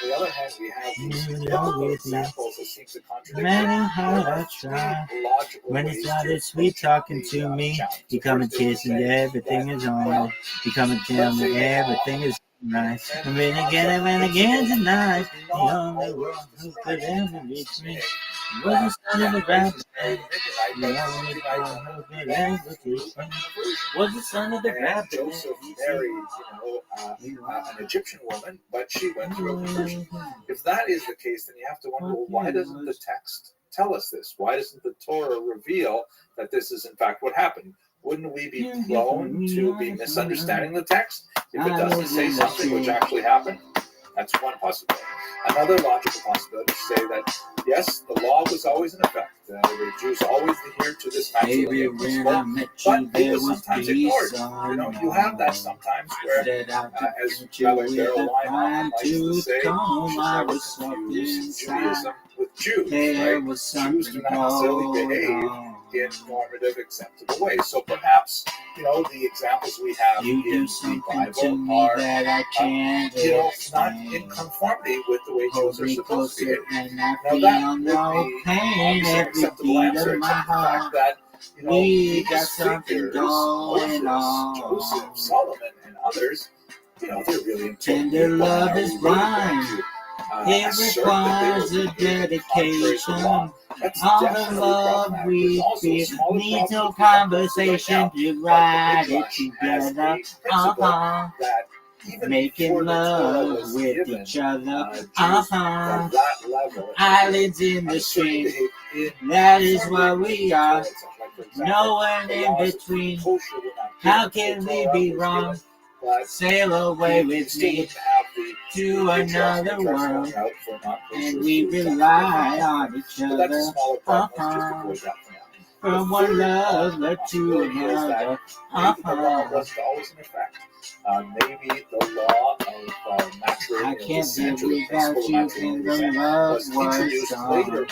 the other hand, we have these examples that seem to contradict when it's not as sweet talking to me, you come and kiss and everything is on. You come and tell me everything is nice. And then again tonight, the only one who could ever reach me was the son of the rabbit. The only one who could ever reach me was the son of the rabbit. Joseph married, an Egyptian woman, but she went through a conversion. If that is the case, then you have to wonder, well, why doesn't the text tell us this? Why doesn't the Torah reveal that this is in fact what happened? Wouldn't we be prone to be misunderstanding the text if it doesn't say something which actually happened? That's one possibility. Another logical possibility is to say that, yes, the law was always in effect. The Jews always adhered to this matrilineal principle, but it was sometimes ignored. You have that sometimes where, as Rabbi Rothschild likes to say, you never confuse Judaism with Jews, right? Jews do not necessarily behave in normative, acceptable ways. So perhaps, the examples we have in the Bible are, not in conformity with the way Jews are supposed to behave. Now that would be an acceptable answer, except the fact that, these figures, Moses, Joseph, Solomon, and others, they're really important. Tender love is blind. It requires a dedication. All the love we feel needs no conversation to ride it together. Making love with each other. Islands in the stream. That is what we are. No one in between. How can we be wrong? Sail away with me to another world, and we rely on each other. From one lover to another. Maybe the law of I can't live without you in the love was gone.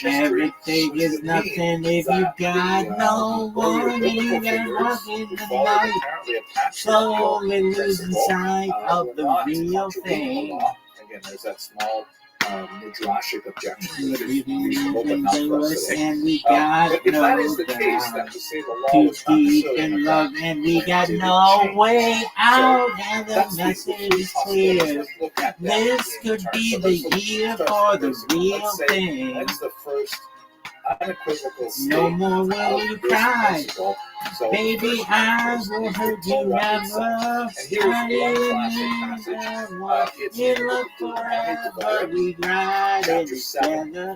Everything is nothing if you got no one. You got walking the night, slowly losing sight of the real thing. Again, there's that small midrashic objection. And we got but if that is the case, that we say the law too was not deep necessarily in in love, effect, and we got no way out, and the message is clear. This could be the year for the real thing. That's the first unequivocal No more will you cry. So Baby, I will hurt you never. And here's one classic passage. It's in love forever. We ride it together.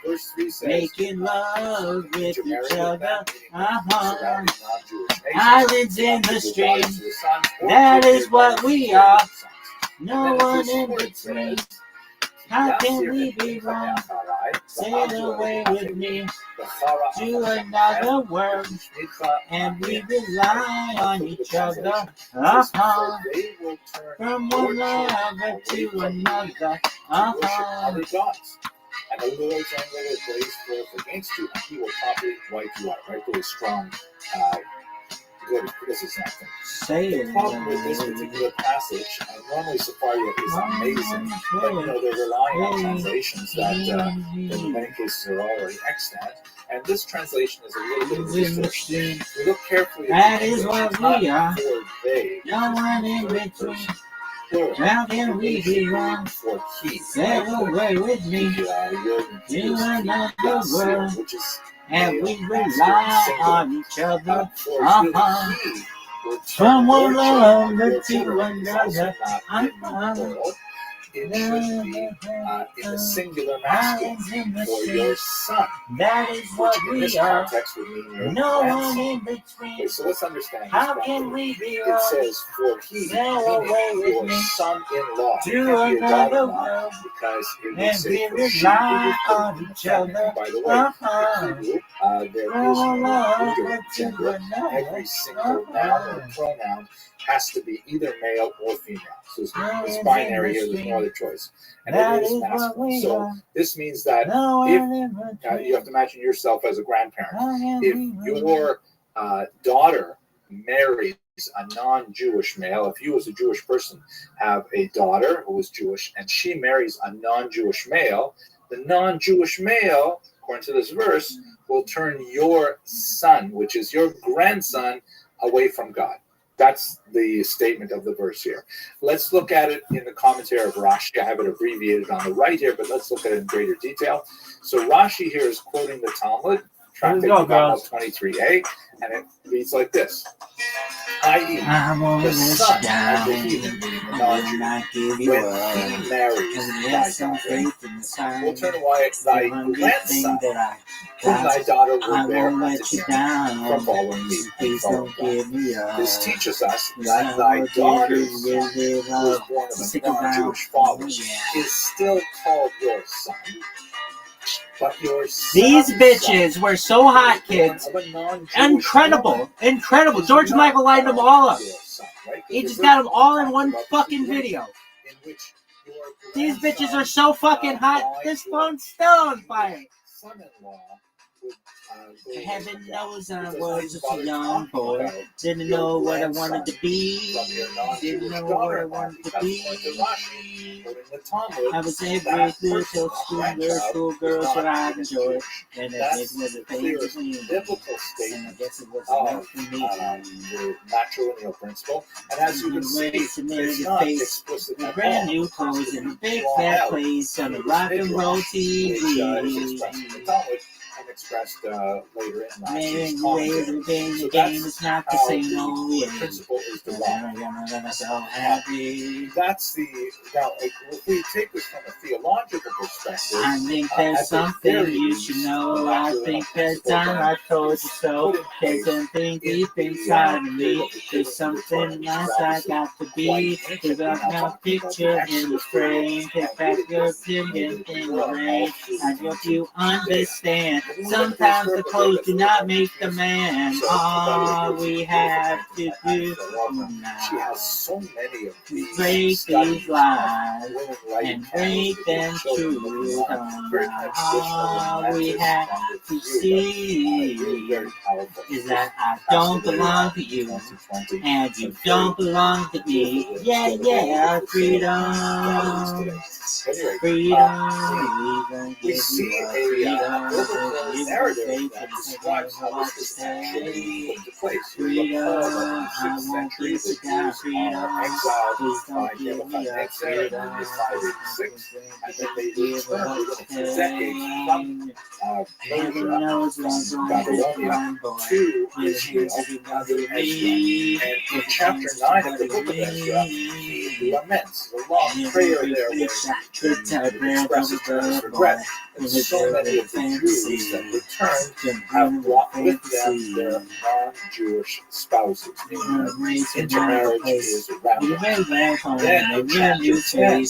Verse 3 says, Making love with each other. Islands in the stream. That is what we are. No one in between. How can we be wrong? Sail away with me to another world, and we rely on each other. From one lover to another. And the Lord's anger will blaze forth against you, and he will promptly wipe you out. Right? Really strong. This is something. The problem with this particular passage, normally Sefaria is amazing, but they're relying on translations that in many cases are already extant, and this translation is a little bit of a distortion. We look carefully at that is what we are. No one in between. How can we be wrong? Sail away with me to another world, and we rely on each other. From one lover to another. It should be in the singular masculine for your son. That is what in this we are. context would mean your No one grandson. in between. Okay, so let's understand this How properly. can we be It wrong? says, for he, Sail away meaning with your me son-in-law, to can't be your another daughter-in-law, world, because it would and say we for she, rely who would on each other. By the way, in Hebrew, there is no gender. Every single noun or pronoun has to be either male or female. So it's binary here, there's no other choice. And it is masculine. So this means that if you have to imagine yourself as a grandparent, if your daughter marries a non-Jewish male, if you as a Jewish person have a daughter who is Jewish and she marries a non-Jewish male, the non-Jewish male, according to this verse, will turn your son, which is your grandson, away from God. That's the statement of the verse here. Let's look at it in the commentary of Rashi. I have it abbreviated on the right here, but let's look at it in greater detail. So Rashi here is quoting the Talmud, Tractate 23a, and it reads like this. I.e., the son of the heathen, non-Jew, when he marries thy daughter, will turn away thy grandson, whom thy daughter will bear unto him from following me and following God. This teaches us that thy daughter's son, who is born of a non-Jewish father, is still called your son. But your These bitches were so hot, kids. Incredible. Incredible. George Michael lined them all up. He just got them all in one fucking video. These bitches are so fucking hot. This phone's still on fire. Heaven knows I was just a young boy. Didn't know what I wanted to be. Didn't know what I wanted to be. I was every little schoolgirl that I enjoyed. And I think it was a thing between them. And I guess it was enough for me. The matrilineal principle. And as you can see, it's not explicit at brand new clothes in a big fat place on a rock and roll TV. And expressed later in Maybe the game is not the same old way. The principle is derived. So happy. That's the now. If we take this from a theological perspective, I think there's something you should know. I think that time I told you so. There's something deep inside of me. There's something else I got to be. There's a picture in the frame. Take back your opinion in the rain. I hope you understand. Sometimes the clothes do not make the man. All we have to do now is break these lies and break them true. All we have to see is that I don't belong to you and you don't belong to me. Yeah, yeah, freedom. Freedom. We see a biblical narrative that describes how this actually took place. Freedom, I won't be the Jews are exiled by Nebuchadnezzar in 586, and then they returned for decades from Persia, Babylonia, to Israel under Ezra. And in chapter 9 of the book of Ezra, he laments the long prayer there where he expresses his regret. And so many of the Jews that returned have brought with them their non-Jewish spouses. Intermarriage is rampant. Then in chapter 10,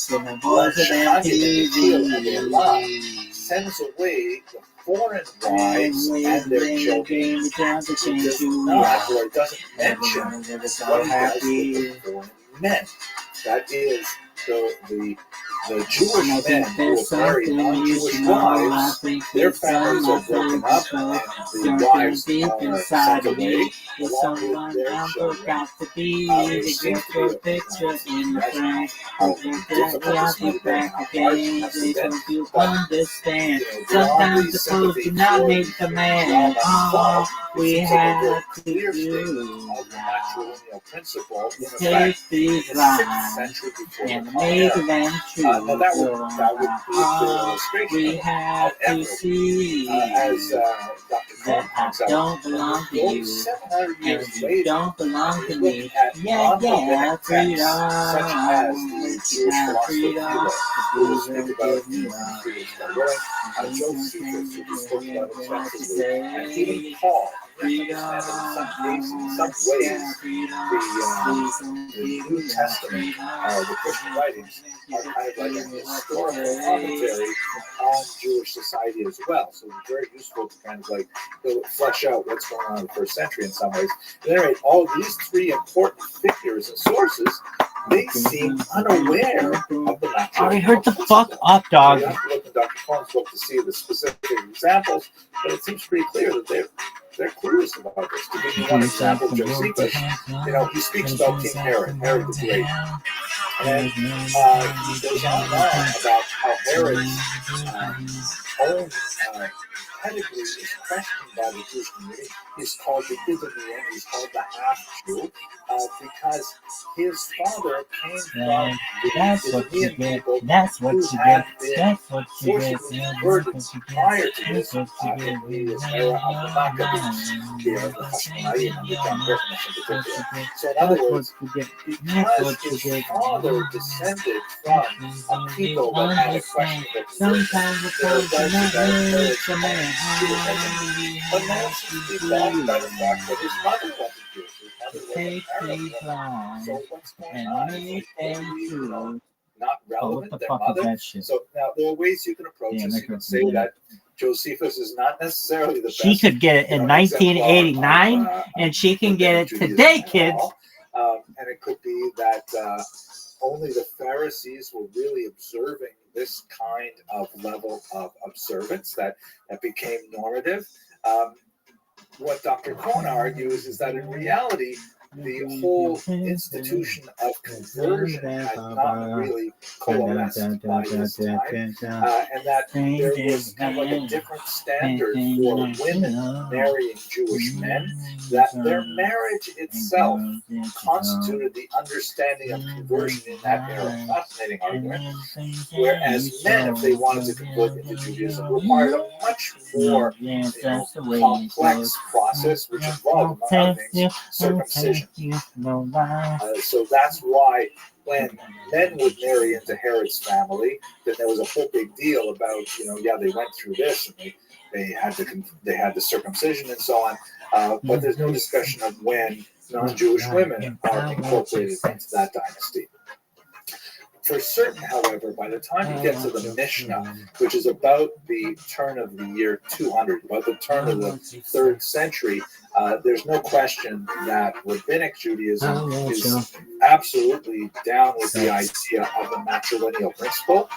sends away the foreign wives and their children. It does not, or it doesn't mention what he does with the foreign men. That is the Jewish men who have married non-Jewish wives, their families are broken up, and the wives are sent away, along with their children. There seems to be a picture in the frame of difficulties back again, understand. Sometimes the clothes do not make the man. All we have to do is take these lines and make them true. That would be the illustration. We have to see that I don't belong to you and you don't belong to me. Yeah, yeah, freedom. Such as the Jewish philosopher who give me Josephus, who spoke about extensively, and even Paul. In some ways, the New Testament, the Christian writings, are kind of like an historical commentary on Jewish society as well. So it's very useful to kind of like flesh out what's going on in the first century in some ways. At any rate, all these three important figures and sources, they seem unaware of the natural. I heard the fuck up, dog. You have to look in Dr. Cohen's book to see the specific examples, but it seems pretty clear that they're clueless about this. To give you one example, Josephus, he speaks about King Herod the Great. And he goes on and on about how Herod's own pedigree is questioned by the Jewish community. He's called the Idumean, he's called the half-Jew, because his father came from the Idumean people who had been forcibly converted prior to this in the era of the Maccabees, the Hashmonaim and the Convertimus in particular. So in other words, because his father descended from a people that had a questionable conversion, there was about Herod's Jewish identity. But now seems to be blocked by the fact that his mother wasn't Jewish. His mother wasn't Arab. So what's going on? It's like, not relevant, their mother. So now there are ways you can approach this. You can say that Josephus is not necessarily the best. She could get it in 1989, and she can get it today, kids. And it could be that only the Pharisees were really observing this kind of level of observance that became normative. What Dr. Cohn argues is that in reality, the whole institution of conversion had not really coalesced by this time, and that there was kind of like a different standard for women marrying Jewish men, that their marriage itself constituted the understanding of conversion in that era. Fascinating argument. Whereas men, if they wanted to convert into Judaism, required a much more complex process, which involved, among other things, circumcision. So that's why when men would marry into Herod's family, then there was a whole big deal about, they went through this and they had the circumcision and so on. But there's no discussion of when non-Jewish women are incorporated into that dynasty. For certain, however, by the time you get to the Mishnah, which is about the turn of the year 200, about the turn of the 3rd century, there's no question that Rabbinic Judaism is absolutely down with the idea of the matrilineal principle,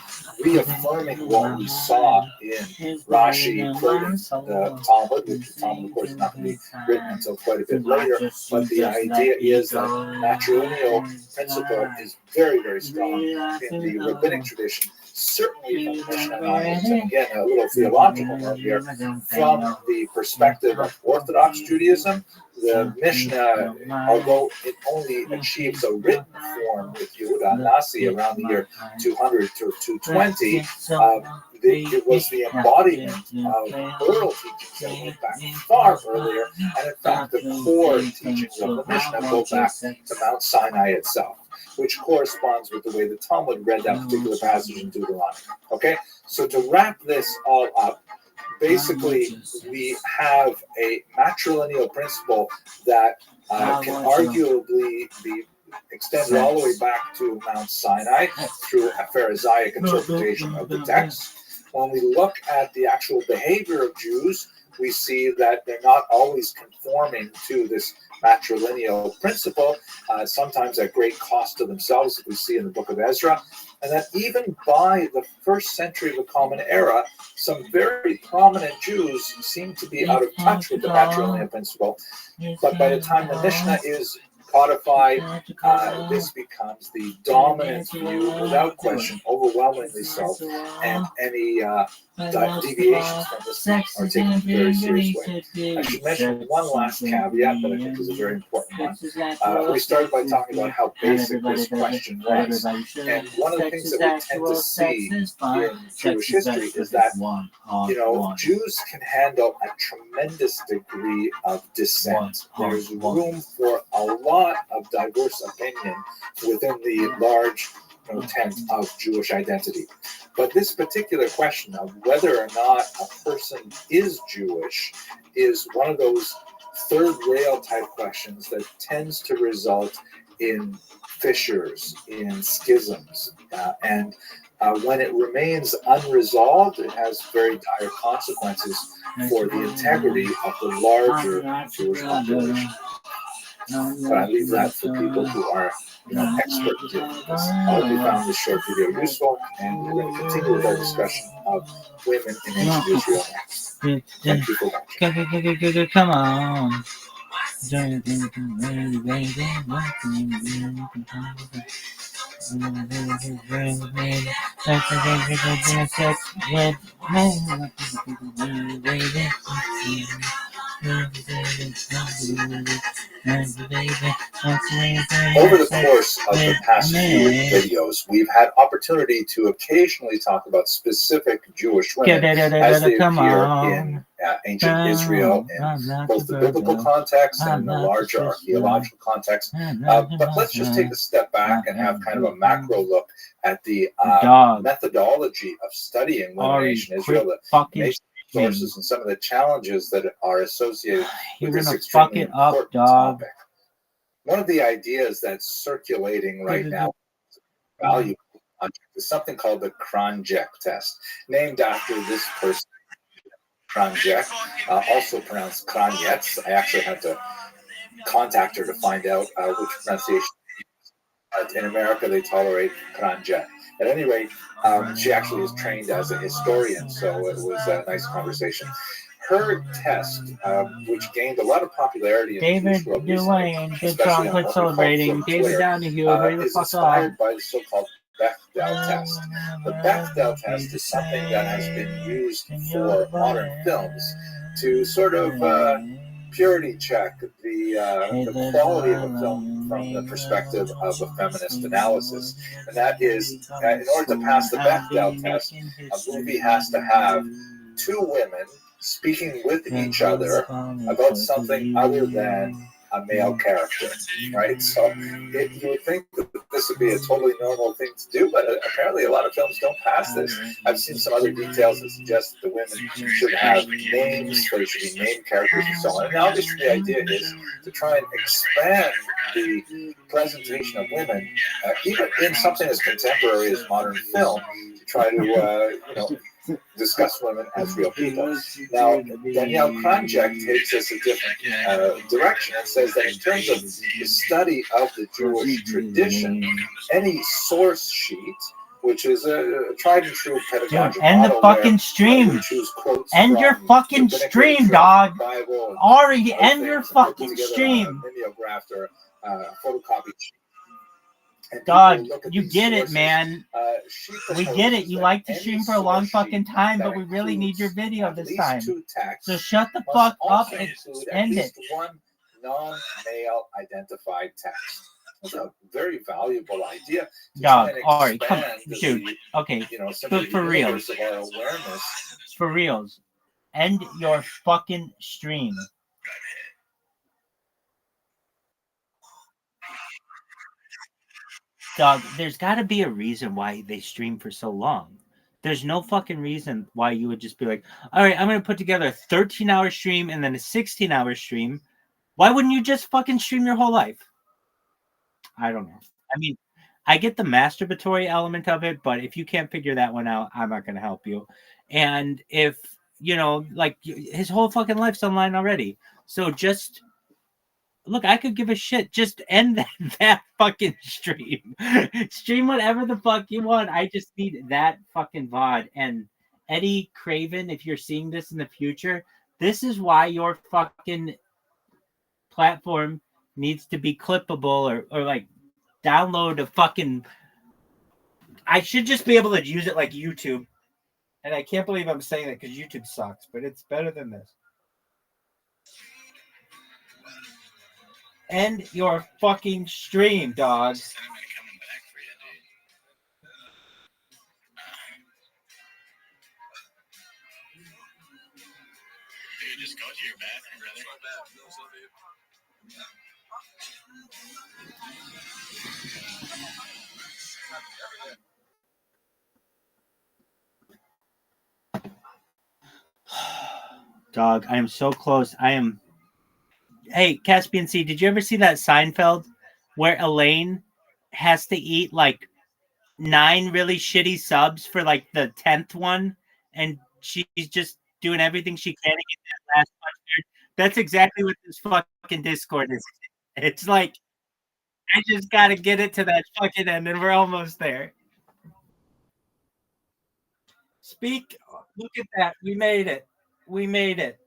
reaffirming what we saw in Rashi quoting the Talmud, which the Talmud, of course, is not going to be written until quite a bit later, but the idea is that matrilineal principle is very, very strong in the Rabbinic tradition, certainly from Mishnah 9, and again, a little theological note here, from the perspective of Orthodox Judaism, the Mishnah, although it only achieves a written form with Yehuda Nasi around the year 200 to 220, it was the embodiment of oral teachings that went back far earlier, and in fact, the core teachings of the Mishnah go back to Mount Sinai itself, which corresponds with the way the Talmud read that particular passage in Deuteronomy. Okay, so to wrap this all up, basically we have a matrilineal principle that can arguably be extended all the way back to Mount Sinai through a Pharisaic interpretation of the text. When we look at the actual behavior of Jews, we see that they're not always conforming to this matrilineal principle, sometimes at great cost to themselves, as we see in the book of Ezra, and that even by the 1st century of the Common Era, some very prominent Jews seem to be out of touch with the matrilineal principle. But by the time the Mishnah is codified, this becomes the dominant view, without question, overwhelmingly so, and any deviations from this are taken in a very serious way. I should mention one last caveat that I think is a very important one. We started by talking about how basic this question was, and one of the things that we tend to see in Jewish history is that Jews can handle a tremendous degree of dissent. There's room for a lot of diverse opinion within the large tent of Jewish identity. But this particular question of whether or not a person is Jewish is one of those third rail type questions that tends to result in fissures, in schisms, and when it remains unresolved, it has very dire consequences for the integrity of the larger Jewish population. But I leave that for people who are expert in this. I hope you found this short video useful, and we're going to continue with our discussion of women in ancient Israel. Thank you for watching. Come on. Over the course of the past few videos, we've had opportunity to occasionally talk about specific Jewish women as they appear in ancient Israel in both the biblical context and in the larger archaeological context. But let's just take a step back and have kind of a macro look at the methodology of studying women in ancient Israel, the nation sources, and some of the challenges that are associated with this extremely important topic. One of the ideas that's circulating right now, valuable, is something called the Kronjek test, named after this person, Kronjek, also pronounced Kranyetz. I actually had to contact her to find out which pronunciation. In America, they tolerate Kronjek. At any rate, she actually is trained as a historian, so it was a nice conversation. Her test, which gained a lot of popularity in the Jewish world recently, especially on celebrating. David Donahue, is inspired by the so-called Bechdel test. The Bechdel test is something that has been used for modern films to sort of purity check the quality of a film from the perspective of a feminist analysis. And that is, in order to pass the Bechdel test, a movie has to have two women speaking with each other about something other than a male character, right? So you would think that this would be a totally normal thing to do, but apparently a lot of films don't pass this. I've seen some other details that suggest that the women should have names, they should be named characters and so on. And obviously the idea is to try and expand the presentation of women, even in something as contemporary as modern film, to try to, discuss women as real people. Now, Danielle Kronjek takes us a different direction and says that in terms of the study of the Jewish tradition, any source sheet, which is a tried and true pedagogical end model, the fucking stream. End your fucking stream, dog. Ari, end your fucking stream. Mimeographed or photocopied sheet. Dog, you get it, man. We get it. You like to stream for a long fucking time, but we really need your video this time. So shut the fuck up and end it. One non-male identified text. That's a very valuable idea. Dog, Ari, come on, dude. Okay, but for reals. For reals. End your fucking stream. Dog, there's got to be a reason why they stream for so long. There's no fucking reason why you would just be like, all right, I'm going to put together a 13-hour stream and then a 16-hour stream. Why wouldn't you just fucking stream your whole life? I don't know. I mean, I get the masturbatory element of it, but if you can't figure that one out, I'm not going to help you. And if, his whole fucking life's online already. So just... Look, I could give a shit. Just end that fucking stream. Stream whatever the fuck you want. I just need that fucking VOD. And Eddie Craven, if you're seeing this in the future, this is why your fucking platform needs to be clippable or like download a fucking... I should just be able to use it like YouTube. And I can't believe I'm saying that because YouTube sucks, but it's better than this. End your fucking stream, dog. Just go to your bathroom, brother. Dog, I am so close. Hey, Caspian Sea, did you ever see that Seinfeld where Elaine has to eat like 9 really shitty subs for like the 10th one, and she's just doing everything she can to get that last one? That's exactly what this fucking Discord is. It's like, I just gotta get it to that fucking end, and we're almost there. Speak. Look at that. We made it. We made it.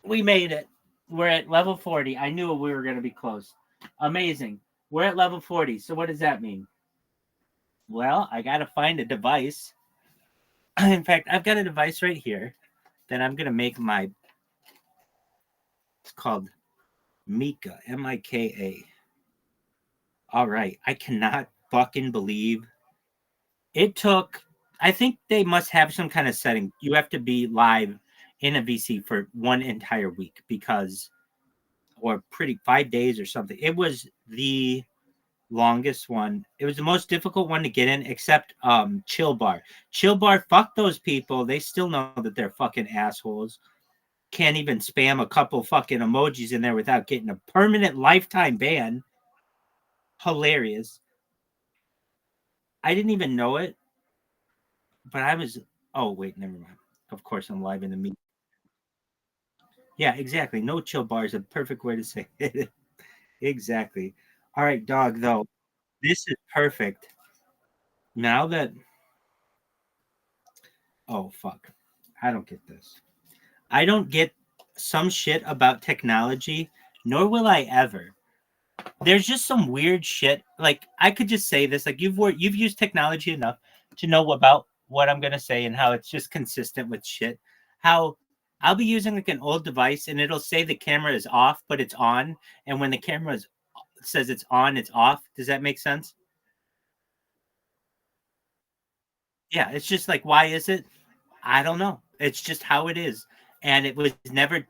We made it. We're at level 40. I knew we were going to be close. Amazing. We're at level 40. So what does that mean? Well, I got to find a device. In fact, I've got a device right here that I'm going to make my. It's called Mika, Mika. All right. I cannot fucking believe it took. I think they must have some kind of setting. You have to be live in a VC for one entire week because, or pretty 5 days or something. It was the longest one. It was the most difficult one to get in, except Chill Bar. Chill Bar, fuck those people. They still know that they're fucking assholes. Can't even spam a couple fucking emojis in there without getting a permanent lifetime ban. Hilarious. I didn't even know it, but I was. Oh wait, never mind. Of course, I'm live in the meet. Yeah, exactly. No chill bar is a perfect way to say it. Exactly. All right, dog. Though this is perfect. Now that oh fuck, I don't get this. I don't get some shit about technology, nor will I ever. There's just some weird shit. Like I could just say this. Like you've used technology enough to know about what I'm gonna say and how it's just consistent with shit. How I'll be using like an old device and it'll say the camera is off, but it's on, and when the camera says it's on, it's off. Does that make sense? Yeah, it's just like why is it? I don't know. It's just how it is. And it was never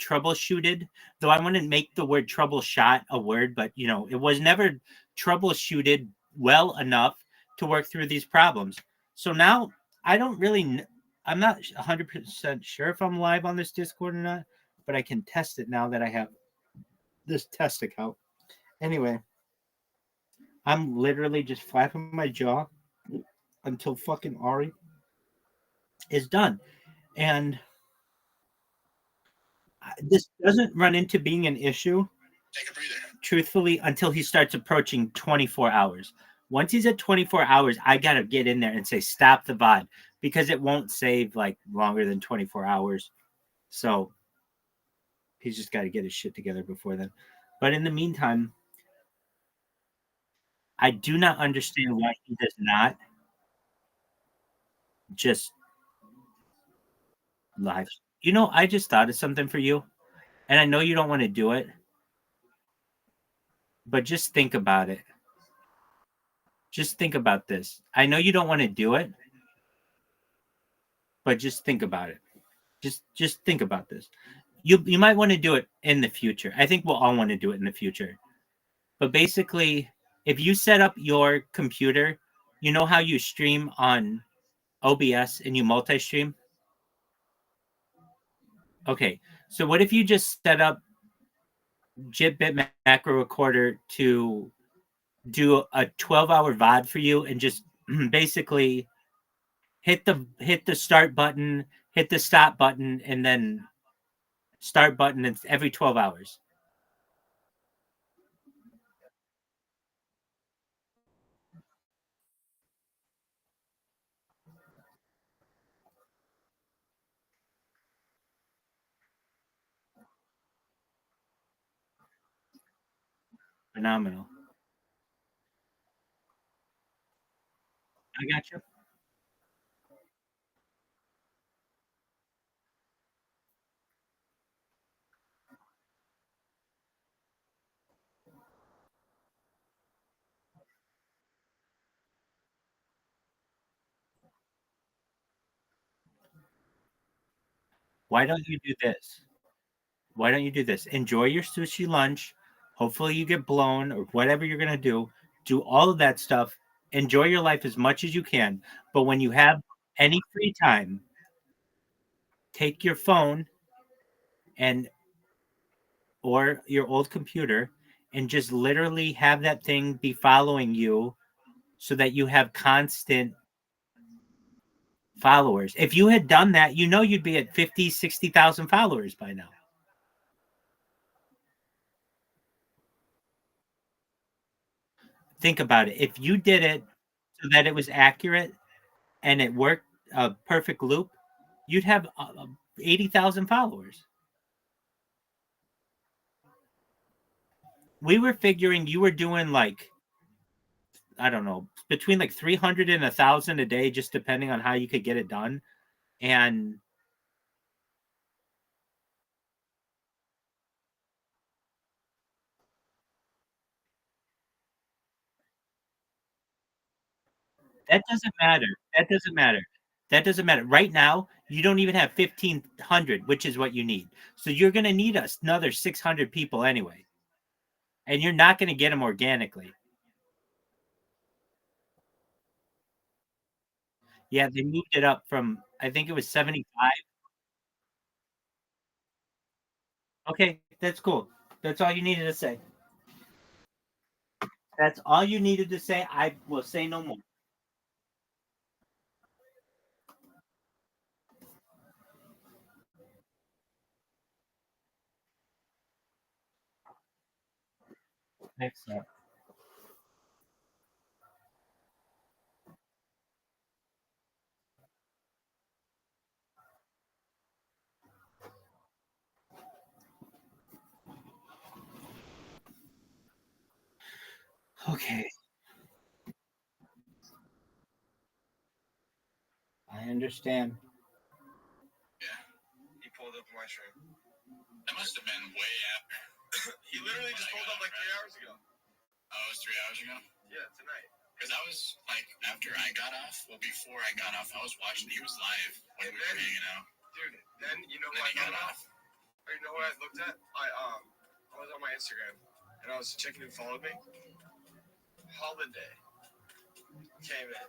troubleshooted, though I wouldn't make the word troubleshot a word, but it was never troubleshooted well enough to work through these problems. So now I don't really, I'm not 100% sure if I'm live on this Discord or not, but I can test it now that I have this test account. Anyway, I'm literally just flapping my jaw until fucking Ari is done. And this doesn't run into being an issue, truthfully, until he starts approaching 24 hours. Once he's at 24 hours, I got to get in there and say, stop the VOD because it won't save like longer than 24 hours. So he's just got to get his shit together before then. But in the meantime, I do not understand why he does not just live. I just thought of something for you, and I know you don't want to do it, but just think about it. Just think about this. I know you don't want to do it, but just think about it. Just think about this. You might want to do it in the future. I think we'll all want to do it in the future. But basically, if you set up your computer, you know how you stream on OBS and you multi-stream? Okay. So what if you just set up JitBit macro recorder to do a 12-hour VOD for you and just basically hit the start button, hit the stop button, and then start button every 12 hours. Phenomenal. I got you. Why don't you do this? Why don't you do this? Enjoy your sushi lunch. Hopefully you get blown or whatever you're gonna do. Do all of that stuff. Enjoy your life as much as you can. But when you have any free time, take your phone and or your old computer and just literally have that thing be following you so that you have constant followers. If you had done that, you'd be at 50, 60,000 followers by now. Think about it. If you did it so that it was accurate, and it worked a perfect loop, you'd have 80,000 followers. We were figuring you were doing like, I don't know, between like 300 and 1,000 a day, just depending on how you could get it done. And that doesn't matter. That doesn't matter. That doesn't matter. Right now, you don't even have 1,500, which is what you need. So you're going to need another 600 people anyway. And you're not going to get them organically. Yeah, they moved it up from, I think it was 75. Okay, that's cool. That's all you needed to say. That's all you needed to say. I will say no more. Excellent. Okay. I understand. He pulled up my stream. That must have been way after. He literally just pulled up like 3 hours ago. Oh, it was 3 hours ago? Yeah, tonight. Because I was like, after I got off, well, before I got off, I was watching. He was live when we were hanging out. Dude, then you know what I got off? Or you know what I looked at? I was on my Instagram and I was checking who followed me. Holiday came in.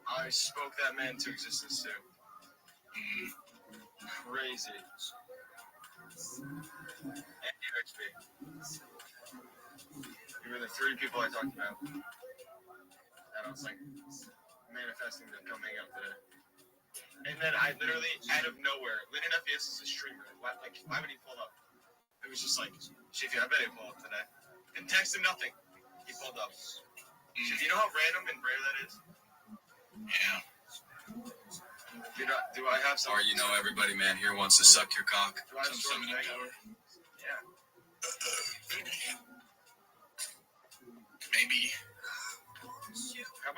I spoke that man to existence too. Crazy. And UXP. You were the 3 people I talked about. And I was like manifesting them coming out today. And then I literally, out of nowhere, Lyndon FPS is a streamer. Why would he pull up? It was just like, Shifi, I bet he pulled up today. Didn't text him nothing. He pulled up. Shifi, you know how random and rare that is? Yeah. Do I have some? Or you know everybody, man, here wants to suck your cock. Do I have some power? Yeah. Maybe. How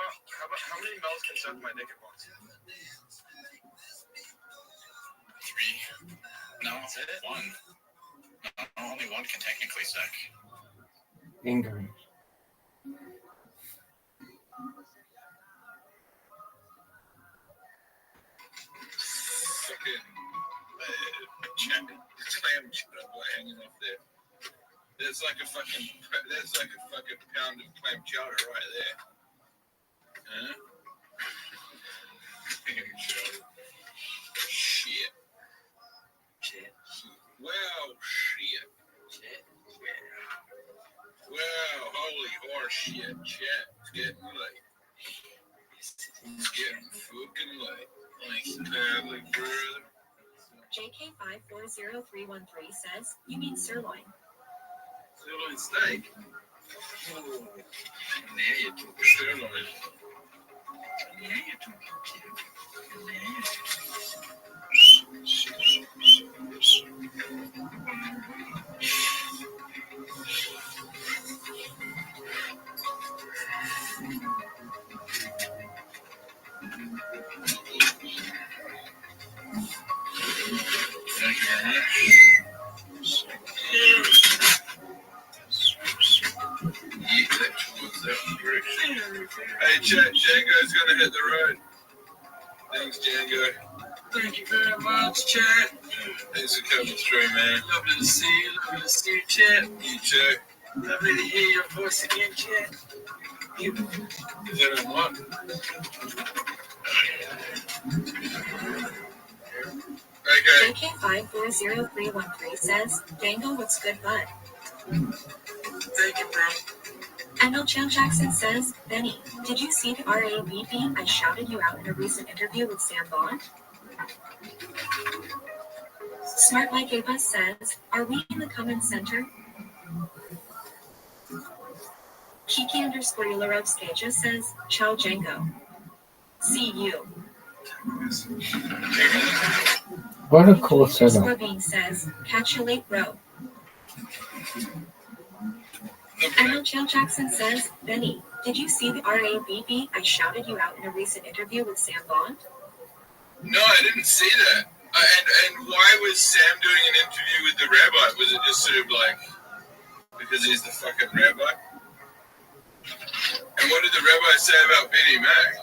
many males can suck my dick at once? 3. No, that's it? 1. No, only 1 can technically suck. Ingram. Fucking clam chowder hanging off there. That's like a fucking pound of clam chowder right there. Huh? Clam chowder. Shit. Well, shit. Well, holy horse shit. Chat. It's getting late. It's getting fucking late. Thanks, Natalie, brother. JK540313 says, you mean sirloin. Sirloin steak? Oh, now you're talking sirloin. Now you're talking shit. Thank you very much. Hey, Django's gonna hit the road. Thanks, Django. Thank you very much, Chat. Thanks for coming through, man. Lovely to see you. Lovely to see you, Chat. You too. Lovely to hear your voice again, Chat. Is that on what? Okay. JK540313 says, Dango, what's good, bud? Thank you, bro. ML Chan Jackson says, Benny, did you see the RABP? I shouted you out in a recent interview with Sam Bond. Smart Like Ava says, are we in the common center? Kiki_Ularovskaja says, Ciao Django. See you. What a cool setup. Scorpion says, catch you late, bro. MLChill Jackson says, Benny, did you see the RABB? I shouted you out in a recent interview with Sam Bond. No, I didn't see that. And why was Sam doing an interview with the rabbi? Was it just sort of like because he's the fucking rabbi? And what did the rabbi say about Benny Mac?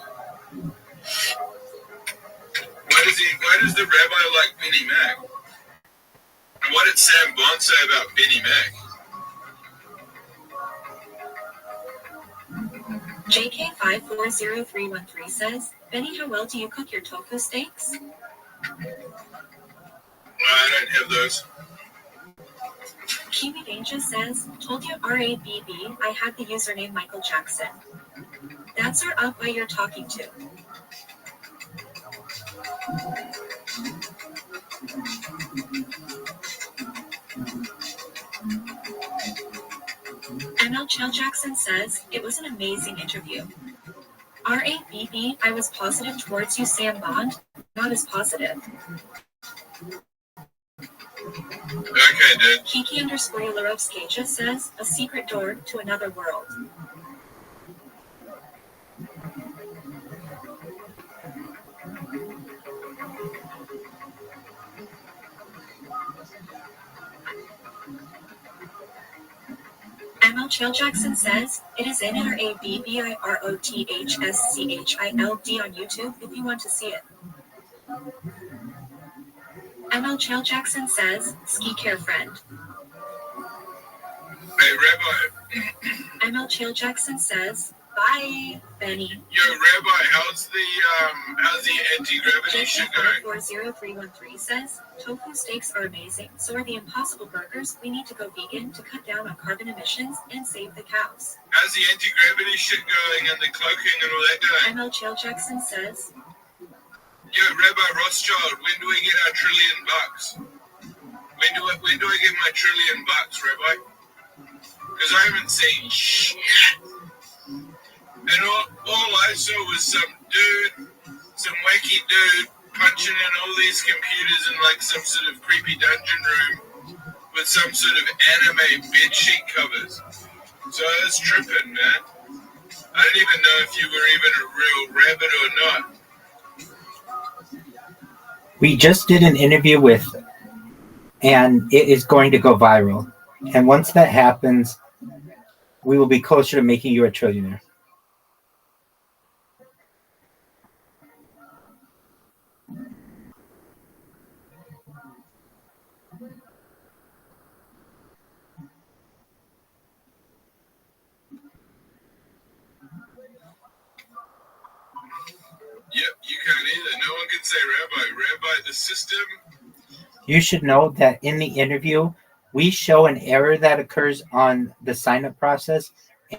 Why does the rabbi like Benny Mac? And what did Sam Bond say about Benny Mac? JK540313 says, Benny, how well do you cook your tofu steaks? I don't have those. Kiwi Danger says, told you RABB, I had the username Michael Jackson. That's her up by you're talking to. MLChill Jackson says, it was an amazing interview. RABB, I was positive towards you, Sam Bond, not as positive. Okay, dude. Kiki_Larovskaja says, a secret door to another world. MLChill Jackson says, it is in RABBIROTHSCHILD on YouTube if you want to see it. MLChill Jackson says, ski care friend. Hey, Rabbi. MLChill Jackson says, bye, Benny. Yo, Rabbi, how's the anti-gravity shit going? JK40313 says, tofu steaks are amazing, so are the Impossible Burgers. We need to go vegan to cut down on carbon emissions and save the cows. How's the anti-gravity shit going and the cloaking and all that doing? MLChill Jackson says, Yo, Rabbi Rothschild, when do we get our $1 trillion? When do I get my $1 trillion, Rabbi? Because I haven't seen shit. And all I saw was some wacky dude punching in all these computers in like some sort of creepy dungeon room with some sort of anime bedsheet covers. So I was tripping, man. I didn't even know if you were even a real rabbit or not. We just did an interview with, and it is going to go viral. And once that happens, we will be closer to making you a trillionaire. Yep, you can't either. No one can say rabbi. Rabbi, the system. You should know that in the interview, we show an error that occurs on the sign-up process,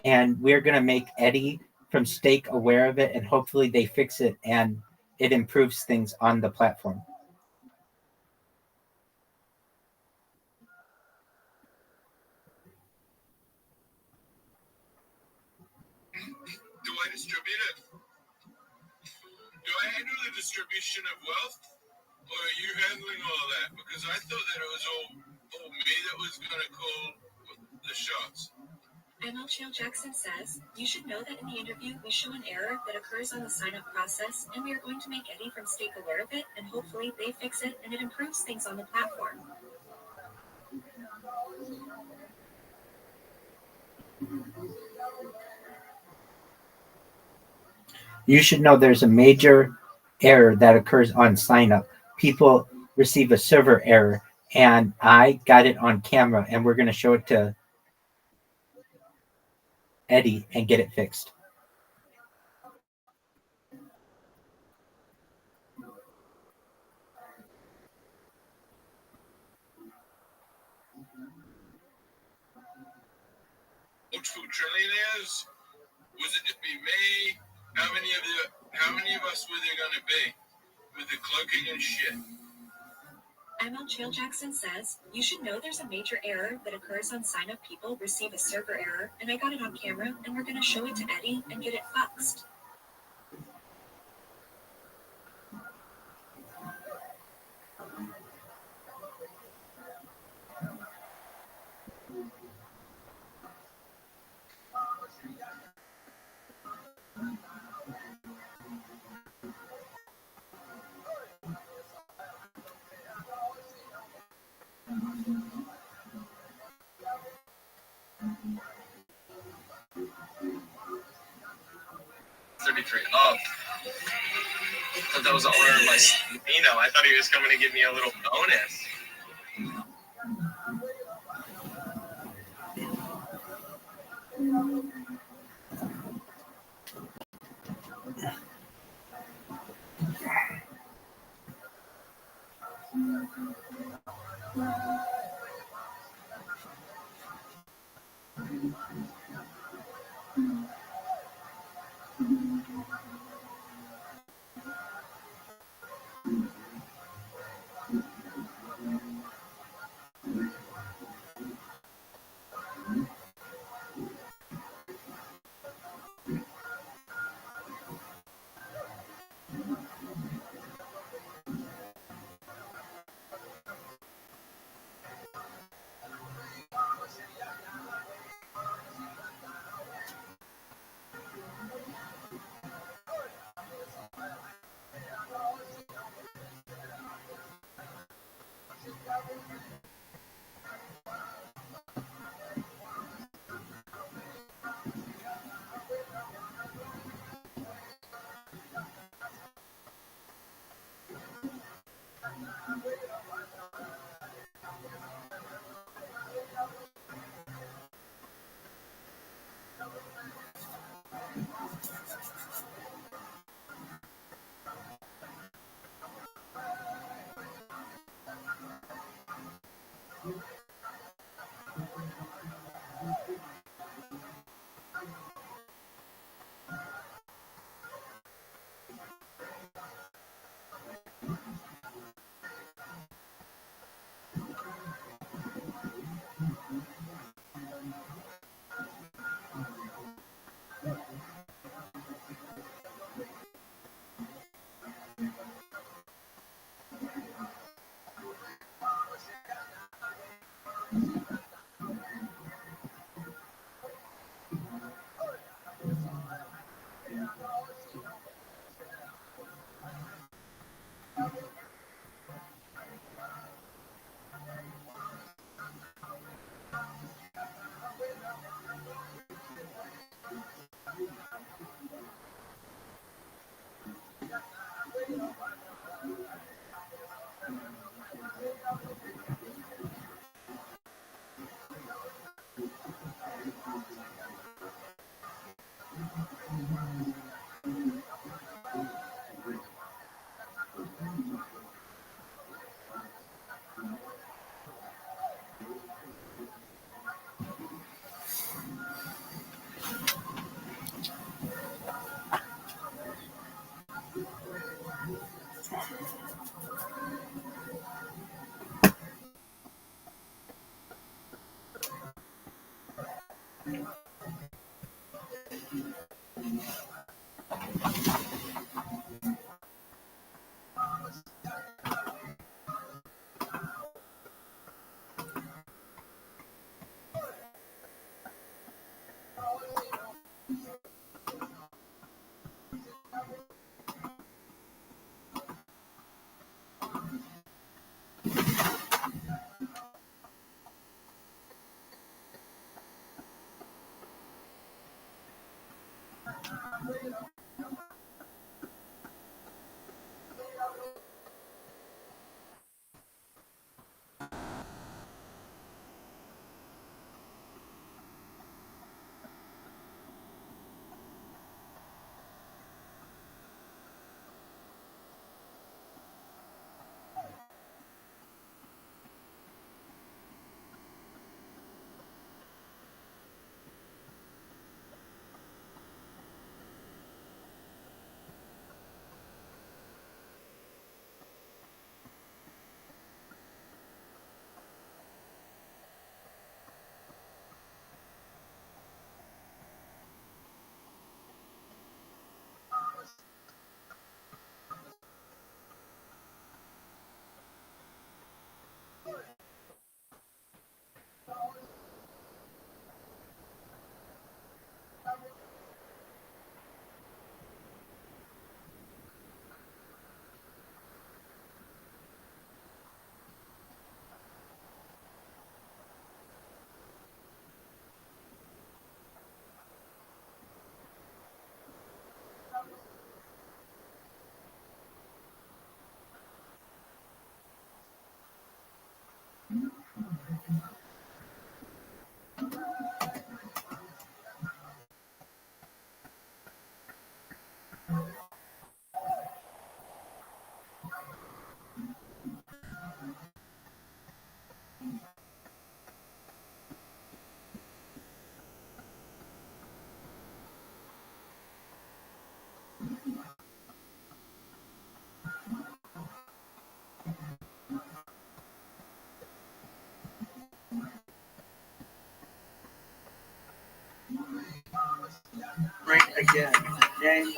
and we're going to make Eddie from Stake aware of it, and hopefully they fix it and it improves things on the platform. Do I distribute it? Do I handle the distribution of wealth? Or are you handling all that? Because I thought that it was all me that was going to call the shots. MLChill Jackson says, you should know that in the interview we show an error that occurs on the sign-up process, and we are going to make Eddie from Stake aware of it, and hopefully they fix it and it improves things on the platform. You should know there's a major error that occurs on sign-up. People receive a server error, and I got it on camera, and we're going to show it to Eddie and get it fixed. Multiple trillionaires? Was it just be me? How many of us were there going to be? With the cloaking and shit. MLChill Jackson says, you should know there's a major error that occurs on sign-up. People receive a server error, and I got it on camera, and we're going to show it to Eddie and get it fixed. to be great. Oh, I thought that was the owner of my Nino. I thought he was coming to give me a little bonus.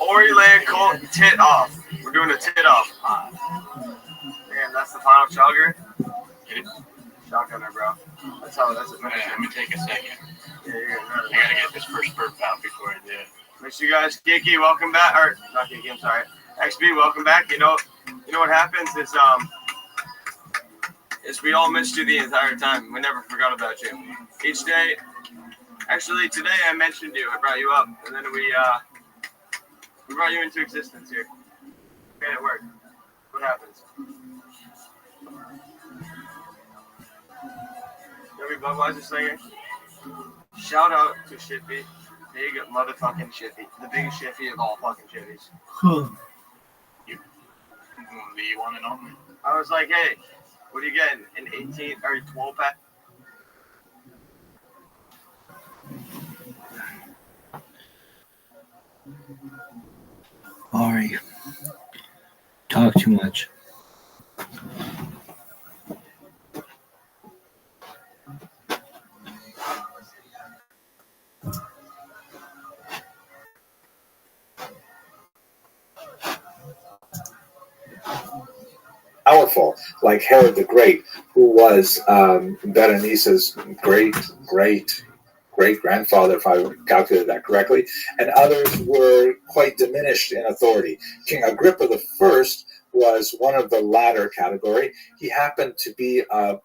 Ori Land Colt Tit Off. We're doing a tit off. Man, that's the final chugger. Shotgunner, bro. That's a Let me take a second. Yeah, I gotta get this first burp out before I do it. make sure you guys, Kiki, welcome back. Or not Kiki, I'm sorry. XB, welcome back. You know what happens is we all missed you the entire time. We never forgot about you. Each day, actually today I mentioned you. I brought you up, and then we brought you into existence here. Okay, it worked. What happens? Every Budweiser singer. Shout out to Shippy. Big motherfucking Shippy. The biggest Shippy of all fucking Shippies. The one and only. I was like, hey, what are you getting? An 18 or 12 pack? Ari, talk too much. Powerful, like Herod the Great, who was Berenice's great-grandfather, if I calculated that correctly, and others were quite diminished in authority. King Agrippa I was one of the latter category. He happened to be a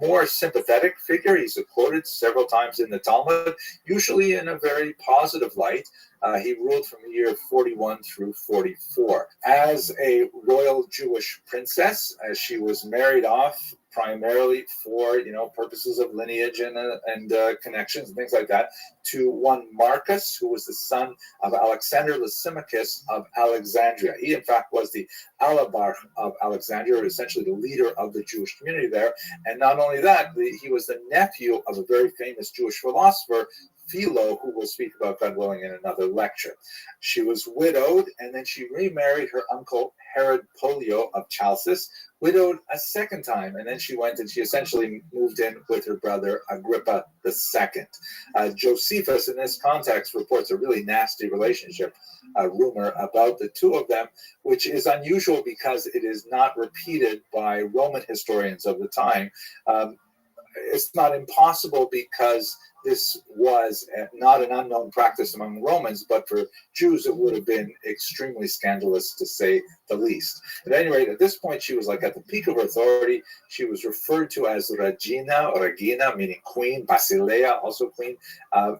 more sympathetic figure. He's quoted several times in the Talmud, usually in a very positive light. He ruled from the year 41 through 44. As a royal Jewish princess, she was married off primarily for purposes of lineage and connections and things like that, to one Marcus, who was the son of Alexander Lysimachus of Alexandria. He, in fact, was the Alabarch of Alexandria, essentially the leader of the Jewish community there. And not only that, he was the nephew of a very famous Jewish philosopher, Philo, who we'll speak about, God willing, in another lecture. She was widowed, and then she remarried her uncle Herod Polio of Chalcis, widowed a second time, and then she went and she essentially moved in with her brother Agrippa II. Josephus, in this context, reports a really nasty relationship, rumor about the two of them, which is unusual because it is not repeated by Roman historians of the time. It's not impossible because this was not an unknown practice among Romans, but for Jews it would have been extremely scandalous, to say the least. At any rate, at this point she was like at the peak of her authority. She was referred to as Regina, meaning queen, Basileia, also queen,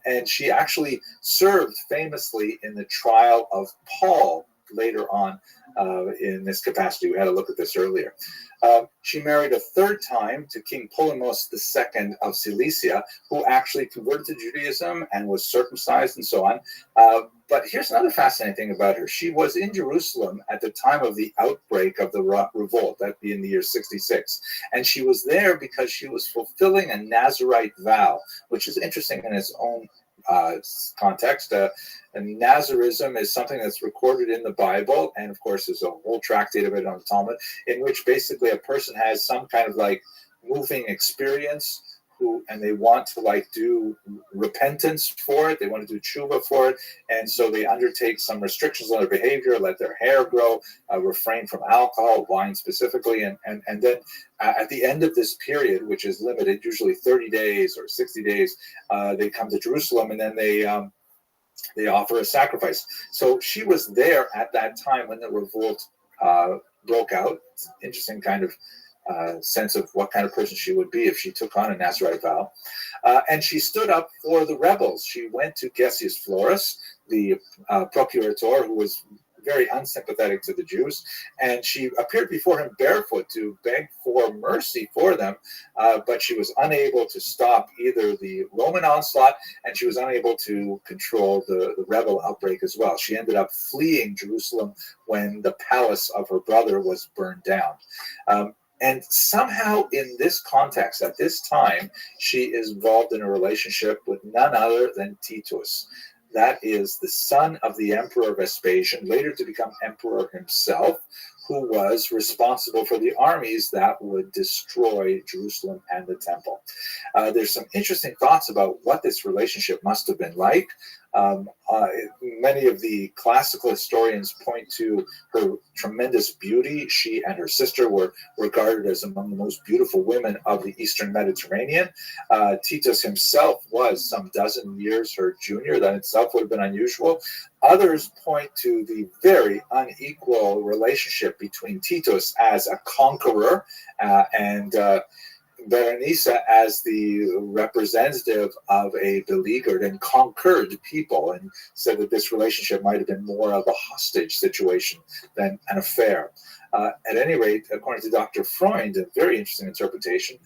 and she actually served famously in the trial of Paul later on in this capacity. We had a look at this earlier. She married a third time to King Polemos II of Cilicia, who actually converted to Judaism and was circumcised and so on. But here's another fascinating thing about her. She was in Jerusalem at the time of the outbreak of the revolt, that being the year 66. And she was there because she was fulfilling a Nazirite vow, which is interesting in its own context. And Nazarism is something that's recorded in the Bible, and of course there's a whole tractate of it on the Talmud, in which basically a person has some kind of like moving experience and they want to do repentance for it, they want to do tshuva for it, and so they undertake some restrictions on their behavior, let their hair grow, refrain from alcohol, wine specifically, and then at the end of this period, which is limited, usually 30 days or 60 days, they come to Jerusalem, and then they offer a sacrifice. So she was there at that time when the revolt broke out. It's an interesting kind of sense of what kind of person she would be if she took on a Nazirite vow. And she stood up for the rebels. She went to Gessius Florus, the procurator, who was very unsympathetic to the Jews, and she appeared before him barefoot to beg for mercy for them, but she was unable to stop either the Roman onslaught, and she was unable to control the rebel outbreak as well. She ended up fleeing Jerusalem when the palace of her brother was burned down. And somehow in this context, at this time, she is involved in a relationship with none other than Titus. That is the son of the Emperor Vespasian, later to become emperor himself, who was responsible for the armies that would destroy Jerusalem and the temple. There's some interesting thoughts about what this relationship must have been like. Many of the classical historians point to her tremendous beauty. She and her sister were regarded as among the most beautiful women of the Eastern Mediterranean. Titus himself was some dozen years her junior. That itself would have been unusual. Others point to the very unequal relationship between Titus as a conqueror and Berenice as the representative of a beleaguered and conquered people, and said that this relationship might have been more of a hostage situation than an affair. At any rate, according to Dr. Freund, a very interesting interpretation,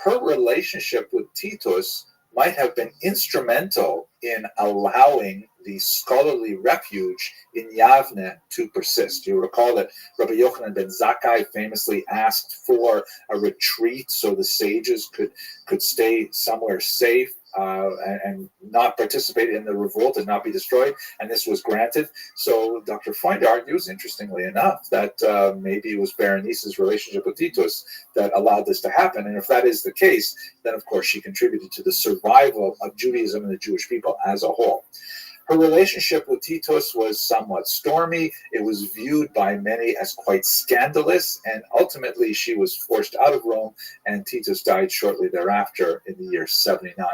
her relationship with Titus might have been instrumental in allowing the scholarly refuge in Yavne to persist. You recall that Rabbi Yochanan ben Zakkai famously asked for a retreat so the sages could stay somewhere safe and not participate in the revolt and not be destroyed, and this was granted. So Dr. Freund argues, interestingly enough, that maybe it was Berenice's relationship with Titus that allowed this to happen, and if that is the case, then of course she contributed to the survival of Judaism and the Jewish people as a whole. Her relationship with Titus was somewhat stormy. It was viewed by many as quite scandalous, and ultimately she was forced out of Rome, and Titus died shortly thereafter in the year 79.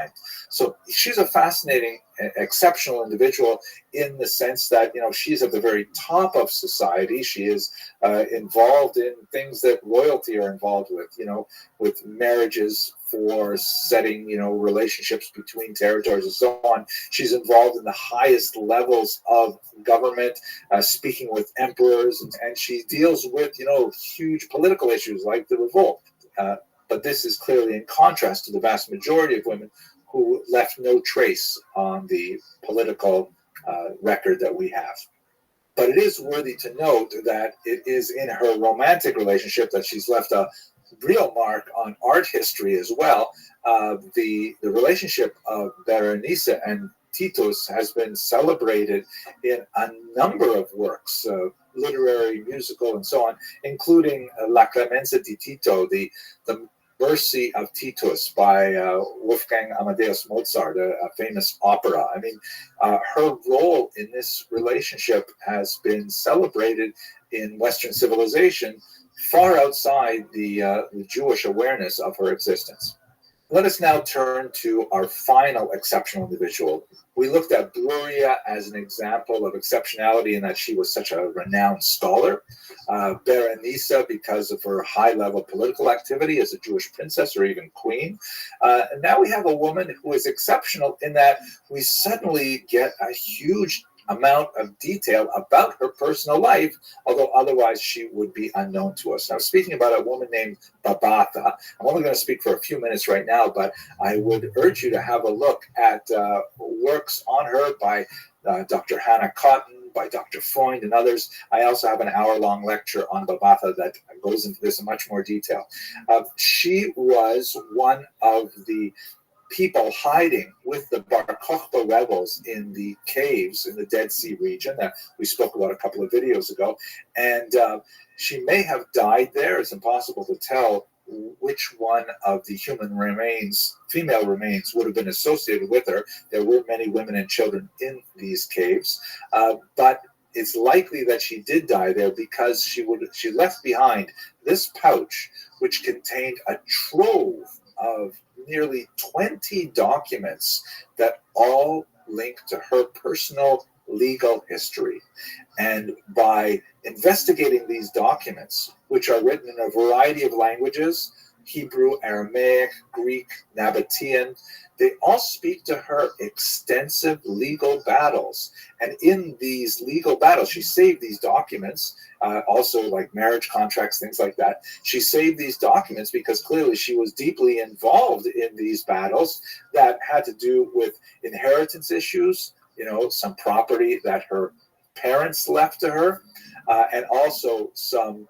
So she's a fascinating, exceptional individual in the sense that, she's at the very top of society. She is involved in things that royalty are involved with marriages for setting, relationships between territories and so on. She's involved in the highest levels of government, speaking with emperors, and she deals with, huge political issues like the revolt. But this is clearly in contrast to the vast majority of women who left no trace on the political record that we have. But it is worthy to note that it is in her romantic relationship that she's left a real mark on art history as well. The relationship of Berenice and Titus has been celebrated in a number of works, literary, musical, and so on, including La Clemenza di Tito, the Mercy of Titus by Wolfgang Amadeus Mozart, a famous opera. I mean, her role in this relationship has been celebrated in Western civilization far outside the Jewish awareness of her existence. Let us now turn to our final exceptional individual. We looked at Bruria as an example of exceptionality in that she was such a renowned scholar. Berenice, because of her high-level political activity as a Jewish princess or even queen. And now we have a woman who is exceptional in that we suddenly get a huge amount of detail about her personal life, although otherwise she would be unknown to us. Now, speaking about a woman named Babatha, I'm only going to speak for a few minutes right now, but I would urge you to have a look at works on her by Dr. Hannah Cotton, by Dr. Freund and others. I also have an hour-long lecture on Babatha that goes into this in much more detail. She was one of the people hiding with the Bar Kokhba rebels in the caves in the Dead Sea region that we spoke about a couple of videos ago. And she may have died there. It's impossible to tell which one of the female remains would have been associated with her. There were many women and children in these caves. But it's likely that she did die there because she left behind this pouch, which contained a trove of nearly 20 documents that all link to her personal legal history. And by investigating these documents, which are written in a variety of languages, Hebrew, Aramaic, Greek, Nabatean, they all speak to her extensive legal battles. And in these legal battles, she saved these documents, also like marriage contracts, things like that. She saved these documents because clearly she was deeply involved in these battles that had to do with inheritance issues, some property that her parents left to her, and also some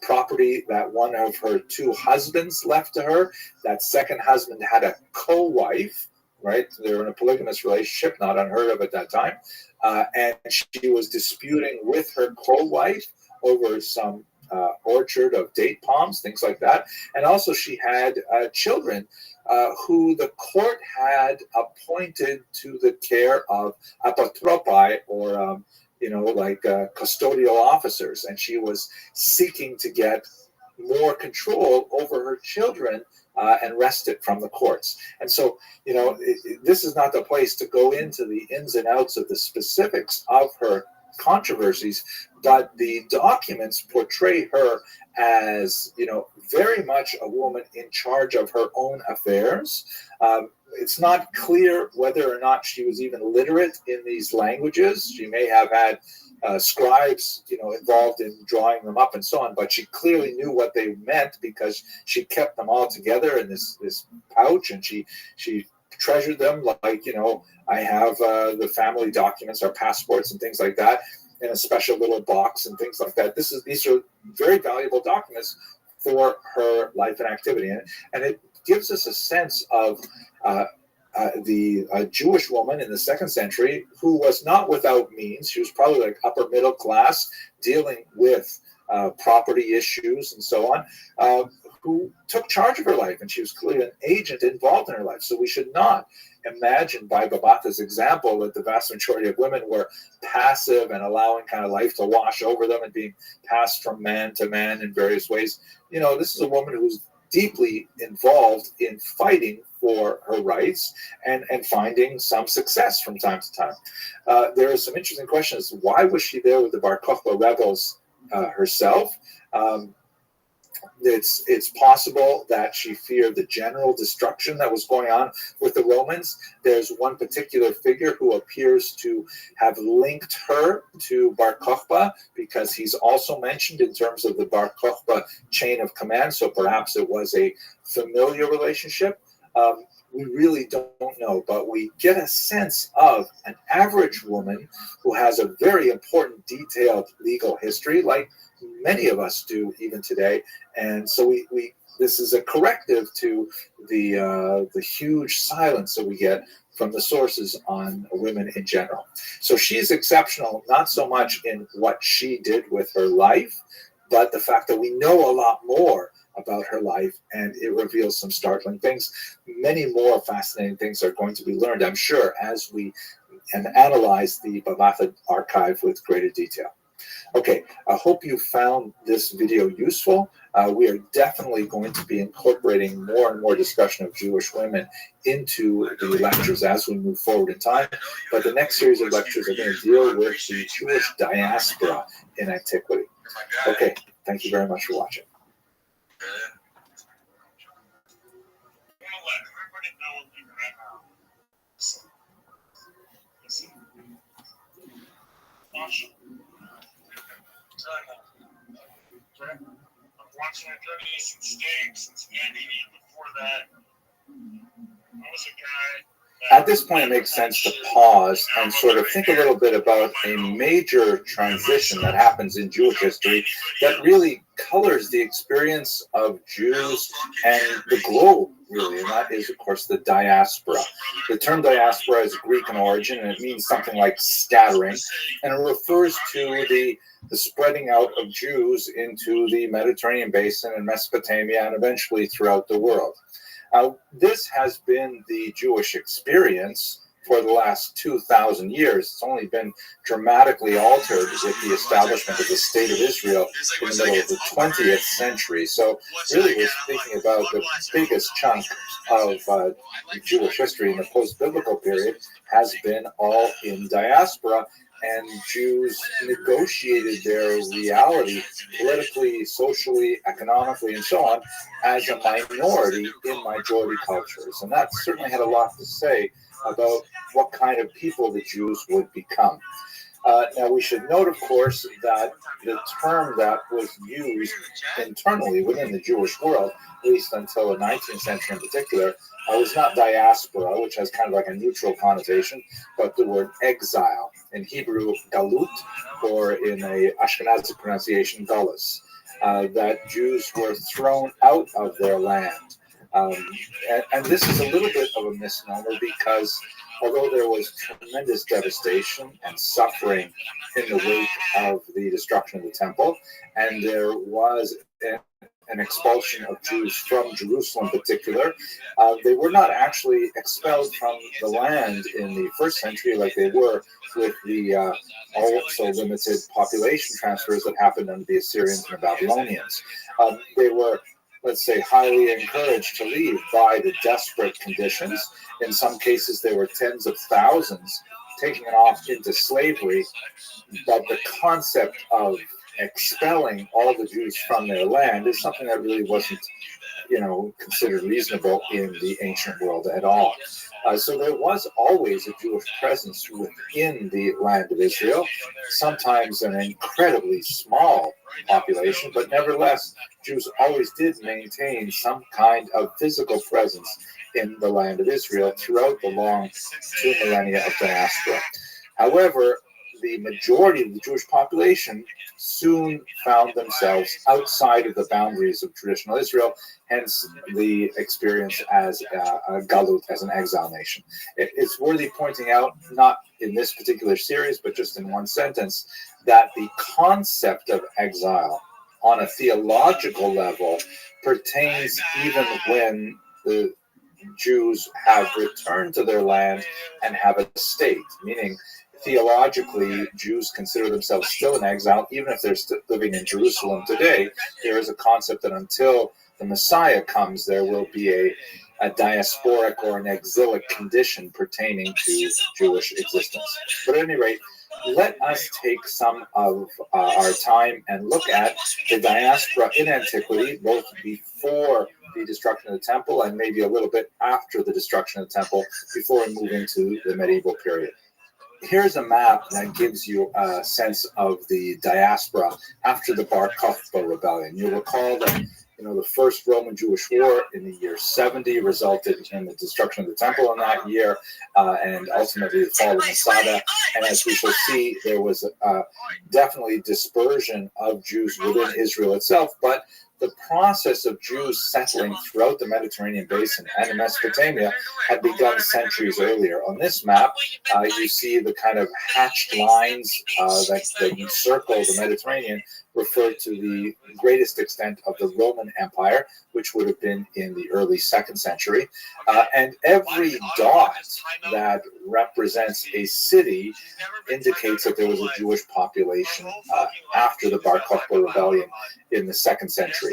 property that one of her two husbands left to her. That second husband had a co-wife, right? They were in a polygamous relationship, not unheard of at that time. And she was disputing with her co-wife over some orchard of date palms, things like that. And also she had children who the court had appointed to the care of apotropai, or custodial officers, and she was seeking to get more control over her children and wrest it from the courts. And so, this is not the place to go into the ins and outs of the specifics of her controversies, but the documents portray her as, very much a woman in charge of her own affairs. It's not clear whether or not she was even literate in these languages. She may have had scribes, involved in drawing them up and so on, but she clearly knew what they meant because she kept them all together in this pouch, and she treasured them like, I have the family documents, our passports and things like that, in a special little box and things like that. These are very valuable documents for her life and activity, and it gives us a sense of the Jewish woman in the 2nd century who was not without means. She was probably like upper middle class, dealing with property issues and so on, who took charge of her life, and she was clearly an agent involved in her life. So we should not imagine, by Babata's example, that the vast majority of women were passive and allowing kind of life to wash over them and being passed from man to man in various ways. This is a woman who's deeply involved in fighting for her rights and finding some success from time to time. There are some interesting questions. Why was she there with the Bar Kokhba rebels herself? It's possible that she feared the general destruction that was going on with the Romans. There's one particular figure who appears to have linked her to Bar Kokhba because he's also mentioned in terms of the Bar Kokhba chain of command. So perhaps it was a familiar relationship. We really don't know, but we get a sense of an average woman who has a very important, detailed legal history, like many of us do even today. And so we this is a corrective to the huge silence that we get from the sources on women in general. So she's exceptional, not so much in what she did with her life, but the fact that we know a lot more about her life, and it reveals some startling things. Many more fascinating things are going to be learned, I'm sure, as we analyze the Babata archive with greater detail. Okay, I hope you found this video useful. We are definitely going to be incorporating more and more discussion of Jewish women into the lectures as we move forward in time. But the next series of lectures are going to deal with the Jewish diaspora in antiquity. Okay, thank you very much for watching. I'm watching a journey in Cincinnati. Before that, I was a guy. At this point, it makes sense to pause and sort of think a little bit about a major transition that happens in Jewish history that really colors the experience of Jews and the globe, really, and that is, of course, the diaspora. The term diaspora is Greek in origin, and it means something like scattering, and it refers to the spreading out of Jews into the Mediterranean basin and Mesopotamia and eventually throughout the world. This has been the Jewish experience for the last 2,000 years. It's only been dramatically altered with the establishment of the State of Israel in the middle of the 20th century. So really we're speaking about the biggest chunk of Jewish history in the post-biblical period has been all in diaspora, and Jews negotiated their reality politically, socially, economically, and so on as a minority in majority cultures. And that certainly had a lot to say about what kind of people the Jews would become. Now, we should note, of course, that the term that was used internally within the Jewish world, at least until the 19th century in particular, was not diaspora, which has kind of like a neutral connotation, but the word exile. In Hebrew, galut, or in a Ashkenazi pronunciation, galus, that Jews were thrown out of their land. And this is a little bit of a misnomer because although there was tremendous devastation and suffering in the wake of the destruction of the temple, and there was an expulsion of Jews from Jerusalem in particular, they were not actually expelled from the land in the first century like they were with the also limited population transfers that happened under the Assyrians and the Babylonians. They were, let's say, highly encouraged to leave by the desperate conditions. In some cases, there were tens of thousands taken off into slavery, but the concept of expelling all the Jews from their land is something that really wasn't, considered reasonable in the ancient world at all. So there was always a Jewish presence within the land of Israel, sometimes an incredibly small population, but nevertheless, Jews always did maintain some kind of physical presence in the land of Israel throughout the long 2 millennia of diaspora. However, the majority of the Jewish population soon found themselves outside of the boundaries of traditional Israel, hence the experience as a galut, as an exile nation. It's worthy pointing out, not in this particular series, but just in one sentence, that the concept of exile on a theological level pertains even when the Jews have returned to their land and have a state, meaning theologically, Jews consider themselves still in exile, even if they're still living in Jerusalem today. There is a concept that until the Messiah comes, there will be a diasporic or an exilic condition pertaining to Jewish existence. But at any rate, let us take some of our time and look at the diaspora in antiquity, both before the destruction of the temple and maybe a little bit after the destruction of the temple, before we move into the medieval period. Here's a map that gives you a sense of the diaspora after the Bar Kokhba rebellion. You'll recall that the first Roman-Jewish war in the year 70 resulted in the destruction of the temple in that year, and ultimately the fall of Masada. And as we shall see, there was definitely dispersion of Jews within Israel itself, but the process of Jews settling throughout the Mediterranean basin and in Mesopotamia had begun centuries earlier. On this map, you see the kind of hatched lines that encircle the Mediterranean refer to the greatest extent of the Roman Empire, which would have been in the early 2nd century. And every dot that represents a city indicates that there was a Jewish population after the Bar Kokhba rebellion in the 2nd century.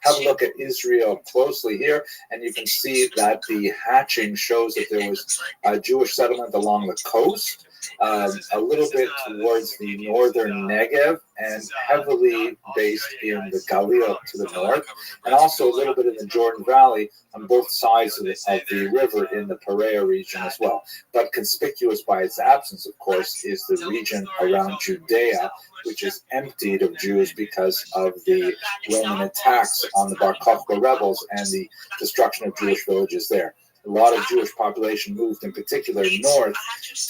Have a look at Israel closely here, and you can see that the hatching shows that there was a Jewish settlement along the coast, a little bit towards the northern Negev, and heavily based in the Galil to the north, and also a little bit in the Jordan Valley on both sides of the river in the Perea region as well. But conspicuous by its absence, of course, is the region around Judea, which is emptied of Jews because of the Roman attacks on the Bar Kokhba rebels and the destruction of Jewish villages there. A lot of Jewish population moved, in particular, north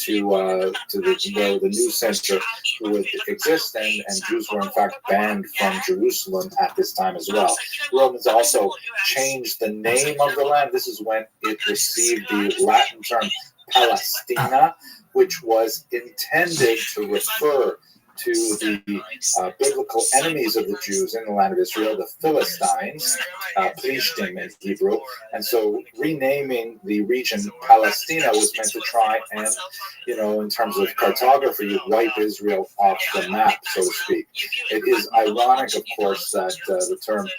to where the new center would exist, and Jews were in fact banned from Jerusalem at this time as well. Romans also changed the name of the land. This is when it received the Latin term Palestina, which was intended to refer to the biblical enemies of the Jews in the land of Israel, the Philistines, Plishtim in Hebrew. And so renaming the region Palestina was meant to try and, in terms of cartography, wipe Israel off the map, so to speak. It is ironic, of course, that the term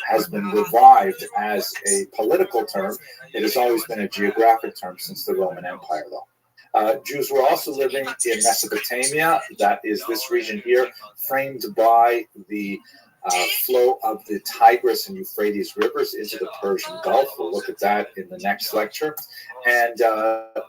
has been revived as a political term. It has always been a geographic term since the Roman Empire, though. Jews were also living in Mesopotamia, that is this region here, framed by the flow of the Tigris and Euphrates rivers into the Persian Gulf. We'll look at that in the next lecture. And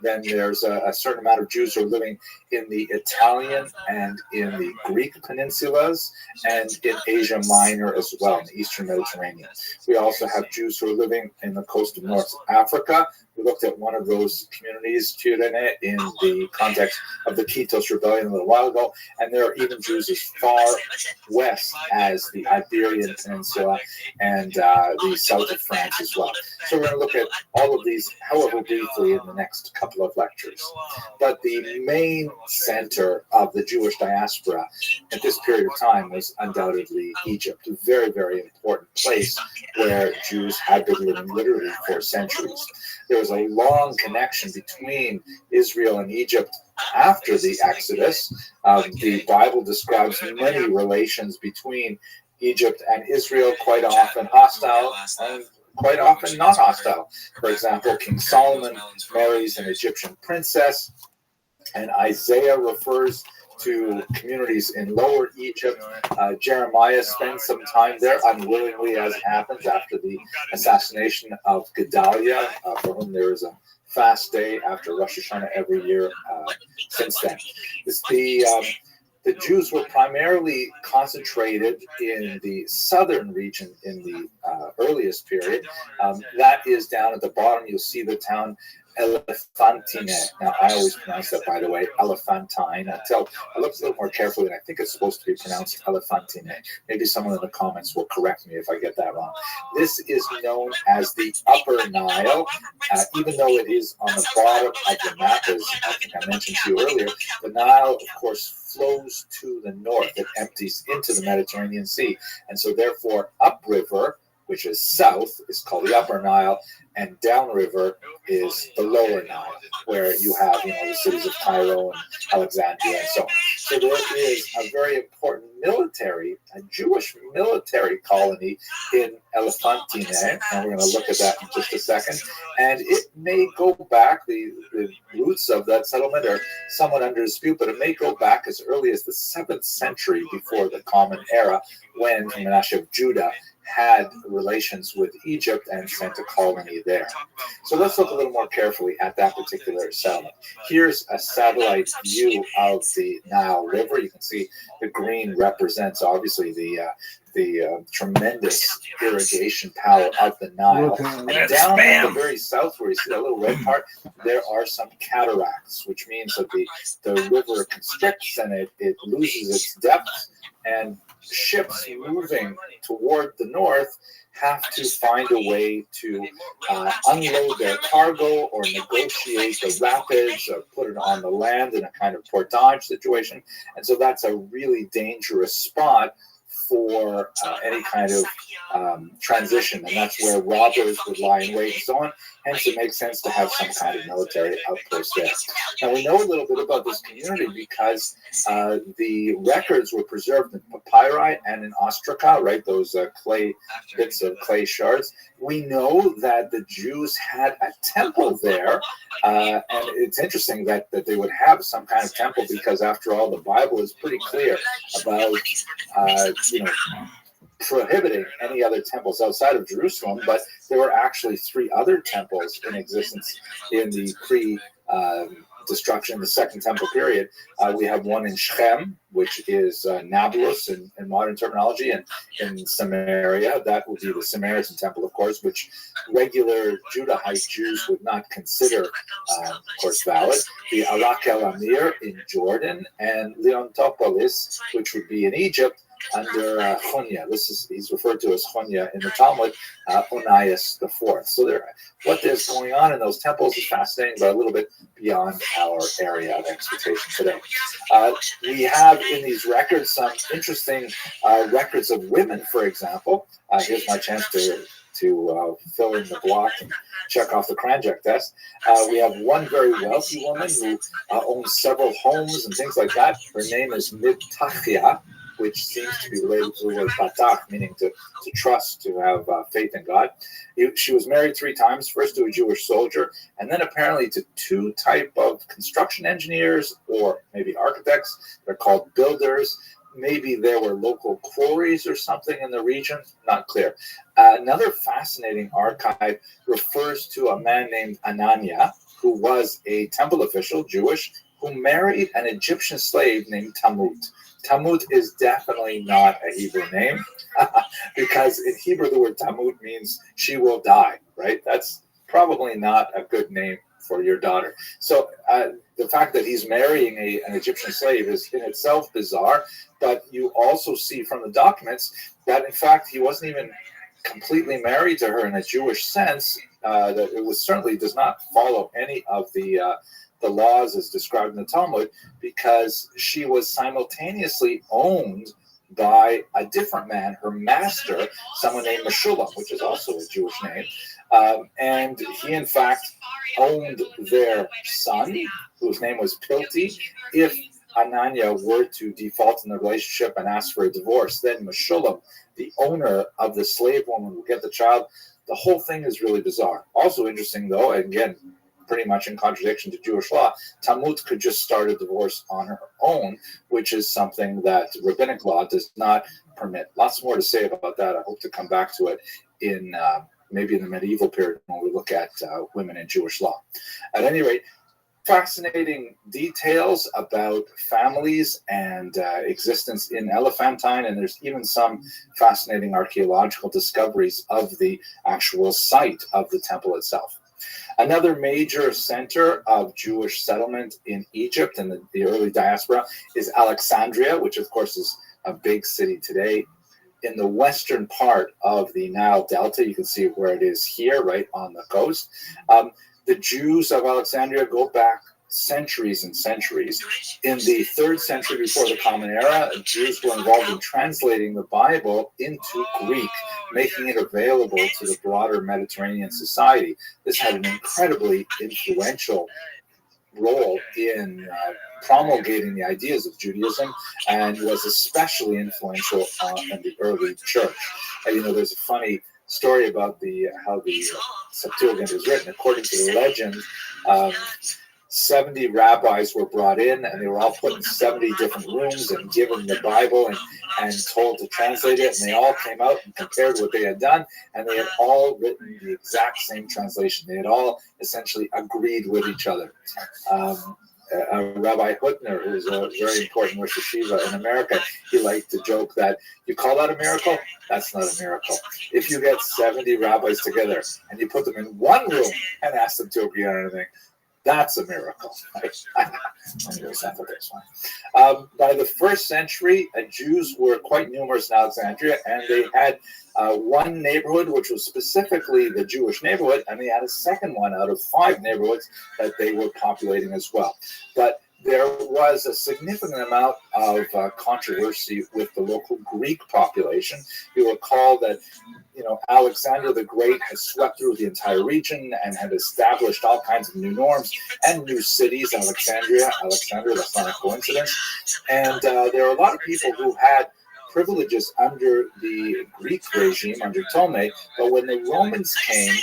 then there's a certain amount of Jews who are living in the Italian and in the Greek peninsulas and in Asia Minor as well, in the Eastern Mediterranean. We also have Jews who are living in the coast of North Africa. We looked at one of those communities, Tirene, in the context of the Kitos Rebellion a little while ago, and there are even Jews as far west as the Iberian Peninsula and the south of France as well. So we're going to look at all of these, however briefly, in the next couple of lectures. But the main center of the Jewish diaspora at this period of time was undoubtedly Egypt, a very, very important place where Jews had been living literally for centuries. There was a long connection between Israel and Egypt after the Exodus. The Bible describes many relations between Egypt and Israel, quite often hostile and quite often not hostile. For example, King Solomon marries an Egyptian princess, and Isaiah refers to communities in Lower Egypt. Jeremiah spends some time there unwillingly, as happens after the assassination of Gedaliah, for whom there is a fast day after Rosh Hashanah every year since then. The Jews were primarily concentrated in the southern region in the earliest period. That is down at the bottom. You'll see the town Elephantine. Now, I always pronounce that, by the way, Elephantine, until I looked a little more carefully, and I think it's supposed to be pronounced Elephantine. Maybe someone in the comments will correct me if I get that wrong. This is known as the Upper Nile, even though it is on the bottom of the map, as I think I mentioned to you earlier. The Nile, of course, flows to the north. It empties into the Mediterranean Sea, and so therefore upriver, which is south, is called the Upper Nile, and downriver is the Lower Nile, where you have, the cities of Cairo and Alexandria and so on. So there is a very important a Jewish military colony in Elephantine, and we're going to look at that in just a second. And it may go back, the roots of that settlement are somewhat under dispute, but it may go back as early as the 7th century before the Common Era, when Menashe of Judah had relations with Egypt and sent a colony there. So let's look a little more carefully at that particular settlement. Here's a satellite view of the Nile River. You can see the green represents obviously the tremendous irrigation power of the Nile. And down at the very south, where you see that little red part, there are some cataracts, which means that the river constricts and it loses its depth, and ships moving toward the north have to find a way to unload their cargo or negotiate the rapids or put it on the land in a kind of portage situation. And so that's a really dangerous spot for any kind of transition, and that's where robbers would lie in wait and so on. Hence, it makes sense to have some kind of military outpost there. Now, we know a little bit about this community because the records were preserved in papyri and in ostraca, right? Those clay bits of clay shards. We know that the Jews had a temple there, and it's interesting that they would have some kind of temple because, after all, the Bible is pretty clear about prohibiting any other temples outside of Jerusalem, but there were actually 3 other temples in existence in the pre-destruction, the Second Temple period. We have one in Shechem, which is Nablus in modern terminology, and in Samaria, that would be the Samaritan temple, of course, which regular Judahite Jews would not consider, of course, valid. The Arak El Amir in Jordan, and Leontopolis, which would be in Egypt, under Chonia. He's referred to as Chonia in the Talmud, Onias IV. So what is going on in those temples is fascinating, but a little bit beyond our area of expertise today. We have in these records some interesting records of women, for example. Here's my chance to fill in the block and check off the Kranjak test. We have one very wealthy woman who owns several homes and things like that. Her name is Mibtachia, which seems to be related to the word batach, meaning to trust, to have faith in God. She was married 3 times, first to a Jewish soldier, and then apparently to 2 type of construction engineers, or maybe architects. They're called builders. Maybe there were local quarries or something in the region, not clear. Another fascinating archive refers to a man named Anania, who was a temple official, Jewish, who married an Egyptian slave named Tamut. Tamut is definitely not a Hebrew name because in Hebrew the word Tamut means she will die, right? That's probably not a good name for your daughter. So the fact that he's marrying an Egyptian slave is in itself bizarre, but you also see from the documents that, in fact, he wasn't even completely married to her in a Jewish sense, that it was certainly does not follow any of the laws as described in the Talmud, because she was simultaneously owned by a different man, her master, someone named Meshulam, which is also a Jewish name. And he, in fact, owned their son, whose name was Pilti. If Ananya were to default in the relationship and ask for a divorce, then Meshulam, the owner of the slave woman, will get the child. The whole thing is really bizarre. Also interesting, though, again, pretty much in contradiction to Jewish law, Talmud could just start a divorce on her own, which is something that rabbinic law does not permit. Lots more to say about that. I hope to come back to it in maybe in the medieval period when we look at women in Jewish law. At any rate, fascinating details about families and existence in Elephantine, and there's even some fascinating archaeological discoveries of the actual site of the temple itself. Another major center of Jewish settlement in Egypt and the early diaspora is Alexandria, which of course is a big city today. In the western part of the Nile Delta, you can see where it is here, right on the coast. The Jews of Alexandria go back centuries and centuries. In the 3rd century before the Common Era, Jews were involved in translating the Bible into Greek, making it available to the broader Mediterranean society. This had an incredibly influential role in promulgating the ideas of Judaism, and was especially influential in the early church. And, there's a funny story about how the Septuagint was written. According to the legend, 70 rabbis were brought in, and they were all put in 70 different rooms and given the Bible and told to translate it. And they all came out and compared what they had done, and they had all written the exact same translation. They had all essentially agreed with each other. Rabbi Hutner, who was a very important Rosh Hashiva in America, he liked to joke that you call that a miracle? That's not a miracle. If you get 70 rabbis together and you put them in one room and ask them to agree on anything, that's a miracle. Anyways, that's what this one. By the 1st century, Jews were quite numerous in Alexandria, and they had one neighborhood, which was specifically the Jewish neighborhood, and they had a second one out of 5 neighborhoods that they were populating as well. But there was a significant amount of controversy with the local Greek population. You recall that Alexander the Great had swept through the entire region and had established all kinds of new norms and new cities. Alexandria, that's not a coincidence. And there are a lot of people who had privileges under the Greek regime, under Ptolemy, but when the Romans came,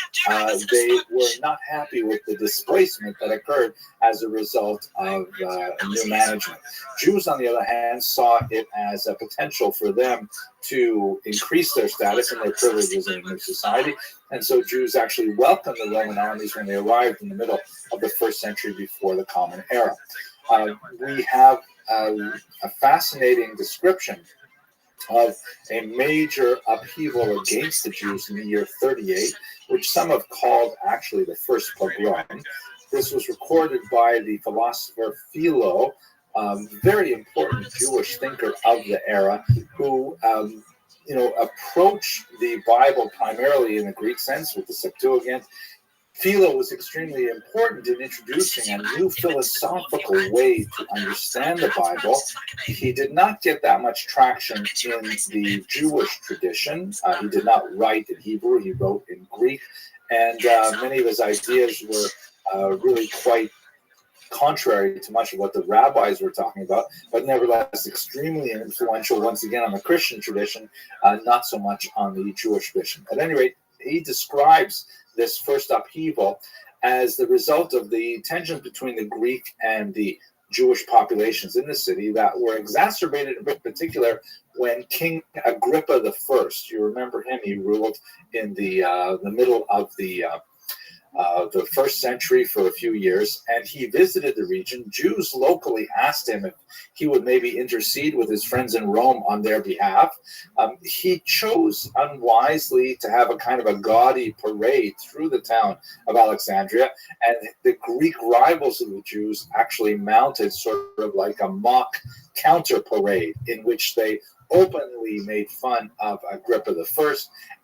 they were not happy with the displacement that occurred as a result of new management. Jews, on the other hand, saw it as a potential for them to increase their status and their privileges in a new society, and so Jews actually welcomed the Roman armies when they arrived in the middle of the 1st century before the Common Era. We have a fascinating description of a major upheaval against the Jews in the year 38, which some have called actually the first pogrom. This was recorded by the philosopher Philo, very important Jewish thinker of the era, who approached the Bible primarily in the Greek sense with the Septuagint. Philo was extremely important in introducing a new philosophical way to understand the Bible. He did not get that much traction in the Jewish tradition. He did not write in Hebrew, he wrote in Greek, and many of his ideas were really quite contrary to much of what the rabbis were talking about, but nevertheless extremely influential once again on the Christian tradition, not so much on the Jewish tradition. At any rate, he describes this first upheaval as the result of the tensions between the Greek and the Jewish populations in the city that were exacerbated in particular when King Agrippa I, you remember him, he ruled in the middle of the the first century for a few years, and he visited the region. Jews locally asked him if he would maybe intercede with his friends in Rome on their behalf. He chose unwisely to have a kind of a gaudy parade through the town of Alexandria, and the Greek rivals of the Jews actually mounted sort of like a mock counter parade in which they openly made fun of Agrippa I,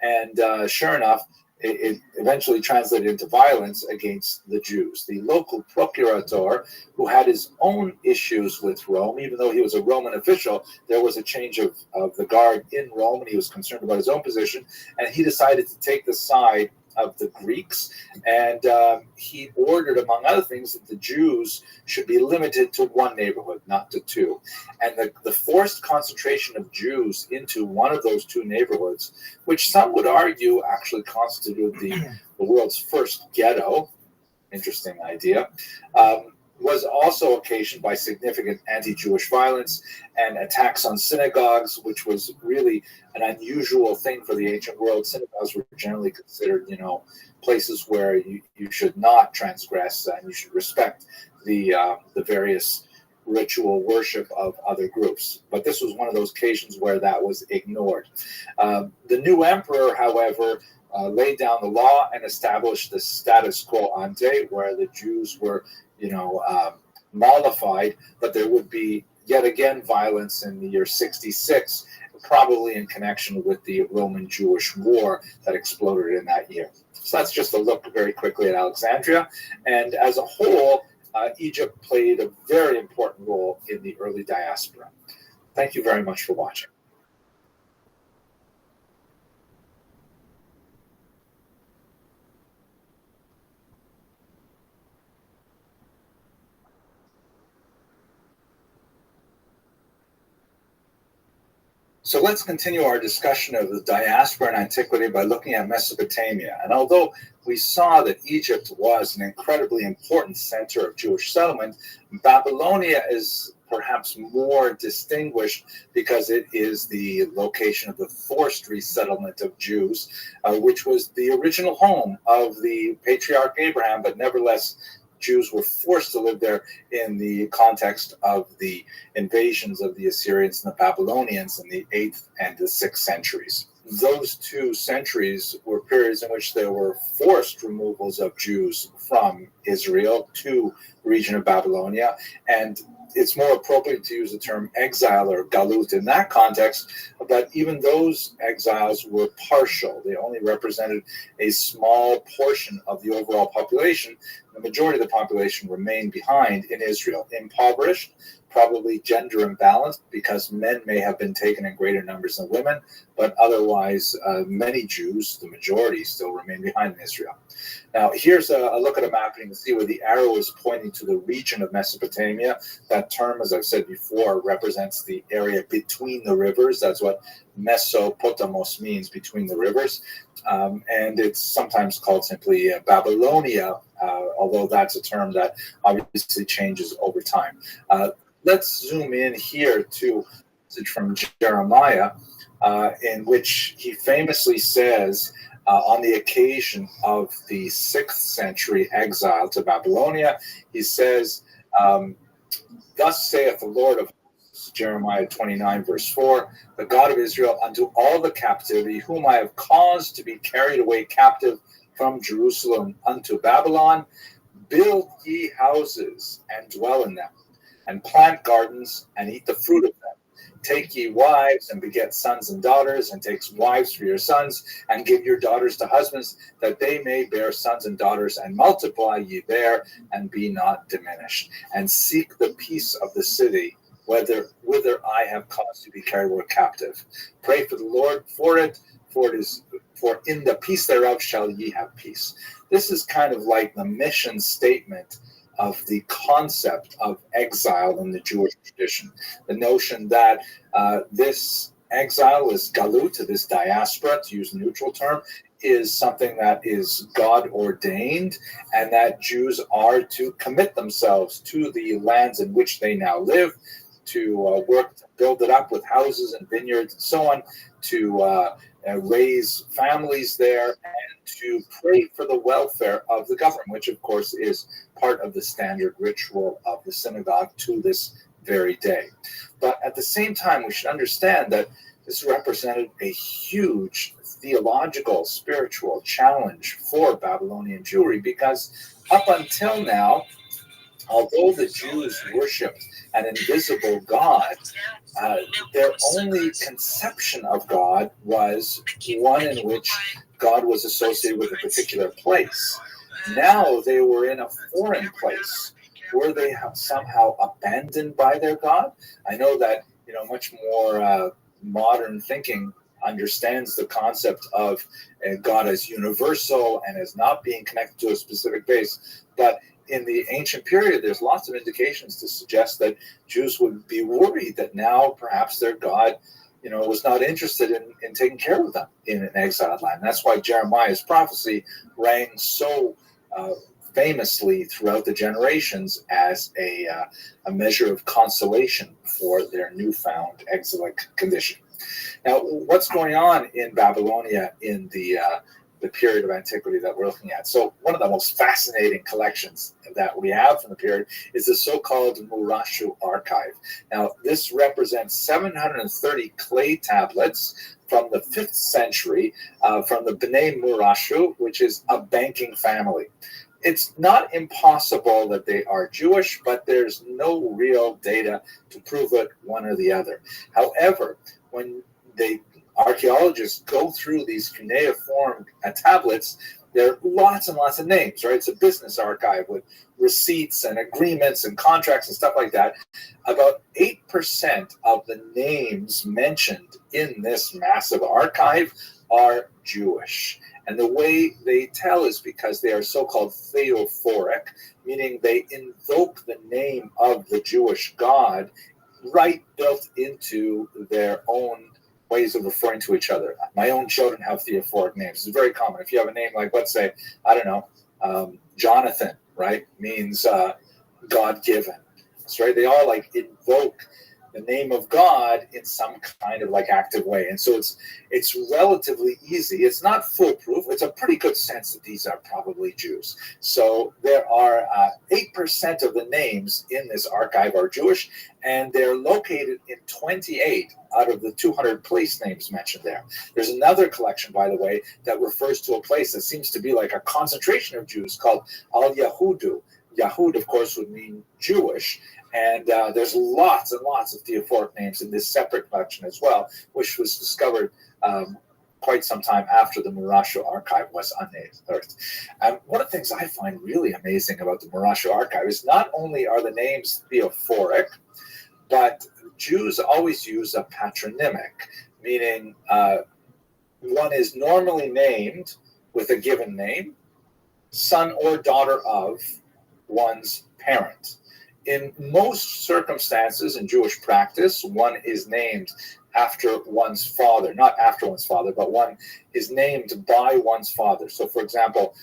and sure enough, it eventually translated into violence against the Jews. The local procurator, who had his own issues with Rome, even though he was a Roman official, there was a change of the guard in Rome, and he was concerned about his own position, and he decided to take the side of the Greeks, and he ordered, among other things, that the Jews should be limited to one neighborhood, not to two. And the forced concentration of Jews into one of those two neighborhoods, which some would argue actually constituted the world's first ghetto, interesting idea, was also occasioned by significant anti-Jewish violence and attacks on synagogues, which was really an unusual thing for the ancient world. Synagogues were generally considered, places where you should not transgress and you should respect the various ritual worship of other groups. But this was one of those occasions where that was ignored. The new emperor, however, laid down the law and established the status quo ante, where the Jews were mollified, but there would be yet again violence in the year 66, probably in connection with the Roman-Jewish War that exploded in that year. So that's just a look very quickly at Alexandria. And as a whole, Egypt played a very important role in the early diaspora. Thank you very much for watching. So let's continue our discussion of the diaspora in antiquity by looking at Mesopotamia. And although we saw that Egypt was an incredibly important center of Jewish settlement, Babylonia is perhaps more distinguished because it is the location of the forced resettlement of Jews, which was the original home of the patriarch Abraham, but nevertheless Jews were forced to live there in the context of the invasions of the Assyrians and the Babylonians in the 8th and the 6th centuries. Those 2 centuries were periods in which there were forced removals of Jews from Israel to the region of Babylonia, and it's more appropriate to use the term exile or galut in that context, but even those exiles were partial. They only represented a small portion of the overall population. The majority of the population remained behind in Israel, impoverished, probably gender imbalanced because men may have been taken in greater numbers than women, but otherwise many Jews, the majority, still remain behind in Israel. Now here's a look at a map, and you can see where the arrow is pointing to the region of Mesopotamia. That term, as I've said before, represents the area between the rivers. That's what Mesopotamos means, between the rivers. And it's sometimes called simply Babylonia, although that's a term that obviously changes over time. Let's zoom in here to a passage from Jeremiah, in which he famously says, on the occasion of the 6th century exile to Babylonia, he says, "Thus saith the Lord of hosts," Jeremiah 29, verse 4, "the God of Israel, unto all the captivity whom I have caused to be carried away captive from Jerusalem unto Babylon, build ye houses and dwell in them, and plant gardens and eat the fruit of them. Take ye wives and beget sons and daughters, and take wives for your sons, and give your daughters to husbands, that they may bear sons and daughters, and multiply ye there, and be not diminished. And seek the peace of the city, whither I have caused to be carried away captive. Pray for the Lord for it, for in the peace thereof shall ye have peace." This is kind of like the mission statement of the concept of exile in the Jewish tradition. The notion that this exile, is galut, this diaspora, to use a neutral term, is something that is God ordained, and that Jews are to commit themselves to the lands in which they now live, to work to build it up with houses and vineyards and so on, to raise families there, and to pray for the welfare of the government, which of course is part of the standard ritual of the synagogue to this very day. But at the same time, we should understand that this represented a huge theological, spiritual challenge for Babylonian Jewry, because up until now, although the Jews worshipped an invisible God, their only conception of God was one in which God was associated with a particular place. Now they were in a foreign place. Were they somehow abandoned by their God? I know that much more modern thinking understands the concept of God as universal and as not being connected to a specific base. But in the ancient period, there's lots of indications to suggest that Jews would be worried that now perhaps their God, was not interested in taking care of them in an exiled land. That's why Jeremiah's prophecy rang so famously throughout the generations as a measure of consolation for their newfound exilic condition. Now, what's going on in Babylonia in the period of antiquity that we're looking at? So one of the most fascinating collections that we have from the period is the so-called Murashu archive. Now, this represents 730 clay tablets from the 5th century from the Bnei Murashu, which is a banking family. It's not impossible that they are Jewish, but there's no real data to prove it one or the other. However, when archaeologists go through these cuneiform tablets, there are lots and lots of names, right? It's a business archive with receipts and agreements and contracts and stuff like that. About 8% of the names mentioned in this massive archive are Jewish. And the way they tell is because they are so-called theophoric, meaning they invoke the name of the Jewish God right built into their own ways of referring to each other. My own children have theophoric names. It's very common. If you have a name like, let's say, Jonathan, right, means God-given. That's right. They all invoke the name of God in some kind of active way. And so it's relatively easy. It's not foolproof. It's a pretty good sense that these are probably Jews. So there are 8% of the names in this archive are Jewish, and they're located in 28 out of the 200 place names mentioned there. There's another collection, by the way, that refers to a place that seems to be like a concentration of Jews called Al-Yahudu. Yahud, of course, would mean Jewish. And there's lots and lots of theophoric names in this separate collection as well, which was discovered quite some time after the Murashu archive was unearthed. One of the things I find really amazing about the Murashu archive is not only are the names theophoric, but Jews always use a patronymic, meaning one is normally named with a given name, son or daughter of one's parent. In most circumstances in Jewish practice, one is named after one's father, not after one's father, but one is named by one's father. So, for example,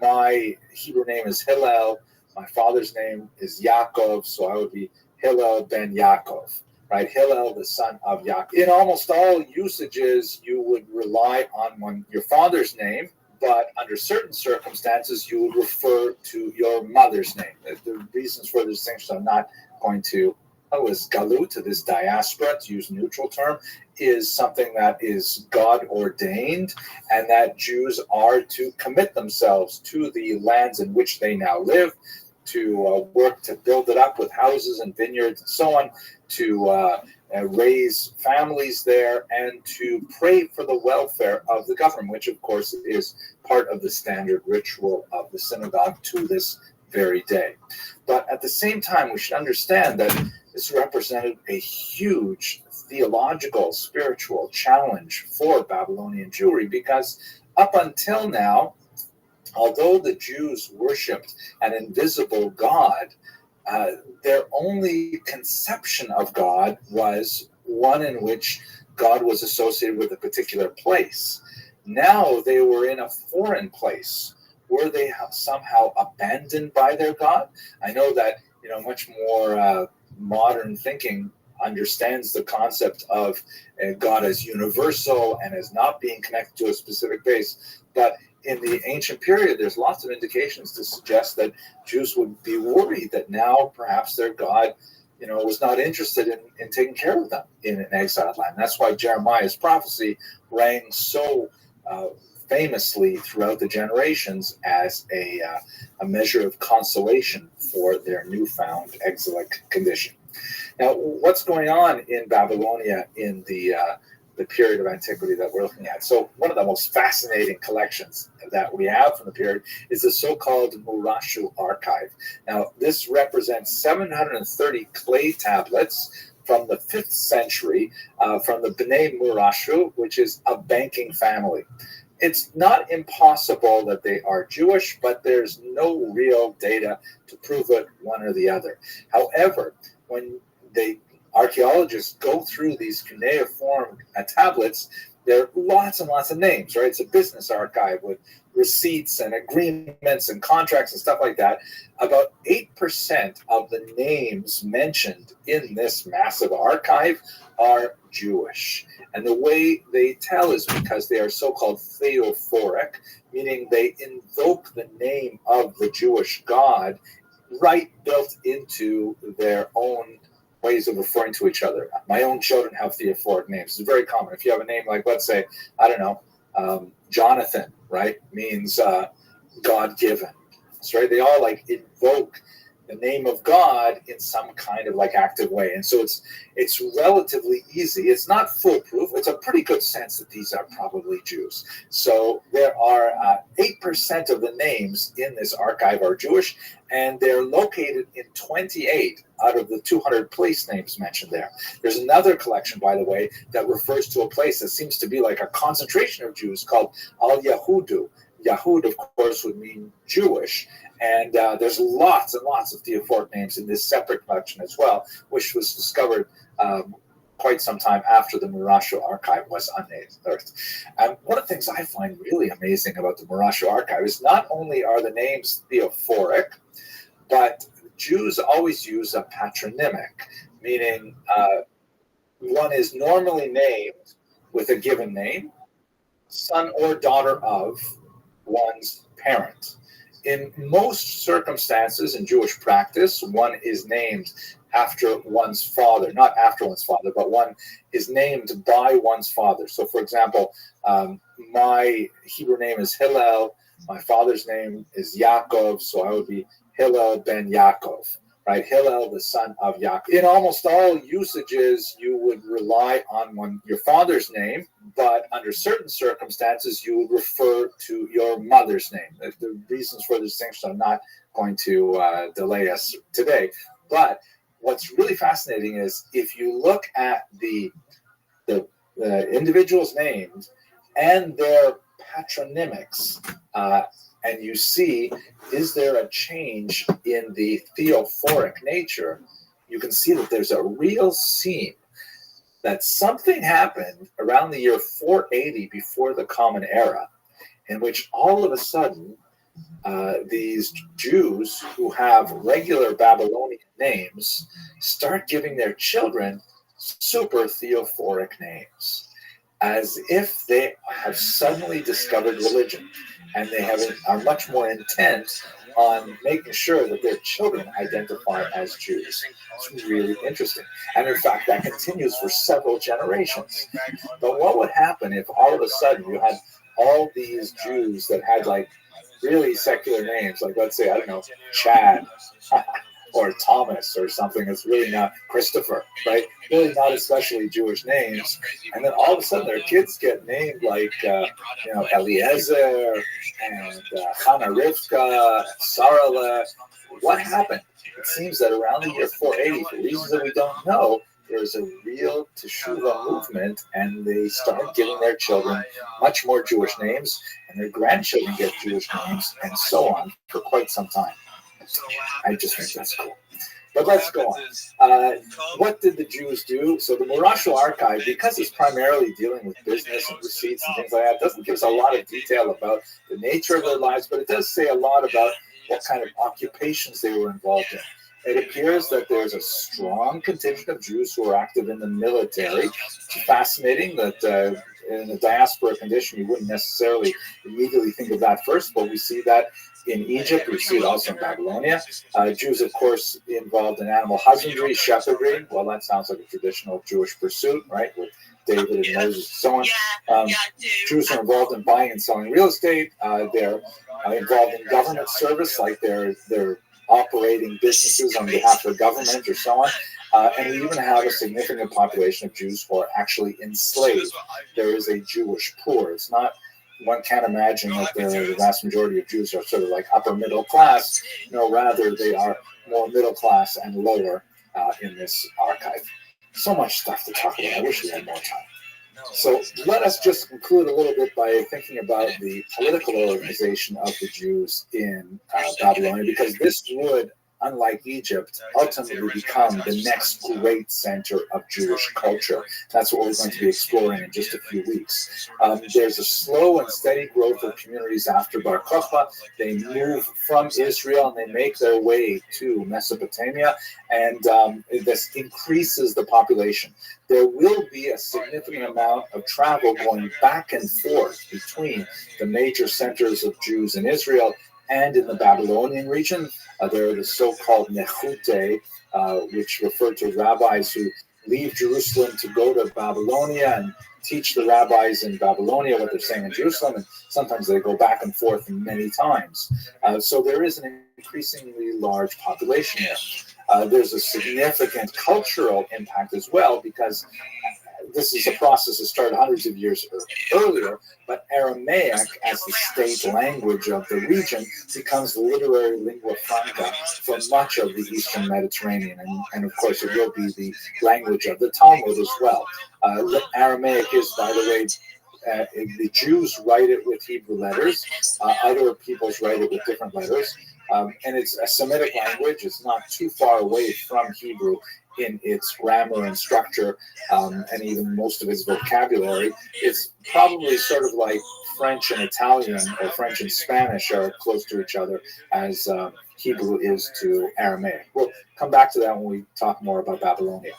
my Hebrew name is Hillel. My father's name is Yaakov, so I would be Hillel ben Yaakov, right? Hillel, the son of Yaakov. In almost all usages, you would rely on your father's name, but under certain circumstances, you would refer to your mother's name. The reasons for the distinction, I'm not going to, as galut, to this diaspora, to use a neutral term, is something that is God ordained, and that Jews are to commit themselves to the lands in which they now live, to work to build it up with houses and vineyards and so on, to raise families there, and to pray for the welfare of the government, which of course is part of the standard ritual of the synagogue to this very day. But at the same time, we should understand that this represented a huge theological, spiritual challenge for Babylonian Jewry, because up until now, although the Jews worshipped an invisible God, their only conception of God was one in which God was associated with a particular place. Now they were in a foreign place. Were they somehow abandoned by their God? I know that much more modern thinking understands the concept of God as universal and as not being connected to a specific base. But in the ancient period, there's lots of indications to suggest that Jews would be worried that now perhaps their God, was not interested in taking care of them in an exiled land. That's why Jeremiah's prophecy rang so famously throughout the generations as a measure of consolation for their newfound exilic condition. Now, what's going on in Babylonia in the period of antiquity that we're looking at? So one of the most fascinating collections that we have from the period is the so-called Murashu archive. Now, this represents 730 clay tablets from the 5th century from the Bnei Murashu, which is a banking family. It's not impossible that they are Jewish, but there's no real data to prove it one or the other. However, when archaeologists go through these cuneiform tablets, there are lots and lots of names, right? It's a business archive with receipts and agreements and contracts and stuff like that. About 8% of the names mentioned in this massive archive are Jewish. And the way they tell is because they are so-called theophoric, meaning they invoke the name of the Jewish God right built into their own ways of referring to each other. My own children have theophoric names. It's very common. If you have a name like, let's say, I don't know, Jonathan, right, means God-given. So, right, they all invoke the name of God in some kind of active way. And so it's relatively easy. It's not foolproof. It's a pretty good sense that these are probably Jews. So there are 8% of the names in this archive are Jewish, and they're located in 28 out of the 200 place names mentioned there. There's another collection, by the way, that refers to a place that seems to be like a concentration of Jews called Al-Yahudu. Yahud, of course, would mean Jewish. And there's lots and lots of theophoric names in this separate collection as well, which was discovered quite some time after the Murashu archive was unearthed. One of the things I find really amazing about the Murashu archive is not only are the names theophoric, but Jews always use a patronymic, meaning one is normally named with a given name, son or daughter of one's parent. In most circumstances in Jewish practice, one is named after one's father, not after one's father, but one is named by one's father. So, for example, my Hebrew name is Hillel. My father's name is Yaakov, so I would be Hillel ben Yaakov, right? Hillel, the son of Yaakov. In almost all usages, you would rely on your father's name, but under certain circumstances, you would refer to your mother's name. The reasons for the distinction I'm not going to delay us today. But what's really fascinating is if you look at the individuals' names and their patronymics, and you see, is there a change in the theophoric nature? You can see that there's a real seam that something happened around the year 480 before the Common Era, in which all of a sudden these Jews who have regular Babylonian names start giving their children super theophoric names, as if they have suddenly discovered religion, and they are much more intent on making sure that their children identify as Jews. It's really interesting. And in fact, that continues for several generations. But what would happen if all of a sudden you had all these Jews that had really secular names, let's say, I don't know, Chad or Thomas or something that's really not Christopher, right? Really not especially Jewish names. And then all of a sudden their kids get named Eliezer and Chana Rivka, Sarala. What happened? It seems that around the year 480, for reasons that we don't know, there's a real Teshuvah movement, and they start giving their children much more Jewish names, and their grandchildren get Jewish names, and so on for quite some time. I just think that's cool. But let's go on. What did the Jews do? So the Murashu archive, because it's primarily dealing with business and receipts and things like that, doesn't give us a lot of detail about the nature of their lives, but it does say a lot about what kind of occupations they were involved in. It appears that there's a strong contingent of Jews who are active in the military. It's fascinating that in a diaspora condition, you wouldn't necessarily immediately think of that first, but we see that in Egypt. We see it also in Babylonia. Jews, of course, involved in animal husbandry, shepherdry. Well, that sounds like a traditional Jewish pursuit, right, with David and Moses and so on. Jews are involved in buying and selling real estate. They're involved in government service, like they're operating businesses on behalf of the government or so on. And we even have a significant population of Jews who are actually enslaved. There is a Jewish poor. It's not, one can't imagine that the vast majority of Jews are sort of like upper middle class. No, rather they are more middle class and lower in this archive. So much stuff to talk about. I wish we had more time. So let us just conclude a little bit by thinking about the political organization of the Jews in Babylonia, because this would, unlike Egypt, ultimately become the next great center of Jewish culture. That's what we're going to be exploring in just a few weeks. There's a slow and steady growth of communities after Bar Kokhba. They move from Israel and they make their way to Mesopotamia, and this increases the population. There will be a significant amount of travel going back and forth between the major centers of Jews in Israel and in the Babylonian region. There are the so-called nechute, which refer to rabbis who leave Jerusalem to go to Babylonia and teach the rabbis in Babylonia what they're saying in Jerusalem, and sometimes they go back and forth many times. So there is an increasingly large population there. There's a significant cultural impact as well, because this is a process that started hundreds of years earlier, but Aramaic, as the state language of the region, becomes the literary lingua franca for much of the Eastern Mediterranean, and of course it will be the language of the Talmud as well. Aramaic is, by the way, the Jews write it with Hebrew letters, other peoples write it with different letters, and it's a Semitic language. It's not too far away from Hebrew in its grammar and structure, and even most of its vocabulary. It's probably sort of like French and Italian, or French and Spanish are close to each other as Hebrew is to Aramaic. We'll come back to that when we talk more about Babylonia.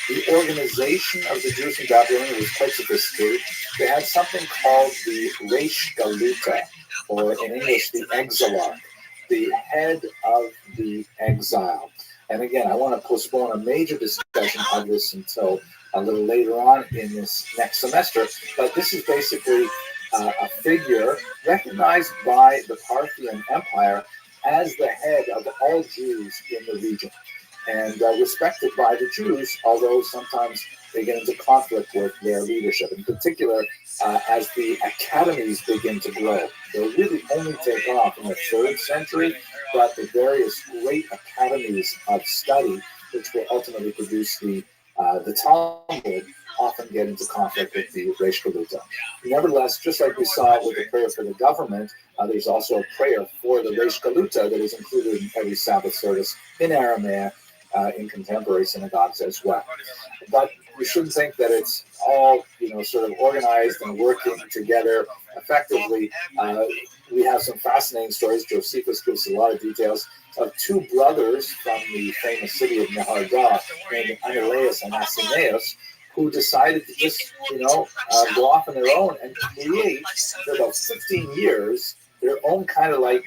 The organization of the Jews in Babylonia was quite sophisticated. They had something called the Reish Galuta, or in English, the Exilarch, the head of the exile. And again, I want to postpone a major discussion of this until a little later on in this next semester. But this is basically a figure recognized by the Parthian Empire as the head of all Jews in the region, and respected by the Jews, although sometimes they get into conflict with their leadership. In particular, as the academies begin to grow, they'll really only take off in the 3rd century, but the various great academies of study, which will ultimately produce the Talmud, often get into conflict with the Reish Galuta. Nevertheless, just like we saw with the prayer for the government, there's also a prayer for the Reish Galuta that is included in every Sabbath service in Aramaic, in contemporary synagogues as well. But we shouldn't think that it's all, sort of organized and working together effectively. We have some fascinating stories. Josephus gives a lot of details of 2 brothers from the famous city of Neharda named Ananias and Asineus, who decided to just, go off on their own and create, for about 15 years, their own kind of like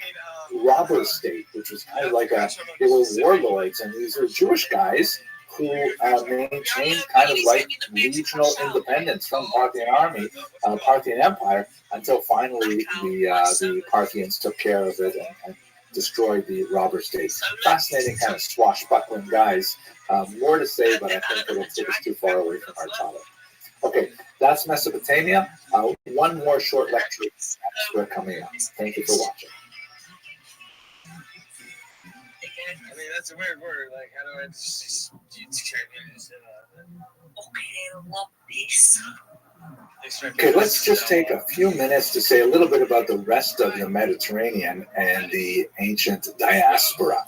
robber state, which was kind of like they were warlords, and these are Jewish guys who maintained kind of like regional independence from Parthian Empire, until finally the Parthians took care of it and destroyed the robber state. Fascinating kind of swashbuckling guys. More to say, but I think it'll take us too far away from our topic. Okay, that's Mesopotamia. One more short lecture as we're coming up. Thank you for watching. I mean, that's a weird word. Like, how do I just Okay, love this. Okay, let's just take a few minutes to say a little bit about the rest of the Mediterranean and the ancient diaspora.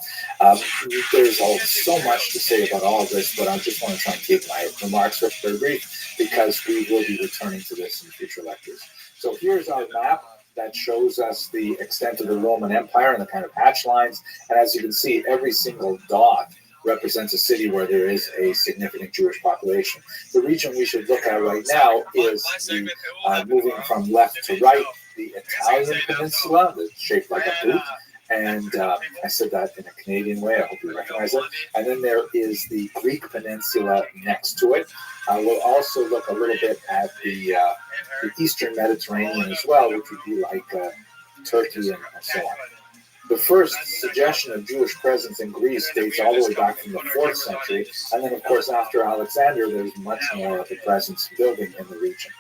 There's so much to say about all of this, but I just want to try and keep my remarks very brief, because we will be returning to this in future lectures. So here's our map that shows us the extent of the Roman Empire and the kind of hatch lines. And as you can see, every single dot represents a city where there is a significant Jewish population. The region we should look at right now is the, moving from left to right, the Italian peninsula, that's shaped like a boot. And I said that in a Canadian way. I hope you recognize it. And then there is the Greek peninsula next to it. We'll also look a little bit at the Eastern Mediterranean as well, which would be like Turkey and so on. The first suggestion of Jewish presence in Greece dates all the way back from the 4th century. And then, of course, after Alexander, there's much more of a presence building in the region.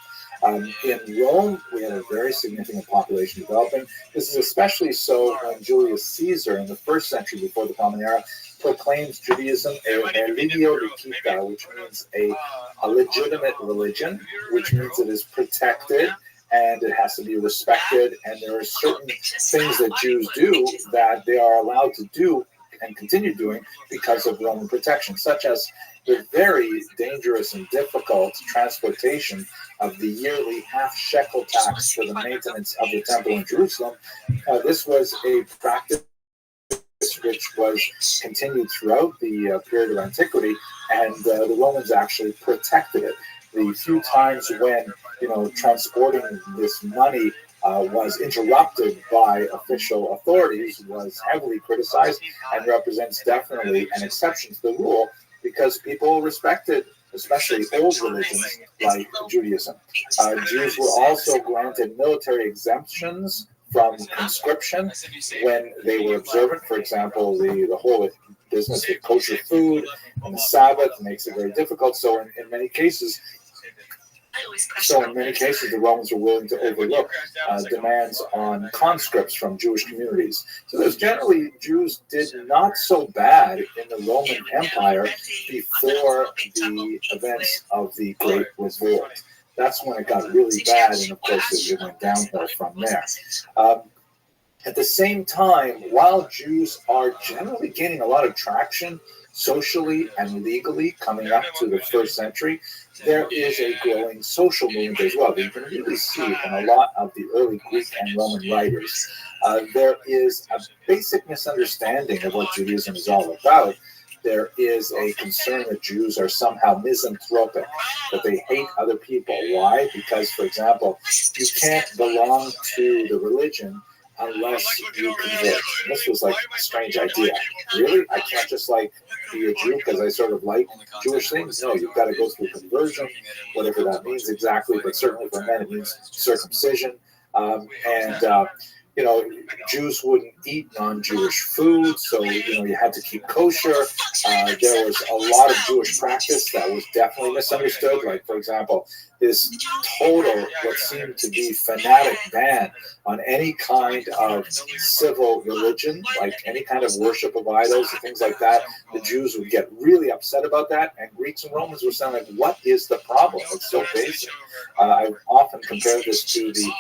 In Rome, we had a very significant population developing. This is especially so when Julius Caesar, in the 1st century before the Common Era, proclaims Judaism a religio licita, which means a legitimate religion, which means it is protected and it has to be respected. And there are certain things that Jews do that they are allowed to do and continue doing because of Roman protection, such as the very dangerous and difficult transportation of the yearly half-shekel tax for the maintenance of the temple in Jerusalem. This was a practice which was continued throughout the period of antiquity, and the Romans actually protected it. The few times when, transporting this money was interrupted by official authorities was heavily criticized and represents definitely an exception to the rule, because people respected, especially old religions like Judaism. Jews were also granted military exemptions from conscription when they were observant. For example, the whole business of kosher food and the Sabbath makes it very difficult. So in many cases, the Romans were willing to overlook demands on conscripts from Jewish communities. So there's generally, Jews did not so bad in the Roman Empire before the events of the Great Revolt. That's when it got really bad, and of course it went downhill from there. At the same time, while Jews are generally gaining a lot of traction socially and legally coming up to the 1st century, there is a growing social movement as well. You can really see in a lot of the early Greek and Roman writers, there is a basic misunderstanding of what Judaism is all about. There is a concern that Jews are somehow misanthropic, that they hate other people. Why? Because, for example, you can't belong to the religion unless you convert. This was like a strange idea. Really? I can't just be a Jew because I sort of like Jewish things? No, you've got to go through conversion, whatever that means exactly, but certainly for men it means circumcision. Jews wouldn't eat non-Jewish food, so, you had to keep kosher. There was a lot of Jewish practice that was definitely misunderstood. Like, for example, this total, what seemed to be fanatic ban on any kind of civil religion, like any kind of worship of idols and things like that. The Jews would get really upset about that, and Greeks and Romans were saying, like, what is the problem? It's so basic. I've often compared this to the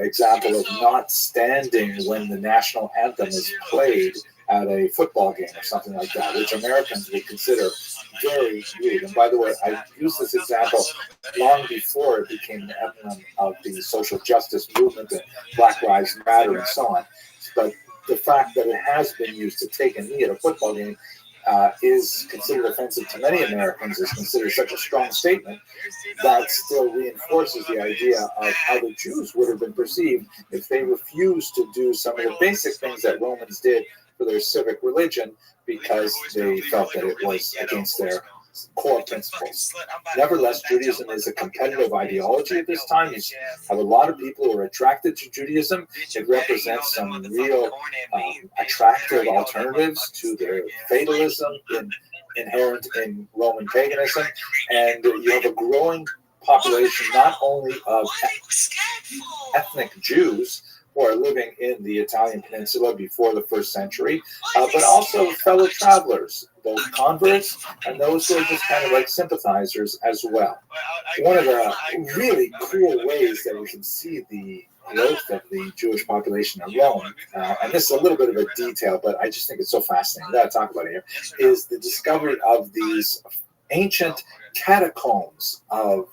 example of not standing when the national anthem is played at a football game or something like that, which Americans would consider very weird. And by the way, I used this example long before it became the emblem of the social justice movement and Black Lives Matter and so on. But the fact that it has been used to take a knee at a football game is considered offensive to many Americans, is considered such a strong statement that still reinforces the idea of how the Jews would have been perceived if they refused to do some of the basic things that Romans did for their civic religion because they felt that it was against their core principles. Nevertheless, Judaism is a competitive ideology at this time. You have a lot of people who are attracted to Judaism. It represents some real attractive alternatives to the fatalism inherent in Roman paganism. And you have a growing population not only of ethnic Jews who are living in the Italian peninsula before the 1st century, but also fellow travelers, both converts and those who are just kind of like sympathizers as well. One of the really cool ways that we can see the growth of the Jewish population in Rome, and this is a little bit of a detail, but I just think it's so fascinating, I've got to talk about it here, is the discovery of these ancient catacombs of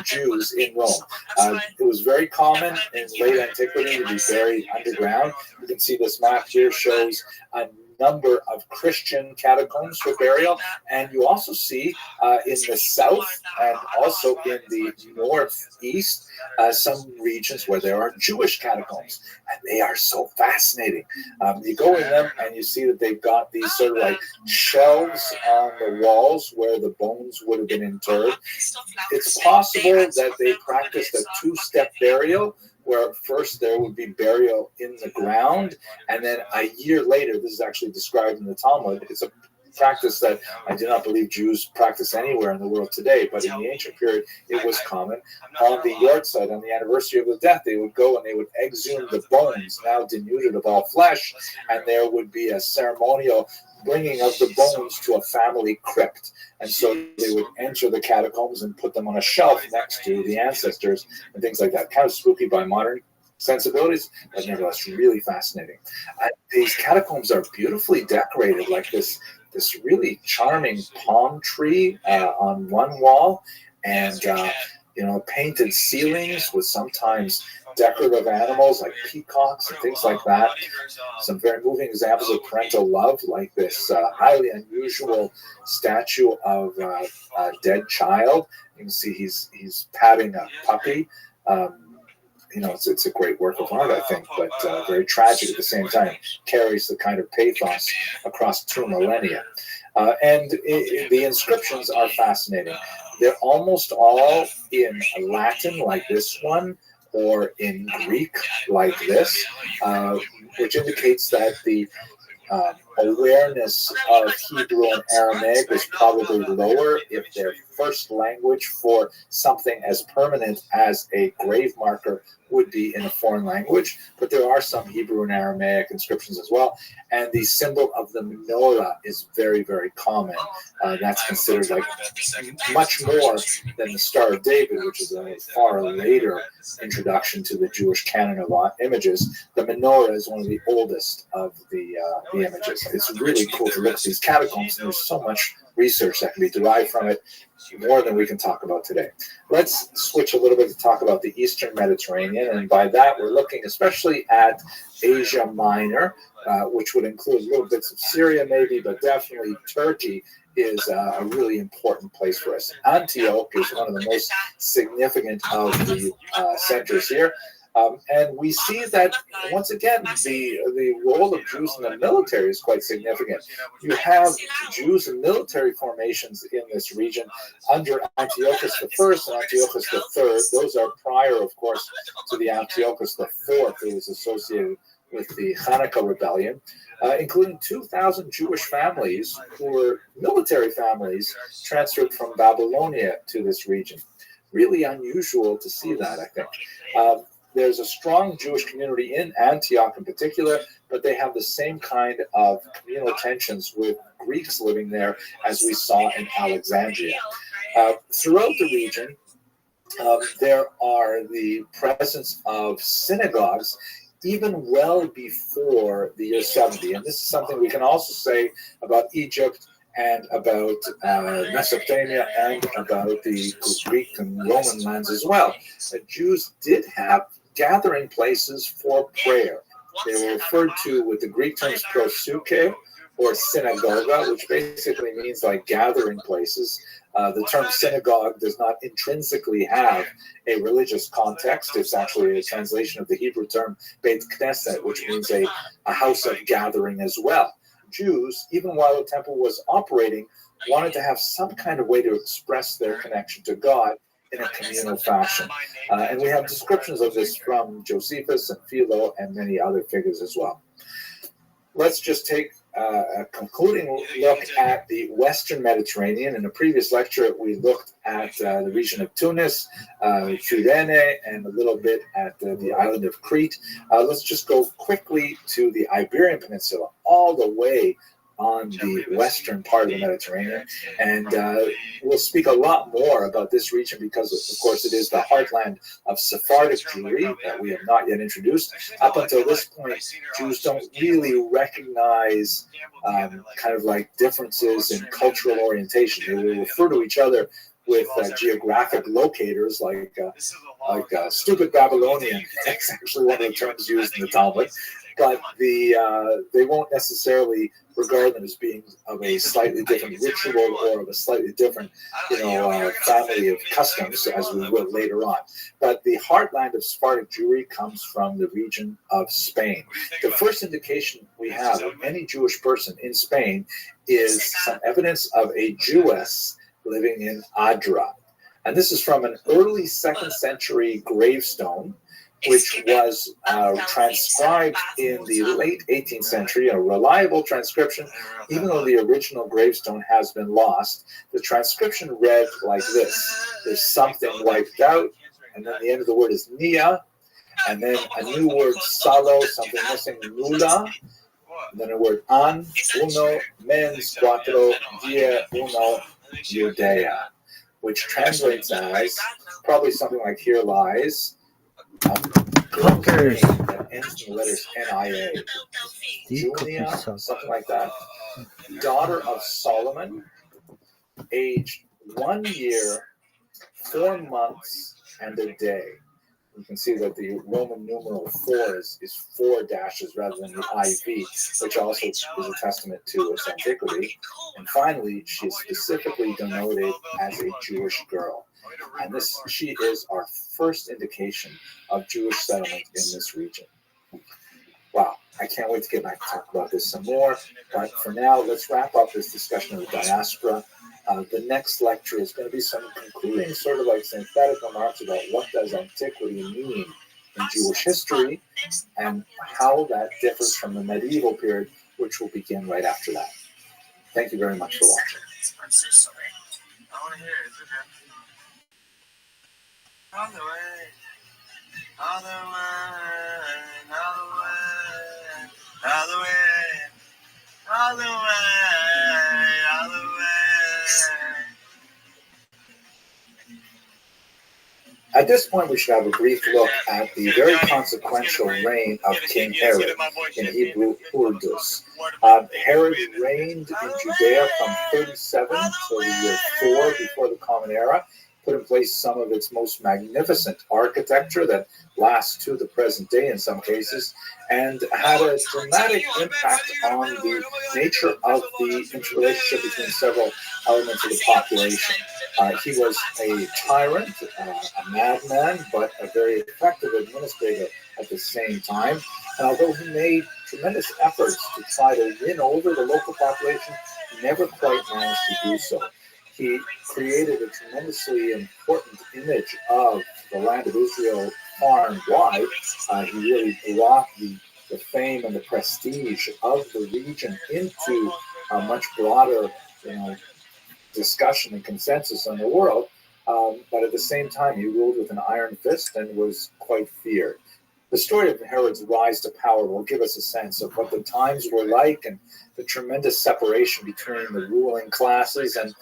Jews in Rome. It was very common in late antiquity to be buried underground. You can see this map here shows number of Christian catacombs for burial, and you also see in the south and also in the northeast some regions where there are Jewish catacombs, and they are so fascinating. You go in them and you see that they've got these sort of like shelves on the walls where the bones would have been interred. It's possible that they practiced a two-step burial, where first there would be burial in the ground, and then a year later, this is actually described in the Talmud, it's a practice that I do not believe Jews practice anywhere in the world today, but in the ancient period, it was common. On the yahrzeit, on the anniversary of the death, they would go and they would exhume the bones, now denuded of all flesh, and there would be a ceremonial bringing of the bones to a family crypt. And so they would enter the catacombs and put them on a shelf next to the ancestors and things like that. Kind of spooky by modern sensibilities, but nevertheless really fascinating. These catacombs are beautifully decorated, like this really charming palm tree on one wall, and painted ceilings with sometimes decorative animals like peacocks and things like that. Some very moving examples of parental love, like this highly unusual statue of a dead child. You can see he's patting a puppy. It's a great work of art, I think, but very tragic at the same time. Carries the kind of pathos across 2 millennia. And the inscriptions are fascinating. They're almost all in Latin, like this one, or in Greek, like this, which indicates that the awareness of Hebrew and Aramaic is probably lower if their first language for something as permanent as a grave marker would be in a foreign language, but there are some Hebrew and Aramaic inscriptions as well. And the symbol of the menorah is very, very common. That's considered like much more than the Star of David, which is a far later introduction to the Jewish canon of images. The menorah is one of the oldest of the images. It's really cool to look at these catacombs, and there's so much research that can be derived from it, more than we can talk about today. Let's switch a little bit to talk about the Eastern Mediterranean, and by that we're looking especially at Asia Minor, which would include little bits of Syria maybe, but definitely Turkey is a really important place for us. Antioch is one of the most significant of the centers here. And we see that, once again, the role of Jews in the military is quite significant. You have Jews in military formations in this region under Antiochus I and Antiochus III. Those are prior, of course, to the Antiochus IV, who was associated with the Hanukkah rebellion, including 2,000 Jewish families who were military families transferred from Babylonia to this region. Really unusual to see that, I think. There's a strong Jewish community in Antioch in particular, but they have the same kind of communal tensions with Greeks living there as we saw in Alexandria. Throughout the region, there are the presence of synagogues even well before the year 70. And this is something we can also say about Egypt and about Mesopotamia and about the Greek and Roman lands as well. The Jews did have gathering places for prayer. They were referred to with the Greek terms prosuke, or synagoga, which basically means like gathering places. The term synagogue does not intrinsically have a religious context. It's actually a translation of the Hebrew term Beit Knesset, which means a house of gathering as well. Jews, even while the temple was operating, wanted to have some kind of way to express their connection to God in a communal fashion. And we have descriptions of this from Josephus and Philo and many other figures as well. Let's just take a concluding look at the Western Mediterranean. In a previous lecture, we looked at the region of Tunis, Cyrene, and a little bit at the island of Crete. Let's just go quickly to the Iberian Peninsula, all the way on the western part of the Mediterranean. And we'll speak a lot more about this region because, of course, it is the heartland of Sephardic Jewry that we have not yet introduced. Up until this point, Jews don't really recognize kind of like differences in cultural orientation. They will refer to each other with geographic locators like stupid Babylonian. That's actually one of the terms used in the Talmud. but they won't necessarily regard them as being of a slightly different ritual or of a slightly different, family of customs, as we will later on. But the heartland of Sephardic Jewry comes from the region of Spain. The first indication we have of any Jewish person in Spain is some evidence of a Jewess living in Adra. And this is from an early 2nd century gravestone, which was transcribed in the late 18th century, a reliable transcription, even though the original gravestone has been lost. The transcription read like this. There's something wiped out, and then the end of the word is nia, and then a new word, salo, something missing, nula, and then a word an, uno, mens, cuatro, die, uno, Judea, which translates as probably something like here lies. Cookers. That ends in the letters N-I-A. Julia, something like that. Daughter of Solomon, aged 1 year, 4 months, and a day. You can see that the Roman numeral 4 is 4 dashes rather than the IV, which also is a testament to its antiquity. And finally, she is specifically denoted as a Jewish girl. And she is our first indication of Jewish settlement in this region. Wow, I can't wait to get back to talk about this some more. But for now, let's wrap up this discussion of the diaspora. The next lecture is going to be some concluding sort of like synthetic remarks about what does antiquity mean in Jewish history and how that differs from the medieval period, which will begin right after that. Thank you very much for watching. I'm so sorry. I want to hear it. It's okay. All the way, all the way, all the way, all the way, all the way, all the way. At this point, we should have a brief look at the very consequential reign of King Herod, in Hebrew, Urdus. Herod reigned in Judea from 37 to the year 4 before the Common Era, put in place some of its most magnificent architecture that lasts to the present day in some cases, and had a dramatic impact on the nature of the interrelationship between several elements of the population. He was a tyrant, a madman, but a very effective administrator at the same time. And although he made tremendous efforts to try to win over the local population, he never quite managed to do so. He created a tremendously important image of the land of Israel far and wide. He really brought the fame and the prestige of the region into a much broader, discussion and consensus in the world. But at the same time, he ruled with an iron fist and was quite feared. The story of Herod's rise to power will give us a sense of what the times were like and the tremendous separation between the ruling classes and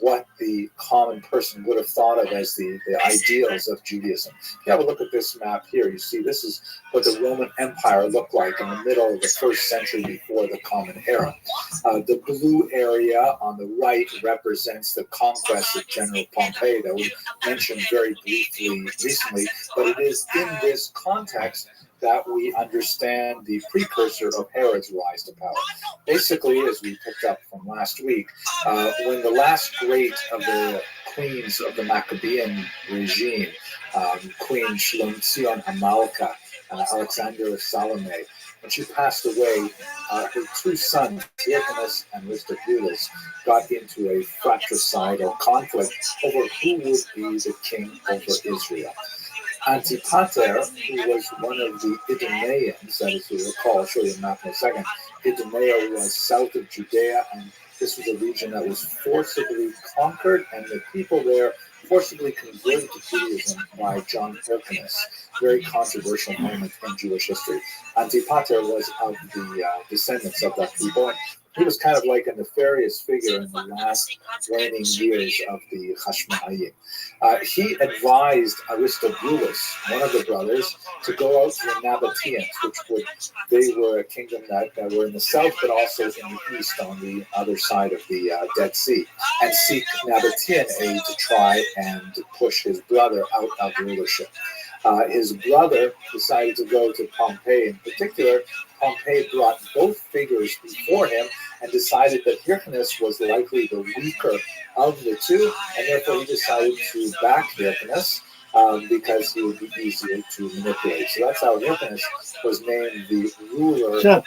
what the common person would have thought of as the ideals of Judaism. If you have a look at this map here, you see this is what the Roman Empire looked like in the middle of the 1st century before the Common Era. The blue area on the right represents the conquest of General Pompey that we mentioned very briefly recently, but it is in this context that we understand the precursor of Herod's rise to power. Basically, as we picked up from last week, when the last great of the queens of the Maccabean regime, Queen Shlomtzion Hamalka, Alexander of Salome, when she passed away, her 2 sons, Hyrcanus and Aristobulus, got into a fratricidal conflict over who would be the king over Israel. Antipater, who was one of the Idumeans, that is, you recall, I'll show you a map in a second. Idumea was south of Judea, and this was a region that was forcibly conquered, and the people there forcibly converted to Judaism by John Hyrcanus. Very controversial moment in Jewish history. Antipater was of the descendants of that people. He was kind of like a nefarious figure in the last reigning years of the Hashmonaim. He advised Aristobulus, one of the brothers, to go out to the Nabateans, they were a kingdom that were in the south, but also in the east on the other side of the Dead Sea, and seek Nabatean aid to try and push his brother out of rulership. His brother decided to go to Pompey. In particular, Pompey brought both figures before him and decided that Hyrcanus was likely the weaker of the two, and therefore he decided to back Hyrcanus because he would be easier to manipulate. So that's how Hyrcanus was named the ruler under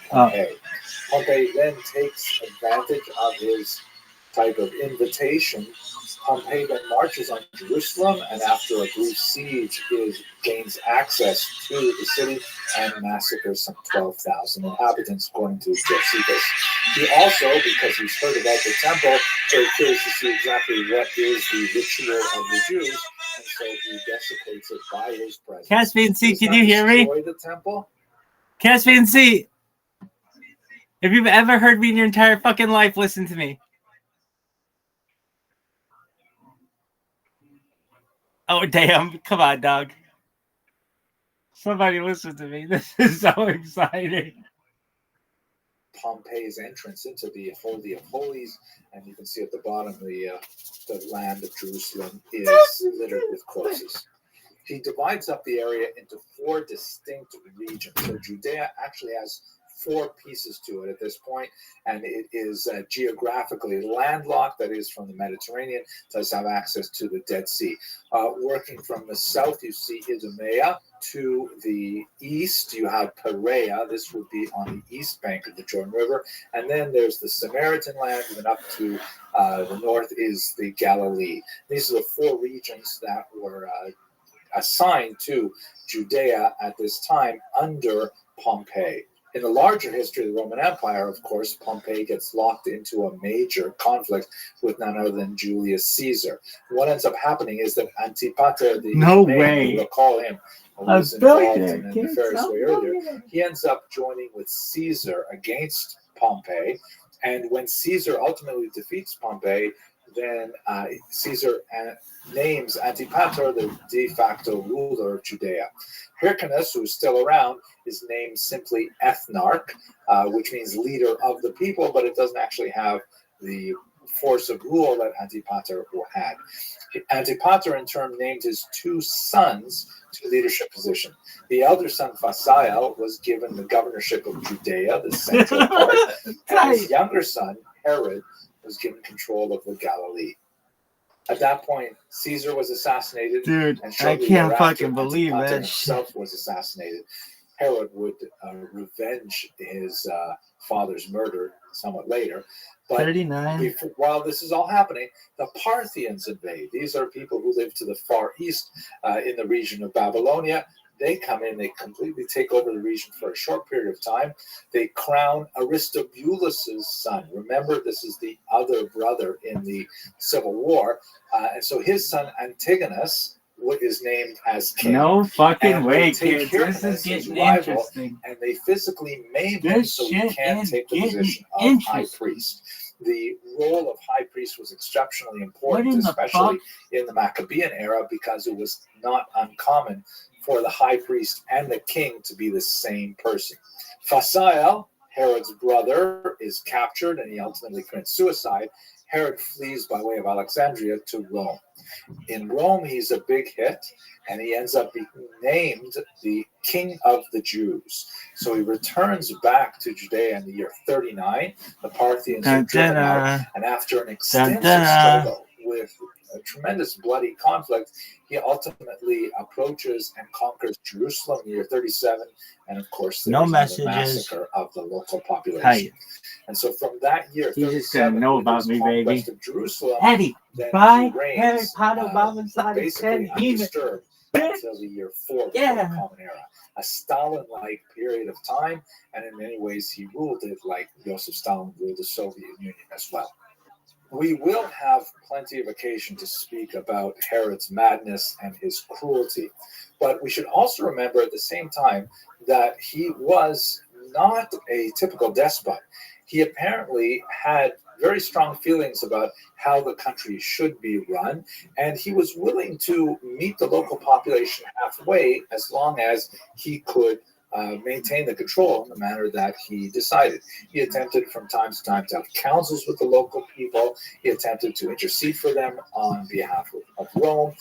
Pompey. Pompey then takes advantage of his type of invitation. Pompey then marches on Jerusalem, and after a brief siege, gains access to the city and massacres some 12,000 inhabitants, according to Josephus. He also, because he's heard about the temple, very curious to see exactly what is the ritual of the Jews, and so he desecrates it by his presence. Caspian Sea, can you hear me? The temple. Caspian Sea, if you've ever heard me in your entire fucking life, listen to me. Oh, damn. Come on, dog. Somebody listen to me. This is so exciting. Pompey's entrance into the Holy of Holies, and you can see at the bottom the land of Jerusalem is littered with corpses. He divides up the area into 4 distinct regions. So Judea actually has 4 pieces to it at this point, and it is geographically landlocked, that is from the Mediterranean, does have access to the Dead Sea. Working from the south, you see Idumea. To the east, you have Perea. This would be on the east bank of the Jordan River. And then there's the Samaritan land, and up to the north is the Galilee. These are the 4 regions that were assigned to Judea at this time under Pompey. In the larger history of the Roman Empire, of course, Pompey gets locked into a major conflict with none other than Julius Caesar. What ends up happening is that Antipater, you recall him, was involved in a nefarious way earlier. He ends up joining with Caesar against Pompey, and when Caesar ultimately defeats Pompey, then Caesar names Antipater the de facto ruler of Judea. Hyrcanus, who's still around, is named simply ethnarch, which means leader of the people, but it doesn't actually have the force of rule that Antipater had. Antipater, in turn, named his 2 sons to leadership position. The elder son, Phasael, was given the governorship of Judea, the central part, and his younger son, Herod, was given control of the Galilee. At that point, Caesar was assassinated. Dude, and I can't fucking believe Antipater that himself was assassinated. Herod would revenge his father's murder somewhat later. But 39. While this is all happening, the Parthians invade. These are people who live to the far east in the region of Babylonia. They come in, they completely take over the region for a short period of time. They crown Aristobulus' son. Remember, this is the other brother in the Civil War. And so his son, Antigonus, is named as king. No fucking and way, kids. This is getting interesting. And they physically maim him so he can't take the position of high priest. The role of high priest was exceptionally important, especially in the Maccabean era, because it was not uncommon for the high priest and the king to be the same person. Phasael, Herod's brother, is captured and he ultimately commits suicide. Herod flees by way of Alexandria to Rome. In Rome, he's a big hit, and he ends up being named the King of the Jews. So he returns back to Judea in the year 39. The Parthians are driven out, and after an extensive struggle with a tremendous bloody conflict, he ultimately approaches and conquers Jerusalem in the year 37, and of course, there's the massacre of the local population. Hey. And so from that year, you just gotta know about me, baby. Of Jerusalem, Eddie, buy Harry Potter Bombs out of basically 10 undisturbed until the year 4 before the Common Era. A Stalin-like period of time, and in many ways, he ruled it like Joseph Stalin ruled the Soviet Union as well. We will have plenty of occasion to speak about Herod's madness and his cruelty, but we should also remember at the same time that he was not a typical despot. He apparently had very strong feelings about how the country should be run, and he was willing to meet the local population halfway as long as he could maintain the control in the manner that he decided. He attempted from time to time to have councils with the local people. He attempted to intercede for them on behalf of Rome.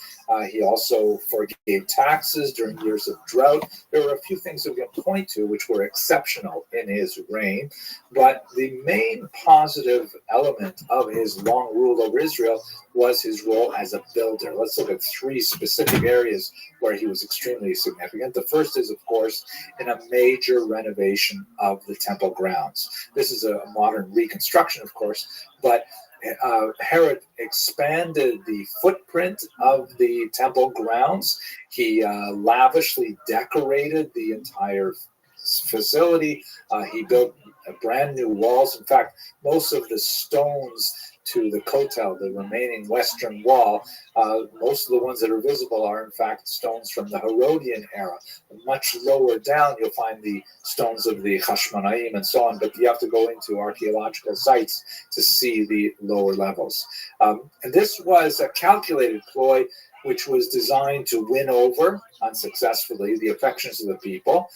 He also forgave taxes during years of drought. There were a few things that we can point to which were exceptional in his reign, but the main positive element of his long rule over Israel was his role as a builder. Let's look at three specific areas where he was extremely significant. The first is, of course, in a major renovation of the temple grounds. This is a modern reconstruction, of course, but Herod expanded the footprint of the temple grounds. He lavishly decorated the entire facility. He built brand new walls. In fact, most of the stones to the Kotel, the remaining western wall, most of the ones that are visible are in fact stones from the Herodian era. Much lower down you'll find the stones of the Hashmonaim and so on, but you have to go into archaeological sites to see the lower levels. And this was a calculated ploy which was designed to win over, unsuccessfully, the affections of the people.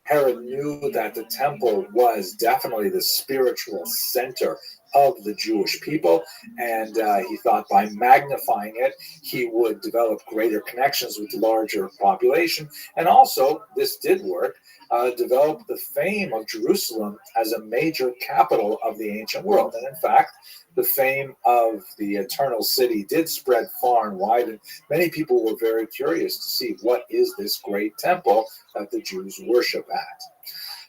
Herod knew that the temple was definitely the spiritual center of the Jewish people, and he thought by magnifying it, he would develop greater connections with the larger population, and also, this did work, develop the fame of Jerusalem as a major capital of the ancient world. And in fact, the fame of the eternal city did spread far and wide, and many people were very curious to see what is this great temple that the Jews worship at.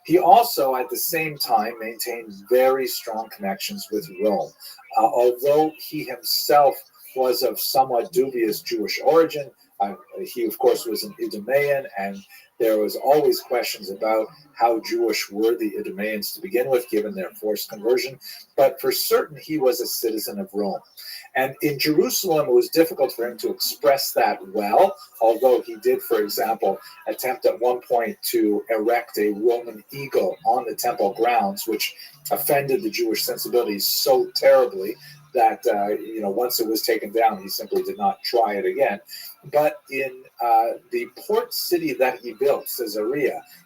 He also, at the same time, maintained very strong connections with Rome. Although he himself was of somewhat dubious Jewish origin, he, of course, was an Idumean, and there was always questions about how Jewish were the Idumeans to begin with, given their forced conversion. But for certain, he was a citizen of Rome. And in Jerusalem, it was difficult for him to express that well, although he did, for example, attempt at one point to erect a Roman eagle on the temple grounds, which offended the Jewish sensibilities so terribly that, once it was taken down, he simply did not try it again. But in the port city that he built,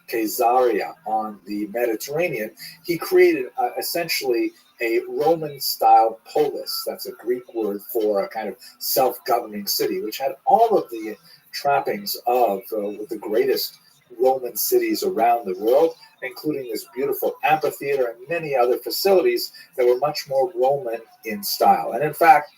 Caesarea on the Mediterranean, he created essentially a Roman-style polis. That's a Greek word for a kind of self-governing city, which had all of the trappings of the greatest Roman cities around the world, including this beautiful amphitheater and many other facilities that were much more Roman in style. And in fact,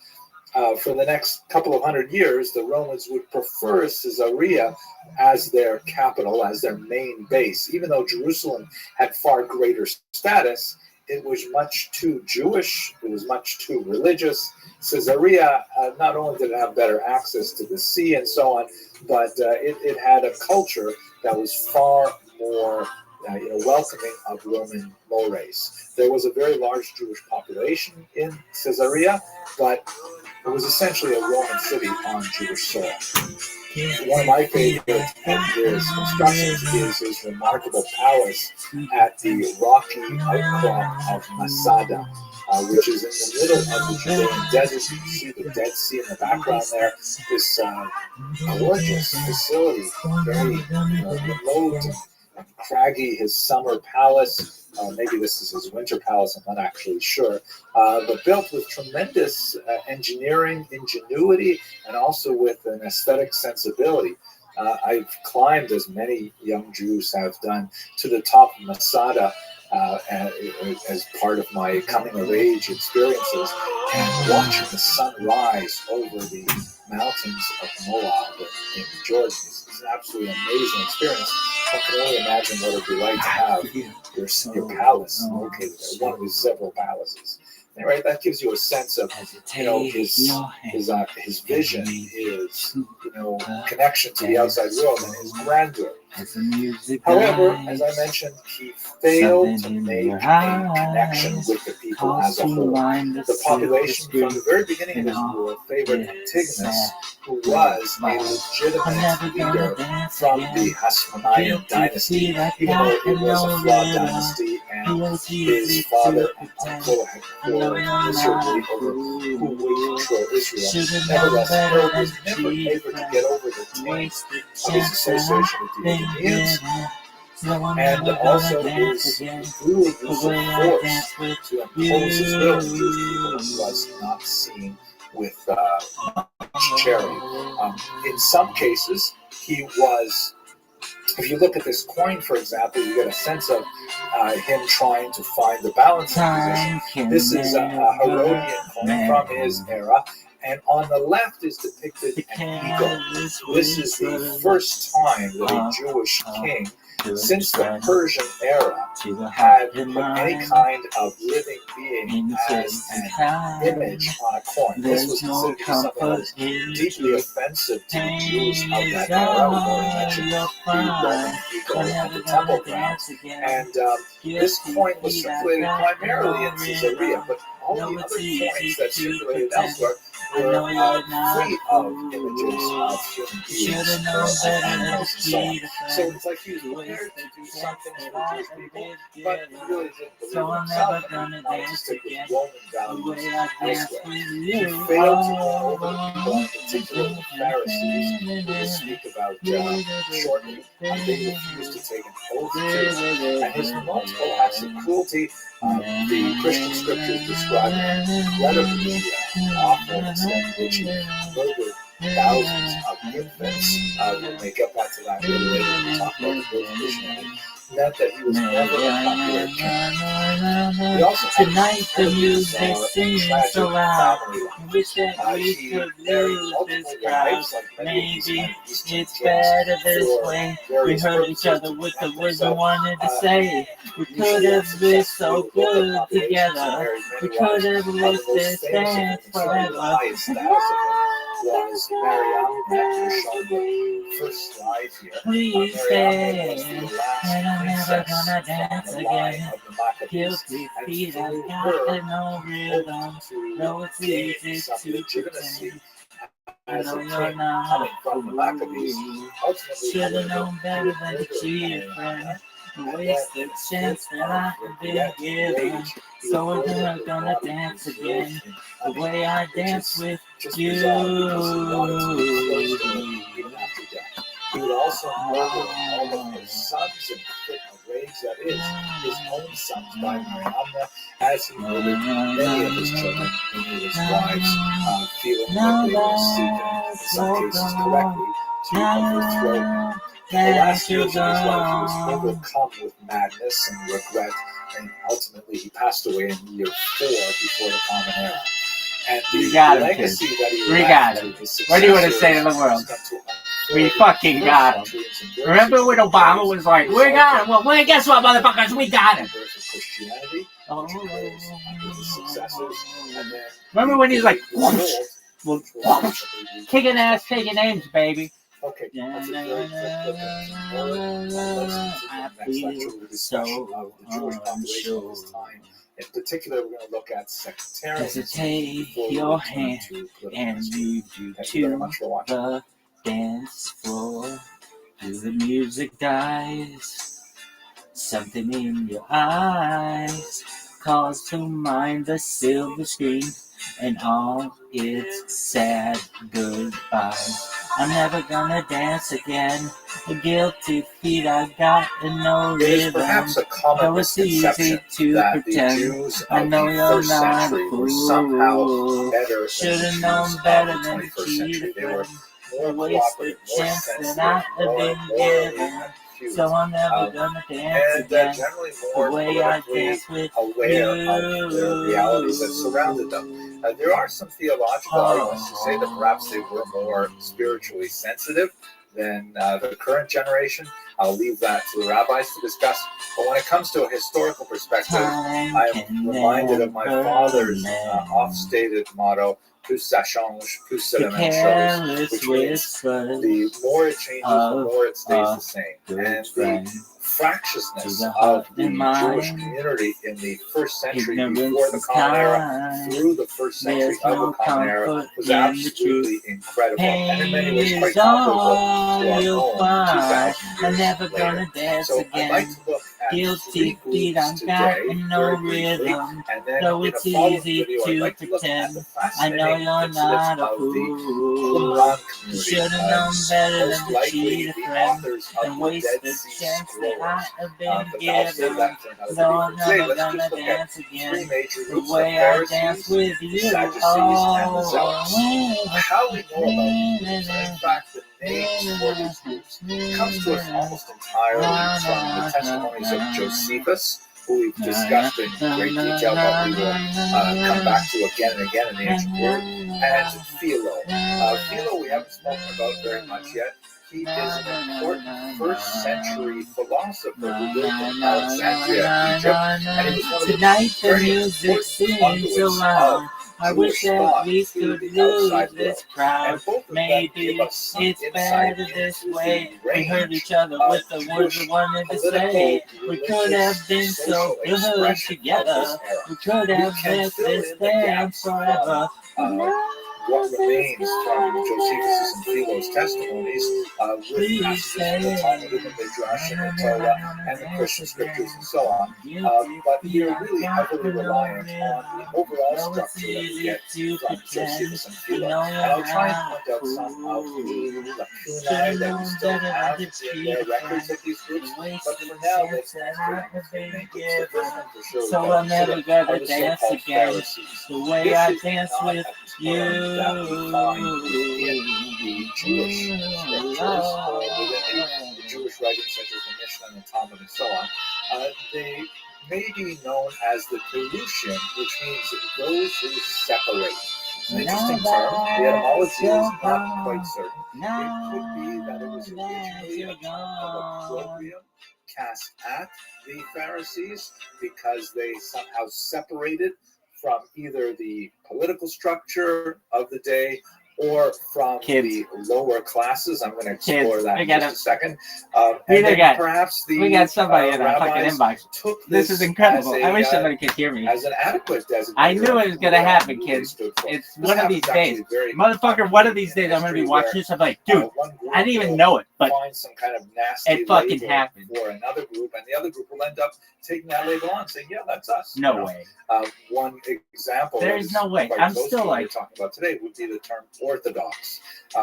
for the next couple of hundred years, the Romans would prefer Caesarea as their capital, as their main base. Even though Jerusalem had far greater status, it was much too Jewish, it was much too religious. Caesarea, not only did it have better access to the sea and so on, but it had a culture that was far more welcoming of Roman mores. There was a very large Jewish population in Caesarea, but it was essentially a Roman city on Jewish soil. One of my favorite of his constructions is his remarkable palace at the rocky outcrop of Masada, which is in the middle of the Judean desert. You can see the Dead Sea in the background there. This gorgeous facility, very remote and craggy. His summer palace, maybe this is his winter palace, I'm not actually sure, but built with tremendous engineering ingenuity and also with an aesthetic sensibility. I've climbed, as many young Jews have done, to the top of Masada as part of my coming-of-age experiences, and watching the sun rise over the mountains of Moab in Jordan is an absolutely amazing experience. I can only imagine what it would be like to have your palace located there, one of his several palaces. And, right, that gives you a sense of his vision, his connection to the outside world, and his grandeur. As the music However, dies, as I mentioned, he failed to something in make your a connection eyes with the people calls as a to whole. mind the The silver population from the screen very beginning of and his all rule favored its Antigonus, sad who was a I'm legitimate never gonna leader dance from again. the Hasmonean Guilty dynasty, feet I even though got it and was a no flawed rhythm. dynasty, and Feels his easy father to and pretend. uncle had I know quarreled you're miserably not a over who would fool. control Israel. Should've known Nevertheless, better Herod than was to never cheat, able to friend. get over the taint Wasted of his chance that association with I've the been Idumeans, given. So I'm and never also gonna dance his again. brutal The use of way I force dance with to impose his will on the Jewish people you. was not seen with charity. In some cases, he was. If you look at this coin, for example, you get a sense of him trying to find the balancing position. This is a Herodian coin from his era, and on the left is depicted an eagle. This is the first time that a Jewish king, since the Persian era, had put any kind of living being as an image on a coin. This was considered to be something that was deeply offensive to the Jews of that era. We've already mentioned the Roman eagle at the temple grounds. And this coin was circulated primarily in Caesarea, but all the other coins that circulated elsewhere were free of images of human beings or animals and so on. So it's like he was prepared to do some things for Jewish people, but he really didn't believe in himself and he wanted to stick with Roman values elsewhere. He failed to win over the people, in particular the Pharisees, who we'll speak about shortly. They refused to take an oath to him. And his multiple acts of cruelty, the Christian scriptures describe an incredibly awful extent in which he murdered thousands of infants. When they get back to that later, we'll talk about the birth of Christianity. Meant that he was never a popular king. He also had Tonight the music singing tragic so loud. family life. Wish that we He could married lose multiple this crowd. wives, like many of these Maybe kind of Eastern it's kings, better this for way. We various hurt purposes each other to with the connect words we himself. wanted to say. We could Usually have lived so unsuccessfully with local good populations. He together. married We many could wives. have The lived most this famous of them, dance and certainly the forever. highest status of them, was Mary Antoinette, who is shown the first slide here. Please Mary Antoinette was stay, the last and I'm never princess gonna from dance the line again. of the Maccabees, Guilty and feet, I through got her, no he rhythm. hoped to No, it's gain easy some to legitimacy pretend. I as know a you're king not coming a from the Maccabees. fool. Ultimately, Should've however, known he better would than to murder cheat, Mary friend. Antoinette, and then Waste in the a chance fit that of I've been regret and given. rage, he So would we're order never her gonna body dance preserved again in the honey, way I which dance is with just you. bizarre because he wanted to enclose her even after death. He would also murder all of her sons in a fit of rage, that is, his own sons by Mariamna, as he murdered many of his children, many of his wives, feeling that they were seeking, in some cases correctly, to overthrow him. In the last years of his life, he was overcome with madness and regret, and ultimately he passed away in the year 4 before the Common Era. And the We got him, legacy kid. that he We left got him. to his What do you want to say to successors the world? is going to We unfold fucking got him. centuries and Remember when Obama was like, we got him? Well, guess what, motherfuckers? We got him. birth of Christianity, which occurs under his successors, and then Remember when he's like, revolt, well, which will ultimately be kicking ass, taking names, baby. Okay, that's a very quick look at some more lessons in the next lecture with discussion of the Jewish population of this time. In particular, we're going to look at sectarianism. Take before we your return hand to political and history. lead you Thank you very to much for watching. the dance floor. Till the music dies, something in your eyes calls to mind the silver screen and all its sad goodbyes. I'm never gonna dance again. The guilty feet I got and no It is rhythm. perhaps a common Though it's easy misconception to that the pretend. Jews I of know the you're first not century a were somehow fool. better than the Should've Jews known of better the than 21st to century. cheat. They were more Waste the cooperative, more chance sensitive, that I've more been morally given. acute, So I'm never gonna dance and again generally the more way I politically dance with aware you. of the realities that surrounded them. There are some theological arguments to say that perhaps they were more spiritually sensitive than the current generation. I'll leave that to the rabbis to discuss. But when it comes to a historical perspective, I am reminded of my father's oft-stated motto, plus ça change, plus c'est The la même chose, careless which means whispers the more it changes, the more it stays the same. good And friend. the fractiousness To the of heart the and mind. Jewish community in the first century Ignorance before the is Common Era kind. through the first century There's of no the Common Era comfort was in the absolutely truth. incredible, and in many ways Pain quite is comparable all to our you'll own find. 2,000 I'm years never later. gonna dance So I'd like again. to look at Guilty three feet, groups I've got today, no very briefly, rhythm. and then Though in a it's following easy video, I'd to like to look at pretend. the I know fascinating you're incidents not a of the fool. Qumran community. Should've known better Most than to likely cheat a the friend authors and of the waste Dead the Sea chance that I Scrolls. have been But I'll save given. that for another No, I'm video. Today, never let's gonna just look at dance three again major the groups, the way I dance Pharisees, with the you. Sadducees, and the Zealots. Oh, How we know about these groups, and in fact the names for these groups, comes to us almost entirely from the testimonies of Josephus, who we've discussed in great detail, but we will come back to again and again in the ancient world, and Philo. Philo we haven't spoken about very much yet. He is an important first century philosopher who lived in Alexandria, Egypt, and he was one of the tonight the very music important seems so conduits loud. of I wish Jewish that thought we to could the lose outside this world. crowd. And both of them Maybe give us some it's insight better this into way. the We hurt range each other of with the words we Jewish wanted to political, say. We could have religious, been so social good expression together. of this era. We could We have can let fill this in the stand gaps forever. from what remains from Josephus and Philo's testimonies with passages from the Talmud and the Midrash and the Torah and the Christian scriptures and so on. But we're really heavily reliant on the overall structure that we get from Josephus and Philo. And I'll try and point out some of the lacunae that we still have in their records of these groups. But for now, let's concentrate on the three main groups. The first one for sure So I'm never gonna are the dance so-called again Pharisees. the way This I is dance not with a you. term that we find within the Jewish scriptures or within the Jewish writings such as the Mishnah and the Talmud and so on. They may be known as the pollution, which means those who separate. It's an interesting term. The etymology is not quite certain. It could be that it was originally a term of opprobrium cast at the Pharisees because they somehow separated from either the political structure of the day or from the lower classes. I'm going to explore that in just a second. And then perhaps we got somebody in our fucking rabbis inbox. took This is incredible. as I wish a, somebody could hear me. as an adequate designation. I knew it was going to happen, kids. It's one of these days. Motherfucker, one of these days I'm going to be watching this. I'm like, dude, I didn't even know it, but find some kind of nasty it fucking label happened. for another group, and the other group will end up taking that label on and saying, yeah, that's us. No way. One example There's no way. quite I'm close still to what like, we're talking about today would be the term Orthodox,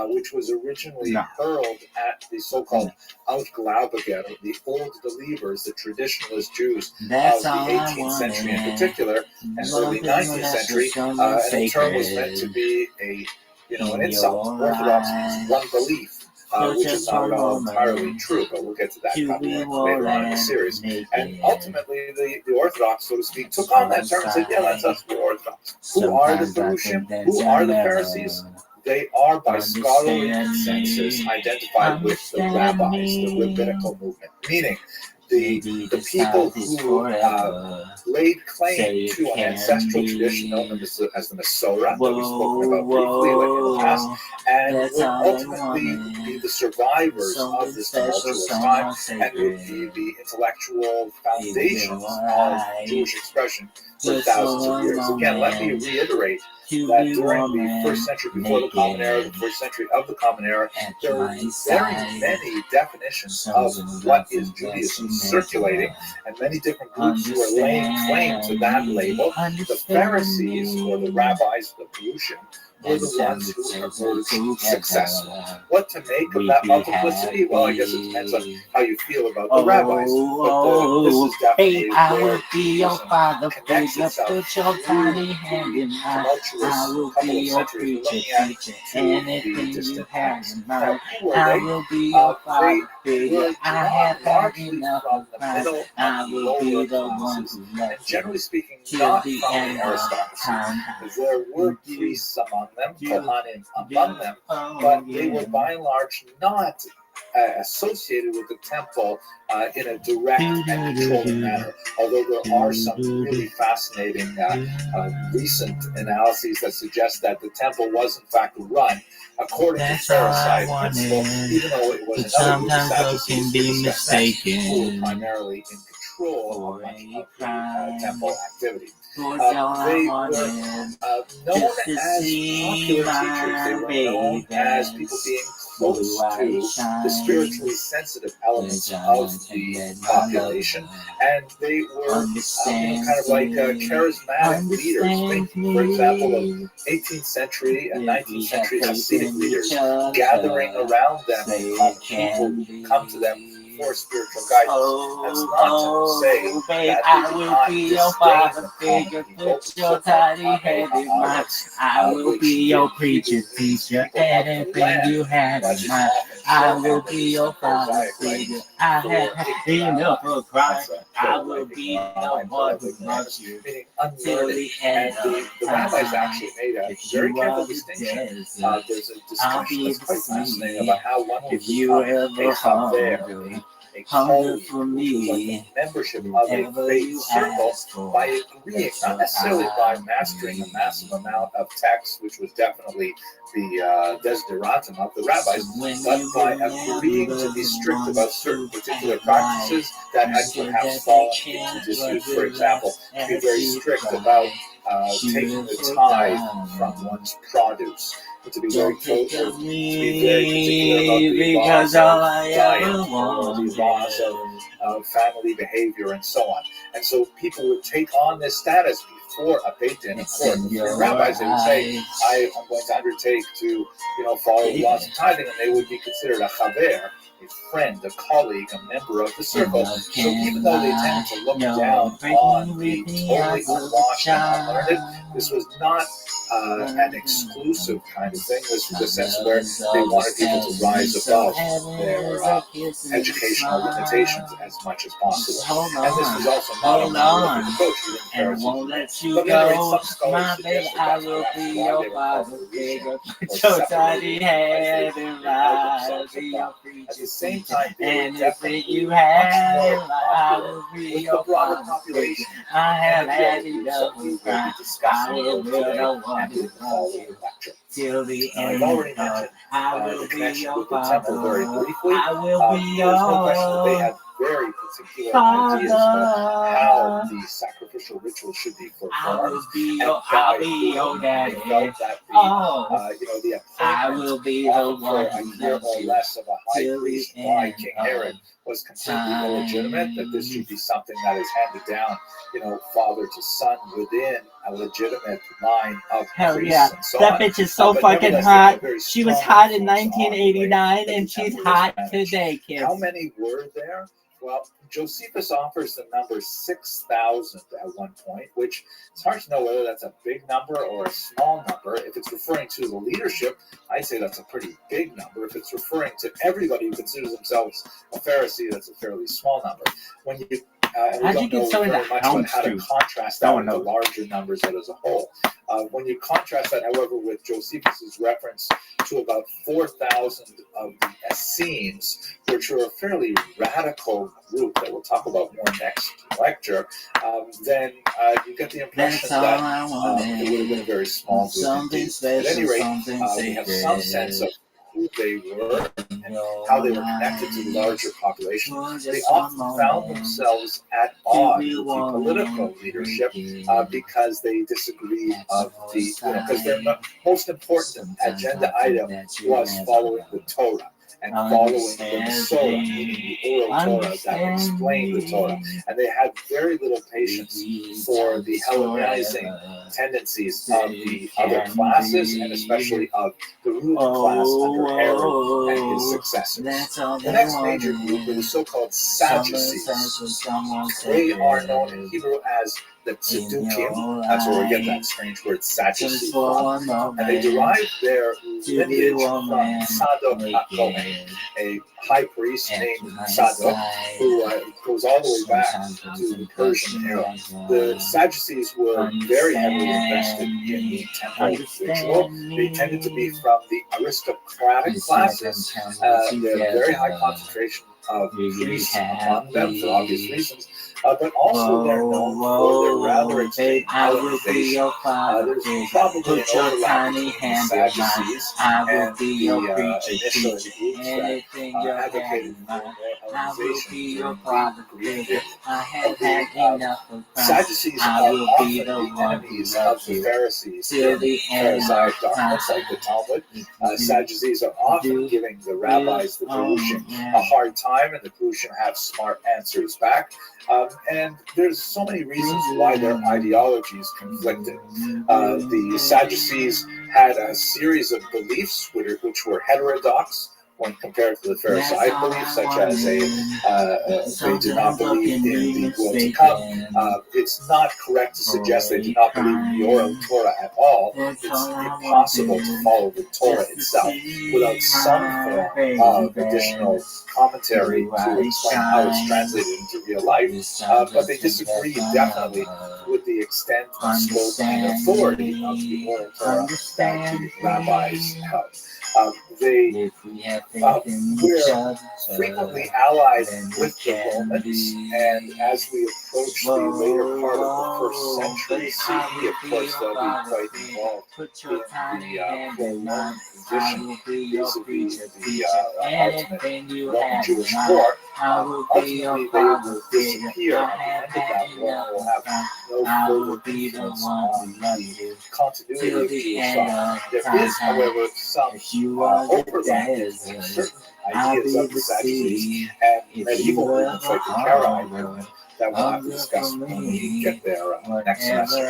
which was originally hurled at the so-called Altgläubiger, the old believers, the traditionalist Jews of the 18th century in particular, and early 19th century. And the term was meant to be an insult. Orthodox means one belief. Which is not at all entirely true, but we'll get to that probably later on in the series. And ultimately, the Orthodox, so to speak, took on that term and said, yeah, that's us, we're Orthodox. Who are the Perushim? Who are the Pharisees? They are, by scholarly consensus, identified with the rabbis, the rabbinical movement, meaning the people who laid claim to an ancestral tradition known as the Masorah that we've spoken about briefly in the past, and would ultimately be the survivors of this tumultuous time and would be the intellectual foundations of Jewish expression for thousands of years. Again, let me reiterate that during the first century before the Common Era, the first century of the Common Era, there were very many definitions of what is Judaism circulating, and many different groups who were laying claim to that label. The Pharisees, or the rabbis, the Perushim, were the ones who emerged successful. What to make of that multiplicity? Well, I guess it depends on how you feel about the rabbis. But this is definitely where Judaism connects itself through the tumultuous couple of centuries we're looking at to the distant past. Now, who were they? They were drawn largely from the middle and lower classes, and generally speaking, not from the aristocracy. There were priests among them, Kohanim among them, but they were by and large not associated with the temple in a direct and controlling manner. Although there are some really fascinating recent analyses that suggest that the temple was in fact run according to Pharisaic principle, even though it was another group of Sadducees who were primarily in control of much of the temple activity. They were known as popular teachers. They were known as people being close to the spiritually sensitive elements of the population, and they were kind of like charismatic leaders. Think, for example, of 18th century and 19th century Hasidic leaders gathering around them, people who come to them for spiritual guidance. That's not to say that I will be your father figure, put your tiny head in mine. I will be your preacher, teacher, anything you had in mind. I will be your father figure. I had enough of crying. I will be the one who loves you till the end of time. The rabbis actually made a very careful distinction. There's a discussion that's quite fascinating about how one will become a hunger for me, like membership of a faith circle by agreeing, not necessarily by mastering a massive amount of text, which was definitely the desideratum of the rabbis, but by agreeing to be strict about certain particular practices that had perhaps fallen into disuse. For example, to be very strict about taking the tithe from one's produce, to be very particular about the laws of diet, or the laws of family behavior, and so on. And so people would take on this status before a Beit Din of court. The rabbis, they would say, I am going to undertake to, follow the laws of tithing, and they would be considered a chaver, a friend, a colleague, a member of the circle. So even though they tend to look down on the totally unwashed and unlearned, this was not an exclusive kind of thing. This was a sense where they wanted people to rise above their educational limitations as much as possible. And this was also not a monolithic approach. And won't let you go, my baby, I will be your father figure. Put your tiny head in mine, I'll be your preacher. At the same time, and anything you have, I will be your father figure. I have had enough of crying. I will be the one who loves you till the end. I've already mentioned I will the be connection your with the temple very father. briefly. I will be There's no question that they your had very particular ideas about how the sacrificial ritual should be performed. I'll be your daddy. They felt that the I will be the appointment one for a who year loves or you less of a high till priest the by end King of Herod was completely illegitimate, that this should time. be something that is handed down, father to son within a legitimate line of Hell priests yeah. and so That on. bitch is so But fucking nevertheless, hot. they had a very She was strong hot in influence on the way 1989 that and the she's temple was hot managed. today, kids. How many were there? Well, Josephus offers the number 6,000 at one point, which it's hard to know whether that's a big number or a small number. If it's referring to the leadership, I'd say that's a pretty big number. If it's referring to everybody who considers themselves a Pharisee, that's a fairly small number. When you and we How'd don't you get know so very into much hound about how to stew? contrast that with the larger numbers as a whole. When you contrast that, however, with Josephus's reference to about 4,000 of the Essenes, which are a fairly radical group that we'll talk about more next lecture, then you get the impression that it would have been a very small group indeed. At any rate, we have some sense of who they were and how they were connected to the larger population. They often found themselves at odds with the political leadership because they disagreed because their most important agenda item was following the Torah and following the Masorah, meaning the oral Torah that explained the Torah. And they had very little patience for the Hellenizing tendencies of the other classes, and especially of the ruling class under Herod and his successors. The next major group were the so-called Sadducees. They are known in Hebrew as the Tzedukim, that's where we get that strange word Sadducee from, and they derive their lineage from Sadok HaKohen, a high priest named Sadok, who goes all the way back to the Persian era. The Sadducees were very heavily invested in the temple ritual. They tended to be from the aristocratic classes. They had a very high concentration of priests among them for obvious reasons, but also they're known for their rather extreme Hellenization. There's probably an overlap between the Sadducees and the initial groups that advocated for more Hellenization during the Greek period. The Sadducees are often the enemies of the Pharisees in Pharisaic documents like the Talmud. Sadducees are often giving the rabbis, the Perushim, a hard time, and the Perushim have smart answers back. And there's so many reasons why their ideologies conflicted. The Sadducees had a series of beliefs which were heterodox when compared to the Pharisaic beliefs, such as they did not believe in the world to come. It's not correct to suggest they did not believe in the oral Torah at all. It's impossible to follow the Torah itself without some form of additional commentary to explain how it's translated into real life. But they disagree definitely with the extent, scope, and authority of the oral Torah that the rabbis held. They were frequently allied with the Romans, and as we approach the later part of the 1st century CE, of course, they'll be quite involved in the pro-Roman position vis-a-vis the ultimate Roman-Jewish war. Ultimately, they will disappear at the end of that war and will have no further influence on the continuity of Jewish thought. There is, however, some overlap in certain ideas of the Sadducees and medieval movements like the Karaite movement that we'll have to discuss when we get there next semester.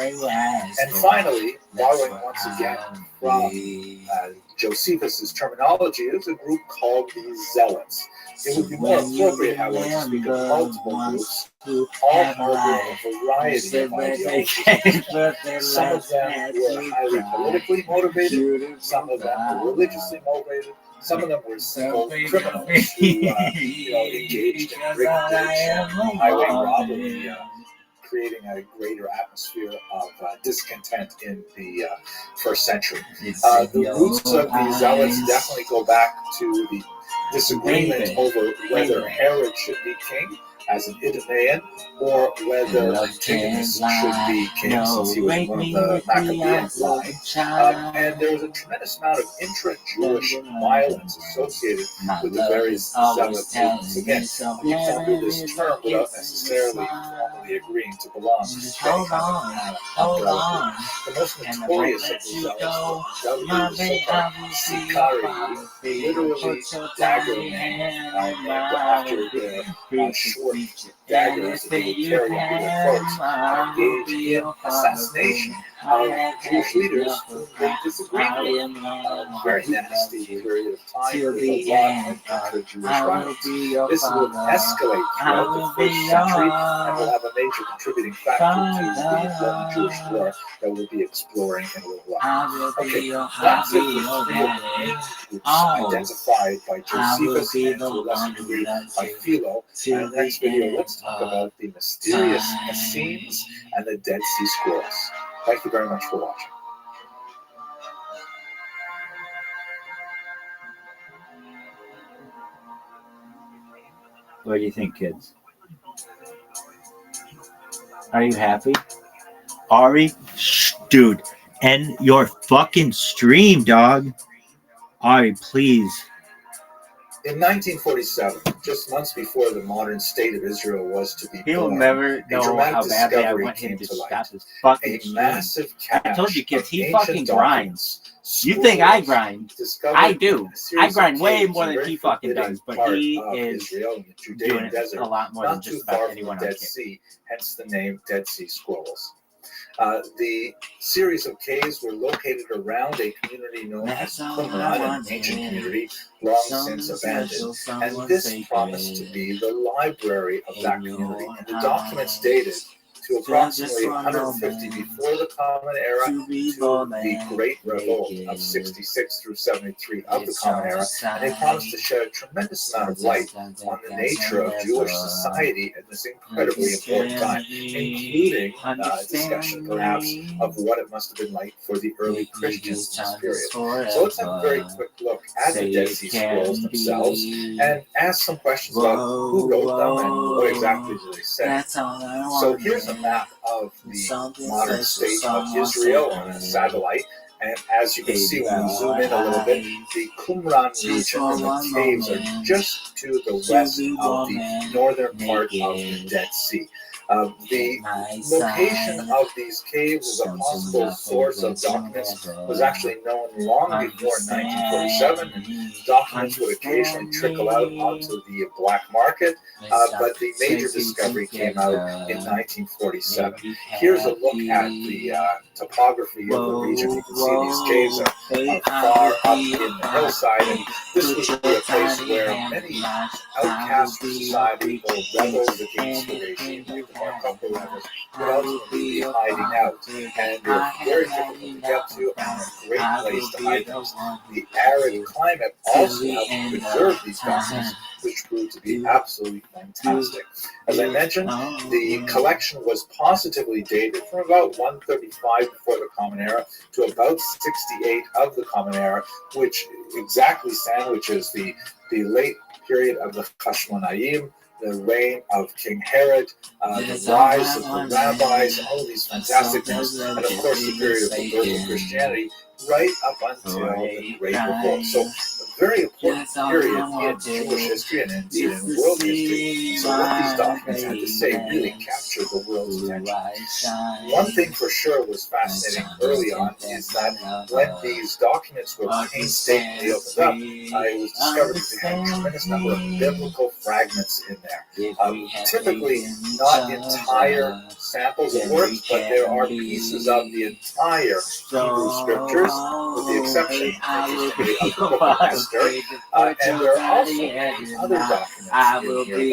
And finally, borrowing once again from Josephus's terminology, is a group called the Zealots. It would be more appropriate, however, to speak of multiple groups, all harboring a variety of ideologies. Some of them were highly politically motivated, some of them were religiously motivated, some of them were simple criminals who engaged in brigandage, highway robbery, creating a greater atmosphere of discontent in the 1st century. The roots of the Zealots definitely go back to the disagreement over whether Herod should be king as an Idumean, or whether Antigonus should be king since he was one of the Maccabean line. And there was a tremendous amount of intra-Jewish violence associated with the various Zealot movements. Again, people under this term without necessarily formally agreeing to belong to the same umbrella. The most notorious of the Zealots was Sikari, literally dagger man, named after their short daggers that they would carry under their cloaks and engage in assassination of Jewish leaders whom they disagreed with. A very nasty period of time with a lot of intra-Jewish violence. This will escalate throughout the 1st century and will have a major contributing factor to the Roman-Jewish war that we'll be exploring in a little while. Okay, that's it for 3 of the main groups identified by Josephus and to a lesser degree by Philo. And in the next video, let's talk about the mysterious Essenes and the Dead Sea Scrolls. Thank you very much for watching. What do you think, kids? Are you happy? Ari? Shh, dude. End your fucking stream, dog. Ari, please. In 1947, just months before the modern state of Israel was to be He'll born, never a know dramatic how badly I discovery want him came to to light. stop his fucking A stream. massive cache I told you, kids, of he ancient fucking documents, grinds. You think I scrolls, grind? discovered I do. in a series I grind of way caves more in a than very he fucking forbidding does, but part he of is Israel in the doing Judean it desert, a lot more than not too just far about from the anyone Dead else. Sea, hence the name Dead Sea Scrolls. The series of caves were located around a community known as Qumran, an ancient community long since abandoned, and this promised to be the library of that community. And the documents dated to approximately 150 before the Common Era to the Great Revolt of 66 through 73 of the Common Era, and they promised to shed a tremendous amount of light on the nature of Jewish society at this incredibly important time, including discussion perhaps of what it must have been like for the early Christians in this period. So let's have a very quick look at the Dead Sea Scrolls themselves and ask some questions about who wrote them and what exactly do they say. So here's a map of the modern state of Israel on a satellite. And as you can see when we zoom in a little bit, the Qumran region and the caves are just to the west of the northern part of the Dead Sea. The location of these caves as a possible source of documents was actually known long before 1947, and documents would occasionally trickle out onto the black market, but the major discovery came out in 1947. Here's a look at the topography of the region. You can see these caves are far up in the hillside, and this would be a place where many outcasts of society or rebels against the regime, like the Bar Kokhba rebels, would ultimately be hiding out. And they're very difficult to get to and a great place to hide them. The arid climate also helped preserve these documents, which proved to be absolutely fantastic. As I mentioned, the collection was positively dated from about 135 before the Common Era to about 68 of the Common Era, which exactly sandwiches the late period of the Hashmonaim, the reign of King Herod, the rise of the rabbis, all of these fantastic things, and of course the period of the birth of Christianity, right up until the Great Revolt. So a very important period in Jewish history and indeed in world history. So what these documents had to say really captured the world's attention. One thing for sure was fascinating early on is that when these documents were painstakingly opened up, it was discovered that they had a tremendous number of biblical fragments in there. Typically not entire samples of works, but there are pieces of the entire Hebrew scriptures, with the exception of the book of Esther. And there are also other documents in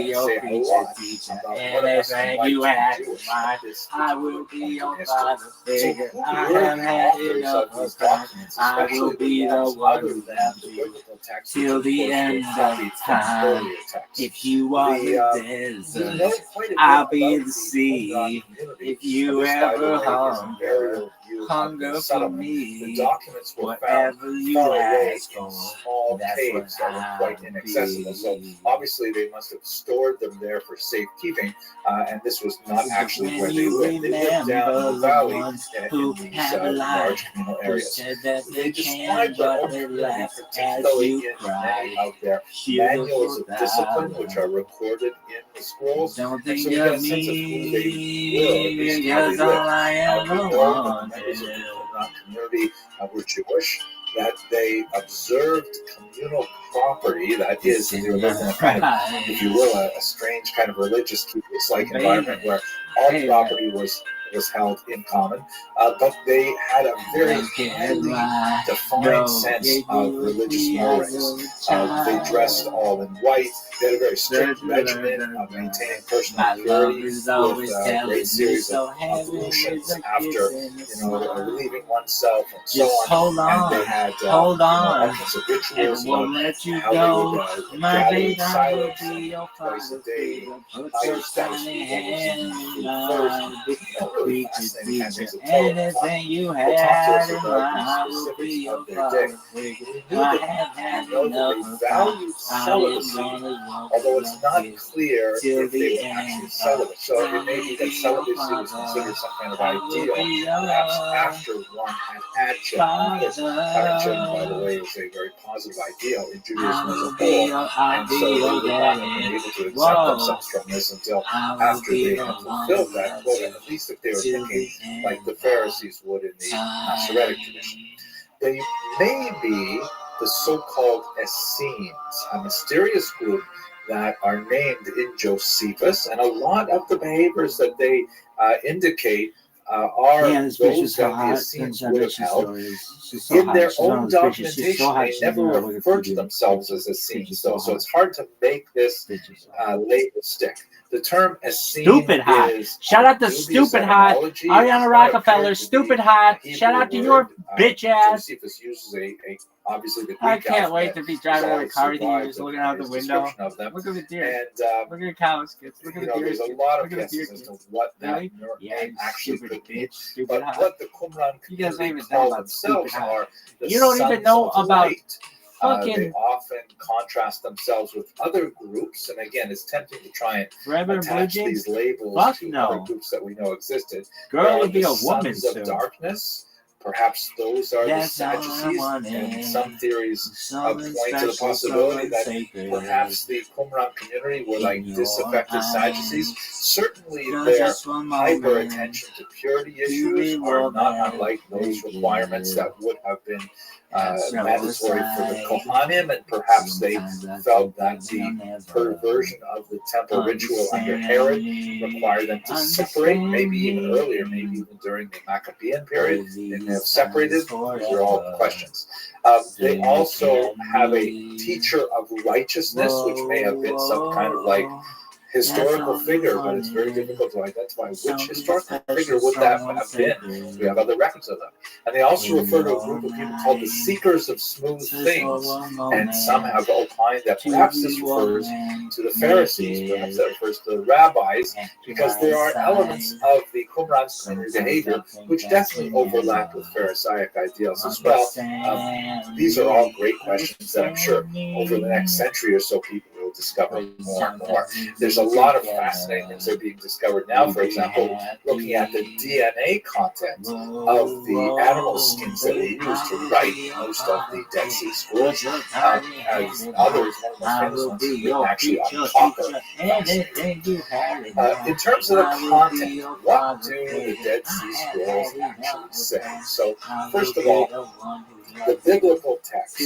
here that say a lot about what it must have been like to be Jewish at this particular point in history. So who were the authors of these documents, especially the ones other than the biblical texts, which of course were copied from earlier texts? If you are the desert, I'll be the sea. If you ever hunger for me, the documents were found whatever you far away ask in for, small caves that were quite inaccessible. So obviously they must have stored them there for safekeeping, and this was not actually where they lived. They lived down in the valley in these large communal areas. They described their own community, particularly in many of their manuals of discipline, which are recorded in the scrolls. And so we get a sense of who they were, at least how they lived. We know that the members of the Qumran community were Jewish, that they observed communal property, that is, they were living in a kind of, if you will, a strange kind of religious Keepers-like environment where all property was held in common, but they had a very highly defined sense of religious mores. They dressed all in white. They had a very strict regimen of maintaining personal purity with a great series of ablutions after, relieving oneself and so on. And they had all kinds of rituals about how they would gather in silence and twice a day, higher status really fascinating kind of things to tell them. They'll talk to us about the specifics of their day. We know that they valued celibacy, although it's not clear if they were actually celibate. So it may be that celibacy was considered some kind of ideal, perhaps after one had children. Of course, having children, by the way, is a very positive ideal in Judaism as a whole, and so they would not have been able to exempt themselves from this until after they had fulfilled that quota, at least if they were thinking like the Pharisees would in the Masoretic tradition. They may be the so-called Essenes, a mysterious group that are named in Josephus, and a lot of the behaviors that they indicate are Yeah, this bitch those is so that the hot. Essenes I would bet have she's held. so is. She's so In hot. their She's one own of those bitches. She's documentation, so hot. they She's never gonna refer to Wikipedia. themselves as Essenes, Bitch is though, so so hot. it's hard to make this Bitch is so hot. label stick. The term Essene Stupid hot. is Shout out to dubious stupid hot. etymology. Ariana It's not Rockefeller, appeared to be stupid hot. a Shout Hebrew out to word. your bitch ass. Josephus uses obviously the Greek I can't alphabet. wait to be driving is in all a car with you, survived just in looking out the his window. description of them. Look at the deer. And Look at the cow skits. Look at the deer there's a skits. lot of Look at the deer guesses as to skits. what that Really? Yeah, name actually stupid could mean. bitch. Stupid But hot. what the Qumran You guys don't community even know call about themselves stupid hot. are the You don't even sons know of about light. They fucking often contrast themselves with other groups, and again, it's tempting to try and forever attach virgin. these labels Fuck to no. other groups that we know existed. Girl would be the a woman sons of soon. darkness. Perhaps those are That's the all I Sadducees, wanted. and some theories Something point to the special, possibility that something sacred. perhaps the Qumran community were like In your disaffected eyes. Sadducees. Certainly, Just their this one hyper moment. attention to purity be issues are what not unlike those they requirements did. that would have been That's no mandatory for the sign. Kohanim, and perhaps they Sometimes I felt think that that the they'll never perversion of the temple ritual under understand Herod me. required them to separate, maybe even earlier, maybe even during the Maccabean period. They may have separated. These are all questions. They also have a teacher of righteousness, which may have been some kind of like historical figure, but it's very difficult to identify which historical figure would that have been. We have other records of them. And they also refer to a group of people called the seekers of smooth things, and some have opined that perhaps this refers to the Pharisees, perhaps that refers to the rabbis, because there are elements of the Qumran's community behavior which definitely overlap with Pharisaic ideals as well. These are all great questions that I'm sure over the next century or so people will discover more and more. There's a lot of fascinating things that are being discovered now. For example, looking at the DNA content of the animal skins that were used to write most of the Dead Sea Scrolls, as others, one of the most famous ones, is written actually on copper. In terms of the content, what do the Dead Sea Scrolls actually say? So, first of all, the biblical texts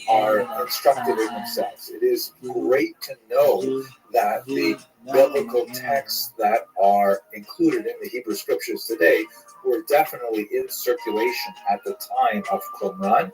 are instructive in themselves. It is great to know that the biblical texts that are included in the Hebrew Scriptures today were definitely in circulation at the time of Qumran.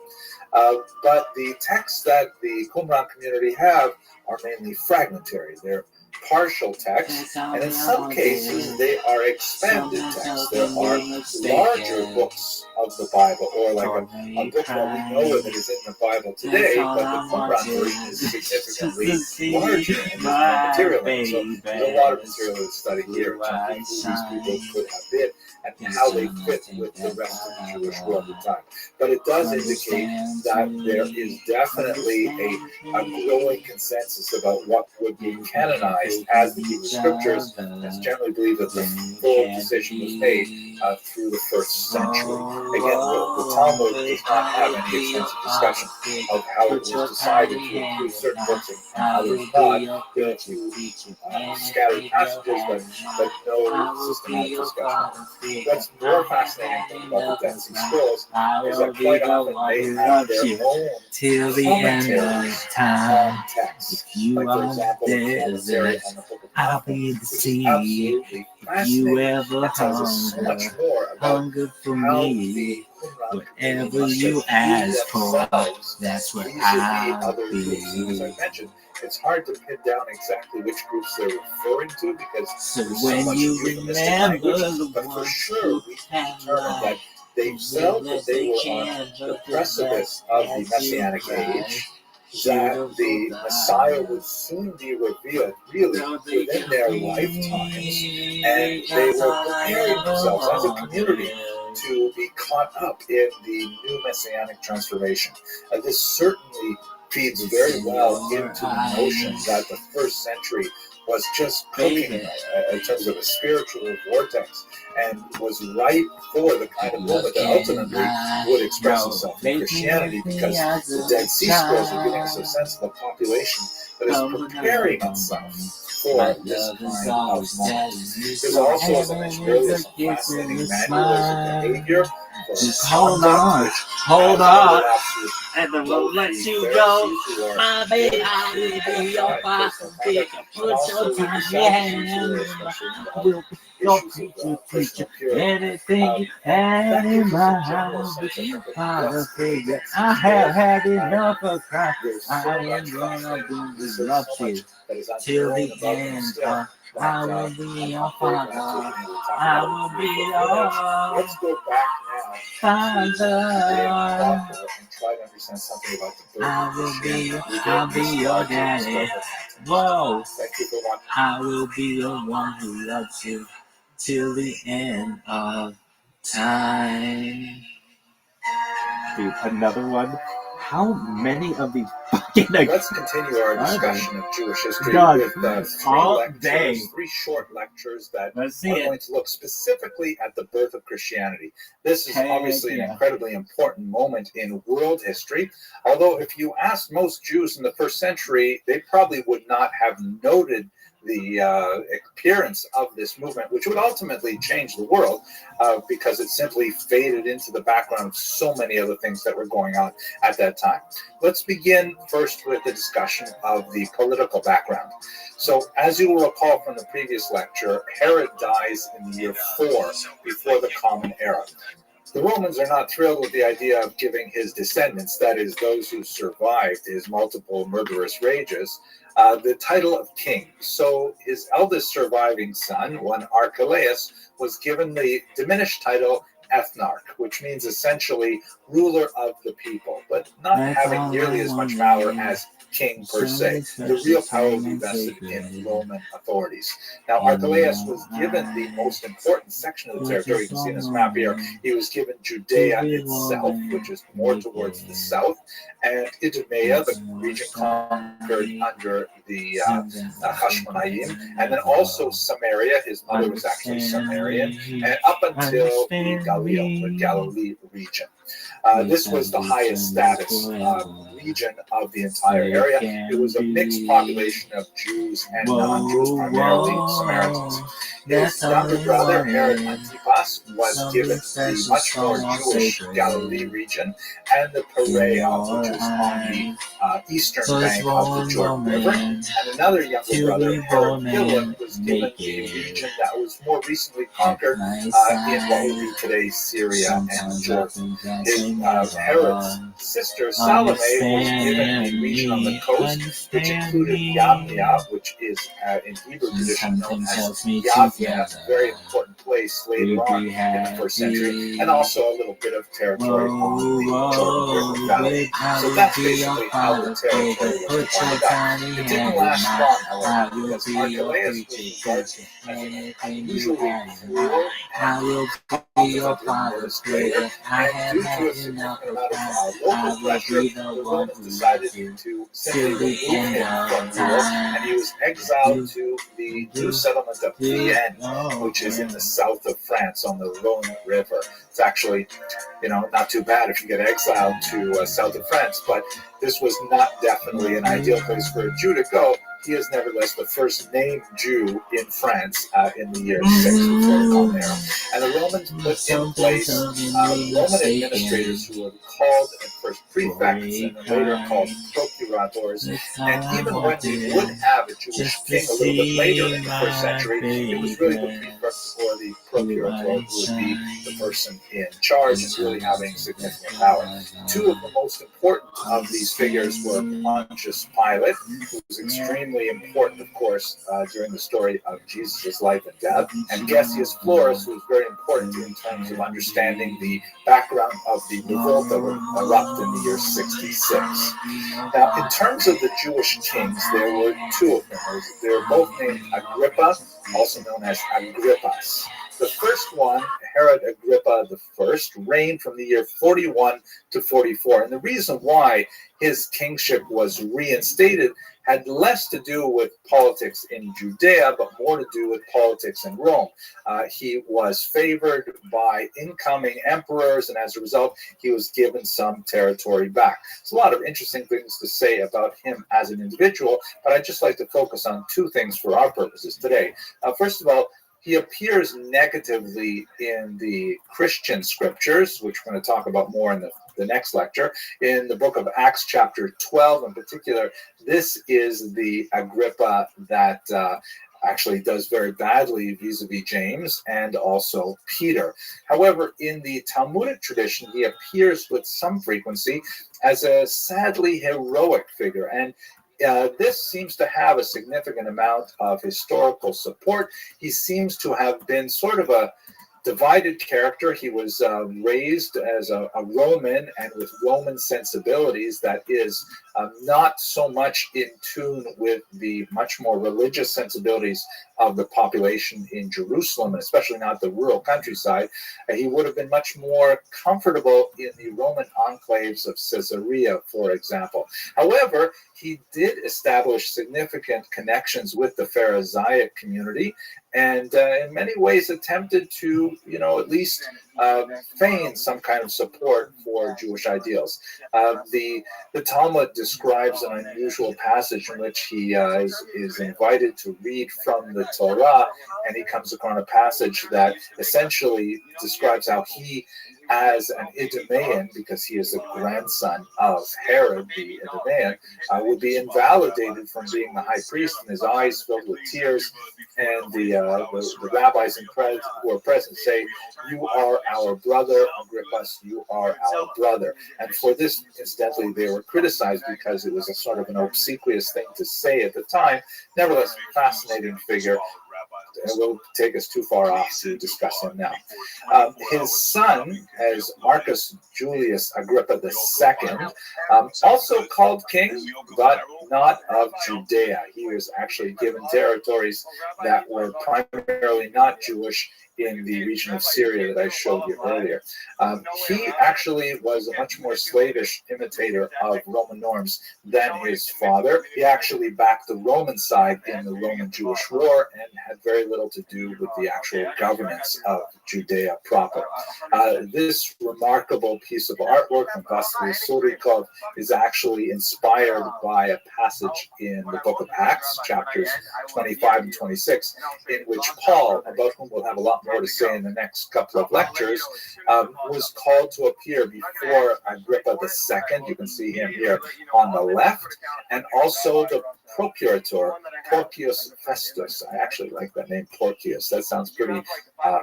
But the texts that the Qumran community have are mainly fragmentary. They're partial texts, and in some cases they are expanded texts. There are larger books of the Bible, or like a book that we know that is in the Bible today, but the Qumran version is significantly larger and there's more material in it. So there's a lot of material to study here in terms of who these people could have been and how they fit with the rest of the Jewish world at the time. But it does indicate that there is definitely a growing consensus about what would be canonized as the Hebrew Scriptures, and it's generally believed that the full decision was made through the 1st century. Again, the Talmud does not have any extensive discussion of how it was decided to include certain books and others not. There are a few scattered passages, but no systematic discussion. What's more fascinating about the Dead Sea Scrolls is that quite often they have their own till the end of time. Texts. If you Like, for are example, the commentary on the Book of I'll Matthew, be the which is sea. absolutely If fascinating. you ever It tells us so much more about hunger for how me, the Qumran whatever must you have ask viewed for, themselves that's what vis-a-vis I'll other groups. And as I be. mentioned, it's hard to pin down exactly which groups they're referring to because So there's so when much you euphemistic remember language. the But for ones sure, who we can have determine that they felt that they were on the precipice of the Messianic age, that the Messiah would soon be revealed really within their lifetimes, and they were preparing themselves as a community to be caught up in the new Messianic transformation. This certainly feeds very well into the notion that the 1st century was just cooking in terms of a spiritual vortex and was ripe for the kind of moment that ultimately would express itself in Christianity, because the Dead Sea Scrolls are giving us a sense of a population that is preparing itself for this kind of moment. There's also, as I mentioned earlier, some fascinating manuals of behavior. Just hold on, hold on, and then we'll let you go. My baby, I will be your father. Put your time in. Your issues preacher, of preacher, personal purity. anything you had That in gives us my a general house, sense, I think, of Father, what's figure, next. I have had enough of Christ. There's so I much am gonna content, be there's love so you much that is till unknown the about them end. still. I will I'm be your not very going to father. take any of the time I about will it. be Let's your go back now to father. Judea proper and try to understand something about the birth I of will Christianity. I'll be your daddy. Whoa. Thank you for watching. I will be the one who loves you till the end of time. Dude, another one. How many of these fucking Let's continue our discussion of Jewish history with three short lectures that are going to look specifically at the birth of Christianity. This is obviously an incredibly important moment in world history, although if you asked most Jews in the first century, they probably would not have noted the appearance of this movement, which would ultimately change the world because it simply faded into the background of so many other things that were going on at that time. Let's begin first with the discussion of the political background. So, as you will recall from the previous lecture, Herod dies in the year 4 before the Common Era. The Romans are not thrilled with the idea of giving his descendants, that is, those who survived his multiple murderous rages, the title of king. So his eldest surviving son, one Archelaus, was given the diminished title ethnarch, which means essentially ruler of the people, but not having nearly as much power as king per se. The real power will be vested in Roman authorities. Now, Archelaus was given the most important section of the territory. You can see in this map here. He was given Judea itself, which is more towards the south, and Idumea, the region conquered under the Hashmonaim, and then also Samaria. His mother was actually Samarian, and up until the Galilee region. This was the highest status region of the entire area. It was a mixed population of Jews and non-Jews, primarily Samaritans. His younger brother, Herod Antipas, was given the much more Jewish Galilee region and the Perea, which is on the eastern bank of the Jordan River. And another younger brother, Herod Philip, was given the region that was more recently conquered in what would be today's Syria and Jordan. Herod's sister Salome was given a region on the coast, which included Yamnia, which is in Hebrew tradition known as Yavnia, a very important place later on in the first century, and also a little bit of territory on the Jordan River Valley. So that's basically how the territory was divided up. It didn't last long, however, because Archelaus was regarded as an unusually cruel and administrator, and due to a significant amount of local pressure, the Romans decided to simply remove him from rule, and he was exiled to the new settlement of Vienne, which is in the south of France on the Rhone River. It's actually, not too bad if you get exiled to south of France, but this was not definitely an ideal place for a Jew to go. He is nevertheless the first named Jew in France in the year 6 before the Common Era. And the Romans put in place Roman administrators who were called at first prefects and then later called procurators. And even when we would have a Jewish king a little bit later in the first century, it was really the prefect or the procurator who would be the person in charge and really having significant power. Two of the most important of these figures were Pontius Pilate, who was extremely important, of course, during the story of Jesus' life and death, and Gessius Florus, who was very important in terms of understanding the background of the revolt that would erupt in the year 66. Now, in terms of the Jewish kings, there were two of them. They were both named Agrippa, also known as Agrippas. The first one, Herod Agrippa I, reigned from the year 41 to 44. And the reason why his kingship was reinstated had less to do with politics in Judea, but more to do with politics in Rome. He was favored by incoming emperors, and as a result, he was given some territory back. There's a lot of interesting things to say about him as an individual, but I'd just like to focus on two things for our purposes today. First of all, he appears negatively in the Christian scriptures, which we're going to talk about more in the next lecture. In the book of Acts chapter 12 in particular, this is the Agrippa that actually does very badly vis-a-vis James and also Peter. However, in the Talmudic tradition, he appears with some frequency as a sadly heroic figure, and this seems to have a significant amount of historical support. He seems to have been sort of a divided character. He was raised as a Roman and with Roman sensibilities, that is not so much in tune with the much more religious sensibilities of the population in Jerusalem, and especially not the rural countryside. He would have been much more comfortable in the Roman enclaves of Caesarea, for example. However, he did establish significant connections with the Pharisaic community, and in many ways attempted to, at least feign some kind of support for Jewish ideals. The Talmud describes an unusual passage in which he is invited to read from the Torah, and he comes upon a passage that essentially describes how he, as an Idumean, because he is the grandson of Herod the Idumean, would be invalidated from being the high priest, and his eyes filled with tears. And the rabbis who are present say, "You are our brother, Agrippas, you are our brother." And for this, incidentally, they were criticized because it was a sort of an obsequious thing to say at the time. Nevertheless, fascinating figure. It will take us too far off to discuss him now. His son, as Marcus Julius Agrippa II, also called king, but not of Judea. He was actually given territories that were primarily not Jewish in the region of Syria that I showed you earlier. He actually was a much more slavish imitator of Roman norms than his father. He actually backed the Roman side in the Roman-Jewish War and had very little to do with the actual governance of Judea proper. This remarkable piece of artwork from Vasily Surikov is actually inspired by a passage in the book of Acts, chapters 25 and 26, in which Paul, about whom we'll have a lot more to say in the next couple of lectures, was called to appear before Agrippa II. You can see him here on the left, and also the procurator, Porcius Festus. I actually like that name, Porcius. That sounds pretty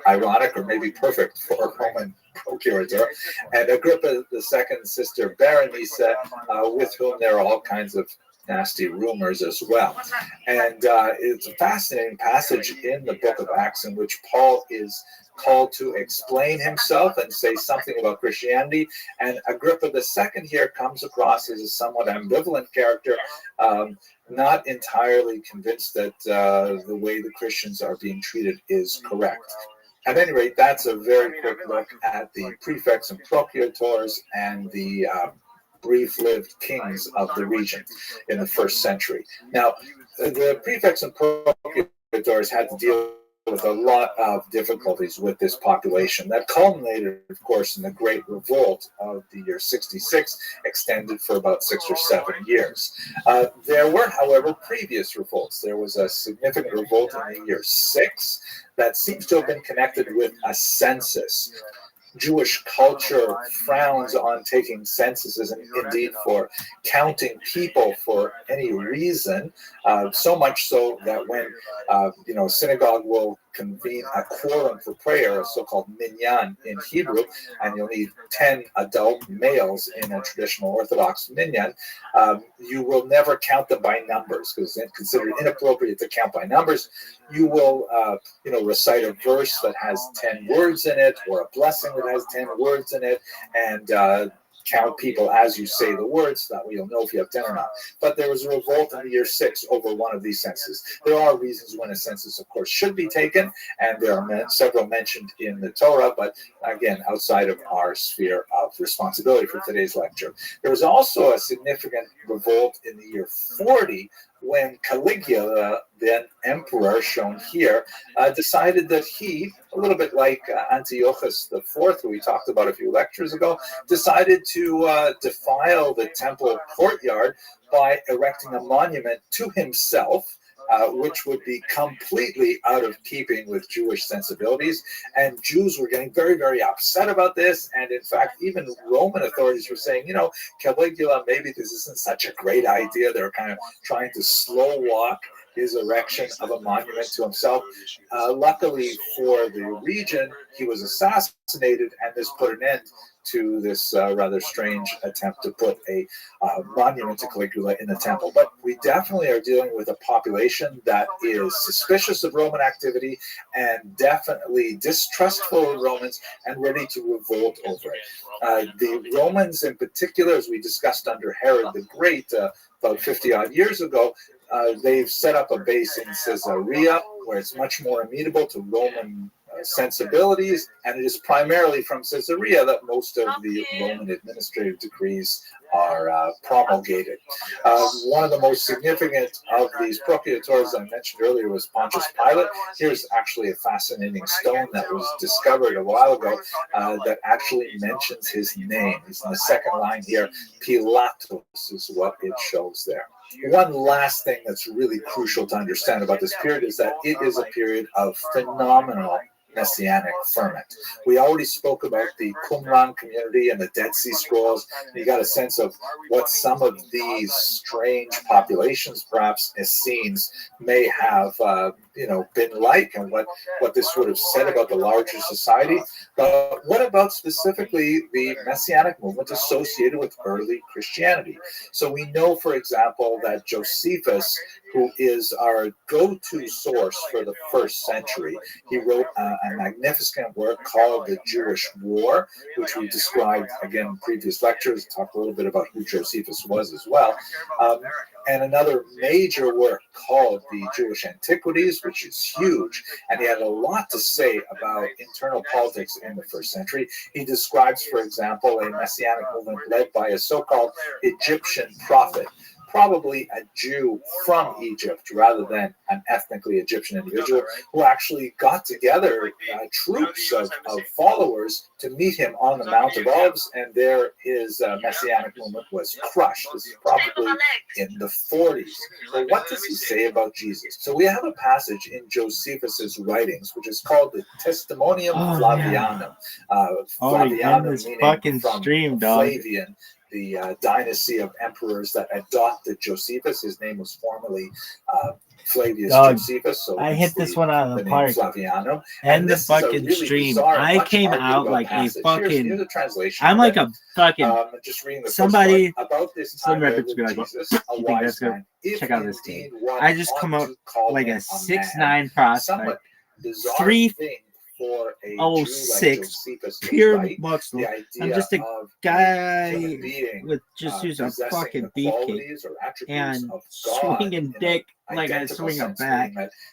ironic, or maybe perfect for a Roman procurator. And Agrippa II's sister Berenice, with whom there are all kinds of nasty rumors as well. And it's a fascinating passage in the book of Acts in which Paul is called to explain himself and say something about Christianity. And Agrippa II here comes across as a somewhat ambivalent character, not entirely convinced that the way the Christians are being treated is correct. At any rate, that's a very quick look at the prefects and procurators and the brief-lived kings of the region in the first century. Now, the prefects and procurators had to deal with a lot of difficulties with this population. That culminated, of course, in the Great Revolt of the year 66, extended for about 6 or 7 years. There were, however, previous revolts. There was a significant revolt in the year 6 that seems to have been connected with a census. Jewish culture frowns on taking censuses and indeed for counting people for any reason, so much so that when a synagogue will convene a quorum for prayer, a so-called minyan in Hebrew, and you'll need 10 adult males in a traditional Orthodox minyan, you will never count them by numbers because it's considered inappropriate to count by numbers. You will, recite a verse that has 10 words in it, or a blessing that has 10 words in it, and count people as you say the words. That way you'll know if you have 10 or not. But there was a revolt in the year 6 over one of these censuses. There are reasons when a census, of course, should be taken, and there are several mentioned in the Torah, but again, outside of our sphere of responsibility for today's lecture. There was also a significant revolt in the year 40 when Caligula, then emperor shown here, decided that he, a little bit like Antiochus IV, who we talked about a few lectures ago, decided to defile the temple courtyard by erecting a monument to himself, which would be completely out of keeping with Jewish sensibilities. And Jews were getting very, very upset about this. And in fact, even Roman authorities were saying, Caligula, maybe this isn't such a great idea. They're kind of trying to slow walk his erection of a monument to himself. Luckily for the region, he was assassinated, and this put an end to this rather strange attempt to put a monument to Caligula in the temple. But we definitely are dealing with a population that is suspicious of Roman activity and definitely distrustful of Romans and ready to revolt over it. The Romans in particular, as we discussed under Herod the Great about 50 odd years ago, they've set up a base in Caesarea where it's much more amenable to Roman sensibilities, and it is primarily from Caesarea that most of the Roman administrative decrees are promulgated. One of the most significant of these procurators I mentioned earlier was Pontius Pilate. Here's actually a fascinating stone that was discovered a while ago that actually mentions his name. He's in the second line here. Pilatus is what it shows there. One last thing that's really crucial to understand about this period is that it is a period of phenomenal messianic ferment. We already spoke about the Qumran community and the Dead Sea Scrolls. You got a sense of what some of these strange populations, perhaps Essenes, may have been like, and what this would have said about the larger society. But what about specifically the messianic movement associated with early Christianity? So we know, for example, that Josephus, who is our go-to source for the first century, he wrote a magnificent work called The Jewish War, which we described again in previous lectures, talked a little bit about who Josephus was as well. And another major work called The Jewish Antiquities, which is huge, and he had a lot to say about internal politics in the first century. He describes, for example, a messianic movement led by a so-called Egyptian prophet, probably a Jew from Egypt rather than an ethnically Egyptian individual, who actually got together troops of followers to meet him on the Mount of Olives, and there his messianic movement was crushed. This is probably in the 40s. So what does he say about Jesus? So we have a passage in Josephus's writings, which is called the Testimonium Flavianum. Flavianum this fucking from stream, dog. Flavian, the dynasty of emperors that adopted Josephus. His name was formerly Flavius Josephus. So I hit this one out of the park. Flavianum. And the fucking really stream. Bizarre, I came out like passage. a fucking. Here's a translation. I'm like a fucking. Just reading the somebody. first one. About this Some time records be like, Jesus, you think that's good? Check out this game. I just come out like a 6'9" prospect. 306 pure muscle. I'm just a guy with just use a fucking beefcake and swinging dick like I swing a bat.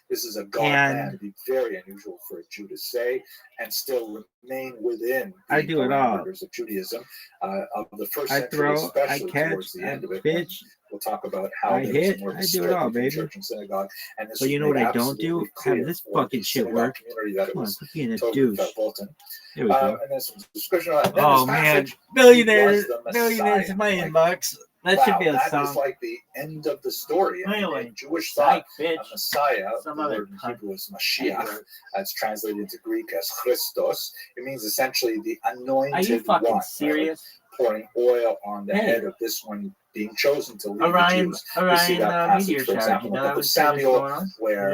This is a God man. It'd be very unusual for a Jew to say, and still remain within the I do it all. parameters of Judaism of the first I century, throw, I especially catch, towards the end of it. bitch. We'll talk about how I hit, more I do it all, baby. church and synagogue, and this But you know was what made I don't do? absolutely Have this clear for fucking the shit synagogue work. community that it Come on, was quit being a totally douche. verboten. There we go. And then some description. And then Oh this man, passage, millionaires Messiah. in my inbox. That should be a that song. is like the end of the story. Anyway, in Jewish thought, bitch. a Messiah, Some the other word in cunt. Hebrew is Mashiach, it's translated into Greek as Christos. It means essentially the anointed Are you fucking one. serious? Right? Pouring oil on the Hey. head of this one being chosen to lead the Orion, Jews. We see that passage, meteor for shower. example, You know in the that book of was Samuel, where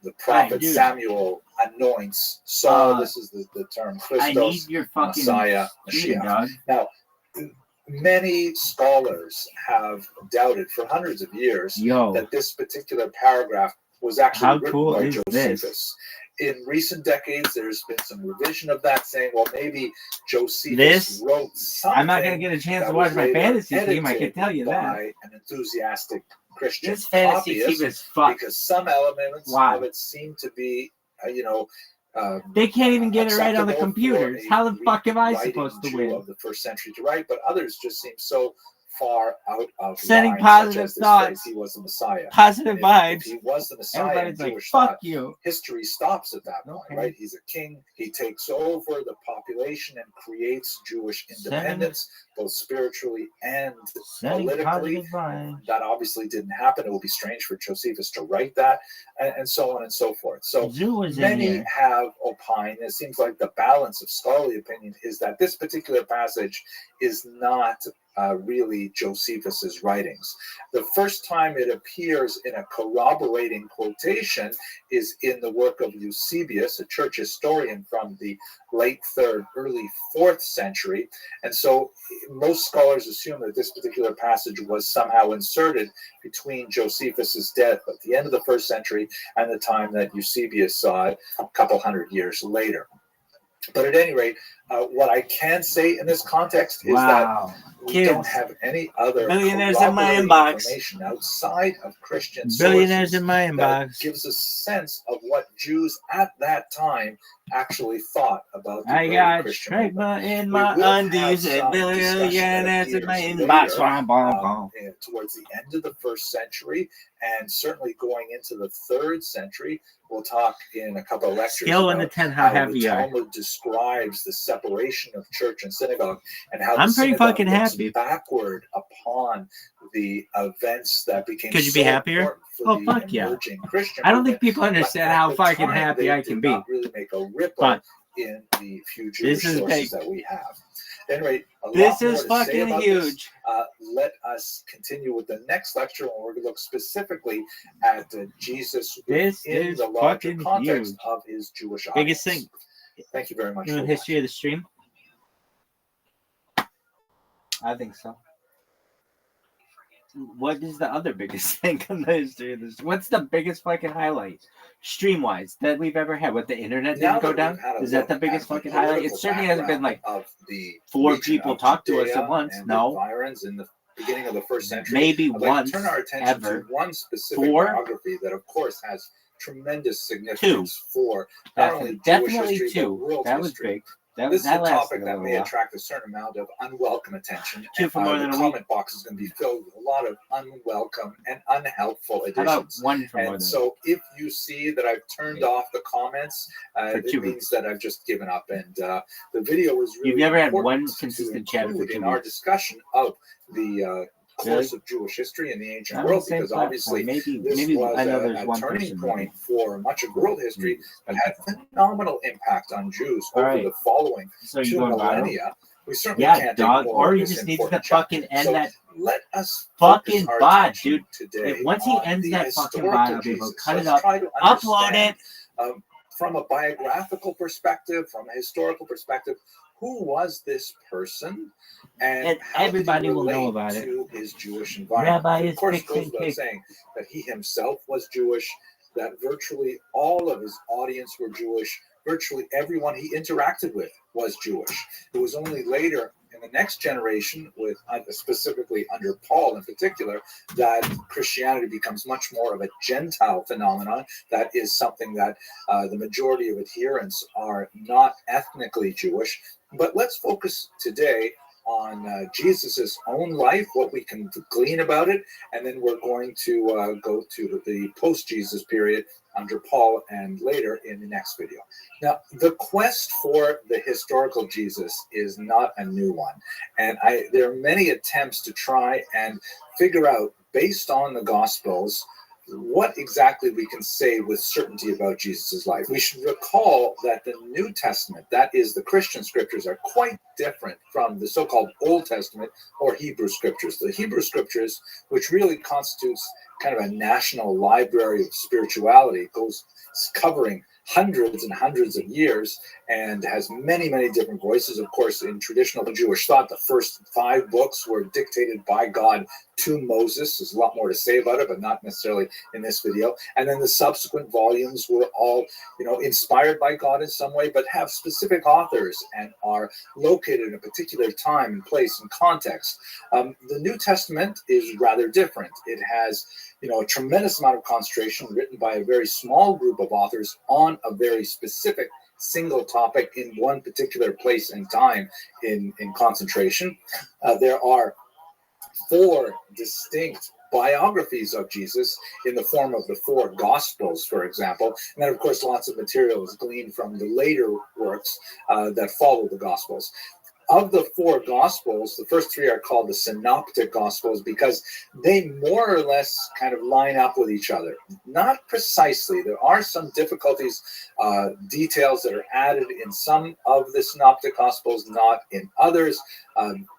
the prophet dude. Samuel anoints Saul. This is the term I Christos, need your fucking Messiah, shooting, Mashiach. dog. Now, many scholars have doubted for hundreds of years that this particular paragraph was actually written by Josephus. In recent decades, there's been some revision of that, saying, well, maybe Josephus wrote something. I'm not going to get a chance to watch my fantasy team, I can tell you that. By an enthusiastic Christian This fantasy team is fucked. Because some elements of it seem to be, they can't even get it right on the computers. How the fuck am I supposed to win? Of the first century to write, but others just seem so far out of sending line, positive thoughts. Phrase, he was the Messiah. Positive vibes. If he was the Messiah, everybody's like, Jewish fuck thought, you. History stops at that point, right? He's a king. He takes over the population and creates Jewish independence, both spiritually and politically. That obviously didn't happen. It would be strange for Josephus to write that, and so on and so forth. So many have opined. It seems like the balance of scholarly opinion is that this particular passage is not really Josephus's writings. The first time it appears in a corroborating quotation is in the work of Eusebius, a church historian from the late 3rd, early 4th century. And so most scholars assume that this particular passage was somehow inserted between Josephus's death at the end of the 1st century and the time that Eusebius saw it a couple hundred years later. But at any rate, what I can say in this context is that we don't have any other Billionaires in my inbox. information outside of Christian Billionaires sources in my that inbox. gives a sense of what Jews at that time actually thought about the I early got Christian Shrigma in We my will have undies and some billionaires discussion in my that inbox. appears Bom, bom, bom. towards the end of the 1st century, and certainly going into the 3rd century. We'll talk in a couple of lectures Scale 1 to about 10 how how happy the you are. Talmud describes the separation of church and synagogue, and how I'm the pretty synagogue fucking looks happy. backward upon the events that became Could you be so happier? important for Oh, the fuck yeah. emerging Christian I don't think movement. people But understand at how the fucking time, happy they I did can be. not really make a ripple But in the few this Jewish is sources big. that we have. At any rate, a This lot more is to say fucking about huge. this. Let us continue with the next lecture, and we're going to look specifically at Jesus This in is the larger fucking context huge. of his Jewish Biggest audience. thing Thank you very much in for the history watching. of the stream? I think so. What is the other biggest thing in the history of this? What's the biggest fucking highlight, stream-wise, that we've ever had? What, the internet Now didn't go that down? we've had a Is that the look biggest at the fucking highlight? It political certainly hasn't been like background of the 4 region people of talk to us Judea at once. and No, environs in the beginning of the 1st century. maybe I'd like to once turn our attention ever. to one specific 4? biography that, of course, has tremendous significance for not only Jewish Definitely history, 2. but world That was history. big. That This is a lasted topic a that little may while. attract a certain amount of unwelcome attention. 2 for more The than a week. comment box is going to be filled with a lot of unwelcome and unhelpful How about additions. 1 for more than And so if you see that I've turned off the comments, For it 2 means weeks. that I've just given up. And the video is really You've never had important one consistent chatter for include 2 in our weeks. discussion of the course Really? of Jewish history in the ancient I'm on the world, same because platform. obviously Maybe this was I know there's a one turning person. point for much of world history that had phenomenal impact on Jews over Alright. the following So you 2 going viral? millennia. We certainly Yeah, can't dog. ignore Or you this just need to important fucking chapter. end So that let us fucking focus our bot, attention dude. today If once he on ends the that fucking historical bot, I'll be able to Jesus. cut it Let's up, try to upload understand, it. from a biographical perspective, from a historical perspective, who was this person, and how everybody did he will know relate about it. to his Jewish environment? Rabbi Of is course, fixing goes without cake. saying that he himself was Jewish, that virtually all of his audience were Jewish. Virtually everyone he interacted with was Jewish. It was only later in the next generation, with specifically under Paul in particular, that Christianity becomes much more of a Gentile phenomenon. That is something that the majority of adherents are not ethnically Jewish. But let's focus today on Jesus's own life, what we can glean about it, and then we're going to go to the post-Jesus period under Paul and later in the next video. Now, the quest for the historical Jesus is not a new one, and there are many attempts to try and figure out, based on the Gospels, what exactly we can say with certainty about Jesus' life. We should recall that the New Testament, that is the Christian scriptures, are quite different from the so-called Old Testament or Hebrew scriptures. The Hebrew scriptures, which really constitutes kind of a national library of spirituality, goes covering hundreds and hundreds of years and has many, many different voices. Of course, in traditional Jewish thought, the first 5 books were dictated by God to Moses. There's a lot more to say about it, but not necessarily in this video. And then the subsequent volumes were all, inspired by God in some way, but have specific authors and are located in a particular time and place and context. The New Testament is rather different. It has a tremendous amount of concentration written by a very small group of authors on a very specific single topic in one particular place and time in concentration. There are 4 distinct biographies of Jesus in the form of the 4 Gospels, for example. And then, of course, lots of material is gleaned from the later works that follow the Gospels. of the four Gospels, the first three are called the Synoptic Gospels because they more or less kind of line up with each other. Not precisely. There are some difficulties, details that are added in some of the Synoptic Gospels, not in others,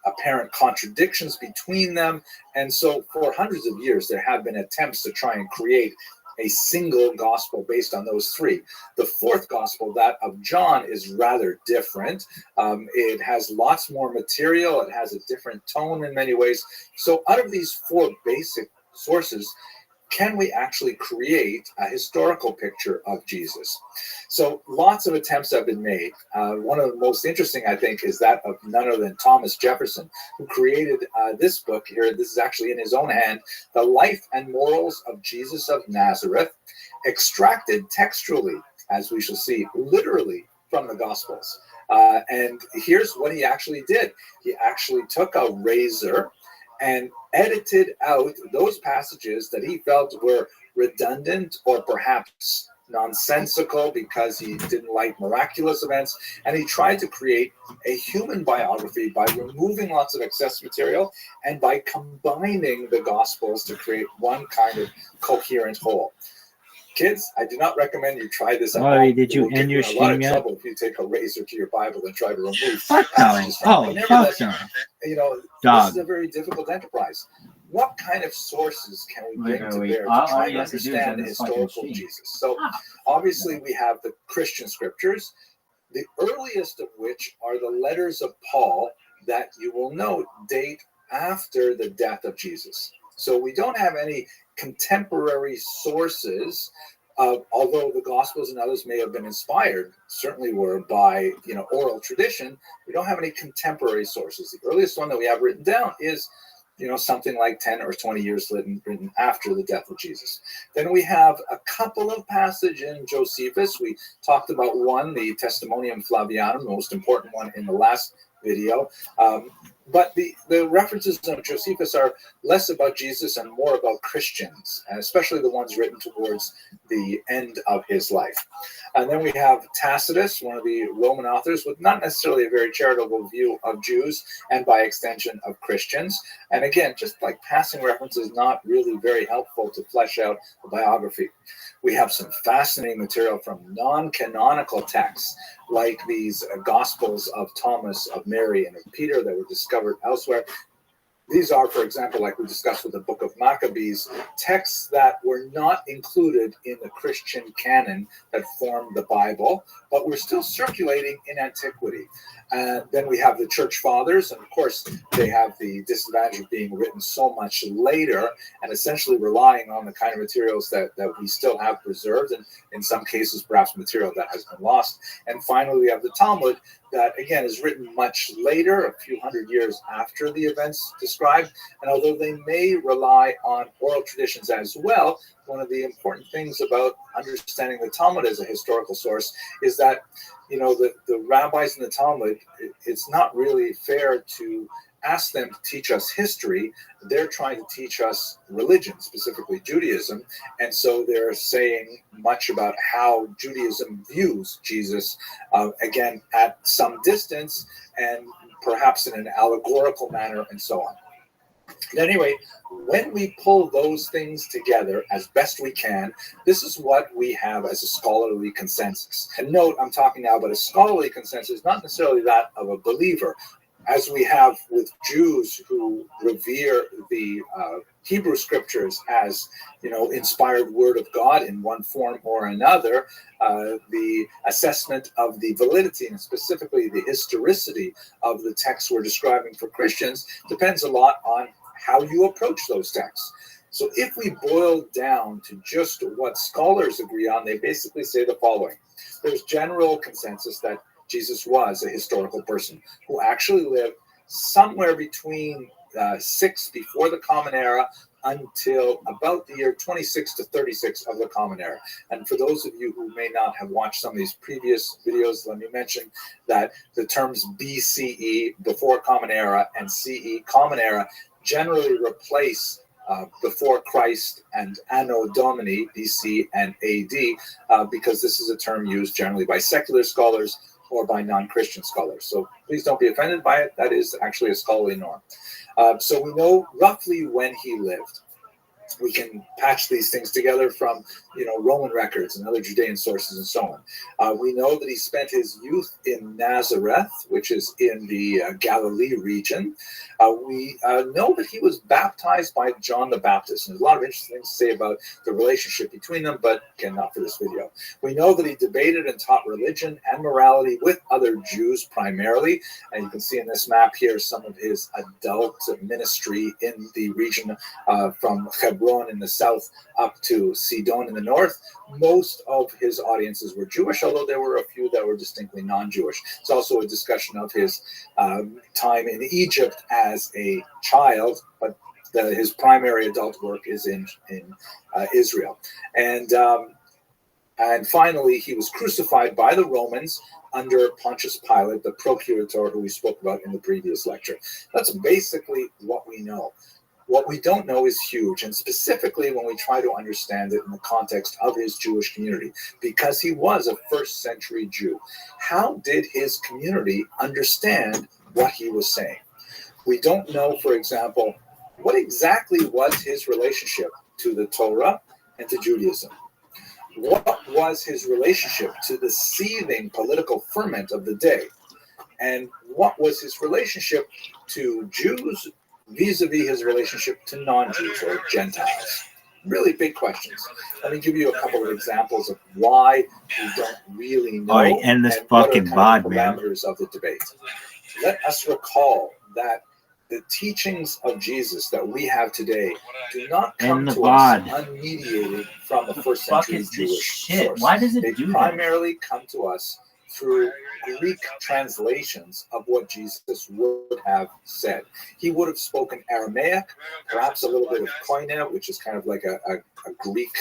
apparent contradictions between them. And so for hundreds of years, there have been attempts to try and create a single gospel based on those three. The fourth gospel, that of John, is rather different. It has lots more material. It has a different tone in many ways. So out of these four basic sources, can we actually create a historical picture of Jesus? So lots of attempts have been made. One of the most interesting, I think, is that of none other than Thomas Jefferson, who created this book here. This is actually in his own hand, The Life and Morals of Jesus of Nazareth, extracted textually, as we shall see, literally from the Gospels. And here's what he actually did. He actually took a razor and edited out those passages that he felt were redundant or perhaps nonsensical because he didn't like miraculous events, and he tried to create a human biography by removing lots of excess material and by combining the Gospels to create one kind of coherent whole. Kids, I do not recommend you try this at Sorry, home. did you It will end get your in a lot of stream yet? trouble if you take a razor to your Bible and try to remove Fuck no. passages from it. Oh, But fuck nevertheless, no. you know, Dog. this is a very difficult enterprise. What kind of sources can we bring to bear to All try you to have to do is understand end the this fucking historical stream. Jesus? So obviously we have the Christian scriptures, the earliest of which are the letters of Paul that you will note date after the death of Jesus. So we don't have any contemporary sources, although the Gospels and others may have been inspired, certainly were by oral tradition. We don't have any contemporary sources. The earliest one that we have written down is something like 10 or 20 years written after the death of Jesus. Then we have a couple of passages in Josephus. We talked about one, the Testimonium Flavianum, the most important one in the last video. But the references of Josephus are less about Jesus and more about Christians, and especially the ones written towards the end of his life. And then we have Tacitus, one of the Roman authors, with not necessarily a very charitable view of Jews and by extension of Christians. And again, just like passing references, not really very helpful to flesh out a biography. We have some fascinating material from non-canonical texts, like these Gospels of Thomas, of Mary, and of Peter that were discovered elsewhere. These are, for example, like we discussed with the Book of Maccabees, texts that were not included in the Christian canon that formed the Bible, but were still circulating in antiquity. Then we have the Church Fathers, and of course, they have the disadvantage of being written so much later and essentially relying on the kind of materials that we still have preserved, and in some cases, perhaps material that has been lost. And finally, we have the Talmud, that again is written much later, a few hundred years after the events described. And although they may rely on oral traditions as well, one of the important things about understanding the Talmud as a historical source is that, the rabbis in the Talmud, it's not really fair to ask them to teach us history. They're trying to teach us religion, specifically Judaism. And so they're saying much about how Judaism views Jesus, again, at some distance and perhaps in an allegorical manner and so on. Anyway, when we pull those things together as best we can, this is what we have as a scholarly consensus. And note, I'm talking now about a scholarly consensus, not necessarily that of a believer. As we have with Jews who revere the Hebrew scriptures as, inspired word of God in one form or another, the assessment of the validity and specifically the historicity of the texts we're describing for Christians depends a lot on how you approach those texts. So if we boil down to just what scholars agree on, they basically say the following. There's general consensus that Jesus was a historical person who actually lived somewhere between 6 before the Common Era until about the year 26 to 36 of the Common Era. And for those of you who may not have watched some of these previous videos, let me mention that the terms BCE, before Common Era, and CE, Common Era, generally replace before Christ and Anno Domini, BC and AD, because this is a term used generally by secular scholars or by non-Christian scholars. So please don't be offended by it. That is actually a scholarly norm. So we know roughly when he lived. We can patch these things together from, Roman records and other Judean sources and so on. We know that he spent his youth in Nazareth, which is in the Galilee region. We know that he was baptized by John the Baptist. And there's a lot of interesting things to say about the relationship between them, but again, not for this video. We know that he debated and taught religion and morality with other Jews primarily. And you can see in this map here some of his adult ministry in the region from Hebron in the south up to Sidon in the north. Most of his audiences were Jewish, although there were a few that were distinctly non-Jewish. It's also a discussion of his time in Egypt as a child, but his primary adult work is in Israel. And finally, he was crucified by the Romans under Pontius Pilate, the procurator who we spoke about in the previous lecture. That's basically what we know. What we don't know is huge, and specifically when we try to understand it in the context of his Jewish community, because he was a first century Jew. How did his community understand what he was saying? We don't know, for example, what exactly was his relationship to the Torah and to Judaism. What was his relationship to the seething political ferment of the day? And what was his relationship to Jews vis-a-vis his relationship to non-Jews or Gentiles? Really big questions. Let me give you a couple of examples of why we don't really know. All right, end this and what are fucking kind bod, of the man. parameters of the debate. Let us recall that the teachings of Jesus that we have today do not come End the to us bod. unmediated from a first Fuck century is this Jewish shit? source. Why does it They do that? primarily come to us through Greek translations of what Jesus would have said. He would have spoken Aramaic, perhaps a little bit of Koine, which is kind of like a Greek,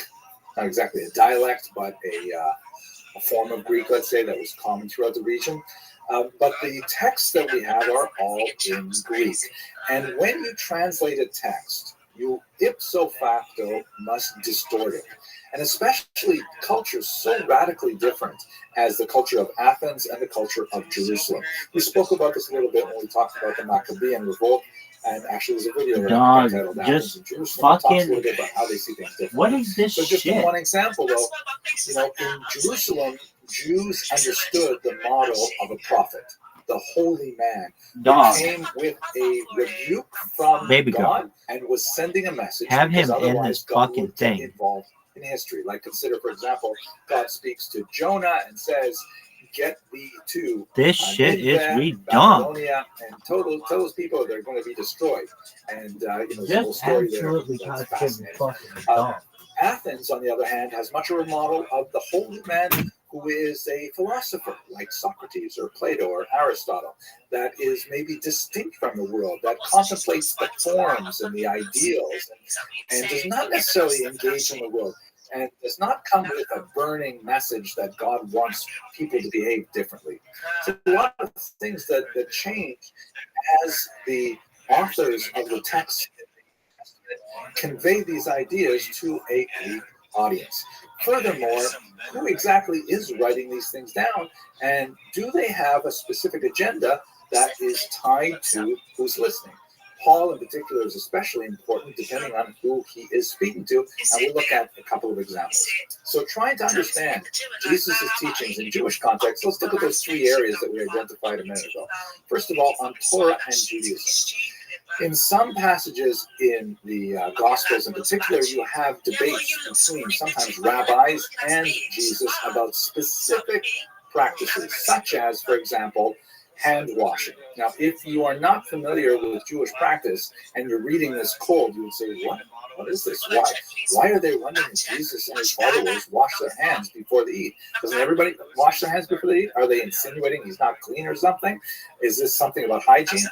not exactly a dialect, but a form of Greek, let's say, that was common throughout the region. But the texts that we have are all in Greek. And when you translate a text, you ipso facto must distort it. And especially cultures so radically different as the culture of Athens and the culture of Jerusalem. We spoke about this a little bit when we talked about the Maccabean revolt. And actually, there's a video that I titled Athens and Jerusalem that talks a little bit about how they see things differently. What is this So just shit? one example, though, in Jerusalem, Jews understood the model of a prophet, the holy man, Dog. who came with a rebuke from Baby God girl. and was sending a message. Have because him in otherwise this God fucking would get thing. involved in history. Like consider, for example, God speaks to Jonah and says, "Get thee to This shit is Nineveh, redone. Babylonia, and tell those people they're going to be destroyed." And there's a whole Just story there absolutely that's goddamn fascinating. fucking dog. Athens, on the other hand, has much of a model of the holy man who is a philosopher like Socrates or Plato or Aristotle, that is maybe distinct from the world, that contemplates the forms and the ideals and does not necessarily engage in the world and does not come with a burning message that God wants people to behave differently. So a lot of things that change as the authors of the text convey these ideas to a Greek audience. Furthermore, who exactly is writing these things down, and do they have a specific agenda that is tied to who's listening? Paul in particular is especially important depending on who he is speaking to, and we'll look at a couple of examples. So trying to understand Jesus' teachings in Jewish context, let's look at those three areas that we identified a minute ago. First of all, on Torah and Judaism. In some passages in the Gospels in particular, you have debates between sometimes rabbis and Jesus about specific practices, such as, for example, hand washing. Now, if you are not familiar with Jewish practice and you're reading this cold, you would say, what? What is this? Why are they running Jesus and his followers wash their hands before they eat? Doesn't everybody wash their hands before they eat? Are they insinuating he's not clean or something? Is this something about hygiene?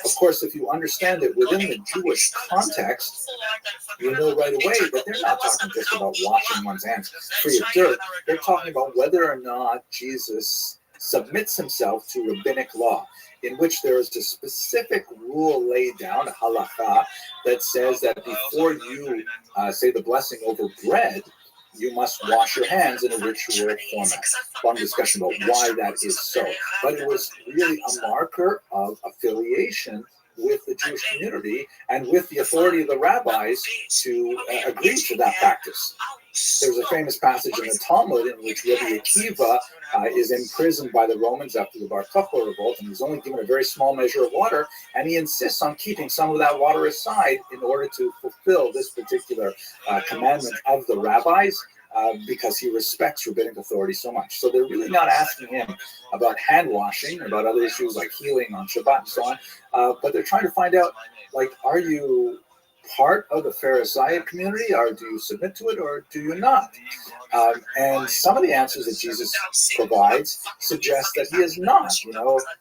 Of course, if you understand it within the Jewish context, you know right away that they're not talking just about washing one's hands free of dirt. They're talking about whether or not Jesus submits himself to rabbinic law, in which there is a specific rule laid down, a halakha, that says that before you say the blessing over bread, you must wash your hands in a ritual format. Long discussion about why that is so. But it was really a marker of affiliation with the Jewish community and with the authority of the rabbis to agree to that practice. There's a famous passage in the Talmud in which Rabbi Akiva is imprisoned by the Romans after the Bar Kokhba revolt, and he's only given a very small measure of water, and he insists on keeping some of that water aside in order to fulfill this particular commandment of the rabbis, because he respects rabbinic authority so much. So they're really not asking him about hand washing, about other issues like healing on Shabbat and so on, but they're trying to find out, like, are you part of the Pharisaic community, or do you submit to it, or do you not? And some of the answers that Jesus provides suggest that he is not.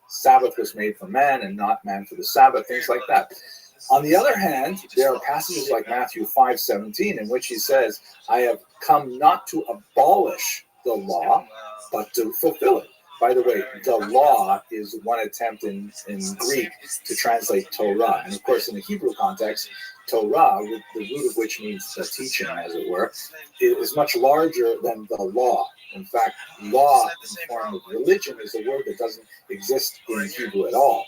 Sabbath was made for man and not man for the Sabbath, things like that. On the other hand, there are passages like Matthew 5:17 in which he says, I have come not to abolish the law, but to fulfill it. By the way, the law is one attempt in Greek to translate Torah. And of course, in the Hebrew context, Torah, the root of which means the teaching, as it were, is much larger than the law. In fact, law in the form of religion is a word that doesn't exist in Hebrew at all,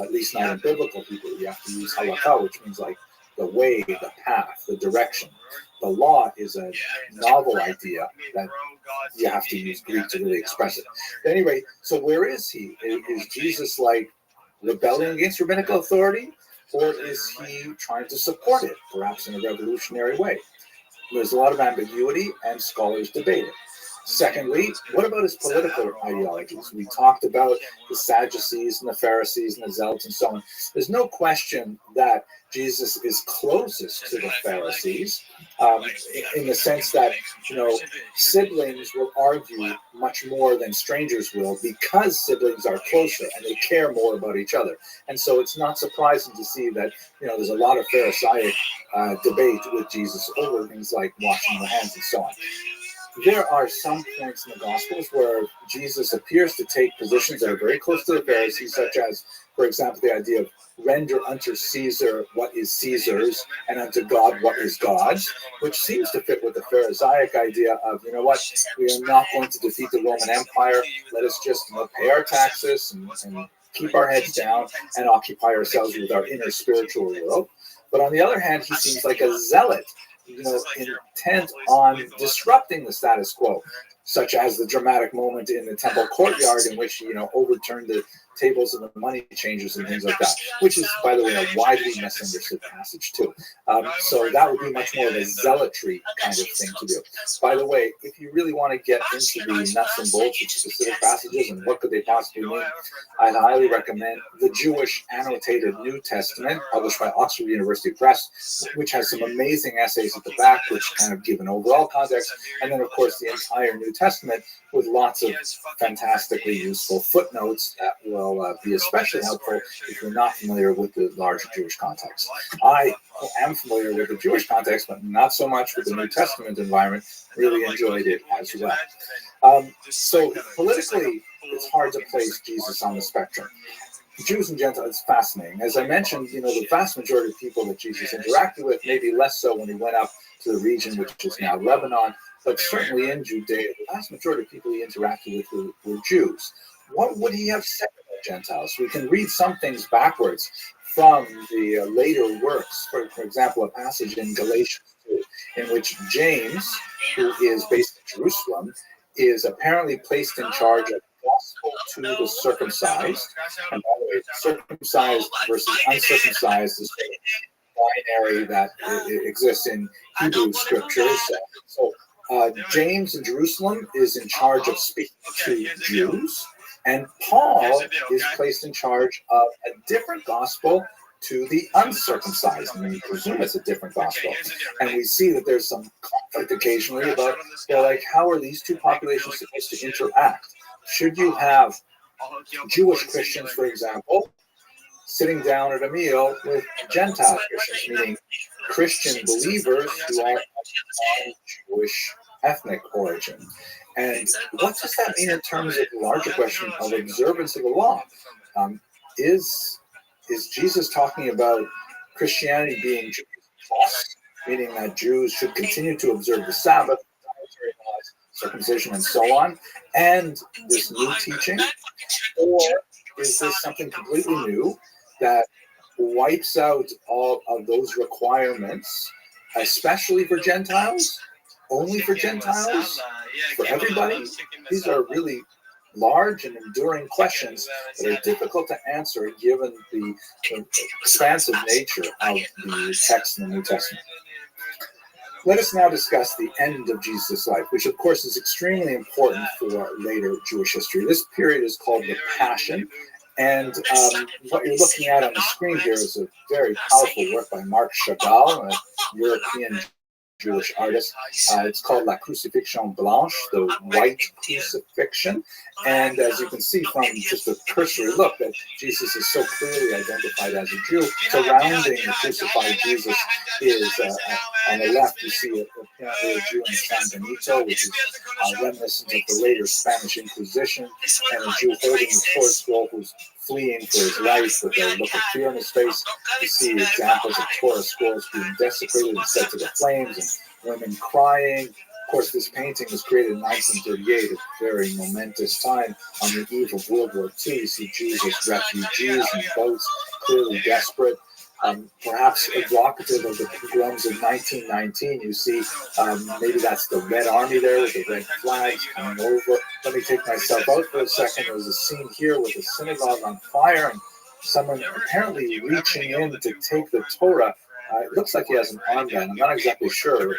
at least not in biblical Hebrew. You have to use halakha, which means like the way, the path, the direction. The law is a novel idea that you have to use Greek to really express it. But anyway, so where is he? Is Jesus like rebelling against rabbinical authority? Or is he trying to support it, perhaps in a revolutionary way? There's a lot of ambiguity, and scholars debate it. Secondly, what about his political ideologies? We talked about the Sadducees and the Pharisees and the Zealots and so on. There's no question that Jesus is closest to the Pharisees, in the sense that, siblings will argue much more than strangers will, because siblings are closer and they care more about each other. And so it's not surprising to see that, there's a lot of Pharisaic debate with Jesus over things like washing the hands and so on. There are some points in the Gospels where Jesus appears to take positions that are very close to the Pharisees, such as, for example, the idea of render unto Caesar what is Caesar's and unto God what is God's, which seems to fit with the Pharisaic idea of, we are not going to defeat the Roman Empire. Let us just pay our taxes and keep our heads down and occupy ourselves with our inner spiritual world. But on the other hand, he seems like a zealot, intent on disrupting the status quo, such as the dramatic moment in the temple courtyard in which he, overturned the tables of the money changers and things like that, which is, by the way, a widely misunderstood passage too. So that would be much more of a zealotry kind of thing to do. By the way, if you really want to get into the nuts and bolts of specific passages and what could they possibly mean, I'd highly recommend the Jewish Annotated New Testament, published by Oxford University Press, which has some amazing essays at the back, which kind of give an overall context, and then, of course, the entire New Testament with lots of fantastically useful footnotes that will be especially helpful if you're not familiar with the larger Jewish context. I am familiar with the Jewish context, but not so much with the New Testament environment. Really enjoyed it as well. So politically, it's hard to place Jesus on the spectrum. Jews and Gentiles, it's fascinating. As I mentioned, the vast majority of people that Jesus interacted with, maybe less so when he went up to the region which is now Lebanon, but certainly in Judea, the vast majority of people he interacted with were Jews. What would he have said about Gentiles? We can read some things backwards from the later works. For example, a passage in Galatians 2, in which James, who is based in Jerusalem, is apparently placed in charge of the gospel to the circumcised. And by the way, circumcised versus uncircumcised is a binary that exists in Hebrew scriptures. So James in Jerusalem is in charge of speaking to Jews, and Paul is placed in charge of a different gospel to the uncircumcised. I mean, we presume it's a different gospel. And we see that there's some conflict occasionally about, how are these two populations supposed to interact? Should you have Jewish Christians, for example, sitting down at a meal with Gentile Christians, meaning Christian believers who are of Jewish ethnic origin? And what does that mean in terms of the larger question of observance of the law? Is Jesus talking about Christianity being Jewish, meaning that Jews should continue to observe the Sabbath, circumcision and so on, and this new teaching? Or is this something completely new that wipes out all of those requirements, especially for Gentiles, only for Gentiles, for everybody? These are really large and enduring questions that are difficult to answer given the expansive nature of the text in the New Testament. Let us now discuss the end of Jesus' life, which of course is extremely important for later Jewish history. This period is called the Passion, and what you're looking at on the screen here is a very powerful work by Marc Chagall, a European Jewish artist. It's called La Crucifixion Blanche, the white crucifixion. And as you can see from just a cursory look, that Jesus is so clearly identified as a Jew. Surrounding the crucified Jesus is, on the left, you see apparently a Jew in San Benito, which is reminiscent of the later Spanish Inquisition, and a Jew holding the Torah scroll who's fleeing for his life with a look of fear on his face. You see examples of Torah scrolls being desecrated and set to the flames, and women crying. Of course, this painting was created in 1938, a very momentous time on the eve of World War II. You see Jews as refugees in boats, clearly desperate. Perhaps evocative of the pogroms of 1919. You see, maybe that's the Red Army there with the red flags coming over. Let me take myself out for a second. There's a scene here with a synagogue on fire and someone apparently reaching in to take the Torah. It looks like he has an armband. I'm not exactly sure.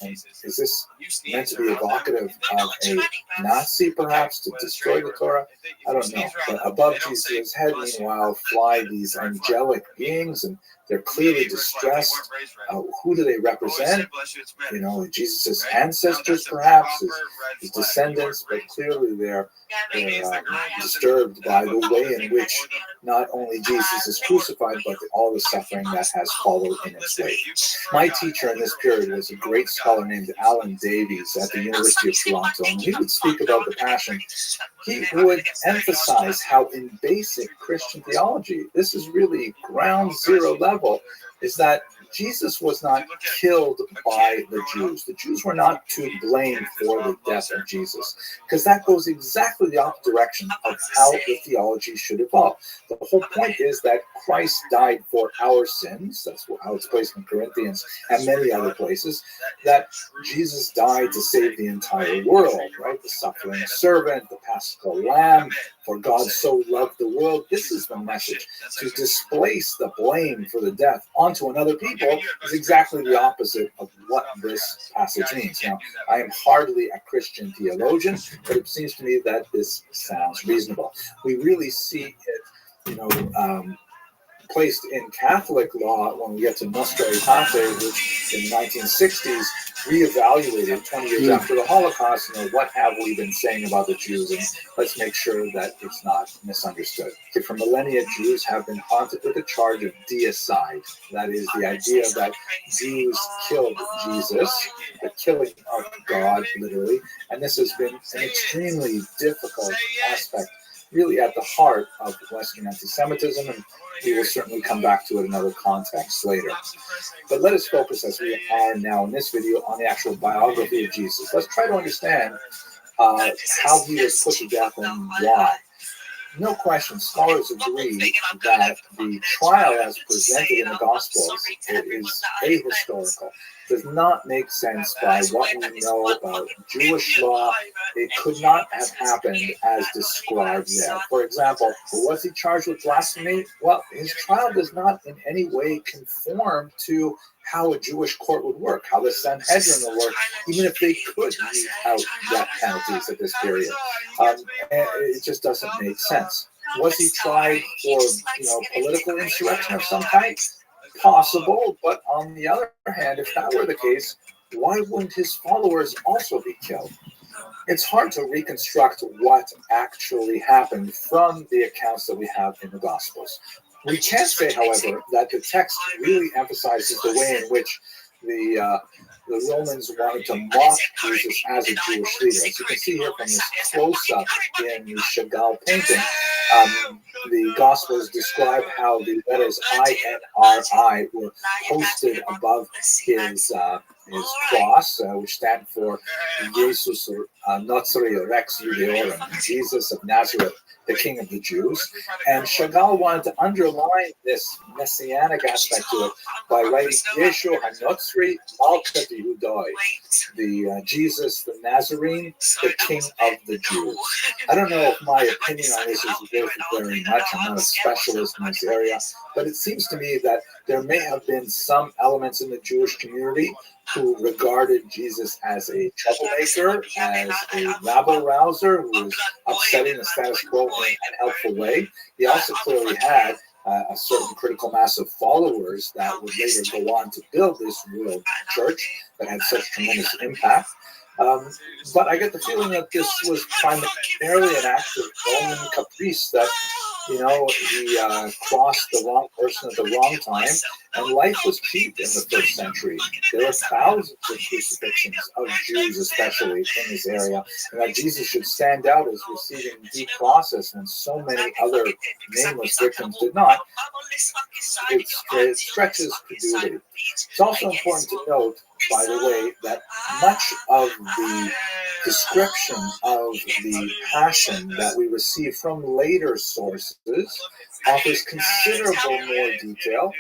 Is this meant to be evocative of a Nazi, perhaps, to destroy the Torah? I don't know. But above Jesus' head, meanwhile, fly these angelic beings, and they're clearly distressed. Who do they represent? You know, Jesus' ancestors, perhaps, his descendants, but clearly they're disturbed by the way in which not only Jesus is crucified, but all the suffering that has followed in its wake. My teacher in this period was a great scholar named Alan Davies at the University of Toronto, and he would speak about the Passion. He would emphasize how in basic Christian theology, this is really ground zero level, is that Jesus was not killed by the Jews. The Jews were not to blame for the death of Jesus, because that goes exactly the opposite direction of how the theology should evolve. The whole point is that Christ died for our sins. That's how it's placed in Corinthians and many other places, that Jesus died to save the entire world, right? The suffering servant, the Paschal Lamb, for God so loved the world. This is the message. To displace the blame for the death onto another people is exactly the opposite of what this passage means. Now, I am hardly a Christian theologian, but it seems to me that this sounds reasonable. We really see it, placed in Catholic law when we get to Nostra Aetate, which in the 1960s reevaluated 20 years after the Holocaust, what have we been saying about the Jews, and let's make sure that it's not misunderstood. For millennia, Jews have been haunted with the charge of deicide. That is the idea that Jews killed Jesus, the killing of God, literally, and this has been an extremely difficult aspect, really at the heart of Western anti-Semitism, and we will certainly come back to it in other contexts later. But let us focus, as we are now in this video, on the actual biography of Jesus. Let's try to understand how he was put to death and why. No question, scholars agree that the trial as presented in the Gospels is ahistorical. Does not make sense by what we know about Jewish law. It could not have happened as described there. For example, was he charged with blasphemy? Well, his trial does not in any way conform to how a Jewish court would work, how the Sanhedrin would work, even if they could mete out death penalties at this period. It just doesn't make sense. Was he tried for, political insurrection of some type? Possible, but on the other hand, if that were the case, why wouldn't his followers also be killed? It's hard to reconstruct what actually happened from the accounts that we have in the Gospels. We can say, however, that the text really emphasizes the way in which the Romans wanted to mock Jesus as a Jewish leader. As you can see here from this close-up in the Chagall painting, the Gospels describe how the letters I and R-I were posted above his his cross, which stands for Jesus Notzri Rex Judeorum, Jesus of Nazareth, the King of the Jews. And Chagall wanted to underline this messianic aspect to it by writing Yeshu HaNotzri Malka Yehudai, the Jesus, the Nazarene, the King of the Jews. I don't know if my opinion on this is worth very much. I'm not a specialist in this area, but it seems to me that there may have been some elements in the Jewish community who regarded Jesus as a troublemaker, as a rabble-rouser who was upsetting the status quo in an unhelpful way. He also clearly had a certain critical mass of followers that would later go on to build this world church that had such tremendous impact. But I get the feeling that this was primarily an act of Roman caprice, that, he crossed the wrong person at the wrong time, and life was cheap in the first century. There were thousands of crucifixions of Jews, especially in this area, and that Jesus should stand out as receiving due process when so many other nameless victims did not. It stretches credulity. It's also important to note, by the way, that much of the description of the passion that we receive from later sources offers considerable more detail,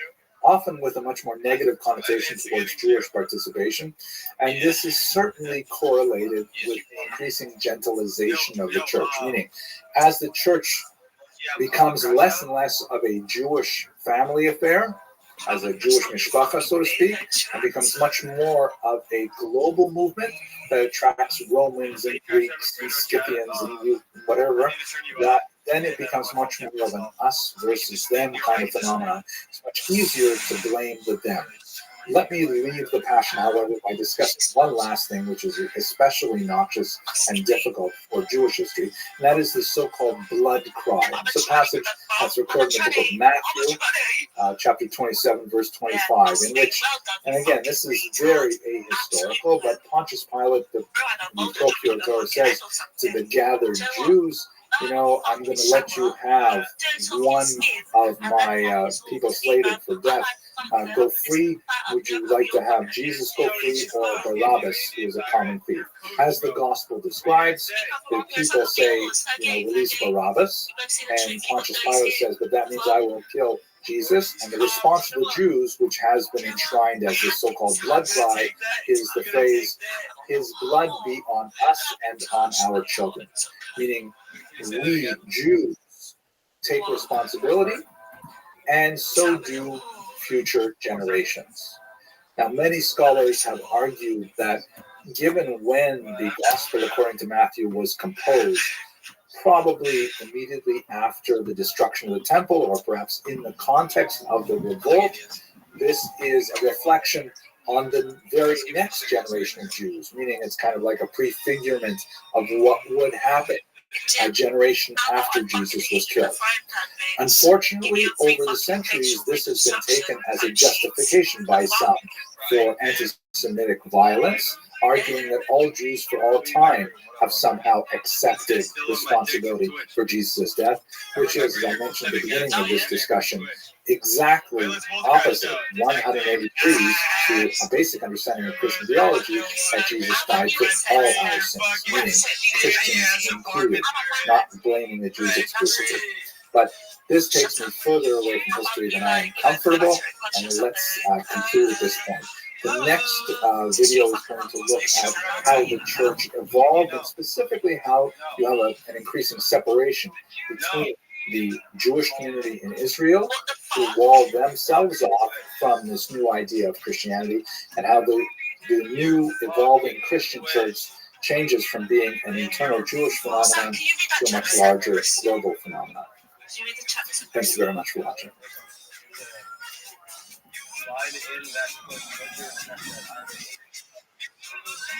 often with a much more negative connotation towards Jewish participation, and this is certainly correlated with the increasing gentilization of the church, meaning as the church becomes less and less of a Jewish family affair, as a Jewish mishpacha, so to speak, and becomes much more of a global movement that attracts Romans and Greeks and Scythians and whatever, that then it becomes much more of an us versus them kind of phenomenon. It's much easier to blame the them. Let me leave the passion, however, by discussing one last thing, which is especially noxious and difficult for Jewish history, and that is the so-called blood cry. It's a passage that's recorded in the book of Matthew, chapter 27, verse 25, in which, and again, this is very ahistorical, but Pontius Pilate, the procurator, says to the gathered Jews, I'm going to let you have one of my people slated for death. Go free. Would you like to have Jesus go free, or Barabbas, who is a common thief? As the gospel describes, the people say, release Barabbas, and Pontius Pilate says, but that means I will kill Jesus. And the response of the Jews, which has been enshrined as the so-called blood cry, is the phrase, his blood be on us and on our children. Meaning, we Jews take responsibility, and so do future generations. Now, many scholars have argued that given when the Gospel according to Matthew was composed, probably immediately after the destruction of the temple, or perhaps in the context of the revolt, this is a reflection on the very next generation of Jews, meaning it's kind of like a prefigurement of what would happen a generation after Jesus was killed. Unfortunately, over the centuries, this has been taken as a justification by some for anti-Semitic violence, arguing that all Jews for all time have somehow accepted responsibility for Jesus' death, which is, as I mentioned at the beginning of this discussion, exactly opposite, 180 degrees to a basic understanding of Christian theology, that Jesus died for all our sins, meaning Christians included, not blaming the Jews exclusively. But this takes me further away from history than I am comfortable, and let's conclude at this point. The next video is going to look at how the church evolved, and specifically how you have an increasing separation between the Jewish community in Israel, who walled themselves off from this new idea of Christianity, and how the new evolving Christian church changes from being an internal Jewish phenomenon to a much larger global phenomenon. Thanks very much for watching.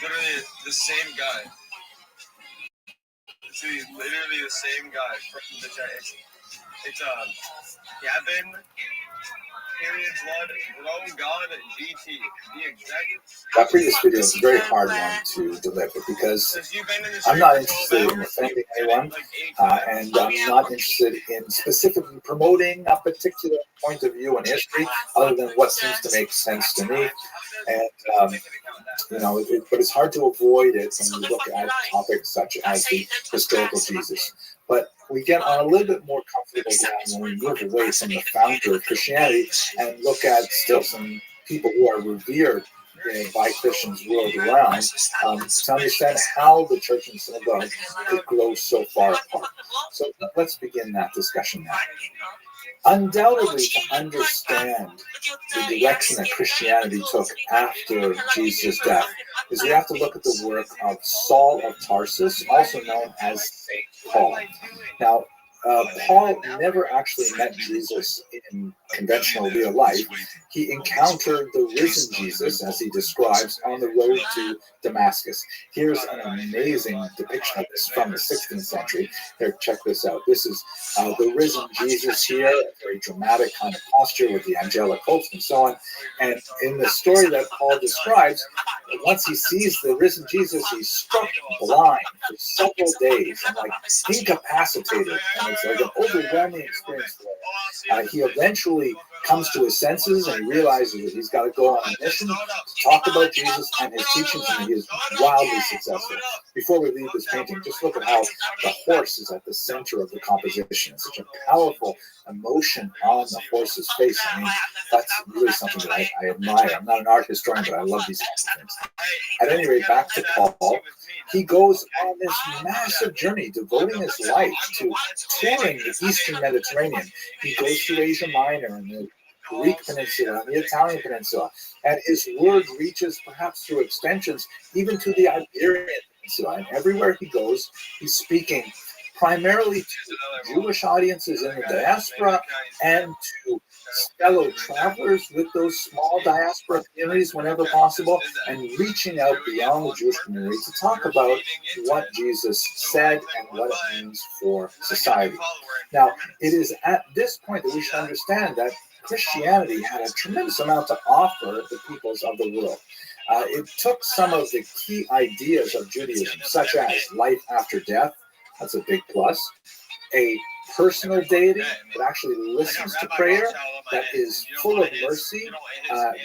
Literally the same guy. So he's literally the same guy from the Giants. It's Gavin, period, blood, Rogan, GT. The exact. That previous video is a very hard one to deliver because I'm not interested in offending anyone, and I'm not interested in specifically promoting a particular point of view in history other than what seems to make sense to me. And but it's hard to avoid it when you look at topics such as the historical Jesus. But we get on a little bit more comfortable ground when we move away from the founder of Christianity and look at still some people who are revered by Christians world around, to understand how the church and synagogue could grow so far apart. So let's begin that discussion now. Undoubtedly, to understand the direction that Christianity took after Jesus' death, is we have to look at the work of Saul of Tarsus, also known as Saint Paul. Now, Paul never actually met Jesus in conventional real life. He encountered the risen Jesus, as he describes, on the road to Damascus. Here's an amazing depiction of this from the 16th century. Here, check this out. This is the risen Jesus here, a very dramatic kind of posture with the angelic host and so on. And in the story that Paul describes, once he sees the risen Jesus, he's struck blind for several days and incapacitated. And it's like an overwhelming experience for him. He eventually comes to his senses and he realizes that he's got to go on a mission to talk about Jesus and his teachings, and he is wildly successful. Before we leave this painting, just look at how the horse is at the center of the composition. Such a powerful emotion on the horse's face. I mean, that's really something that I admire. I'm not an art historian, but I love these kinds of things. At any rate, back to Paul. He goes on this massive journey, devoting his life to touring the Eastern Mediterranean. He goes to Asia Minor and the Greek Peninsula and the Italian Peninsula, and his word reaches, perhaps through extensions, even to the Iberian Peninsula. And everywhere he goes, he's speaking primarily to Jewish audiences in the diaspora and to fellow travelers with those small diaspora communities whenever possible, and reaching out beyond the Jewish community to talk about what Jesus said and what it means for society. Now, it is at this point that we should understand that Christianity had a tremendous amount to offer the peoples of the world. It took some of the key ideas of Judaism, such as life after death. That's a big plus. A personal deity that actually listens to prayer, that is full of mercy,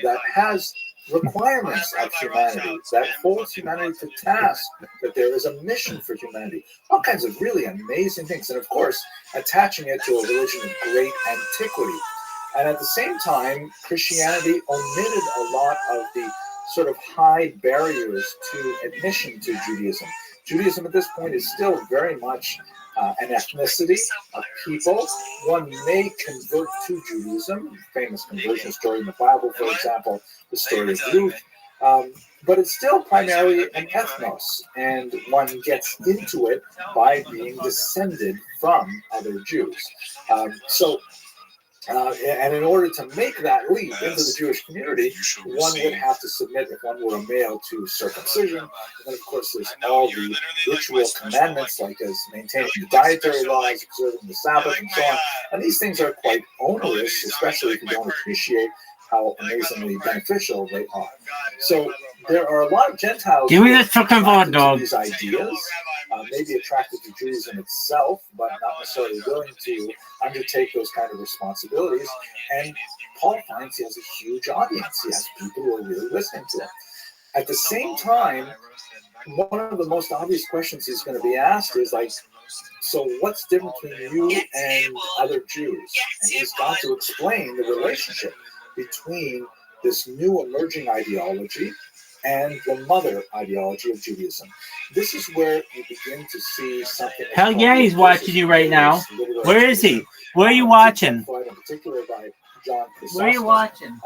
that has requirements of humanity, that holds humanity to task, that there is a mission for humanity. All kinds of really amazing things. And of course, attaching it to a religion of great antiquity. And at the same time, Christianity omitted a lot of the sort of high barriers to admission to Judaism. Judaism at this point is still very much an ethnicity, a people. One may convert to Judaism, famous conversion story in the Bible, for example, the story of Ruth, but it's still primarily an ethnos, and one gets into it by being descended from other Jews. And in order to make that leap into the Jewish community, one would have to submit, if one were a male, to circumcision. And then, of course, there's all the ritual commandments, like as maintaining the dietary laws, observing the Sabbath, and so on. And these things are quite onerous, especially if you don't appreciate how amazingly beneficial they are. So there are a lot of Gentiles Give me this fucking vod, dog. these ideas, maybe attracted to Judaism itself, but not necessarily willing to undertake those kind of responsibilities. And Paul finds he has a huge audience. He has people who are really listening to him. At the same time, one of the most obvious questions he's going to be asked is so what's different between you and other Jews? And he's got to explain the relationship between this new emerging ideology and the mother ideology of Judaism. This is where you begin to see something. Hell yeah, he's watching you right now. Where is he? Where are you watching? In particular by John Where are you watching?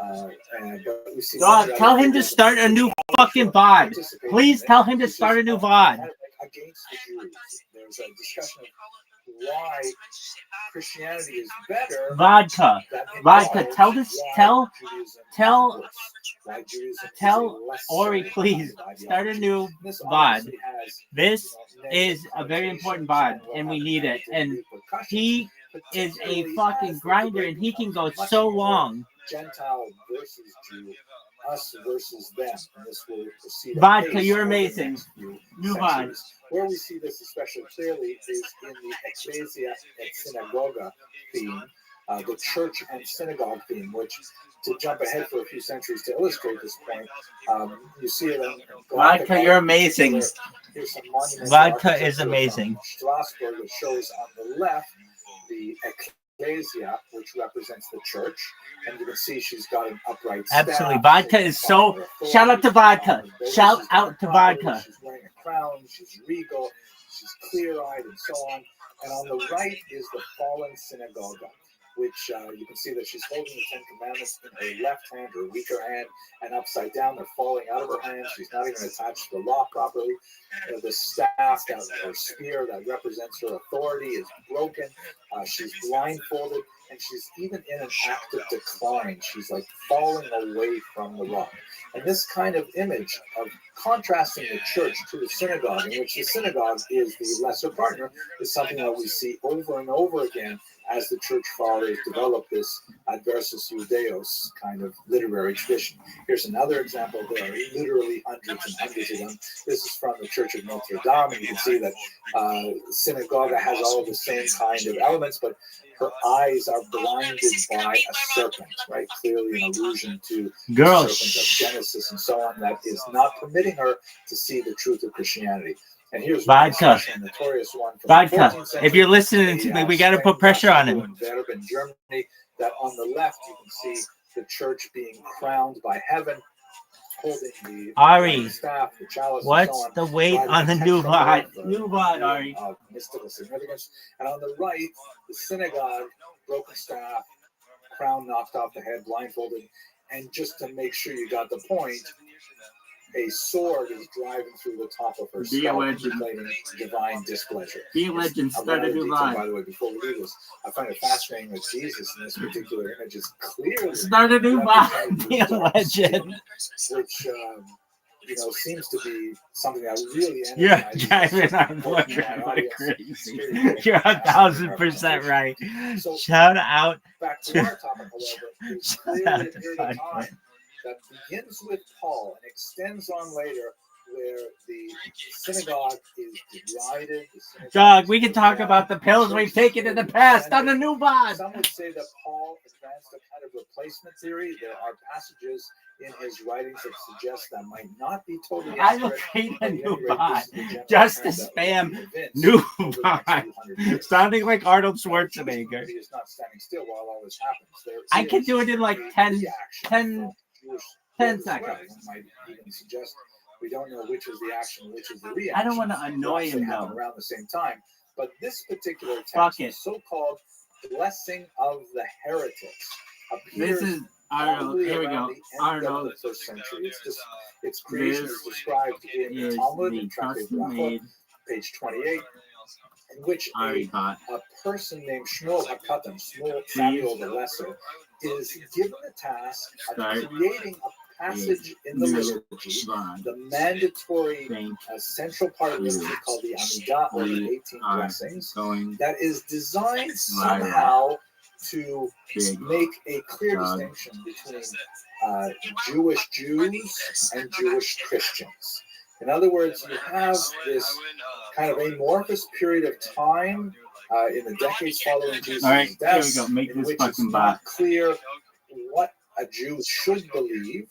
Dog, tell him to start a new fucking VOD. Please tell him to start a new VOD. Against the Jews. There's a discussion of why Christianity is better. Vodka. Tell Ori, please start a new VOD. This is a very important VOD, and we need it. And he is a fucking grinder, and he can go so long. Gentile versus Jew, us versus them. And this will proceed. Vodka, you're amazing. New VOD. Where we see this especially clearly is in the Ecclesia et Synagoga theme, the church and synagogue theme, which, to jump ahead for a few centuries to illustrate this point, you see it on Vodka, you're amazing. Here's some monumental Vodka is amazing. Strasbourg, which shows on the left the ecclesia, which represents the church, and you can see she's got an upright staff. Absolutely. Vodka is so... Shout out to Vodka. Shout out to Vodka. She's wearing a crown. She's regal. She's clear-eyed and so on. And on the right is the fallen synagogue, which you can see that she's holding the Ten Commandments in her left hand, her weaker hand, and upside down. They're falling out of her hands. She's not even attached to the law properly. The staff, or spear that represents her authority, is broken. She's blindfolded, and she's even in an act of decline. She's like falling away from the rock. And this kind of image of contrasting the church to the synagogue, in which the synagogue is the lesser partner, is something that we see over and over again as the church fathers develop this adversus Judaeos kind of literary tradition. Here's another example. There are literally hundreds and hundreds of them. This is from the Church of Notre Dame, and you can see that synagogue has all of the same kind of elements, but her eyes are blinded by a serpent, right? Clearly an allusion to the serpent of Genesis and so on, that is not permitting her to see the truth of Christianity. And here's Vodka. a notorious one from Vodka. If you're listening to me, we got to put pressure on him. In Germany, that on the left you can see the church being crowned by heaven, holding the Ari, staff, the chalice, what's and so the weight on the new VOD? New VOD, Ari. Mystical significance. And on the right, the synagogue, broken staff, crown knocked off the head, blindfolded. And just to make sure you got the point, a sword is driving through the top of her skull, proclaiming divine displeasure. Be a legend. Start a new detail, VOD. by the way, before we leave this, I find it fascinating that Jesus in this particular image is clearly Start a new VOD. Be a legend. Which seems to be something that really You're driving our blood crazy. You're 1,000% right. So, shout out back to our topic, however, there's clearly a period of time that begins with Paul and extends on later, where the synagogue is derided. Dog, we can talk about the pills we've taken in the past on the new VOD. Some would say that Paul advanced a kind of replacement theory. There are passages in his writings that suggest that might not be totally I will accurate. create a new But at VOD any rate, just to this is the general spam trend that we new convince over the next VOD. 200 years. Sounding like Arnold Schwarzenegger. He is not standing still while all this happens. There I can is do it in like a 10 reaction 10 from Jewish 10 leaders. seconds. One might even suggest we don't know which is the action, which is the reaction. I don't want to annoy They him happen though. around the same time. But this particular Fuck text, it. the so-called blessing of the heretics, appears This is Arnold. probably Here we around go. the end Arnold. of the first century. Its creation is described in the Is Talmud, the in Tractate custom Brachot, made page 28, in which Ari bot. a person named Shmuel HaKatan, Samuel the Lesser, is given the task of Start creating a passage in the liturgy, the mandatory central part of the liturgy called the Amidah, or the 18 blessings, Going that is designed somehow to make a clear distinction between Jewish Jews and Jewish Christians. In other words, you have this kind of amorphous period of time in the decades following Jesus' death, here we go. Make in this which it's fucking not bot. clear what a Jew should believe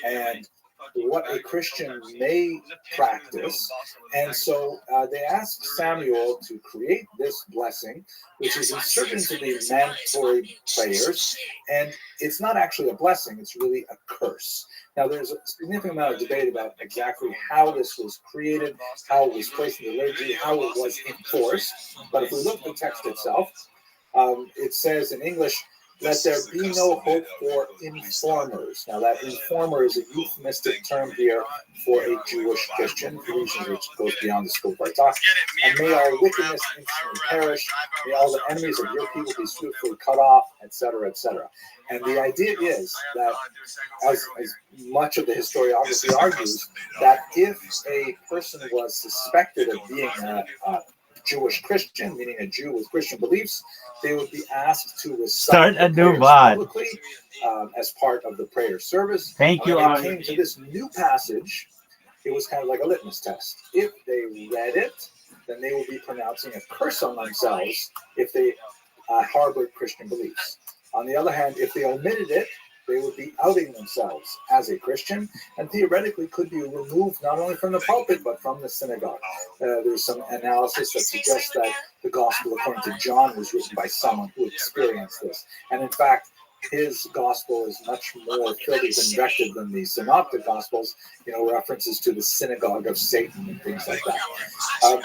and what a Christian may practice. And so they asked Samuel to create this blessing, which is inserted into the mandatory prayers. And it's not actually a blessing, it's really a curse. Now, there's a significant amount of debate about exactly how this was created, how it was placed in the liturgy, how it was enforced. But if we look at the text itself, it says in English, "Let there be no hope for informers." Now, that informer is a euphemistic term here for a Jewish Christian, for reasons which goes beyond the scope of our talk. "And may all wickedness instantly perish, may all the enemies of your people be swiftly cut off," etc., etc. And the idea is that, as much of the historiography argues, that if a person was suspected of being a Jewish Christian, meaning a Jew with Christian beliefs, they would be asked to recite Start a the new prayers VOD. publicly as part of the prayer service. Thank you, When it Ari. came to this new passage, it was kind of like a litmus test. If they read it, then they would be pronouncing a curse on themselves if they harbored Christian beliefs. On the other hand, if they omitted it, they would be outing themselves as a Christian and theoretically could be removed not only from the pulpit but from the synagogue. There's some analysis that suggests that the Gospel according to John was written by someone who experienced this. And in fact, his gospel is much more filled with invective than the synoptic gospels, references to the synagogue of Satan and things like that.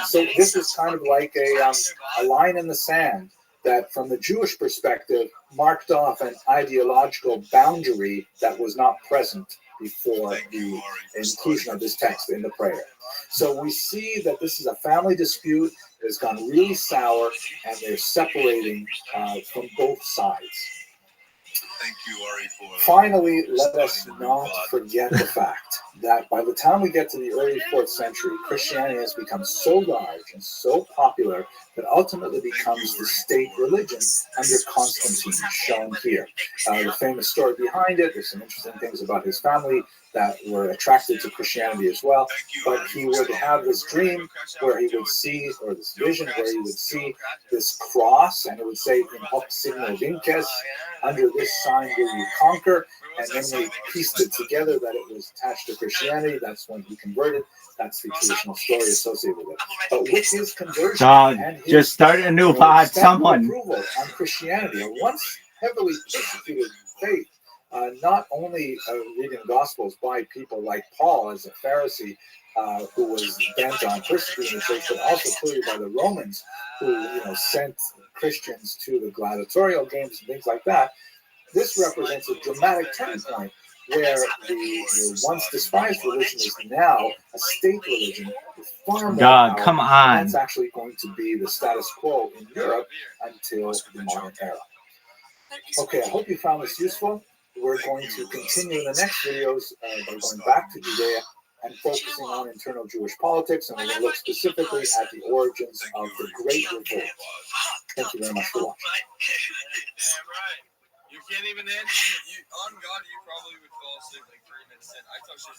So this is kind of like a line in the sand that from the Jewish perspective marked off an ideological boundary that was not present before the inclusion of this text in the prayer. So we see that this is a family dispute that has gone really sour, and they're separating from both sides. Thank you, Ari, Finally, let us not forget the fact that by the time we get to the early 4th century, Christianity has become so large and so popular that ultimately becomes the state religion under Constantine, shown here. The famous story behind it, there's some interesting things about his family that were attracted to Christianity as well, but he would have this dream where he would see, or this vision where he would see this cross, and it would say, in hoc signo vinces, under this sign will you conquer, and then we pieced it together that it was attached to Christianity. That's when he converted. That's the traditional story associated with it. But with his conversion and his just start a new pod, someone. approval on Christianity, a once heavily persecuted faith, not only reading Gospels by people like Paul as a Pharisee who was bent on persecuting the church, but also clearly by the Romans who sent Christians to the gladiatorial games and things like that. This represents a dramatic turning point where the once despised religion is now a state religion with far more power. Come on. That's actually going to be the status quo in Europe until the modern era. Okay, I hope you found this useful. We're going to continue in the next videos by going back to Judea and focusing on internal Jewish politics, and we're going to look specifically at the origins of the Great Revolt. Thank you very much for watching. Damn right. You can't even answer. On God, you probably would fall asleep like 3 minutes in. I told you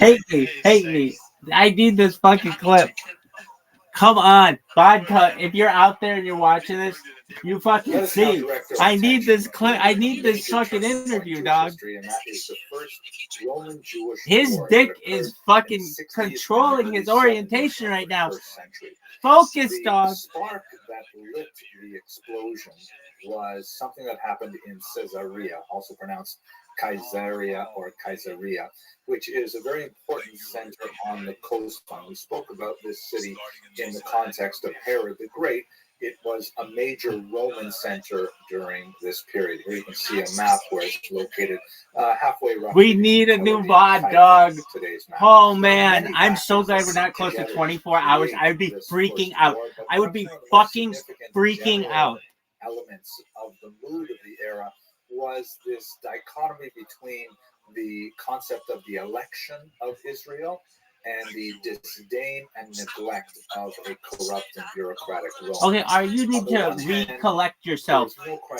that. Hate me. I need this fucking clip. Come on, vodka. If you're out there and you're watching this, you fucking see. I need this clip. I need this fucking interview, dog. His dick is fucking controlling his orientation right now. Focus, dog. The spark that lit the explosion was something that happened in Caesarea, also pronounced Caesarea or Caesarea, which is a very important center on the coastline. We spoke about this city in the context of Herod the Great. It was a major Roman center during this period. Here you can see a map where it's located halfway roughly. We need a new VOD, dog. Oh, man. I'm so glad we're not close to 24 hours. I would be freaking out. I would be fucking freaking out. Elements of the mood of the era was this dichotomy between the concept of the election of Israel and the disdain and neglect of a corrupt and bureaucratic Rome. Okay, you need to recollect yourself.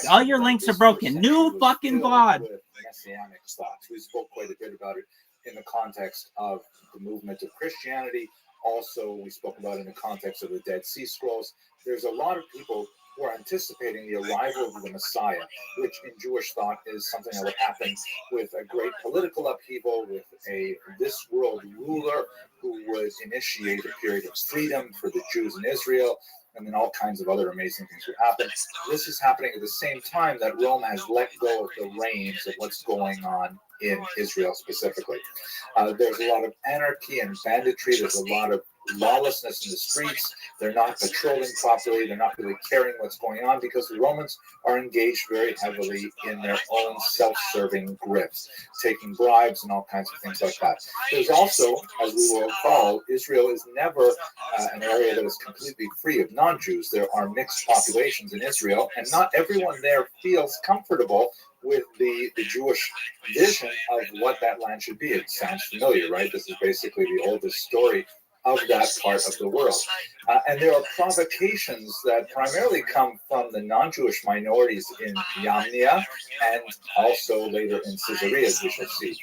All your links are broken. New fucking VOD. Messianic thoughts. We spoke quite a bit about it in the context of the movement of Christianity. Also, we spoke about it in the context of the Dead Sea Scrolls. There's a lot of people who are anticipating the arrival of the Messiah, which in Jewish thought is something that would happen with a great political upheaval, with a this world ruler who would initiate a period of freedom for the Jews in Israel, and then all kinds of other amazing things would happen. This is happening at the same time that Rome has let go of the reins of what's going on in Israel specifically. There's a lot of anarchy and banditry. There's a lot of lawlessness in the streets. They're not patrolling properly. They're not really caring what's going on because the Romans are engaged very heavily in their own self-serving grifts, taking bribes and all kinds of things like that. There's also, as we will recall, Israel is never an area that is completely free of non-Jews. There are mixed populations in Israel, and not everyone there feels comfortable with the Jewish vision of what that land should be. It sounds familiar, right? This is basically the oldest story of that part of the world. And there are provocations that primarily come from the non-Jewish minorities in Yamnia and also later in Caesarea, as we shall see.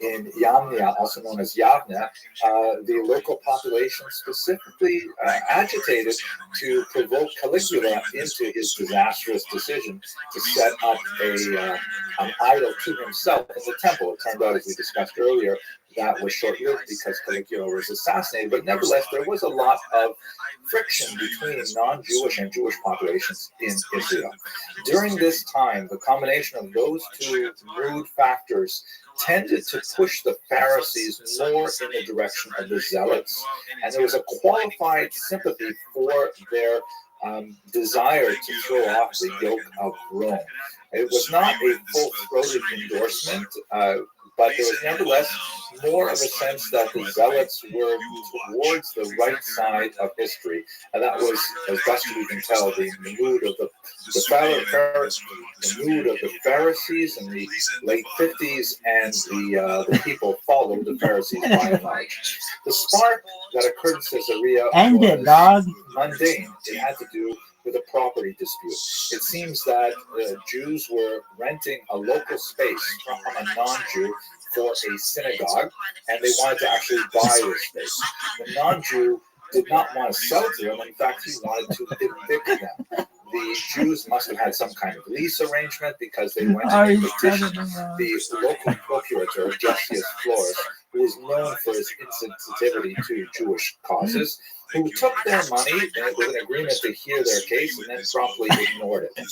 in Yamnia, also known as Yavna, the local population specifically agitated to provoke Caligula into his disastrous decision to set up an idol to himself in the temple. It turned out, as we discussed earlier, that was short-lived because Caligula was assassinated, but nevertheless, there was a lot of friction between non-Jewish and Jewish populations in Israel. During this time, the combination of those two rude factors tended to push the Pharisees more in the direction of the Zealots, and there was a qualified sympathy for their desire to throw off the yoke of Rome. It was not a full-throated endorsement, but there was nevertheless more of a sense that the Zealots were towards the right side of history. And that was, as best we can tell, the mood of the mood of the Pharisees in the late 50s, and the people followed the Pharisees by and large. The spark that occurred in Caesarea was mundane. It had to do with a property dispute. It seems that Jews were renting a local space from a non-Jew for a synagogue, and they wanted to actually buy this space. The non-Jew did not want to sell to them. In fact, he wanted to evict them. The Jews must have had some kind of lease arrangement because they went and petitioned the local procurator, Justius Florus, who was known for his insensitivity to Jewish causes, who took their money with an agreement to hear their case and then promptly ignored it.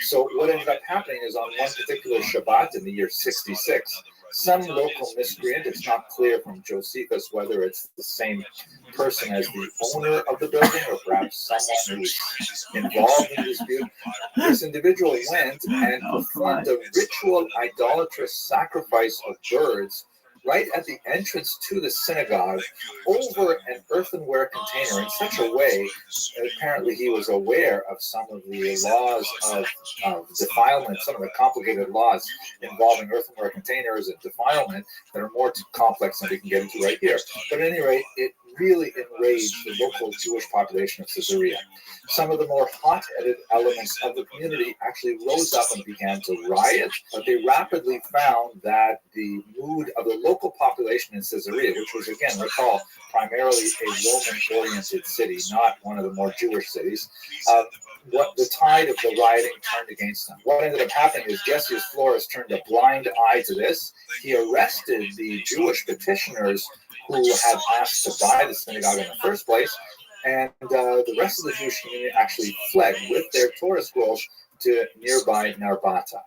So what ended up happening is on one particular Shabbat in the year 66, some local miscreant, it's not clear from Josephus whether it's the same person as the owner of the building or perhaps someone who's involved in the dispute, this individual went and performed a ritual idolatrous sacrifice of birds right at the entrance to the synagogue over an earthenware container in such a way that apparently he was aware of some of the laws of defilement, some of the complicated laws involving earthenware containers and defilement that are more complex than we can get into right here. But at any rate, it really enraged the local Jewish population of Caesarea. Some of the more hot-headed elements of the community actually rose up and began to riot, but they rapidly found that the mood of the local population in Caesarea, which was, again, recall, primarily a Roman-oriented city, not one of the more Jewish cities, what the tide of the rioting turned against them. What ended up happening is Justius Florus turned a blind eye to this. He arrested the Jewish petitioners who had asked to buy the synagogue in the first place, and the rest of the Jewish community actually fled with their Torah scrolls to nearby Narbata.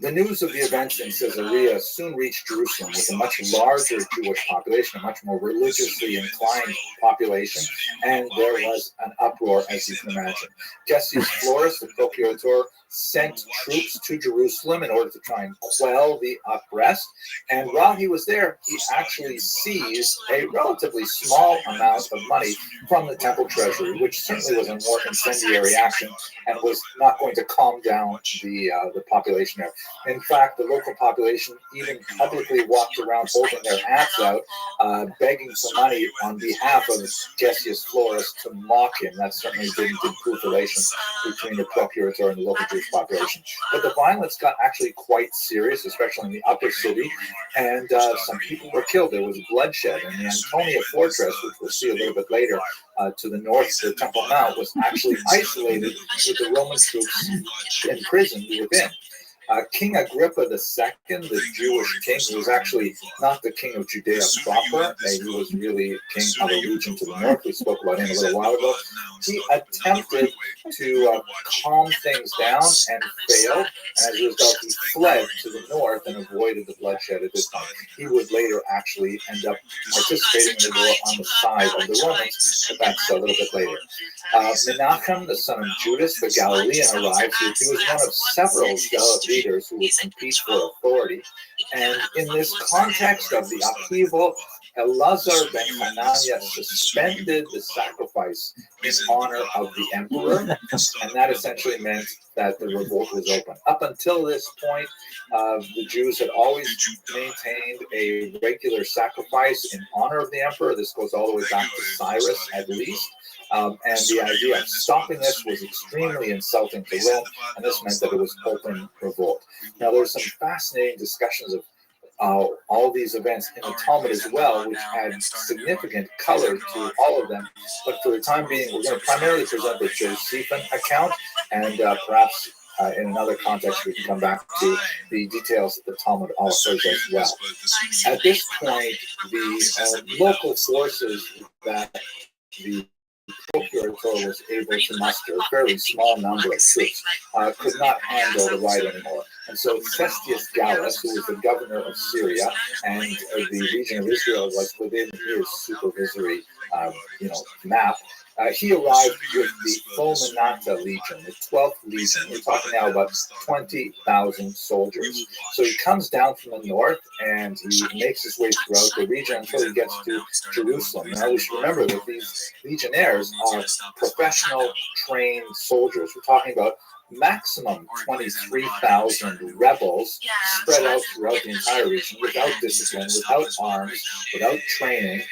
The news of the events in Caesarea soon reached Jerusalem with a much larger Jewish population, a much more religiously inclined population, and there was an uproar, as you can imagine. Justius Florus, the procurator, sent troops to Jerusalem in order to try and quell the unrest, and while he was there, he actually seized a relatively small amount of money from the temple treasury, which certainly was a more incendiary action and was not going to calm down the population there. In fact, the local population even publicly walked around holding their hats out, begging for money on behalf of Justius Florus to mock him. That certainly didn't improve relations between the procurator and the local Jewish population. But the violence got actually quite serious, especially in the upper city, and some people were killed. There was bloodshed, and the Antonia fortress, which we'll see a little bit later, to the north of the Temple Mount, was actually isolated with the Roman troops imprisoned within. King Agrippa II, the Jewish king, who was actually not the king of Judea proper, he was really king of a region to the north. We spoke about him a little while ago. He attempted to calm things down and failed, and as a result, he fled to the north and avoided the bloodshed at this point. He would later actually end up participating in the war on the side of the Romans, but that's a little bit later. Menachem, the son of Judas, the Galilean, arrived. He was one of several leaders who would compete for authority. And in this context of the upheaval, Elazar ben Hananiah suspended the sacrifice in honor of the emperor, and that essentially meant that the revolt was open. Up until this point, the Jews had always maintained a regular sacrifice in honor of the emperor. This goes all the way back to Cyrus, at least. And the idea of stopping this was extremely insulting to Rome, and this meant that it was open revolt. Now, there's some fascinating discussions of all these events in the Talmud as well, which add significant color to all of them. But for the time being, we're going to primarily present the Josephine account, and perhaps in another context we can come back to the details of the Talmud also as well. At this point, the local forces that the procurator was able to muster, a fairly small number of troops, could not handle the right anymore. And so Cestius Gallus, who was the governor of Syria, and the region of Israel was within his supervisory map, he arrived with the Fulminata Legion, the 12th Legion. We're talking now about 20,000 soldiers. So he comes down from the north and he makes his way throughout the region until he gets to Jerusalem. Now we should remember that these legionnaires are professional trained soldiers. We're talking about maximum 23,000 rebels spread out throughout the entire region without discipline, without arms, without training.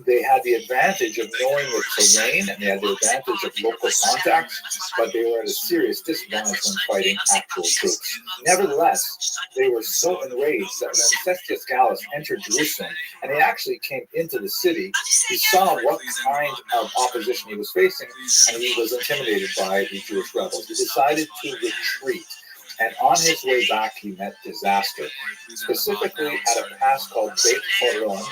They had the advantage of knowing the terrain and they had the advantage of local contacts, but they were at a serious disadvantage when fighting actual troops. Nevertheless, they were so enraged that when Cestius Gallus entered Jerusalem and he actually came into the city, he saw what kind of opposition he was facing and he was intimidated by the Jewish rebels. He decided to retreat. And on his way back, he met disaster, specifically at a pass called Beit Horon.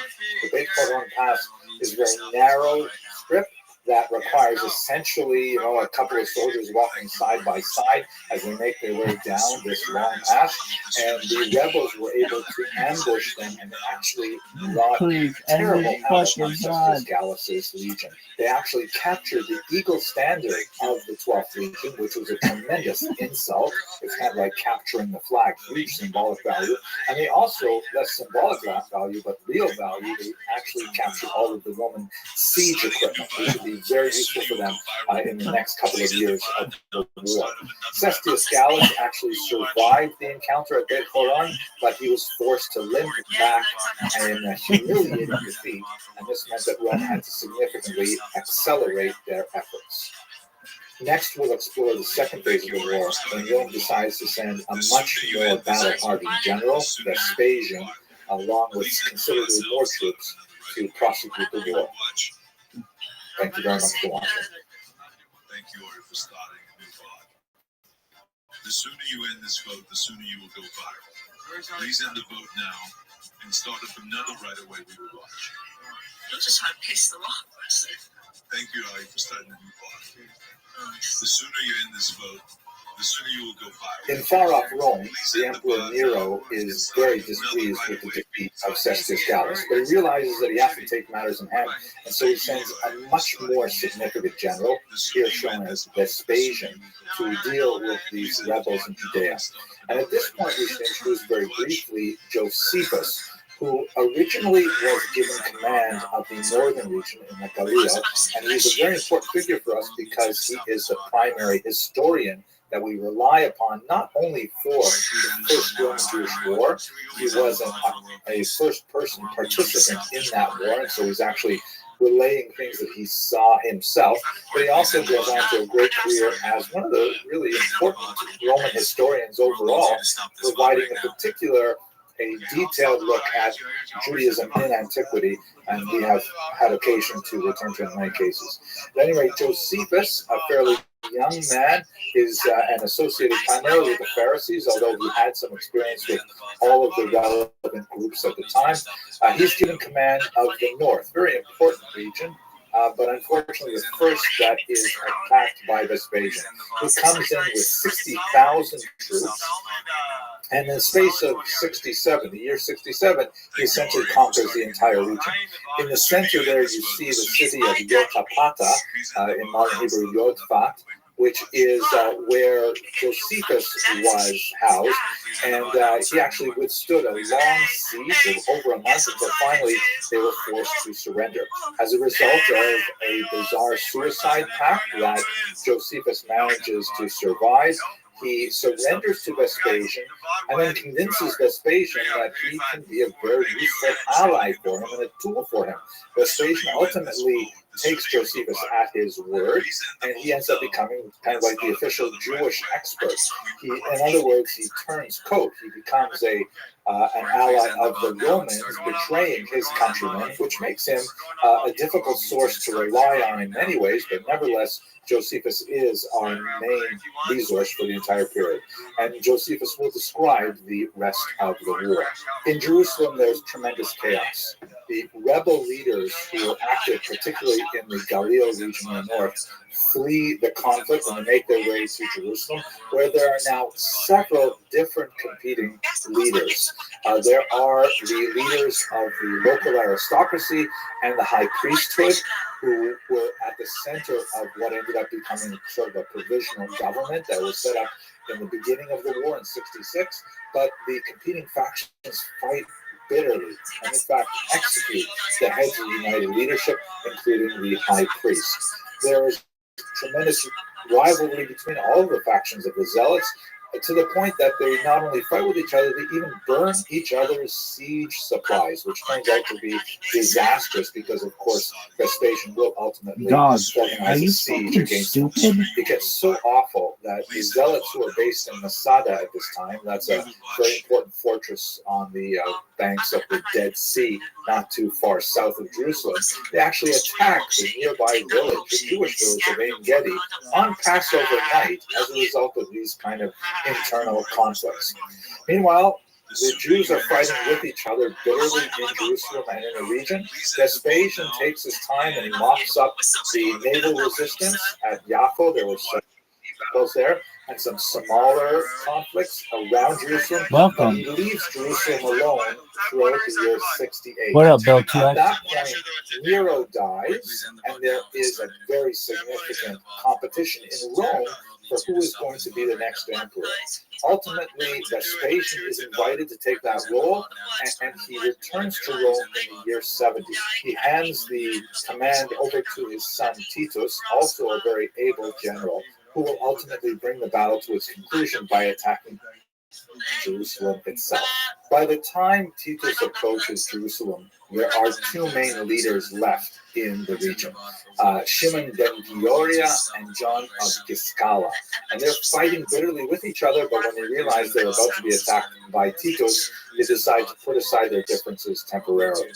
The Beit Horon Pass is a very narrow strip that requires essentially, a couple of soldiers walking side by side as they make their way down this long pass. And the rebels were able to ambush them and actually wrought terrible havoc on Cestius Gallus's legion. They actually captured the eagle standard of the 12th Legion, which was a tremendous insult. It's kind of like capturing the flag, huge symbolic value. And they also, less symbolic value, but real value, they actually captured all of the Roman siege equipment, which would be very useful for them in the next couple of years of the war. Cestius Gallus actually survived the encounter at Beit Horon, but he was forced to limp back in a humiliating defeat, and this meant that Rome had to significantly accelerate their efforts. Next, we'll explore the second phase of the war, when Rome decides to send a much more battle-hardened general, Vespasian, along with considerably more troops to prosecute the war. Thank you very much for watching. Thank you, Ori, for starting a new pod. The sooner you end this vote, the sooner you will go viral. Please end the vote now and start up another right away we will watch. You'll just want to piss them off. Thank you, Ori, for starting a new pod. The sooner you end this vote, the sooner you will go viral. In far-off Rome, the Emperor Nero is very displeased with the defeat of Cestius Gallus, but he realizes that he has to take matters in hand, and so he sends a much more significant general, here shown as Vespasian, to deal with these rebels in Judea. And at this point, we should introduce very briefly Josephus, who originally was given command of the northern region in the Galileo, and he's a very important figure for us because he is the primary historian that we rely upon not only for the First Roman-Jewish War, he was a first-person participant in that war, and so he's actually relaying things that he saw himself, but he also goes on to a great career as one of the really important Roman historians overall, providing a detailed look at Judaism in antiquity, and we have had occasion to return to in many cases. At any rate, Josephus, a fairly young man, is an associated primarily with the Pharisees, although he had some experience with all of the relevant groups at the time. He's given command of the north, very important region, but unfortunately the first that is attacked by Vespasian, who comes in with 60,000 troops, and in the space of 67, the year 67, he essentially conquers the entire region. In the center there, you see the city of Yotapata, in modern Hebrew Yodfat, which is where Josephus was housed, and he actually withstood a long siege of over a month until finally they were forced to surrender. As a result of a bizarre suicide pact that Josephus manages to survive, he surrenders to Vespasian and then convinces Vespasian that he can be a very useful ally for him and a tool for him. Vespasian ultimately takes Josephus at his word, and he ends up becoming kind of like the official Jewish expert. In other words, he turns coat. He becomes an ally of the Romans, betraying his countrymen, which makes him a difficult source to rely on in many ways, but nevertheless, Josephus is our main resource for the entire period. And Josephus will describe the rest of the war. In Jerusalem, there's tremendous chaos. The rebel leaders who were active, particularly in the Galilee region in the north, flee the conflict and they make their way to Jerusalem, where there are now several different competing leaders. There are the leaders of the local aristocracy and the high priesthood, who were at the center of what ended up becoming sort of a provisional government that was set up in the beginning of the war in 66. But the competing factions fight bitterly and, in fact, execute the heads of the united leadership, including the high priest. There is tremendous rivalry between all of the factions of the Zealots, to the point that they not only fight with each other, they even burn each other's siege supplies, which turns out to be disastrous because, of course, Vespasian will ultimately organize a siege against them. It gets so awful that the Zealots, who are based in Masada at this time, that's a very important fortress on the banks of the Dead Sea, not too far south of Jerusalem, they actually attack the nearby village, the Jewish village of Ein Gedi, on Passover night as a result of these kind of internal conflicts. Meanwhile, the Jews are fighting with each other bitterly in Jerusalem and in the region. Vespasian takes his time and he mops up the naval resistance at Yaffo. There was some battles there and some smaller conflicts around Jerusalem. Welcome. But he leaves Jerusalem alone throughout the year 68. What up, Bill? At that point, Nero dies, and there is a very significant competition in Rome for who is going to be the next emperor. Ultimately, Vespasian is invited to take that role, and he returns to Rome in the year 70. He hands the command over to his son Titus, also a very able general, who will ultimately bring the battle to its conclusion by attacking Jerusalem itself. By the time Titus approaches Jerusalem, there are two main leaders left in the region, Shimon ben Gioria and John of Giscala. And they're fighting bitterly with each other, but when they realize they're about to be attacked by Titus, they decide to put aside their differences temporarily.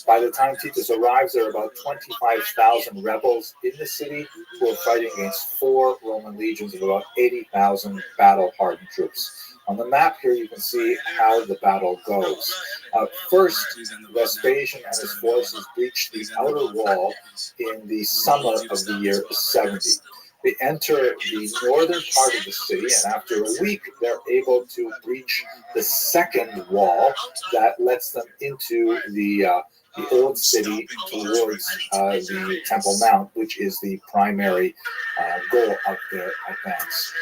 By the time Titus arrives, there are about 25,000 rebels in the city who are fighting against 4 Roman legions of about 80,000 battle-hardened troops. On the map here, you can see how the battle goes. First, Vespasian and his forces breach the outer wall in the summer of the year 70. They enter the northern part of the city, and after a week, they're able to breach the second wall that lets them into the old city towards the Temple Mount, which is the primary goal of their advance.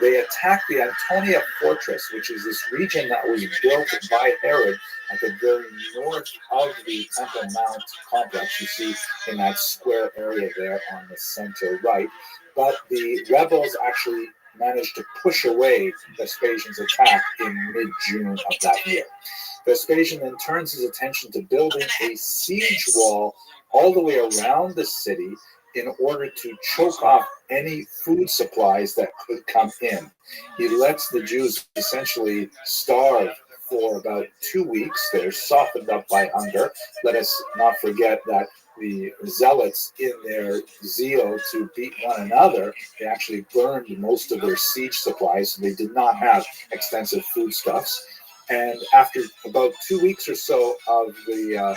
They attack the Antonia Fortress, which is this region that was built by Herod at the very north of the Temple Mount complex. You see in that square area there on the center right. But the rebels actually managed to push away Vespasian's attack in mid-June of that year. Vespasian then turns his attention to building a siege wall all the way around the city in order to choke off any food supplies that could come in. He lets the Jews essentially starve for about 2 weeks. They're softened up by hunger. Let us not forget that the Zealots, in their zeal to beat one another, they actually burned most of their siege supplies, so they did not have extensive foodstuffs. And after about 2 weeks or so of the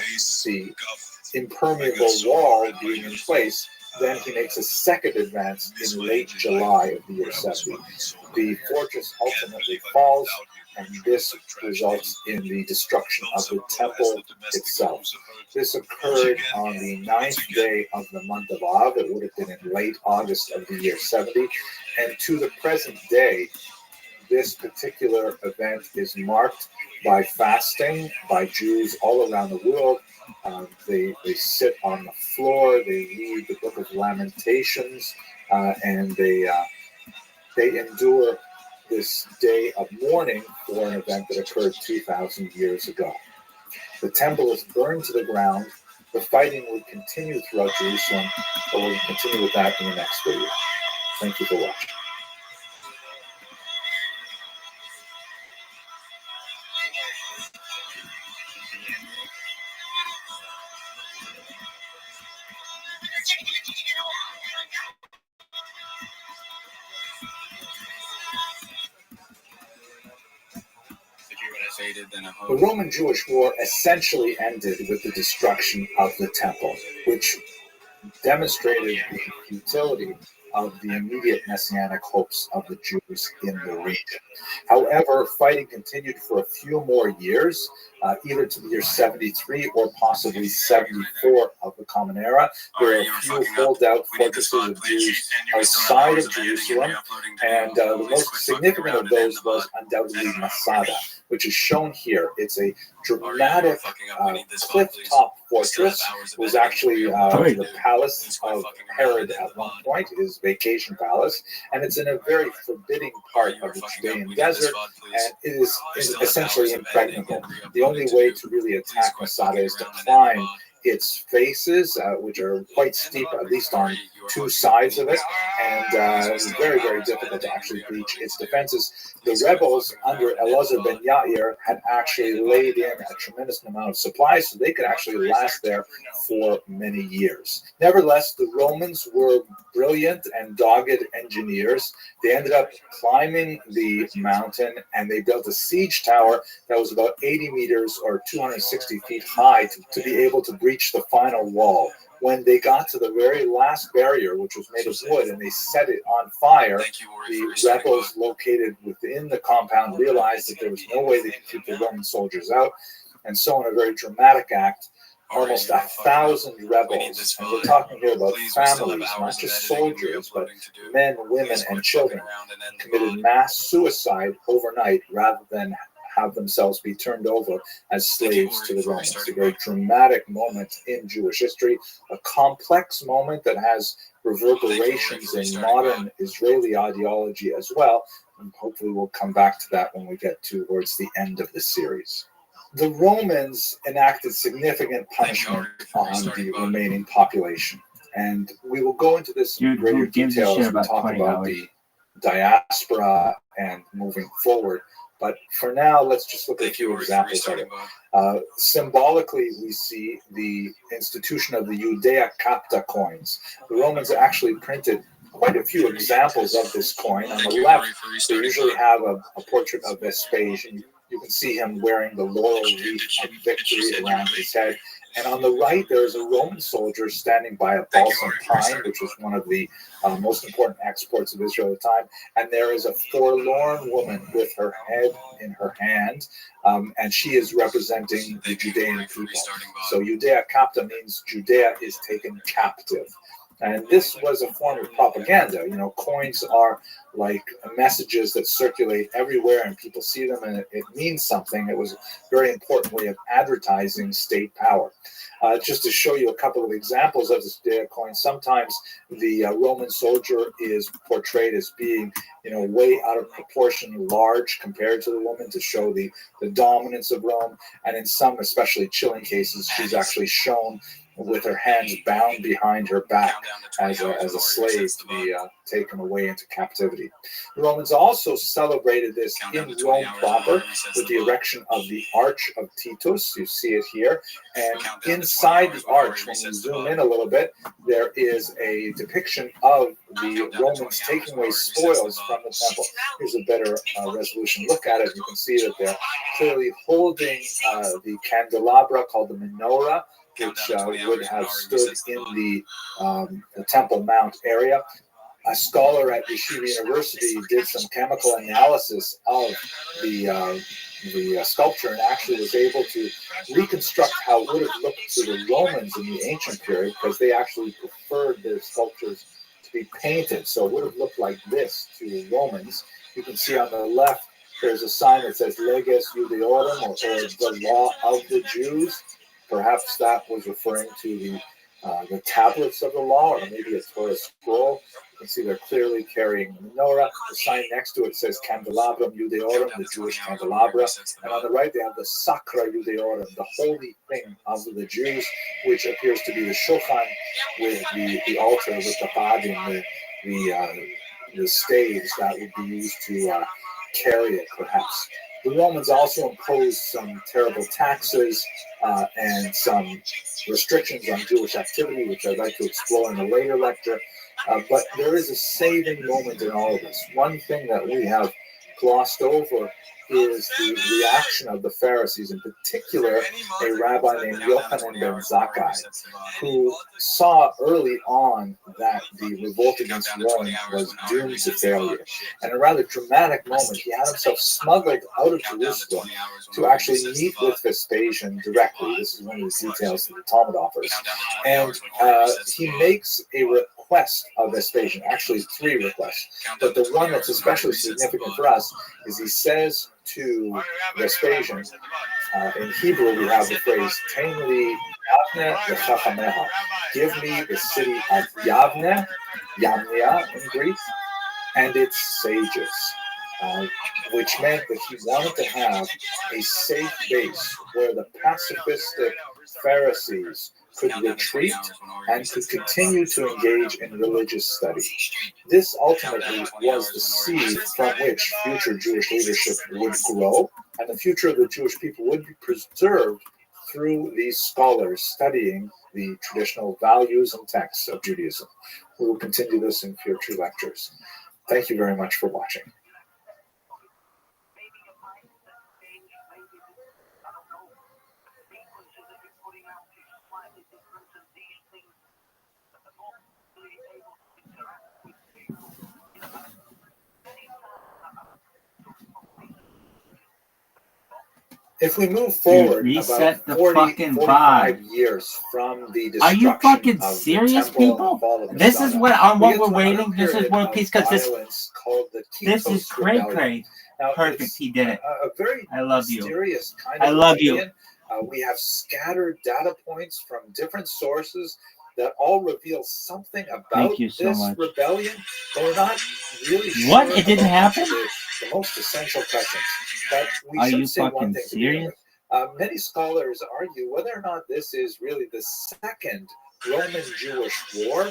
impermeable wall being in place, then he makes a second advance in late July of the year 70. The fortress ultimately falls, and this results in the destruction of the temple itself. This occurred on the 9th day of the month of Av. It would have been in late August of the year 70. And to the present day, this particular event is marked by fasting by Jews all around the world. They sit on the floor, they read the Book of Lamentations, and they endure this day of mourning for an event that occurred 2,000 years ago. The temple is burned to the ground, the fighting would continue throughout Jerusalem, but we'll continue with that in the next video. Thank you for watching. The Roman-Jewish War essentially ended with the destruction of the temple, which demonstrated the futility of the immediate messianic hopes of the Jews in the region. However, fighting continued for a few more years, either to the year 73 or possibly 74 of the Common Era. There are a few holdout fortresses of Jews outside of Jerusalem, and the most significant of those was undoubtedly Masada, which is shown here. It's a dramatic cliff-top fortress. It was actually the palace of Herod at one point, his vacation palace, and it's in a very forbidding part of the Judean desert, and it is essentially impregnable. The only way to really attack Masada is to climb its faces, which are quite steep, at least on two sides of it, and it's very, very difficult to actually breach its defenses. The rebels under Elazar ben Yair had actually laid in a tremendous amount of supplies, so they could actually last there for many years. Nevertheless, the Romans were brilliant and dogged engineers. They ended up climbing the mountain, and they built a siege tower that was about 80 meters or 260 feet high to be able to breach the final wall. When they got to the very last barrier, which was made of wood, and they set it on fire, the rebels located within the compound realized that there was no way they could keep the Roman soldiers out. And so in a very dramatic act, almost 1,000 rebels, and we're talking here about families, not just soldiers, but men, women, and children, committed mass suicide overnight rather than have themselves be turned over as slaves to the Romans. A very dramatic moment in Jewish history, a complex moment that has reverberations in modern Israeli ideology as well, and hopefully we'll come back to that when we get towards the end of the series. The Romans enacted significant punishment on the remaining population, and we will go into this in greater detail as we talk about the diaspora and moving forward. But for now, let's just look at a few examples of it. Symbolically, we see the institution of the Judea Capta coins. The Romans actually printed quite a few examples of this coin. On the left, they usually have a portrait of Vespasian. You can see him wearing the laurel wreath of victory around his head. And on the right, there is a Roman soldier standing by a balsam pine, which was one of the most important exports of Israel at the time. And there is a forlorn woman with her head in her hand, and she is representing the Judean people. So Judea Capta means Judea is taken captive. And this was a form of propaganda. You know, coins are like messages that circulate everywhere and people see them and it means something. It was a very important way of advertising state power. Just to show you a couple of examples of this Judea coin, sometimes the Roman soldier is portrayed as being, you know, way out of proportion, large compared to the woman to show the dominance of Rome. And in some especially chilling cases, she's actually shown with her hands bound behind her back as a slave to be taken away into captivity. The Romans also celebrated this in Rome proper with the erection of the Arch of Titus. You see it here. And inside the arch, when you zoom in a little bit, there is a depiction of the Romans taking away spoils from the temple. Here's a better resolution look at it. You can see that they're clearly holding the candelabra called the menorah, which would have stood in the Temple Mount area. A scholar at Yeshiva University did some chemical analysis of the sculpture and actually was able to reconstruct how it would have looked to the Romans in the ancient period, because they actually preferred their sculptures to be painted. So it would have looked like this to the Romans. You can see on the left, there's a sign that says Leges Judaeorum, or the law of the Jews. Perhaps that was referring to the tablets of the law, or maybe a Torah scroll. You can see they're clearly carrying the menorah. The sign next to it says Candelabrum Judaeorum, the Jewish candelabra. And on the right, they have the Sacra Judaeorum, the holy thing of the Jews, which appears to be the Shulchan with the altar with the Badim, the staves that would be used to carry it, perhaps. The Romans also imposed some terrible taxes and some restrictions on Jewish activity, which I'd like to explore in a later lecture. But there is a saving moment in all of this. One thing that we have glossed over is the reaction of the Pharisees, in particular a rabbi named Yochanan ben Zakkai, who saw early on that the revolt against Rome was doomed to failure. And in a rather dramatic moment, he had himself smuggled out of Jerusalem to actually meet with Vespasian directly. This is one of the details that the Talmud offers. And he makes a request of Vespasian, actually 3 requests. But the one that's especially significant for us is he says to Vespasian, in Hebrew we have the phrase, Tein li Yavne v'chachameha, give me the city of Yavne, Yamnia in Greek, and its sages, which meant that he wanted to have a safe base where the pacifistic Pharisees could retreat and could continue to engage in religious study. This ultimately was the seed from which future Jewish leadership would grow, and the future of the Jewish people would be preserved through these scholars studying the traditional values and texts of Judaism. We will continue this in future lectures. Thank you very much for watching. If we move forward reset about the 40, fucking 45 vibe. years from the Are you destruction fucking of serious, the temple and the people? fall of This is Masada, what on we what get we're to another waiting. This is period one of piece because this violence called the this is Kitos cray Rebellion. cray. Now, Perfect, it's he did it. a very I love you. mysterious kind I of love you. rebellion. We have scattered data points from different sources that all reveal something about Thank you so this much. rebellion, but we're not really sure. What? It didn't about happen? The most essential questions. But we Are should you say one fucking thing to begin serious? with. Many scholars argue whether or not this is really the second Roman-Jewish war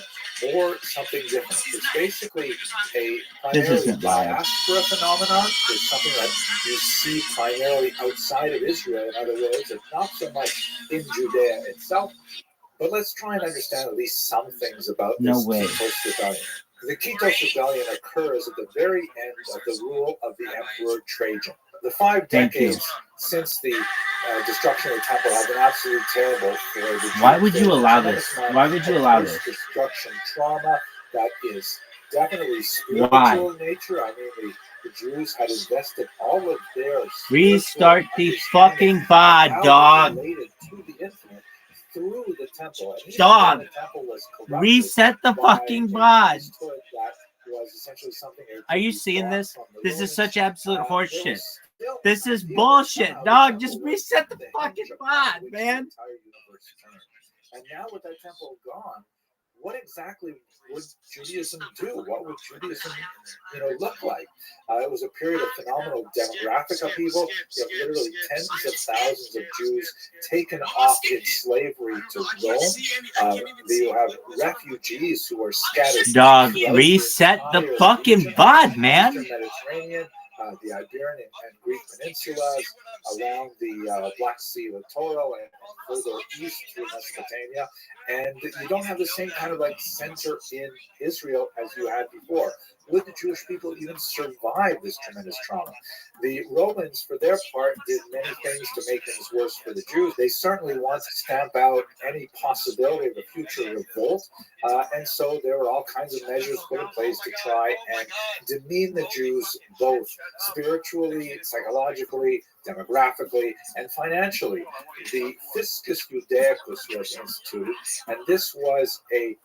or something different. It's basically a primarily diaspora phenomenon. It's something that you see primarily outside of Israel. In other words, it's not so much in Judea itself. But let's try and understand at least some things about this Kitos Rebellion. The Kitos Rebellion occurs at the very end of the rule of the Emperor Trajan. The 5 decades since the destruction of the temple have been absolutely terrible for the Jews. Why would you allow this? Why would you allow this? Destruction trauma that is definitely spiritual in nature. I mean, the Jews had invested all of their restart the fucking VOD, dog. Related to the infinite through the temple. And dog, the temple was reset the fucking VOD. Was essentially something. Are you seeing this? This is such absolute horseshit. This is bullshit, dog. Just reset the fucking VOD, man. And now with that temple gone, what exactly would Judaism do? What would Judaism, look like? It was a period of phenomenal demographic upheaval. You have literally tens of thousands of Jews taken off in slavery to Rome. You have refugees who are scattered. Dog, reset the fucking VOD, man. Mediterranean, the Iberian and Greek peninsulas, around the Black Sea littoral, and further east through Mesopotamia. And you don't have the same kind of center in Israel as you had before. Would the Jewish people even survive this tremendous trauma? The Romans, for their part, did many things to make things worse for the Jews. They certainly want to stamp out any possibility of a future revolt. And so there were all kinds of measures put in place to try and demean the Jews, both spiritually, psychologically, demographically, and financially. The Fiscus Judaicus was instituted, and this was a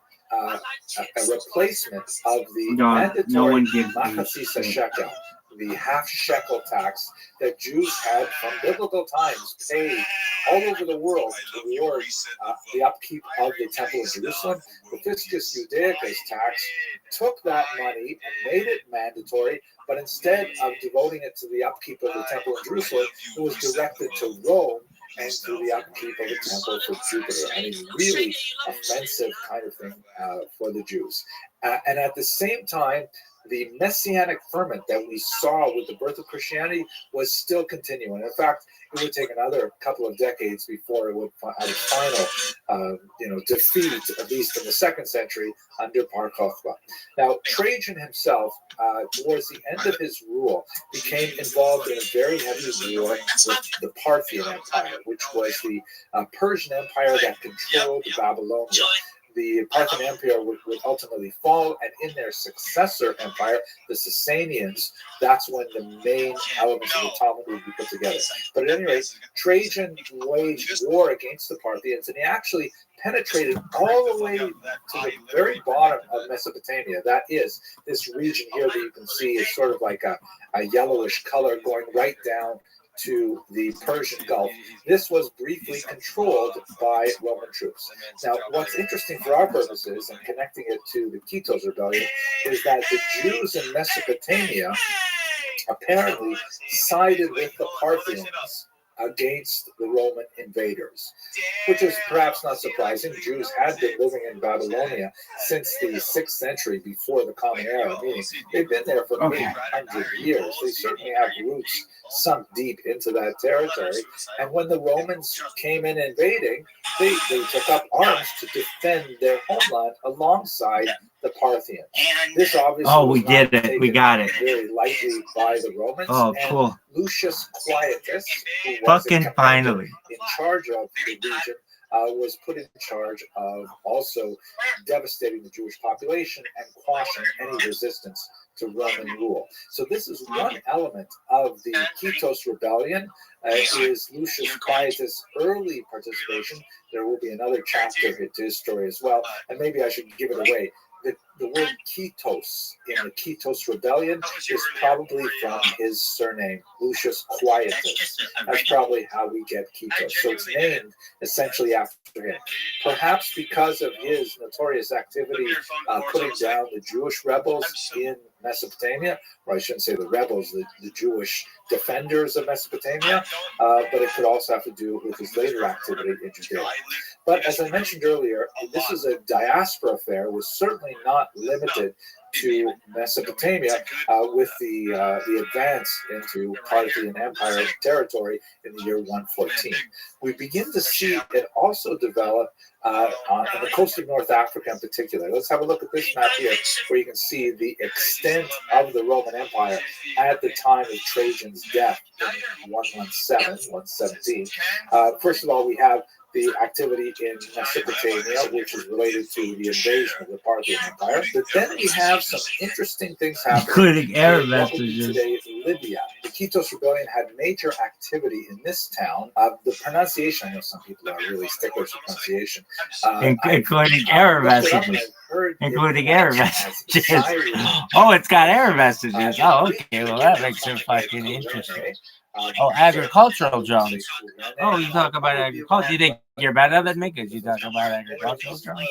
replacement of the mandatory Machatzis shekel, the half shekel tax that Jews had from biblical times paid all over the world toward the upkeep of the Temple of Jerusalem. The Fiscus Judaicus tax took that money and made it mandatory, but instead of devoting it to the upkeep of the Temple in Jerusalem, it was directed to Rome and to the upkeep of the Temple for Jupiter. I mean, really offensive kind of thing for the Jews. And at the same time, the messianic ferment that we saw with the birth of Christianity was still continuing. In fact, it would take another couple of decades before it would have its final, defeat, at least in the 2nd century, under Bar Kokhba. Now, Trajan himself, towards the end of his rule, became involved in a very heavy war with the Parthian Empire, which was the Persian Empire that controlled Babylonia. The Parthian Empire would ultimately fall, and in their successor empire, the Sasanians, that's when the main elements of the Talmud would be put together. But at any rate, Trajan waged war against the Parthians, and he actually penetrated all the way to the very bottom of Mesopotamia. That is, this region here that you can see is sort of like a yellowish color going right down to the Persian Gulf. This was briefly controlled by Roman troops. Now, what's interesting for our purposes, and connecting it to the Kitos Rebellion, is that the Jews in Mesopotamia apparently sided with the Parthians against the Roman invaders, which is perhaps not surprising. Jews had been living in Babylonia since the 6th century before the Common Era, meaning they've been there for many hundred years. They certainly have roots sunk deep into that territory. And when the Romans came in invading, they took up arms to defend their homeland alongside the Parthians. This obviously we did it. We got it. Very lightly by the Romans. Oh, cool. And Lucius Quietus, who was Fucking finally in charge of the region, was put in charge of also devastating the Jewish population and quashing any resistance to Roman rule. So this is one element of the Kitos Rebellion, is Lucius Quietus' early participation. There will be another chapter to his story as well, and maybe I should give it away. The word Kitos in the Kitos Rebellion is probably from his surname, Lucius Quietus. That's probably how we get Kitos. So it's named essentially after him. Perhaps because of his notorious activity putting down the Jewish rebels in Mesopotamia, or I shouldn't say the rebels, the Jewish defenders of Mesopotamia, but it could also have to do with his later activity in Judea. But as I mentioned earlier, this is a diaspora affair, was certainly not limited to Mesopotamia with the advance into Parthian Empire territory in the year 114. We begin to see it also develop on the coast of North Africa in particular. Let's have a look at this map here, where you can see the extent of the Roman Empire at the time of Trajan's death in 117, 117. First of all, we have the activity in Mesopotamia, which is related to the invasion of the Parthian Empire. But then we have some interesting things happening, including Arab messages. Today, Libya. The Kitos Rebellion had major activity in this town. The pronunciation, I know some people are really sticklers for pronunciation. Including error messages. Including error messages. Oh, it's got error messages. Oh, okay. Well, that makes it fucking interesting. Oh, agricultural drones. Oh, you talk about agriculture. You think you're better than me because you talk about agricultural drones?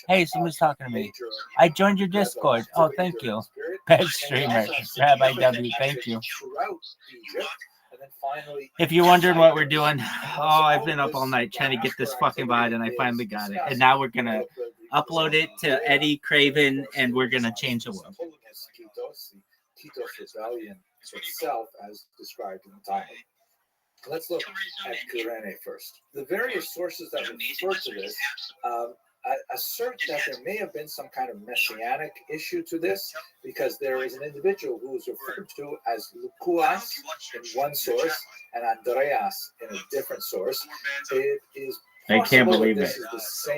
Hey, someone's talking to me. I joined your Discord. Oh, thank you. Best streamer. Rabbi W, thank you. If you're wondering what we're doing, I've been up all night trying to get this fucking VOD, and I finally got it. And now we're going to upload it to Eddie Craven, and we're going to change the world. Kitos Rebellion itself as described in the Talmud. Let's look at Kurene first. The various sources that refer to this assert that there may have been some kind of messianic issue to this, because there is an individual who is referred to as Lukuas in one source and Andreas in a different source. It is I can't believe it.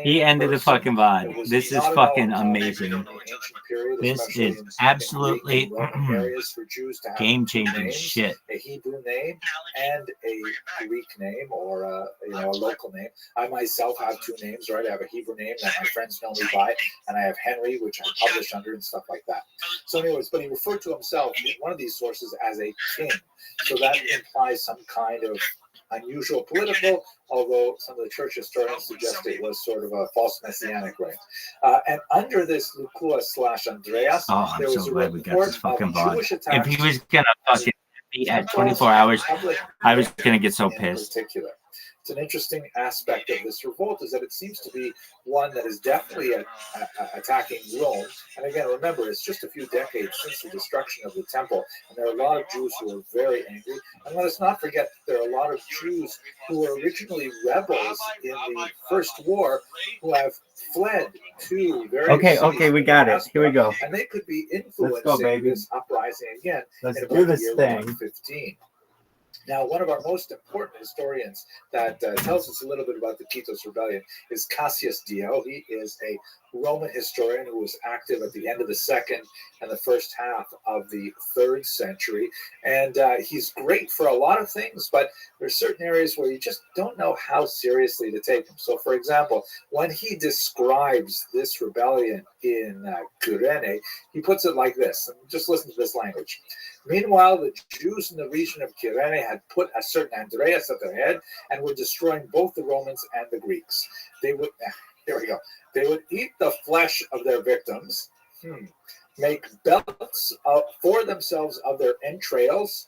He ended the fucking VOD. This is fucking amazing. This is absolutely game-changing shit. A Hebrew name and a Greek name, or a local name. I myself have two names, right? I have a Hebrew name that my friends know me by, and I have Henry, which I publish under and stuff like that. So anyways, but he referred to himself in one of these sources as a king. So that implies some kind of unusual political, although some of the church historians suggest it was sort of a false messianic reign. And under this Lukua/Andreas, there was a report of Jewish attacks. If he was gonna fucking be at 24 hours, I was gonna get so pissed. Particular. It's an interesting aspect of this revolt is that it seems to be one that is definitely attacking Rome. And again, remember, it's just a few decades since the destruction of the temple, and there are a lot of Jews who are very angry. And let us not forget that there are a lot of Jews who were originally rebels in the First War who have fled to various Okay, we got it. Here we go. And they could be influencing this uprising again Let's in do about this the year thing. 115. Now, one of our most important historians that tells us a little bit about the Quitos Rebellion is Cassius Dio. He is a Roman historian who was active at the end of the 2nd and the first half of the 3rd century. And he's great for a lot of things, but there's certain areas where you just don't know how seriously to take him. So, for example, when he describes this rebellion in Kyrene, he puts it like this. And just listen to this language. Meanwhile, the Jews in the region of Kyrene had put a certain Andreas at their head and were destroying both the Romans and the Greeks. They would, here we go. They would eat the flesh of their victims, make belts for themselves of their entrails,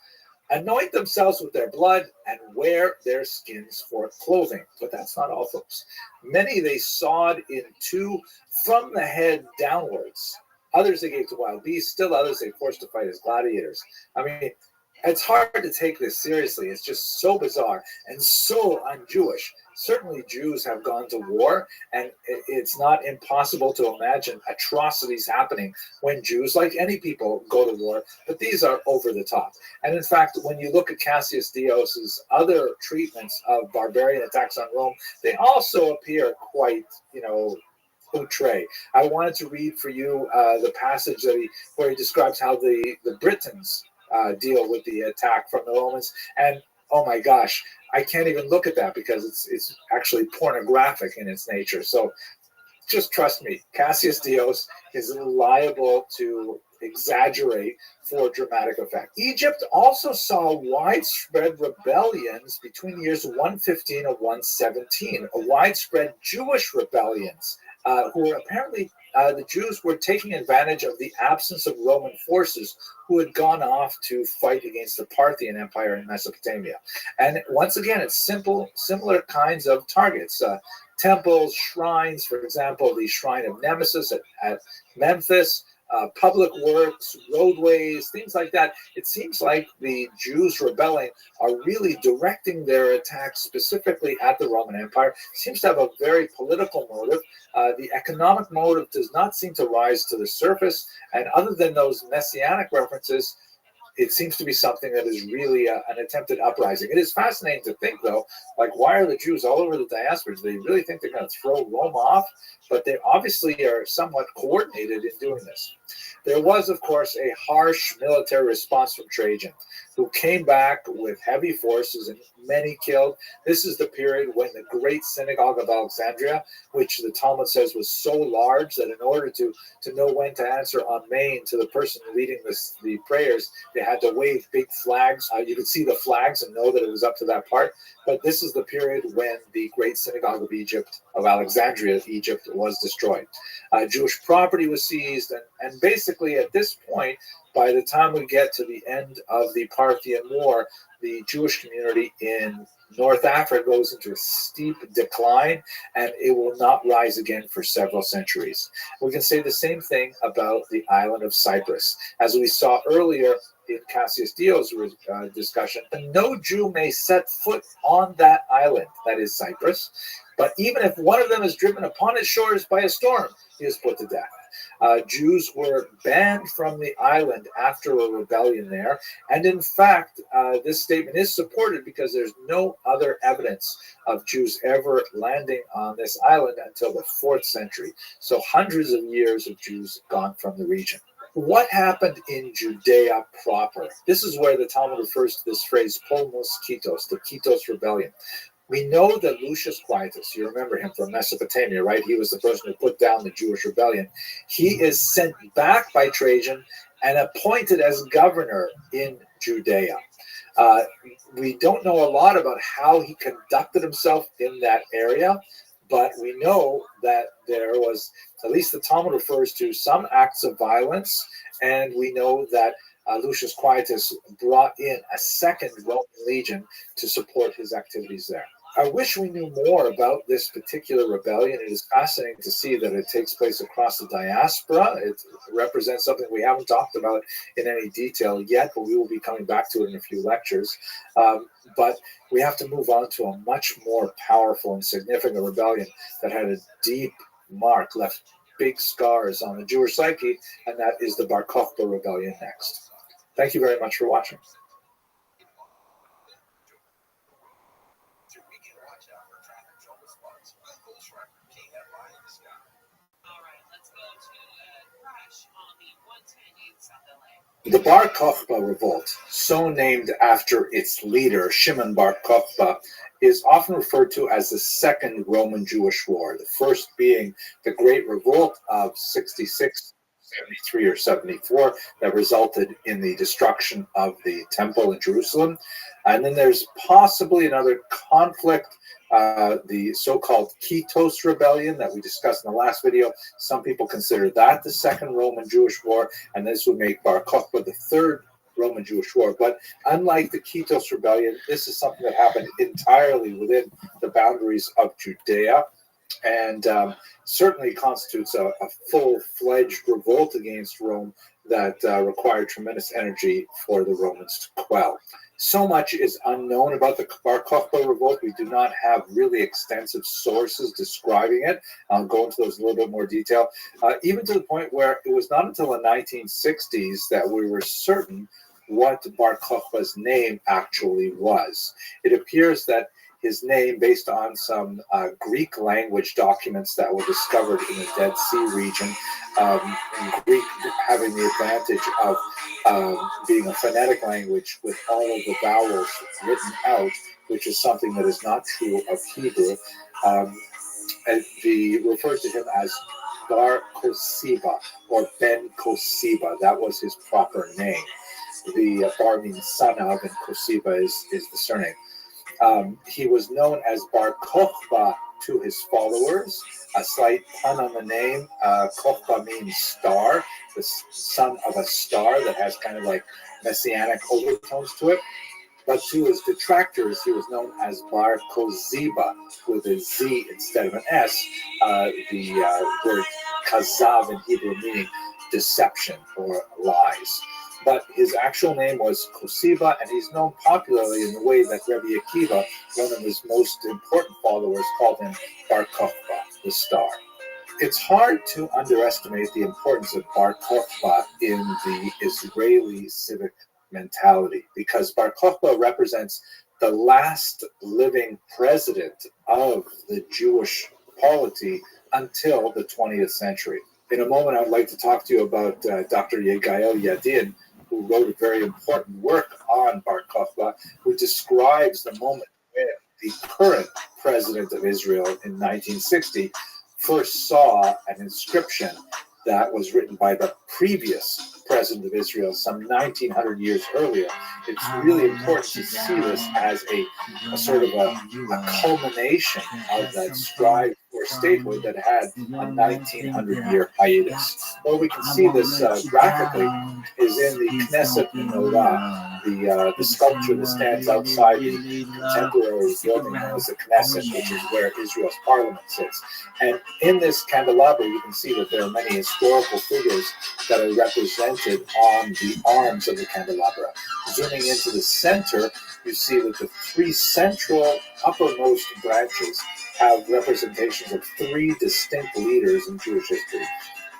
anoint themselves with their blood, and wear their skins for clothing. But that's not all, folks. Many they sawed in two from the head downwards. Others they gave to wild beasts. Still others they forced to fight as gladiators. I mean, it's hard to take this seriously. It's just so bizarre and so un-Jewish. Certainly Jews have gone to war, and it's not impossible to imagine atrocities happening when Jews, like any people, go to war, but these are over the top. And in fact, when you look at Cassius Dios's other treatments of barbarian attacks on Rome, they also appear quite, outre. I wanted to read for you the passage where he describes how the Britons deal with the attack from the Romans, and oh my gosh, I can't even look at that because it's actually pornographic in its nature. So just trust me, Cassius Dios is liable to exaggerate for dramatic effect. Egypt also saw widespread rebellions between the years 115 and 117, widespread Jewish rebellions. Who were apparently, the Jews were taking advantage of the absence of Roman forces who had gone off to fight against the Parthian Empire in Mesopotamia. And once again, it's similar kinds of targets. Temples, shrines, for example, the Shrine of Nemesis at Memphis, public works, roadways, things like that. It seems like the Jews rebelling are really directing their attacks specifically at the Roman Empire. It seems to have a very political motive. The economic motive does not seem to rise to the surface. And other than those messianic references, it seems to be something that is really an attempted uprising. It is fascinating to think, though, like, why are the Jews all over the diaspora? Do they really think they're going to throw Rome off? But they obviously are somewhat coordinated in doing this. There was, of course, a harsh military response from Trajan, who came back with heavy forces and many killed. This is the period when the great synagogue of Alexandria, which the Talmud says was so large that in order to know when to answer Amen to the person leading the prayers, they had to wave big flags. You could see the flags and know that it was up to that part. But this is the period when the great synagogue of Alexandria, Egypt, was destroyed. Jewish property was seized, and basically at this point, by the time we get to the end of the Parthian War, the Jewish community in North Africa goes into a steep decline, and it will not rise again for several centuries. We can say the same thing about the island of Cyprus. As we saw earlier in Cassius Dio's discussion, no Jew may set foot on that island, that is Cyprus, but even if one of them is driven upon its shores by a storm, he is put to death. Jews were banned from the island after a rebellion there. And in fact, this statement is supported because there's no other evidence of Jews ever landing on this island until the 4th century. So hundreds of years of Jews gone from the region. What happened in Judea proper? This is where the Talmud refers to this phrase, Polmos Kitos, the Kitos rebellion. We know that Lucius Quietus, you remember him from Mesopotamia, right? He was the person who put down the Jewish rebellion. He is sent back by Trajan and appointed as governor in Judea. We don't know a lot about how he conducted himself in that area, but we know that there was, at least the Talmud refers to, some acts of violence, and we know that Lucius Quietus brought in a second Roman legion to support his activities there. I wish we knew more about this particular rebellion. It is fascinating to see that it takes place across the diaspora. It represents something we haven't talked about in any detail yet, but we will be coming back to it in a few lectures. But we have to move on to a much more powerful and significant rebellion that had a deep mark, left big scars on the Jewish psyche, and that is the Bar Kokhba rebellion next. Thank you very much for watching. The Bar Kokhba revolt, so named after its leader, Shimon Bar Kokhba, is often referred to as the Second Roman Jewish War, the first being the Great Revolt of 66, 73, or 74 that resulted in the destruction of the Temple in Jerusalem. And then there's possibly another conflict, the so-called Kitos Rebellion that we discussed in the last video. Some people consider that the Second Roman Jewish War, and this would make Bar Kokhba the Third Roman Jewish War. But unlike the Kitos Rebellion, this is something that happened entirely within the boundaries of Judea, and certainly constitutes a full-fledged revolt against Rome that required tremendous energy for the Romans to quell. So much is unknown about the Bar Kokhba revolt. We do not have really extensive sources describing it. I'll go into those in a little bit more detail, even to the point where it was not until the 1960s that we were certain what Bar Kokhba's name actually was. It appears that his name, based on some Greek language documents that were discovered in the Dead Sea region, Greek having the advantage of being a phonetic language with all of the vowels written out, which is something that is not true of Hebrew. And he refers to him as Bar Kosiba or Ben Kosiba. That was his proper name. The Bar means son of, and Kosiba is the surname. He was known as Bar Kokhba to his followers. A slight pun on the name. Kokhba means star, the son of a star that has kind of like messianic overtones to it. But to his detractors, he was known as Bar Koziba with a Z instead of an S. The word kazav in Hebrew meaning deception or lies. But his actual name was Kosiba, and he's known popularly in the way that Rabbi Akiva, one of his most important followers, called him Bar Kokhba, the star. It's hard to underestimate the importance of Bar Kokhba in the Israeli civic mentality, because Bar Kokhba represents the last living president of the Jewish polity until the 20th century. In a moment, I'd like to talk to you about Dr. Yegael Yadin, who wrote a very important work on Bar Kokhba, who describes the moment when the current president of Israel in 1960 first saw an inscription that was written by the previous president of Israel some 1900 years earlier. It's really important to see this as a sort of a culmination of that strive for statehood that had a 1900-year hiatus. Well, we can see this graphically is in the Knesset Menorah, the sculpture that stands outside the contemporary building known as the Knesset, which is where Israel's parliament sits. And in this candelabra, you can see that there are many historical figures that are represented on the arms of the candelabra. Zooming into the center, you see that the three central uppermost branches have representations of three distinct leaders in Jewish history.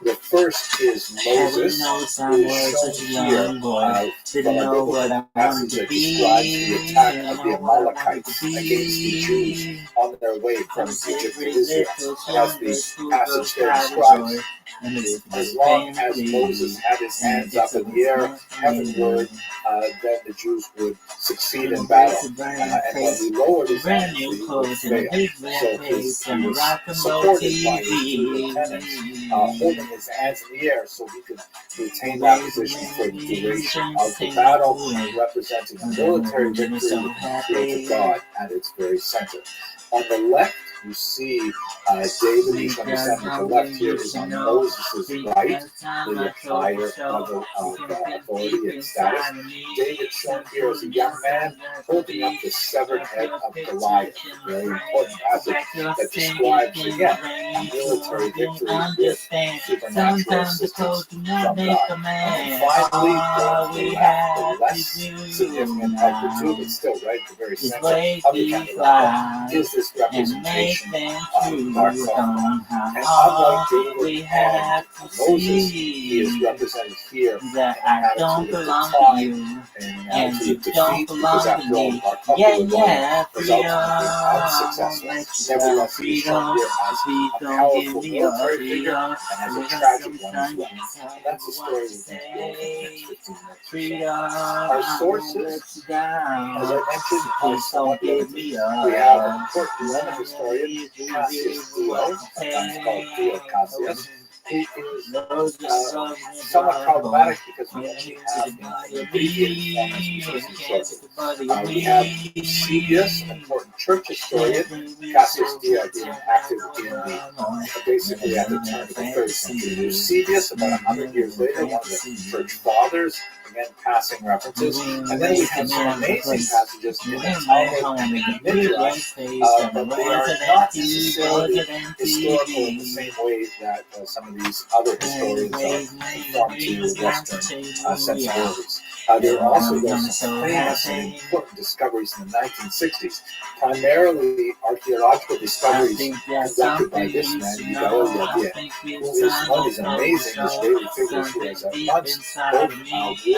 The first is Moses, who is shown here from a biblical passage that describes the attack of the Amalekites against the Jews on their way from Egypt to Israel. As the passage there describes, as long as Moses had his hands up in the air heavenward, then the Jews would succeed in battle. And when he lowered his hands, he would fail. So he was supported by his two lieutenants, holding his hands in the air so he could retain that position for the duration of the battle, representing a military victory with the field of God at its very center. On the left, you see David, who's on the center. The left here is on Moses' right, the higher level of authority and status. David shown here as a young man holding up the severed head of Goliath, a very important passage that describes, again, a military victory with supernatural assistance from God. And finally, the less significant of the two, but still right at the very center of the candle, is this representation of Dark Cloud. And unlike David and Moses, he is represented here in an attitude of decline and an attitude of defeat, because after all, Dark Cloud was ultimately unsuccessful. Nevertheless, he is shown here as a powerful military figure and as a tragic one as well. And that's the story we're going to go over the next 15 minutes. Our sources, as I mentioned, are somewhat limited. We have an important Roman historian, Cassius Dio, sometimes called Dio Cassius, who is somewhat problematic because we only have an immediate sources. We have Eusebius, an important church historian, Cassius Dio being active in the basically at the turn of the 3rd century. Eusebius, about 100 years later, one of the church fathers, again passing references, and then we have some amazing passages in the Talmud and in the Midrash, but they are not necessarily historical in the same way that some of these other historians are conformed to Western sensibilities. There are also some famous and important discoveries in the 1960s, primarily archaeological discoveries conducted by this man, Yigal Yadin, who is one of these amazing Israeli figures who has at once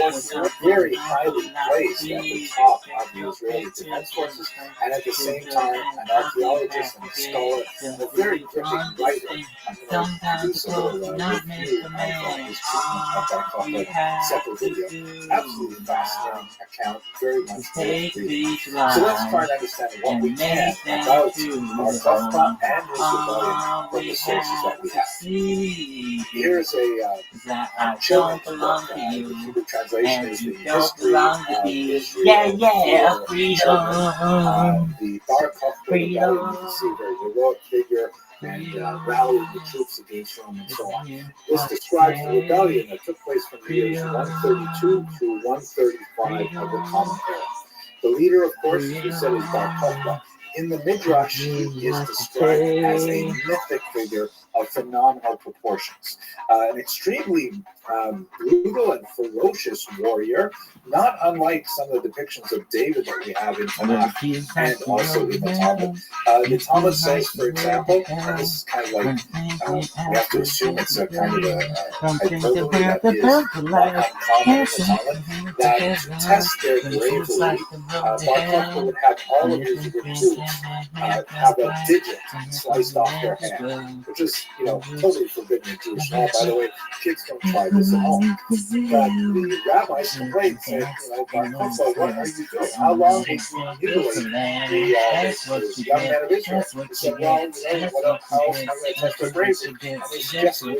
both very highly placed at the top of the Israeli defense forces, and at the same time an archaeologist and a scholar and a very gripping writer. I'm going to produce a little review of his treatment of that called a separate video. Absolutely fascinating account, very much worth reading. So let's try and understand what we can about our Chachma and his rebellion from the sources that we have. Here's a children's book. The Hebrew translation is the history of Israel for children. The Bar Kokhba rebellion, you can see a very heroic figure and rallied the troops against Rome and so on. This describes the rebellion that took place from the years 132 through 135 of the Common Era. The leader, of course, as we said, is Bar Kokhba. In the Midrash, he is described as a mythic figure of phenomenal proportions. An extremely brutal and ferocious warrior, not unlike some of the depictions of David that we have in Tanakh and also in the Talmud. The Talmud says, for example, and this is kind of like, we have to assume it's a kind of a hyperbole that is not uncommon in the Talmud, that to test their bravery, Bar Kokhba would have all of his recruits have a digit sliced off their hand, which is, totally forbidden in Jewish law. By the way, kids don't try this at home. But the rabbis complained, said, Bar Kokhba, what are you doing? How long will you mutilate the young men of Israel? He said, well, what else? I'm going to test their bravery. And they suggested,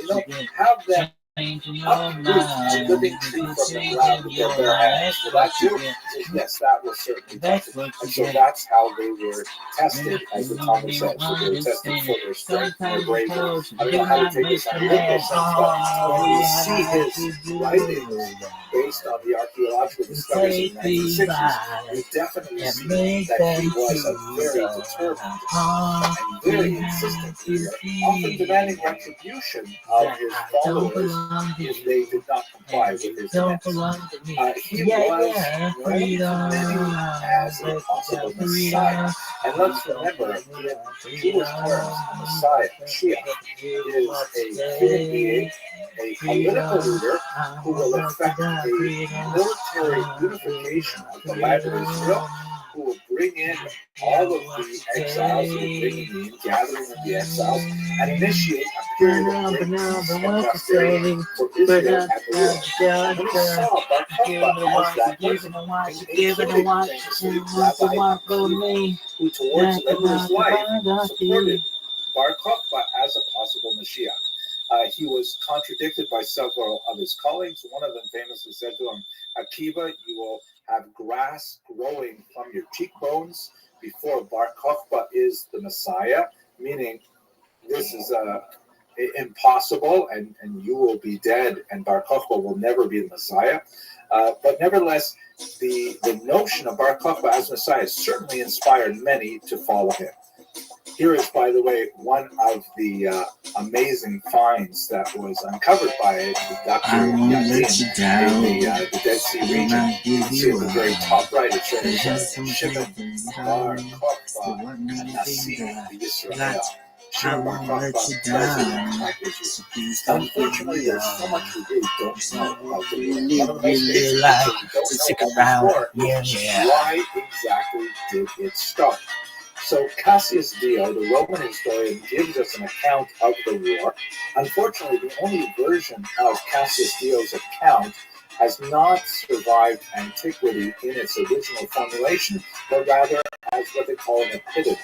have them uproot the living tree from the ground with their bare hands. Will that do? He says, yes, that will certainly test it. And so that's how they were tested, as the Talmud says. So they were tested for their strength and their bravery. I don't know how to take this on a literal sense, but when you see his writings based on the archaeological discoveries in the 1960s, you definitely see that he was a very determined and very insistent leader, often demanding retribution of his followers if they did not comply with his demands. He was known to many as a possible Messiah. And let's remember, in Jewish terms, a Messiah, Mashiach, is a human being a political leader who will effect a military unification of the land of Israel, who will bring in all of the exiles, who will bring in the gathering of the exiles, and initiate a period of great peace and prosperity for Israel and the world. And when he saw Bar Kokhba as that person, he included famously Rabbi Akiva, who towards the end of his life supported Bar Kokhba as a possible Mashiach. He was contradicted by several of his colleagues. One of them famously said to him, Akiva, you will have grass growing from your cheekbones before Bar Kokhba is the Messiah, meaning this is impossible, and you will be dead, and Bar Kokhba will never be the Messiah. But nevertheless, the notion of Bar Kokhba as Messiah certainly inspired many to follow him. Here is, by the way, one of the amazing finds that was uncovered by Dr. Yatin in the Dead Sea region. You can see at the very top right, it says Shimon Bar Kokhba and Nassim Yisrael. Shimon Bar Kokhba, president of Israel. Unfortunately, there's so much we really don't know about the war. One of the most basic things we don't know about the war is why exactly did it start? So Cassius Dio, the Roman historian, gives us an account of the war. Unfortunately, the only version of Cassius Dio's account has not survived antiquity in its original formulation, but rather as what they call an epitome.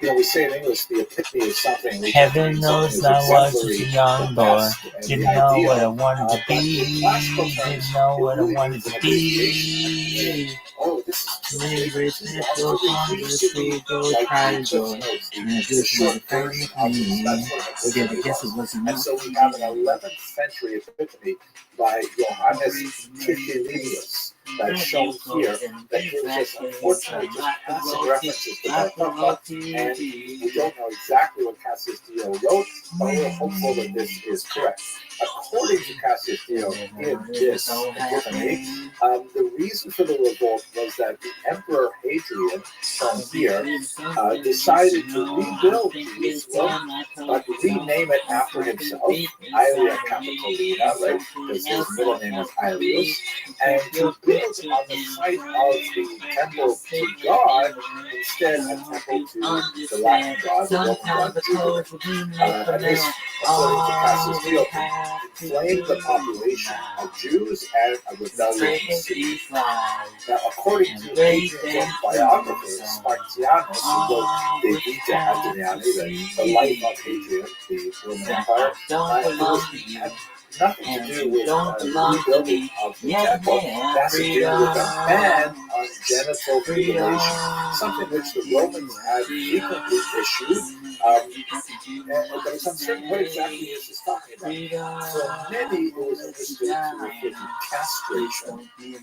You know, we say in English, the epitome is something. Heaven knows I was just a young boy. Didn't know what I wanted to be. Didn't know what I wanted to be. Oh, this is Greatness goes on the street, goes high joy. And this was the first of me. Okay, I guess it wasn't. And so we have an 11th century epitome by Johannes Trifilius that's shown here that gives us, unfortunately, just passing references to Bar Kokhba, and we don't know exactly what Cassius Dio wrote, but we're hopeful that this is correct. According to Cassius Dio, in this epiphany, the reason for the revolt was that the Emperor Hadrian, shown here, decided to rebuild Jerusalem, but rename it after himself, Aelia Capitolina, right? Because his middle name is Aelius, and to build on the site of the temple to God, instead a temple to the Latin god, the Roman god Jupiter. And this, according to Cassius Dio, inflamed the population of Jews and a rebellion in the city. Now, according to Hadrian's own biographer, Spartianus, who wrote De Vita Hadriani, the life of Hadrian, the Roman Empire, it had nothing to do with rebuilding of the temple. It has to do with a ban on genital mutilation, something which the Romans had frequently issued. But it's uncertain what exactly this is talking about. For many, it was understood to refer to castration,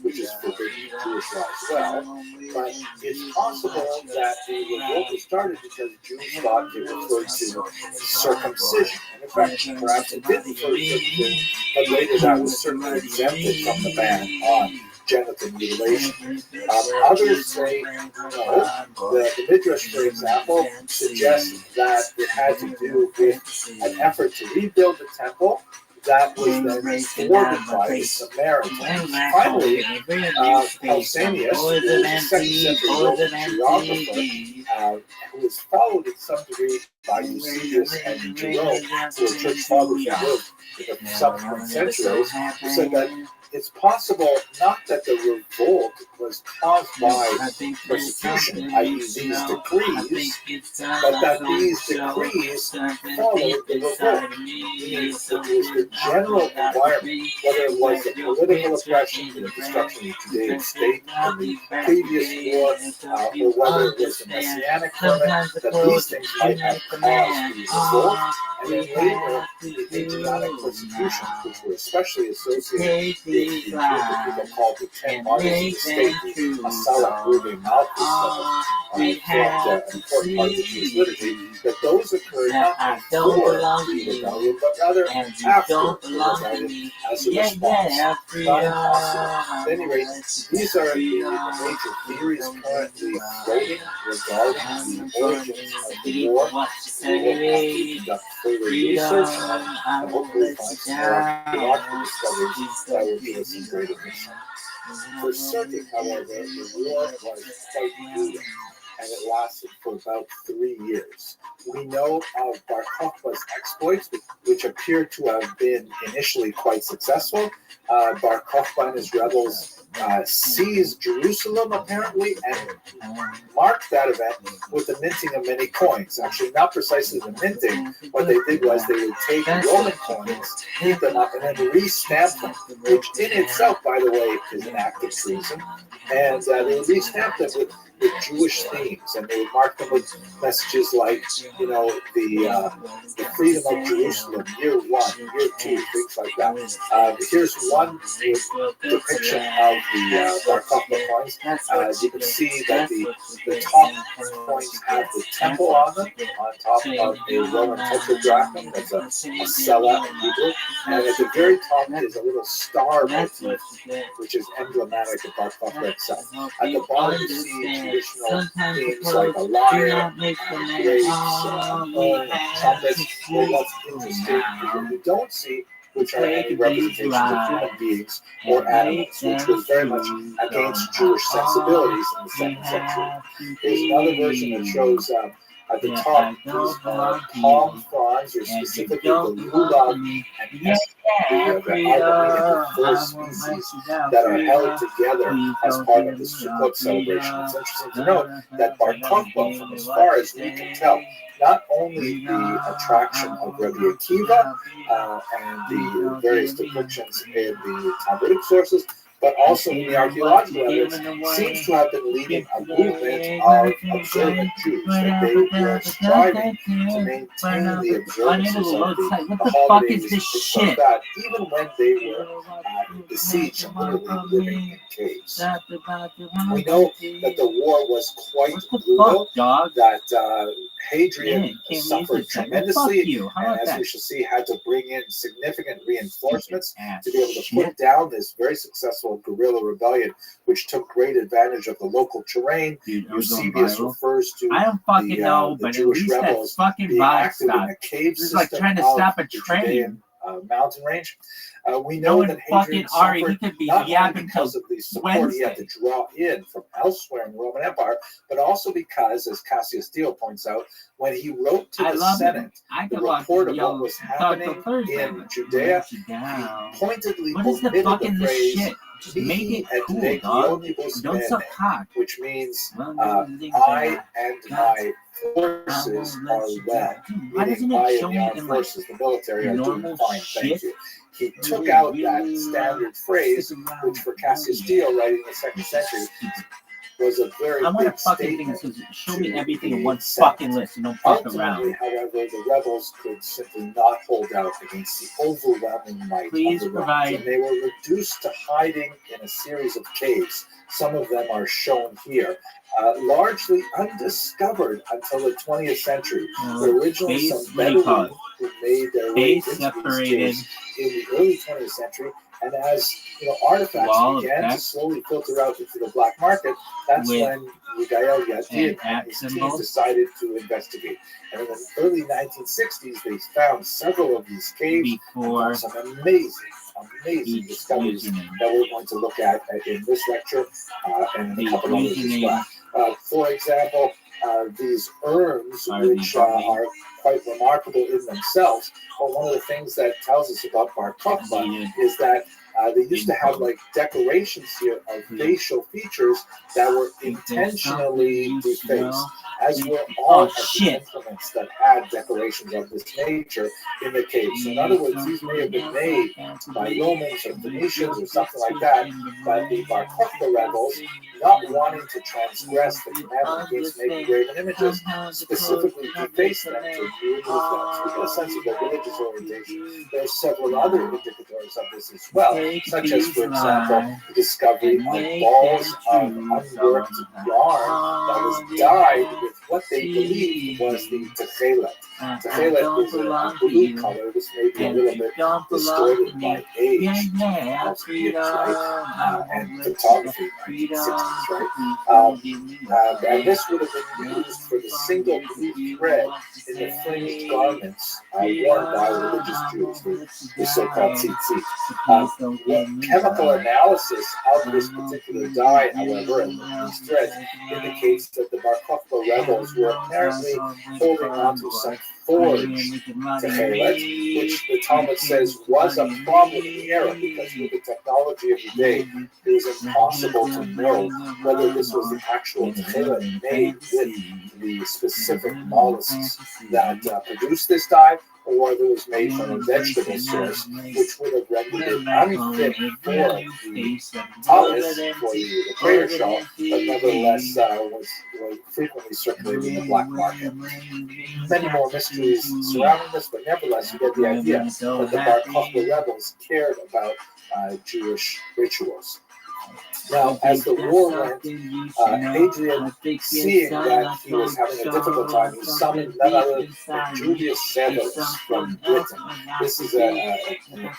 which is forbidden in Jewish law as well. But it's possible that the revolt was started because Jews thought it referred to circumcision. And in fact, perhaps it did refer to circumcision, but later that was certainly exempted from the ban on genital mutilation. Others say no. The Midrash, for example, suggests that it had to do with an effort to rebuild the temple that was then thwarted by the Samaritans. Finally, Pausanias, who was a 2nd century Roman geographer, who was followed in some degree by Eusebius and Jerome, who were church fathers who lived in the subsequent centuries, who said that it's possible not that the revolt was caused by persecution, i.e. these decrees, but that these decrees followed the revolt. Meaning it was the general environment, whether it was the political oppression, the destruction of the Judean state in the previous war, or whether it was the Messianic movement, that these things might have caused the revolt. And then later, the Adrianic persecutions, which were especially associated with what people called the 10 martyrs of the state, the Masala, Ruby, Malchus, formed an important part of the Jewish liturgy, that those occurred not before the rebellion, but rather after the rebellion as a response, not impossible. At any rate, these are the major theories currently floating regarding the origins of the war. We will have to conduct further research and hopefully find some more archaeological discoveries that will give us some greater insight. For certain, however, the war was quite brutal, and it lasted for about 3 years. We know of Bar Kokhba's exploits, which appear to have been initially quite successful. Bar Kokhba and his rebels seized Jerusalem, apparently, and marked that event with the minting of many coins. Actually, not precisely the minting. What they did was they would take Roman coins, heat them up, and then re-stamp them, which in itself, by the way, is an act of treason. And they would re-stamp them with Jewish themes, and they would mark them with messages like, you know, the freedom of Jerusalem, year 1, year 2, things like that. Here's one depiction of the Bar Kokhba coins. You can see that the top coins have the temple on them, on top of a Roman tetradrachm, that's a cella in Hebrew, and at the very top is a little star motif, which is emblematic of Bar Kokhba itself. At the bottom you see traditional themes like a lyre, grapes, trumpets. Well, what's interesting is what you don't see, which are any representations of human beings or animals, which was very much against Jewish sensibilities in the 2nd century. There's another version that shows at the top these palm fronds, or specifically the lulav and the 4 species that are held together as part of the Sukkot celebration. It's interesting to note that Bar Kokhba, from as far as we can tell, not only the attraction of Rabbi Akiva and the various depictions in the Talmudic sources, but also in the archaeological evidence, seems to have been leading a movement of observant Jews. That they were striving to maintain the observances of the holidays, things like that, even when they were besieged and literally living in caves. We know that the war was quite brutal, that Hadrian suffered tremendously, and as we shall see, had to bring in significant reinforcements to be able to put down this very successful guerrilla rebellion, which took great advantage of the local terrain. Eusebius refers to the Jewish rebels being active in the cave system like trying to stop a train. Judean mountain range. We know that Hadrian suffered not only because of the support he had to draw in from elsewhere in the Roman Empire, but also because, as Cassius Dio points out, when he wrote to the Senate the report of what was happening in Judea, he pointedly omitted the phrase "mihi et legionibus mene," which means I and my forces are well. Meaning I and the armed forces, the military, are doing fine, thank you. He took out that standard phrase, which for Cassius Dio, writing in the 2nd century, was a very big statement. Show me everything in one fucking list and don't fuck around. Ultimately, however, the rebels could simply not hold out against the overwhelming might of the Romans, and they were reduced to hiding in a series of caves. Some of them are shown here. Largely undiscovered until the 20th century. Originally, some Bedouins who made their way into these caves in the early 20th century, and as artifacts began to slowly filter out into the black market, that's when Yigael Yadid and his team decided to investigate. And in the early 1960s, they found several of these caves and some amazing discoveries that we're going to look at in this lecture and in a couple others as well. For example, these urns, which are quite remarkable in themselves. But one of the things that tells us about Bar Kokhba is that they used to have like decorations here of facial features that were intentionally defaced, as were all of the implements that had decorations of this nature in the cave. So in other words, these may have been made by Romans or Phoenicians or something like that, but the Bar Kokhba rebels, not wanting to transgress the commandment against making graven images, specifically defaced them to remove them to get a sense of their religious orientation. There are several other indicators of this as well. such as, for example, the discovery of balls of unworked yarn that was dyed with what they believed was the techelet. Techelet is a blue color. This may be a little bit distorted by age, also years, right? And photography, 1960s, right? And this would have been used for the single blue thread in the fringed garments worn by religious Jews, the so-called tzitzit. Chemical analysis of this particular dye, however, and these threads indicates that the Bar Kokhba rebels were apparently holding on to some forged techelet, which the Talmud says was a problem in the era because with the technology of the day, it was impossible to know whether this was the actual techelet made with the specific mollusks that produced this dye, or whether it was made from a vegetable source, which would have rendered it unfit for the talus, for the crater shell, but nevertheless was frequently circulated in the black market. Many more mysteries surrounding this, but nevertheless, you get the idea that the Bar Kokhba rebels cared about Jewish rituals. Now, as the war went, Hadrian, seeing that he was having a difficult time, he summoned none other than Julius Severus from Britain. This is an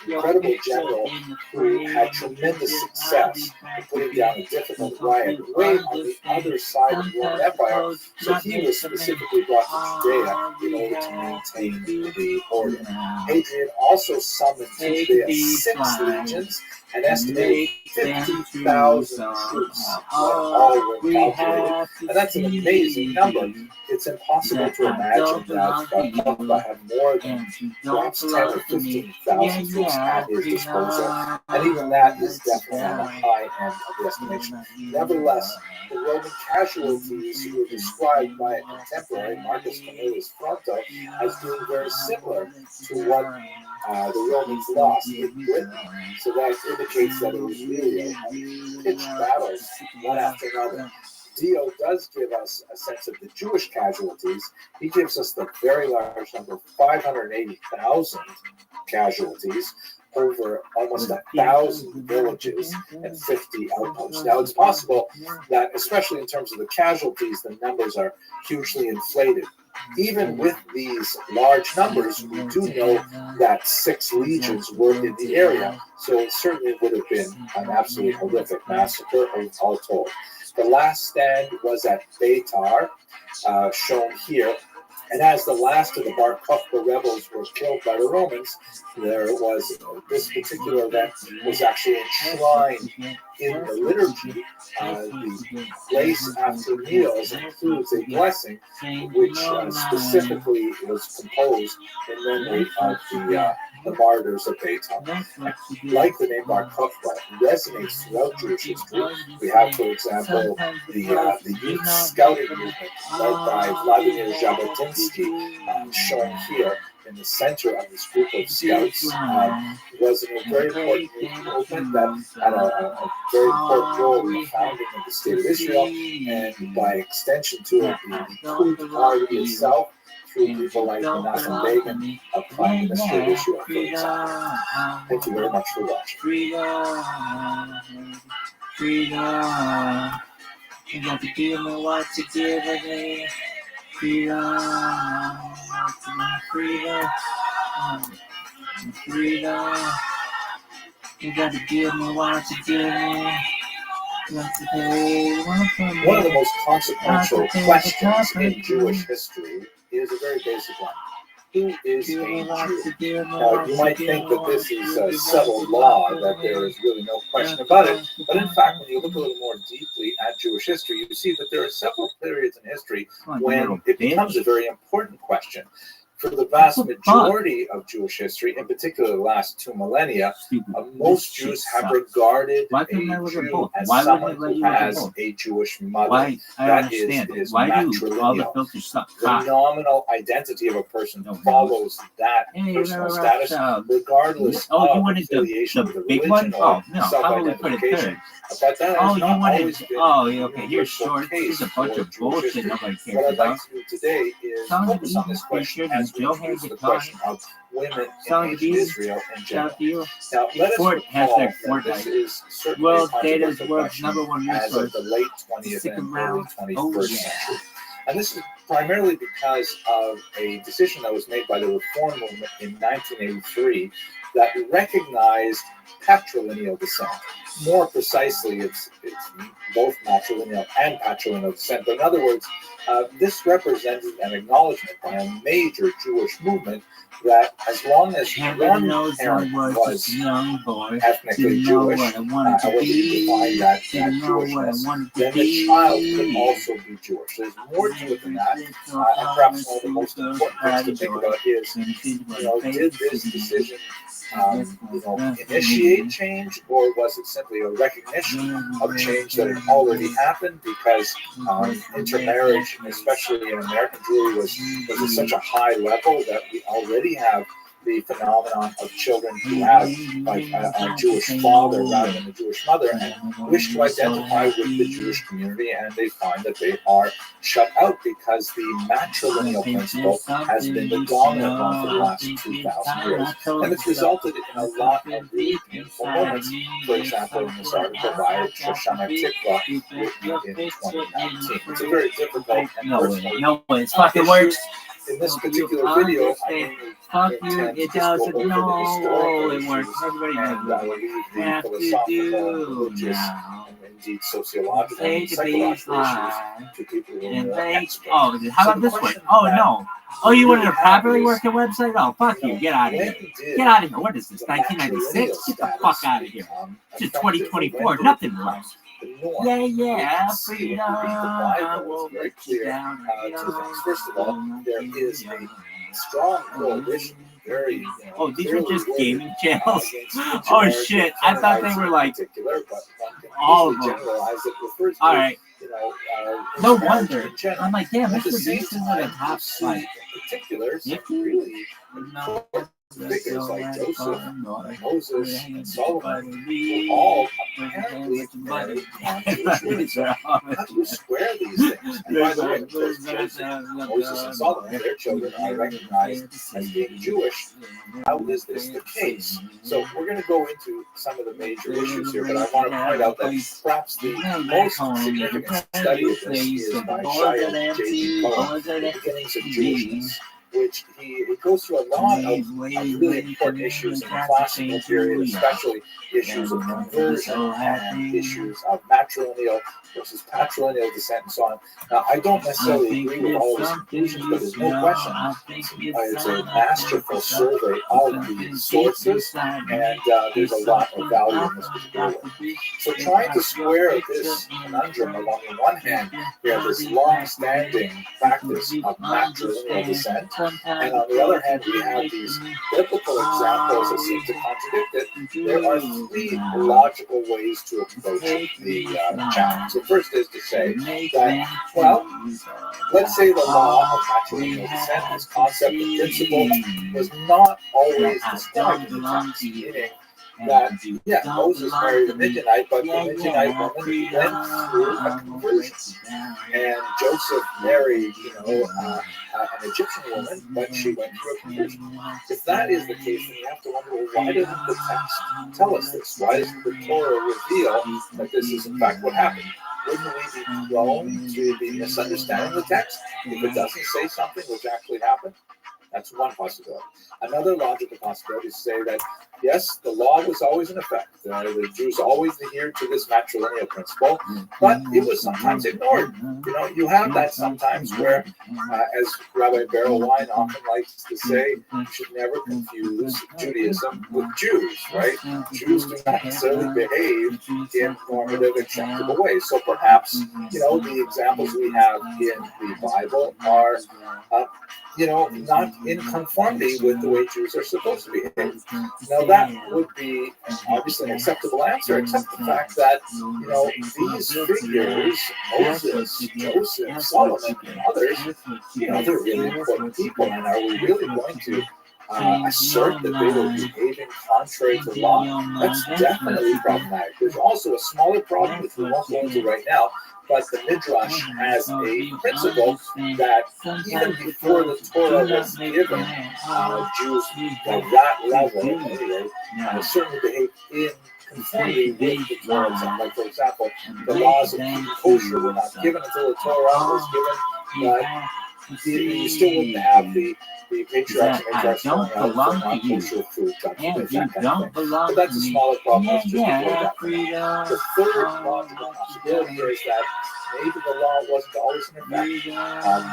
incredible general who had tremendous success in putting down a difficult riot way on the other side of the Roman Empire. So he was specifically brought to Judea in order to maintain the order. Hadrian also summoned to Judea 6 legions, an estimated 50,000 troops, all were calculated, and that's an amazing number. It's impossible to imagine that Bar Kokhba had more than perhaps 10 or 15,000 troops at his disposal, and even that is definitely on the high end of the estimation. Nevertheless, the Roman casualties were described by a contemporary, Marcus Cornelius Fronto, as being very similar to what the Romans lost in Britain. So that indicates that it was really pitched battles one after another. Dio does give us a sense of the Jewish casualties. He gives us the very large number, 580,000 casualties, over almost 1,000 villages and 50 outposts. Now, it's possible that, especially in terms of the casualties, the numbers are hugely inflated. Even with these large numbers, we do know that 6 legions were in the area, so it certainly would have been an absolutely horrific massacre, all told. The last stand was at Beitar, shown here. And as the last of the Bar Kokhba rebels were killed by the Romans, there was this particular event was actually enshrined in the liturgy. The place after meals includes a blessing, which specifically was composed in memory of the martyrs of Beitar. Like the name Bar Kokhba, it resonates throughout Jewish history. We have, for example, the youth scouting movement led by Vladimir Jabotinsky, shown here in the center of this group of scouts. Was a very important movement that had a very important role in the founding of the State of Israel, and by extension to it, the Likud party itself, through people like Menachem Begin, a Prime Minister of Israel, for example. Thank you very much for watching. Freedom. You got to give me what you give me. Freedom. Freedom. Freedom. You got to give me what you give me. One of the most consequential questions in Jewish history is a very basic one. Who is a Jew? Now, you might think that this is a settled law, that there is really no question about it, but in fact, when you look a little more deeply at Jewish history, you see that there are several periods in history when it becomes a very important question. For the vast majority of Jewish history, in particular the last 2 millennia, most Jews have regarded a Jew as someone who has a Jewish mother. That is matrilineal. The nominal identity of a person follows that personal status, regardless of affiliation with the religion or self-identification. But that has not always been here's short. This is a bunch of bullshit nobody cares What I'd about. like to do today is focus on this question as actually Joe had introduced the the car. question of women Selling in the ancient bees. Israel in Shout general. out to you. Now, let us Ford, recall hashtag that this Fortnite. is certainly a World Data's controversial world's question #1 as of resource. the late 20th Stick and around. early 21st Oh, yeah. century. And this is primarily because of a decision that was made by the Reform Movement in 1983 that recognized patrilineal descent. More precisely, it's both matrilineal and patrilineal descent. But in other words, this represented an acknowledgement by a major Jewish movement that as long as Heaven one knows I parent was was just a young boy. ethnically Didn't know Jewish, what I wanted to however you be. define that Didn't know what I Jewishness, wanted to then the be. child could also be Jewish. There's more to it than that. And perhaps one of the most important things to think about is, did this decision, initiate change, or was it simply a recognition of change that had already happened because intermarriage, especially in American Jewry, was at such a high level that we already have the phenomenon of children who have a Jewish father rather than a Jewish mother and wish to identify with the Jewish community, and they find that they are shut out because the matrilineal principle has been the dominant one for the last 2,000 years. And it's resulted in a lot of really painful moments. For example, in this article by Shoshana Tikva written in 2019. It's a very difficult and personal No way, it's fucking works. In this particular video, fuck you, it does it. No, it works. Everybody and I will leave the have to philosophical, do religious, now. and indeed sociological and Take a psychological beat issues to people who are and more they, expert. oh, how about this one? Oh, no. Oh, you wanted a properly working website? Oh, fuck you. Get out of here. Get out of here. What is this, 1996? Get the fuck out of here. It's just 2024. Nothing works. Yeah, freedom. I will very clear. Two things. First of all, there is a strong prohibition. Very, oh, these were just gaming channels. Oh shit! I thought they were like all of them. All right. No wonder. I'm like, damn, Mr. Beast is at a top like particulars really figures like Joseph, Moses, and Solomon were all apparently married non-Jewish women. How do you square these things? And by the way, Joseph, Moses, and Solomon, their children are recognized as being Jewish. How is this the case? So we're going to go into some of the major issues here, but I want to point out that perhaps the most significant study of this is by Shia J.D. Cohen, The Beginnings of Jewishness, which he goes through a lot of really important issues in the classical period, especially issues of conversion and issues of matrilineal versus patrilineal descent and so on. Now, I don't necessarily agree with all of his conclusions, but there's no question it's a masterful survey of the sources, and there's a lot of value in this particular work. So trying to square this conundrum, along the one hand, we have this long-standing practice of matrilineal descent, and on the other hand, we have these biblical examples that seem to contradict it. There are three logical ways to approach the challenge. The first is to say that, well, let's say the law of matrilineal descent, this concept and principle, was not always described in the text, meaning that, yeah, Moses married a Midianite, but the Midianite woman went through a conversion. And Joseph married, an Egyptian woman, but she went through a conversion. If that is the case, then you have to wonder, well, why doesn't the text tell us this? Why doesn't the Torah reveal that this is in fact what happened? Wouldn't we be prone to be misunderstanding the text if it doesn't say something which actually happened? That's one possibility. Another logical possibility is to say that, yes, the law was always in effect. The Jews always adhered to this matrilineal principle, but it was sometimes ignored. You have that sometimes where, as Rabbi Rothschild often likes to say, you should never confuse Judaism with Jews, right? Jews do not necessarily behave in normative, acceptable ways. So perhaps, the examples we have in the Bible are not in conformity with the way Jews are supposed to behave. Now, that would be obviously an acceptable answer, except the fact that, these figures, Moses, Joseph, Solomon, and others, they're really important people, and are we really going to assert that they were behaving contrary to law? That's definitely problematic. There's also a smaller problem, which we won't go into right now, but the Midrash has a principle that even before the Torah was given, Jews at that level, anyway, certainly behaved in conformity with the Torah itself. Like, for example, the laws of keeping kosher were not given until the Torah was given, but you still wouldn't have the patriarchs and matriarchs going out for non-kosher food, that kind of thing. But that's a smaller problem. Let's just avoid that for now. The third logical possibility is that maybe the law wasn't always in effect.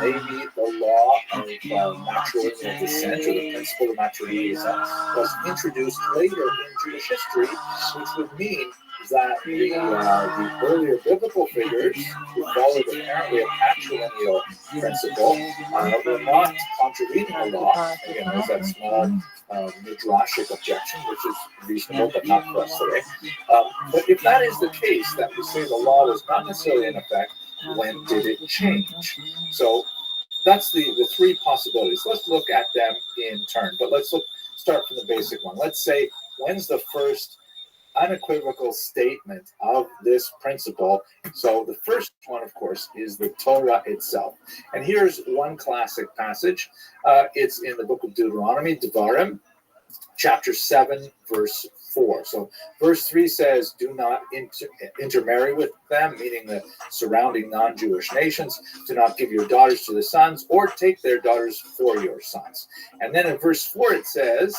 Maybe the law of matrilineal descent, or the principle of matrilineal descent, was introduced later in Jewish history, which would mean that the earlier biblical figures who followed apparently a patrilineal principle were not contravening the law. Again, there's that small midrashic objection, which is reasonable, but not for us today. But if that is the case, that we say the law was not necessarily in effect, when did it change? So that's the three possibilities. Let's look at them in turn, but let's start from the basic one. Let's say, when's the first unequivocal statement of this principle? So the first one, of course, is the Torah itself. And here's one classic passage. It's in the book of Deuteronomy, Devarim, chapter 7, verse 4. So verse 3 says, do not intermarry with them, meaning the surrounding non-Jewish nations. Do not give your daughters to the sons, or take their daughters for your sons. And then in verse 4 it says,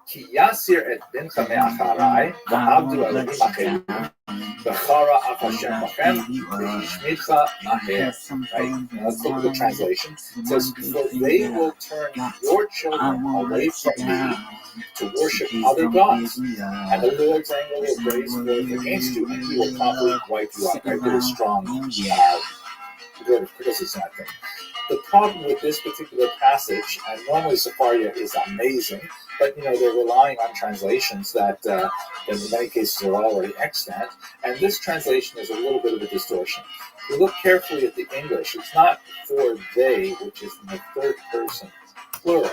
Ki yasir et bincha me'acharai, v'abdu elohim acherim, v'chara af Hashem bachem, v'yishmitcha maher. Right? Now let's look at the translation. It says, for they will turn your children away from me to worship other gods, and the Lord's anger will blaze forth against you, and he will promptly wipe you out. Right? Very strong word of criticism, I think. The problem with this particular passage, and normally Sepharia is amazing, but they're relying on translations that in many cases are already extant, and this translation is a little bit of a distortion. If you look carefully at the English, it's not for they, which is in the third person plural.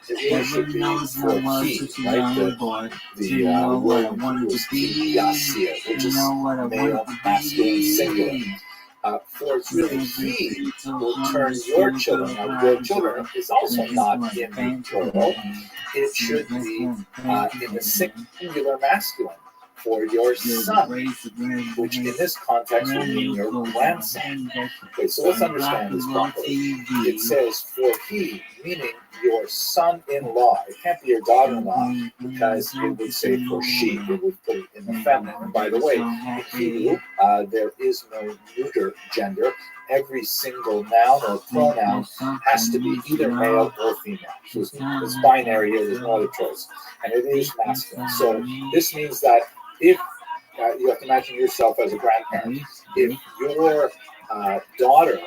It really should be for he, right? The word was ki yasir, which is male, masculine, singular. For it's really he will turn your children. Now, your children is also not in the plural. It should be in the singular masculine. For your son, which in this context will mean your grandson. Okay, so let's understand this properly. It says for he, meaning your son-in-law. It can't be your daughter-in-law, because it would say for she. It would put it in the feminine. And by the way, in Hebrew, there is no neuter gender. Every single noun or pronoun has to be either male or female. So it's binary here. There's no other choice. And it is masculine. So this means that if you have to imagine yourself as a grandparent, if your daughter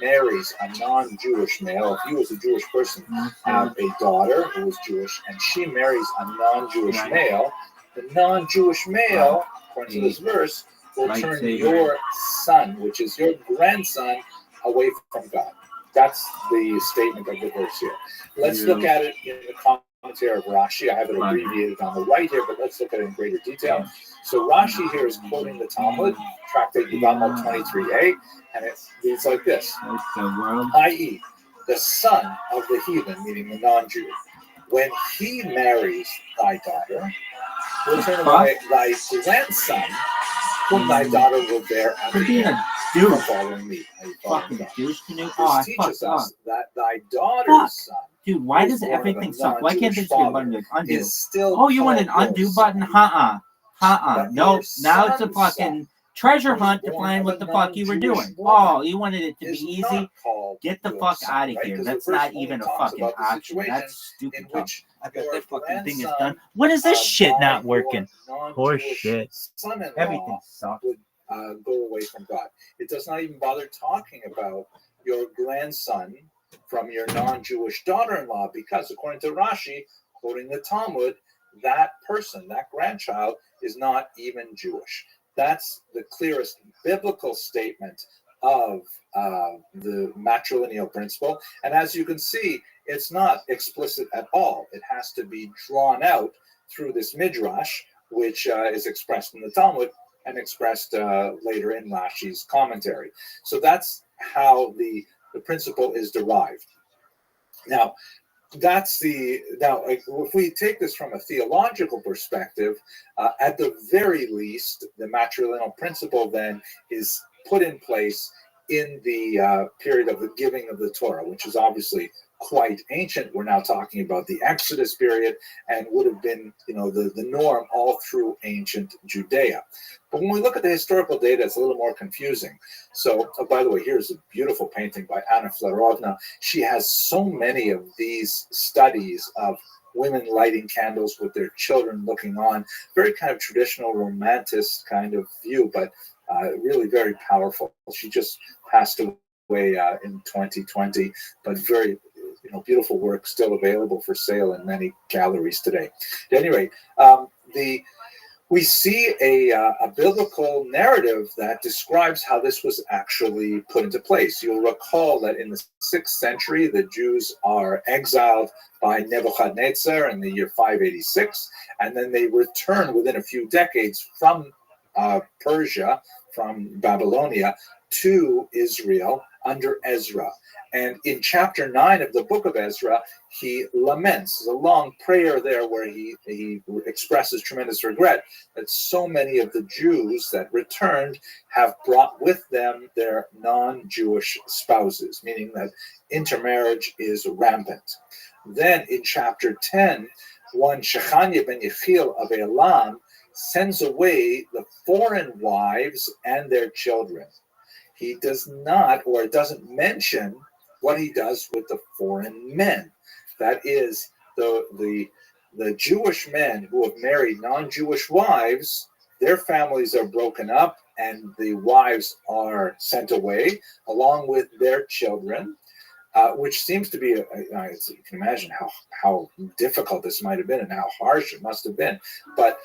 marries a non-Jewish male, if you as a Jewish person have a daughter who is Jewish and she marries a non-Jewish male, the non-Jewish male, according to this verse, will turn your son, which is your grandson, away from God. That's the statement of the verse here. Let's look at it in the commentary of Rashi. I have it abbreviated on the right here, but let's look at it in greater detail. So Rashi here is quoting the Talmud, Tractate Yevamot 23a, and it reads like this, i.e., the son of the heathen, meaning the non-Jew, when he marries thy daughter, will turn away thy grandson, whom thy daughter will bear unto him from following me. This teaches us that thy daughter's son, dude, why does everything suck? Why can't this be a button to undo? Still oh, you want an undo button? Nope. Now it's a fucking treasure hunt to find what the fuck you were doing. Oh, you wanted it to be easy? Get the fuck out of here. That's not even a fucking option. That's stupid. I bet that fucking thing is done. When is this shit not working? Horse shit. Everything sucks. Would go away from God. It does not even bother talking about your grandson from your non-Jewish daughter-in-law, because according to Rashi, quoting the Talmud, that person, that grandchild, is not even Jewish. That's the clearest biblical statement of the matrilineal principle. And as you can see, it's not explicit at all. It has to be drawn out through this midrash, which is expressed in the Talmud, and expressed later in Rashi's commentary. So that's how the principle is derived. Now, if we take this from a theological perspective, at the very least, the matrilineal principle then is put in place in the period of the giving of the Torah, which is obviously quite ancient. We're now talking about the Exodus period, and would have been, the norm all through ancient Judea. But when we look at the historical data, it's a little more confusing. So, by the way, here's a beautiful painting by Anna Flerovna. She has so many of these studies of women lighting candles with their children looking on. Very kind of traditional romanticist kind of view, but really very powerful. She just passed away in 2020, but very beautiful work still available for sale in many galleries today. At any rate, we see a biblical narrative that describes how this was actually put into place. You'll recall that in the 6th century, the Jews are exiled by Nebuchadnezzar in the year 586, and then they return within a few decades from Persia, from Babylonia, to Israel under Ezra. And in chapter 9 of the book of Ezra, he laments. There's a long prayer there where he expresses tremendous regret that so many of the Jews that returned have brought with them their non-Jewish spouses, meaning that intermarriage is rampant. Then in chapter 10, one Shechania ben Yechiel of Elam sends away the foreign wives and their children. He does not, or doesn't mention, what he does with the foreign men. That is, the Jewish men who have married non-Jewish wives, their families are broken up and the wives are sent away along with their children, which seems to be, you can imagine how difficult this might have been and how harsh it must have been. But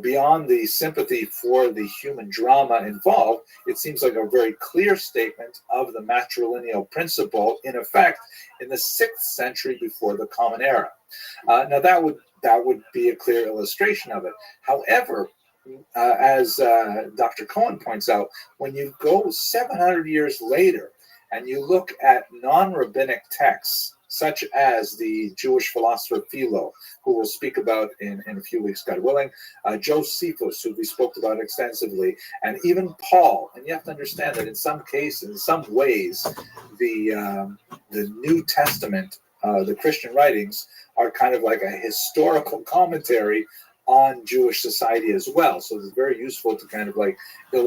beyond the sympathy for the human drama involved, it seems like a very clear statement of the matrilineal principle in effect in the 6th century before the Common Era. Now that would be a clear illustration of it. However, as Dr. Cohen points out, when you go 700 years later and you look at non-rabbinic texts, such as the Jewish philosopher Philo, who we'll speak about in a few weeks, God willing, Josephus, who we spoke about extensively, and even Paul. And you have to understand that in some cases, in some ways, the New Testament, the Christian writings, are kind of like a historical commentary on Jewish society as well. So it's very useful to kind of like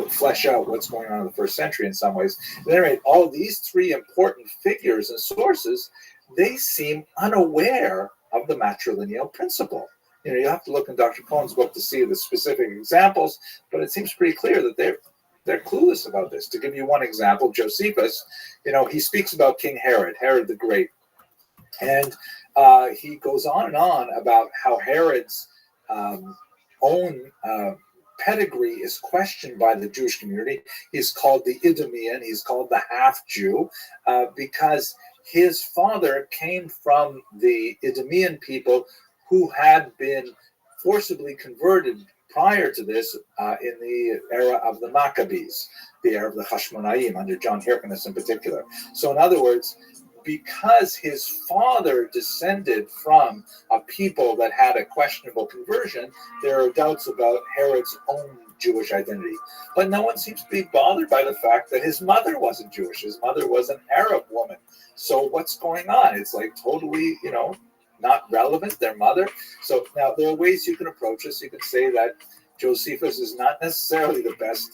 flesh out what's going on in the first century in some ways. At any rate, all of these three important figures and sources, they seem unaware of the matrilineal principle. You have to look in Dr. Cohen's book to see the specific examples, but it seems pretty clear that they're clueless about this. To give you one example, Josephus, he speaks about King Herod the Great. And he goes on and on about how Herod's own pedigree is questioned by the Jewish community. He's called the Idumean, he's called the half-Jew, because his father came from the Idumean people who had been forcibly converted prior to this in the era of the Maccabees, the era of the Hashmonaim, under John Hyrcanus in particular. So in other words, because his father descended from a people that had a questionable conversion, there are doubts about Herod's own Jewish identity. But no one seems to be bothered by the fact that his mother wasn't Jewish. His mother was an Arab woman. So what's going on? It's like totally, not relevant, their mother. So now there are ways you can approach this. You can say that Josephus is not necessarily the best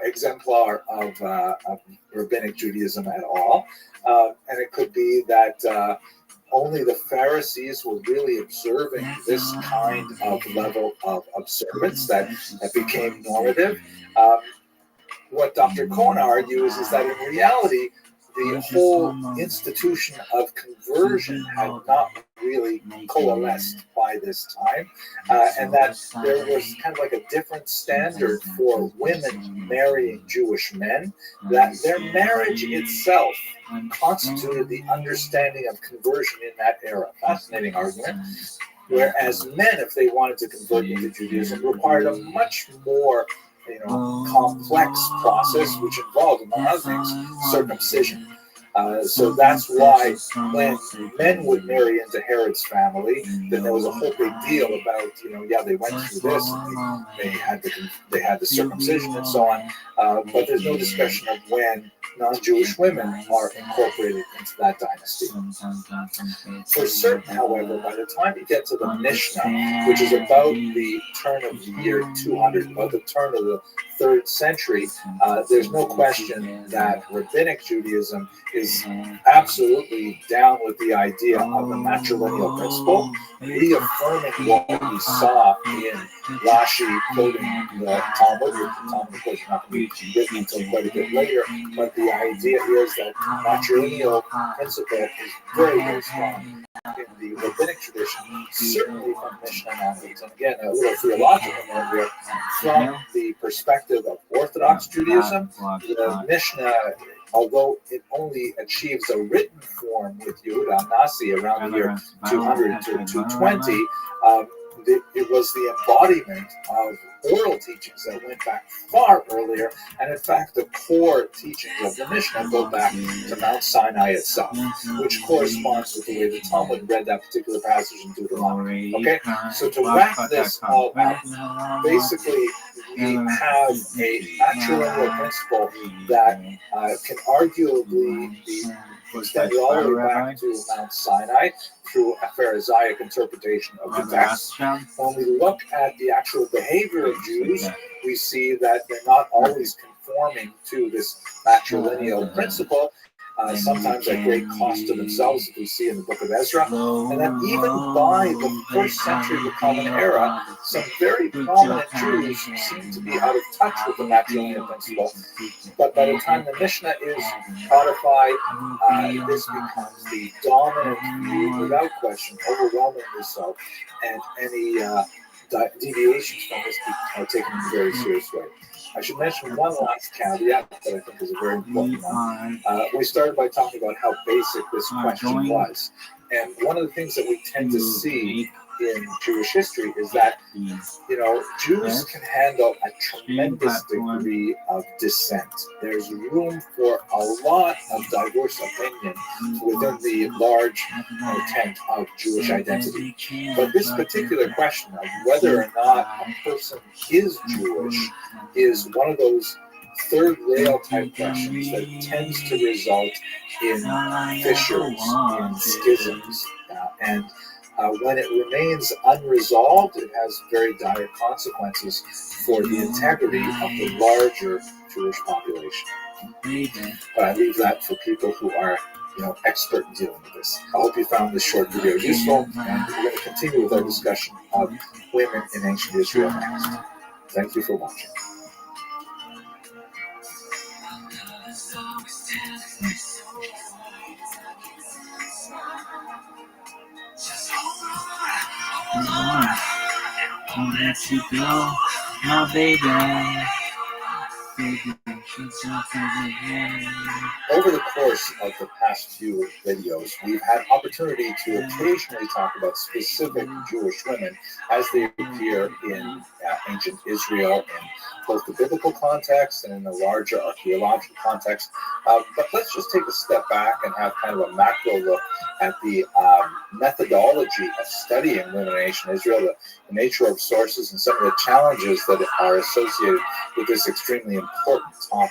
exemplar of rabbinic Judaism at all. And it could be that only the Pharisees were really observing this kind of level of observance that became normative. What Dr. Cohen argues is that in reality, the whole institution of conversion had not really coalesced by this time, and that there was kind of like a different standard for women marrying Jewish men, that their marriage itself constituted the understanding of conversion in that era. Fascinating argument. Whereas men, if they wanted to convert into Judaism, required a much more complex process which involved, among other things, circumcision. So that's why when men would marry into Herod's family, then there was a whole big deal about, they went through this, and they had the circumcision and so on. But there's no discussion of when non-Jewish women are incorporated into that dynasty. For certain, however, by the time you get to the Mishnah, which is about the turn of the year 200, about the turn of the 3rd century, there's no question that Rabbinic Judaism is absolutely down with the idea of the matrilineal principle, reaffirming what we saw in Rashi quoting the Talmud. The Talmud, of course, is not going to be written until quite a bit later, but the idea is that matrilineal principle is very, very strong in the Rabbinic tradition, certainly from Mishnah onwards. And again, a little theological note here, from the perspective of Orthodox Judaism, the Mishnah, although it only achieves a written form with Yehuda Nasi around the year 200 to 220, it was the embodiment of oral teachings that went back far earlier, and in fact the core teachings of the Mishnah go back to Mount Sinai itself, which corresponds with the way the Talmud read that particular passage in Deuteronomy. Okay, so to wrap this all up, basically we have a matrilineal principle that can arguably be extended all the way back to Mount Sinai through a Pharisaic interpretation of the text. When we look at the actual behavior of Jews, we see that they're not always conforming to this matrilineal principle, sometimes at great cost to themselves, as we see in the book of Ezra. And that even by the 1st century of the Common Era, some very prominent Jews seem to be out of touch with the matrilineal principle. But by the time the Mishnah is codified, this becomes the dominant view, without question, overwhelmingly so, and any deviations from this are taken in a very serious way. I should mention one last caveat that I think is a very important one. We started by talking about how basic this question was. And one of the things that we tend to see in Jewish history is that, Jews can handle a tremendous degree of dissent. There's room for a lot of diverse opinion within the large tent of Jewish identity. But this particular question of whether or not a person is Jewish is one of those third rail type questions that tends to result in fissures, in schisms, and when it remains unresolved, it has very dire consequences for the integrity of the larger Jewish population. But I leave that for people who are, expert in dealing with this. I hope you found this short video useful, and we're going to continue with our discussion of women in ancient Israel next. Thank you for watching. Don't let you go, my baby. Over the course of the past few videos, we've had opportunity to occasionally talk about specific Jewish women as they appear in ancient Israel in both the biblical context and in the larger archaeological context. But let's just take a step back and have kind of a macro look at the methodology of studying women in ancient Israel, the nature of sources, and some of the challenges that are associated with this extremely important topic.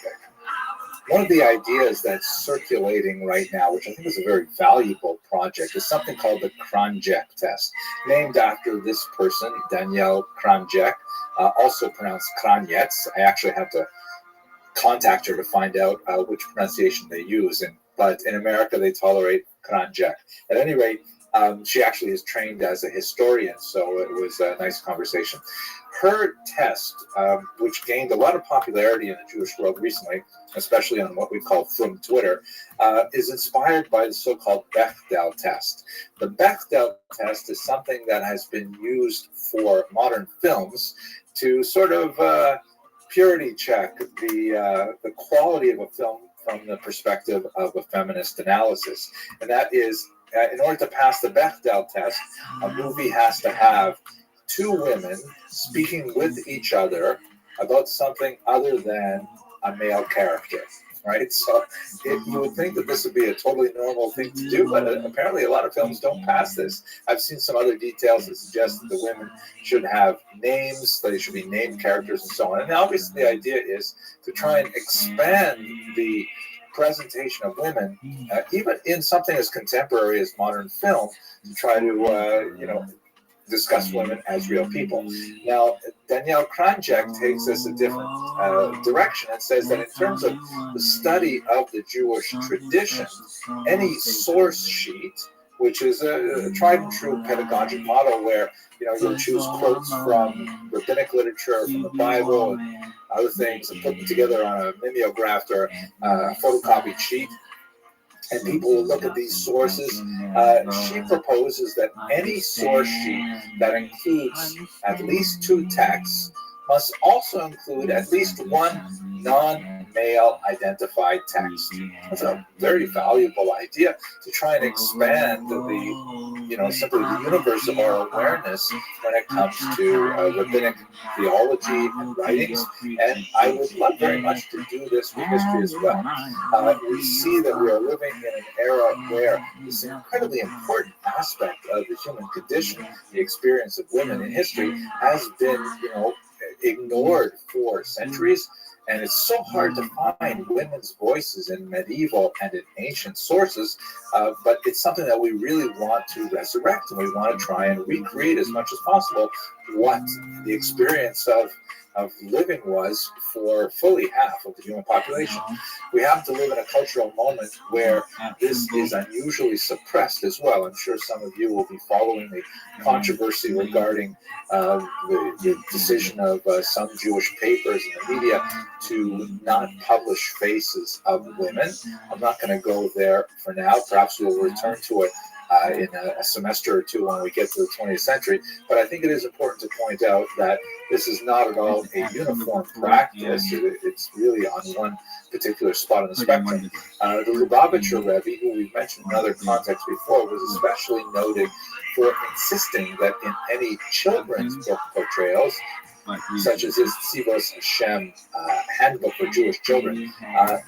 One of the ideas that's circulating right now, which I think is a very valuable project, is something called the Kranjek test, named after this person, Danielle Kranjek, also pronounced Kranyetz. I actually have to contact her to find out which pronunciation they use, but in America they tolerate Kranjek. At any rate, she actually is trained as a historian, so it was a nice conversation. Her test, which gained a lot of popularity in the Jewish world recently, especially on what we call from Twitter, is inspired by the so-called Bechdel test. The Bechdel test is something that has been used for modern films to sort of purity check the quality of a film from the perspective of a feminist analysis. And that is, in order to pass the Bechdel test, a movie has to have two women speaking with each other about something other than a male character, right? So you would think that this would be a totally normal thing to do, but apparently a lot of films don't pass this. I've seen some other details that suggest that the women should have names, they should be named characters and so on. And obviously the idea is to try and expand the presentation of women, even in something as contemporary as modern film, to try to, discuss women as real people. Now, Danielle Kranjak takes this a different direction and says that in terms of the study of the Jewish tradition, any source sheet, which is a tried and true pedagogic model where you'll choose quotes from rabbinic literature, from the Bible, and other things, and put them together on a mimeographed or photocopied sheet. And people will look at these sources. She proposes that any source sheet that includes at least 2 texts must also include at least 1 non-male identified text. That's a very valuable idea to try and expand simply the universe of our awareness when it comes to rabbinic theology and writings. And I would love very much to do this with history as well. We see that we are living in an era where this incredibly important aspect of the human condition, the experience of women in history, has been, ignored for centuries, and it's so hard to find women's voices in medieval and in ancient sources, but it's something that we really want to resurrect, and we want to try and recreate as much as possible what the experience of living was for fully half of the human population. We happen to live in a cultural moment where this is unusually suppressed as well. I'm sure some of you will be following the controversy regarding the decision of some Jewish papers in the media to not publish faces of women. I'm not going to go there for now. Perhaps we'll return to it in a semester or two when we get to the 20th century. But I think it is important to point out that this is not at all a uniform practice. It's really on one particular spot on the spectrum. The Lubavitcher Rebbe, who we've mentioned in other contexts before, was especially noted for insisting that in any children's book portrayals, such as his Tzivos Hashem handbook for Jewish children,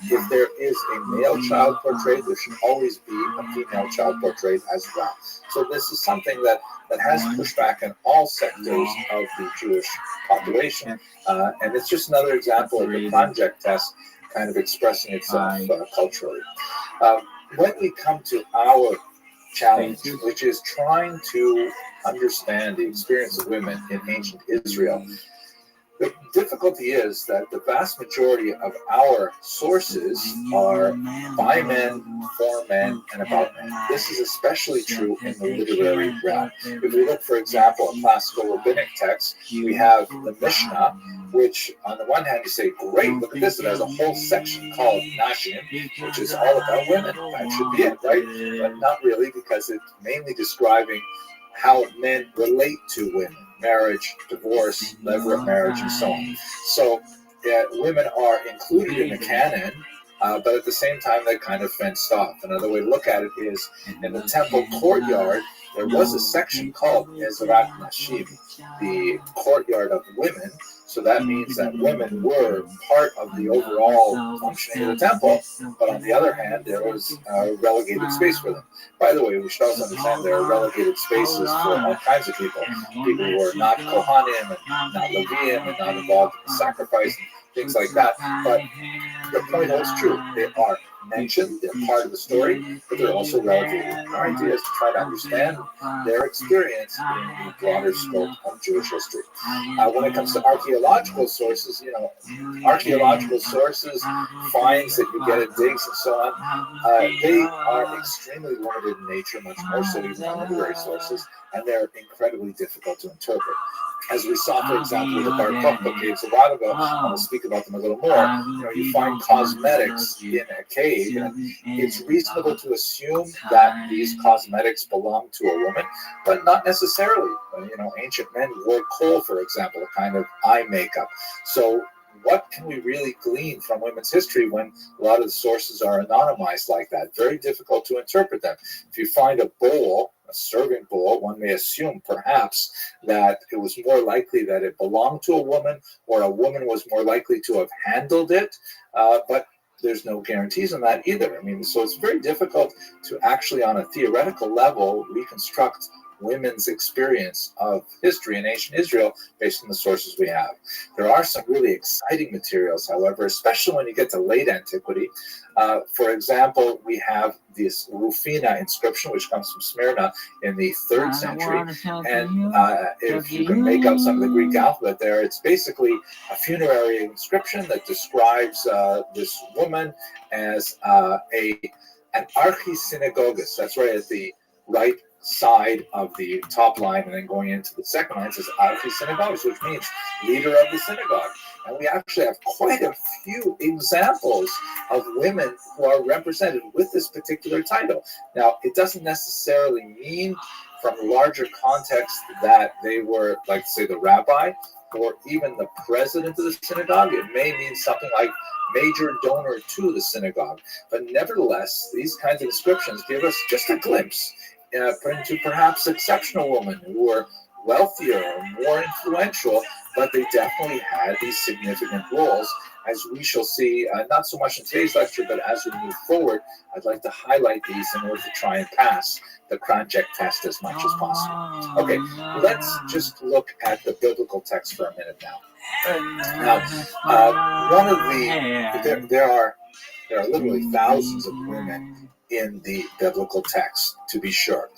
if there is a male child portrayed, there should always be a female child portrayed as well. So this is something that has pushed back in all sectors of the Jewish population, and it's just another example of the project test kind of expressing itself culturally. When we come to our challenge, which is trying to understand the experience of women in ancient Israel, the difficulty is that the vast majority of our sources are by men, for men, and about men. This is especially true in the literary realm. If we look, for example, at classical rabbinic texts, we have the Mishnah, which on the one hand you say, great, look at this, it has a whole section called Nashim, which is all about women. That should be it, right? But not really, because it's mainly describing how men relate to women. Marriage, divorce, levirate marriage, and so on. So women are included in the canon, but at the same time they're kind of fenced off. Another way to look at it is in the temple courtyard, there was a section called Ezrat Nashim, the courtyard of women. So that means that women were part of the overall functioning of the temple, but on the other hand, there was a relegated space for them. By the way, we should also understand there are relegated spaces for all kinds of people. People who are not Kohanim and not Leviim and not involved in sacrifice and things like that. But the point holds true. They are mentioned, they're part of the story, but they're also relegated. Our idea is to try to understand their experience in the broader scope of Jewish history. When it comes to archaeological sources, archaeological sources, finds that you get at digs and so on, they are extremely limited in nature, much more so even than literary sources, and they're incredibly difficult to interpret. As we saw, for example, with the Bar Kokhba caves a while ago, and we'll speak about them a little more, you find cosmetics in a cave, and it's reasonable to assume that these cosmetics belong to a woman, but not necessarily. Ancient men wore kohl, for example, a kind of eye makeup. So what can we really glean from women's history when a lot of the sources are anonymized like that? Very difficult to interpret them. If you find a bowl a serving bowl, one may assume perhaps that it was more likely that it belonged to a woman, or a woman was more likely to have handled it, but there's no guarantees on that either. I mean, so it's very difficult to actually, on a theoretical level, reconstruct women's experience of history in ancient Israel based on the sources we have. There are some really exciting materials, however, especially when you get to late antiquity. For example, we have this Rufina inscription, which comes from Smyrna in the 3rd century. And if you can make up some of the Greek alphabet there, it's basically a funerary inscription that describes this woman as an archisynagogus. That's right at the right side of the top line, and then going into the second line says archisynagogus, which means leader of the synagogue. And we actually have quite a few examples of women who are represented with this particular title. Now, it doesn't necessarily mean from the larger context that they were, like, say, the rabbi or even the president of the synagogue. It may mean something like major donor to the synagogue. But nevertheless, these kinds of inscriptions give us just a glimpse into perhaps exceptional women who were wealthier or more influential, but they definitely had these significant roles, as we shall see, not so much in today's lecture, but as we move forward. I'd like to highlight these in order to try and pass the Kronjek test as much as possible. Okay, let's just look at the biblical text for a minute now. Now, one of the, there are literally thousands of women in the biblical text, to be sure.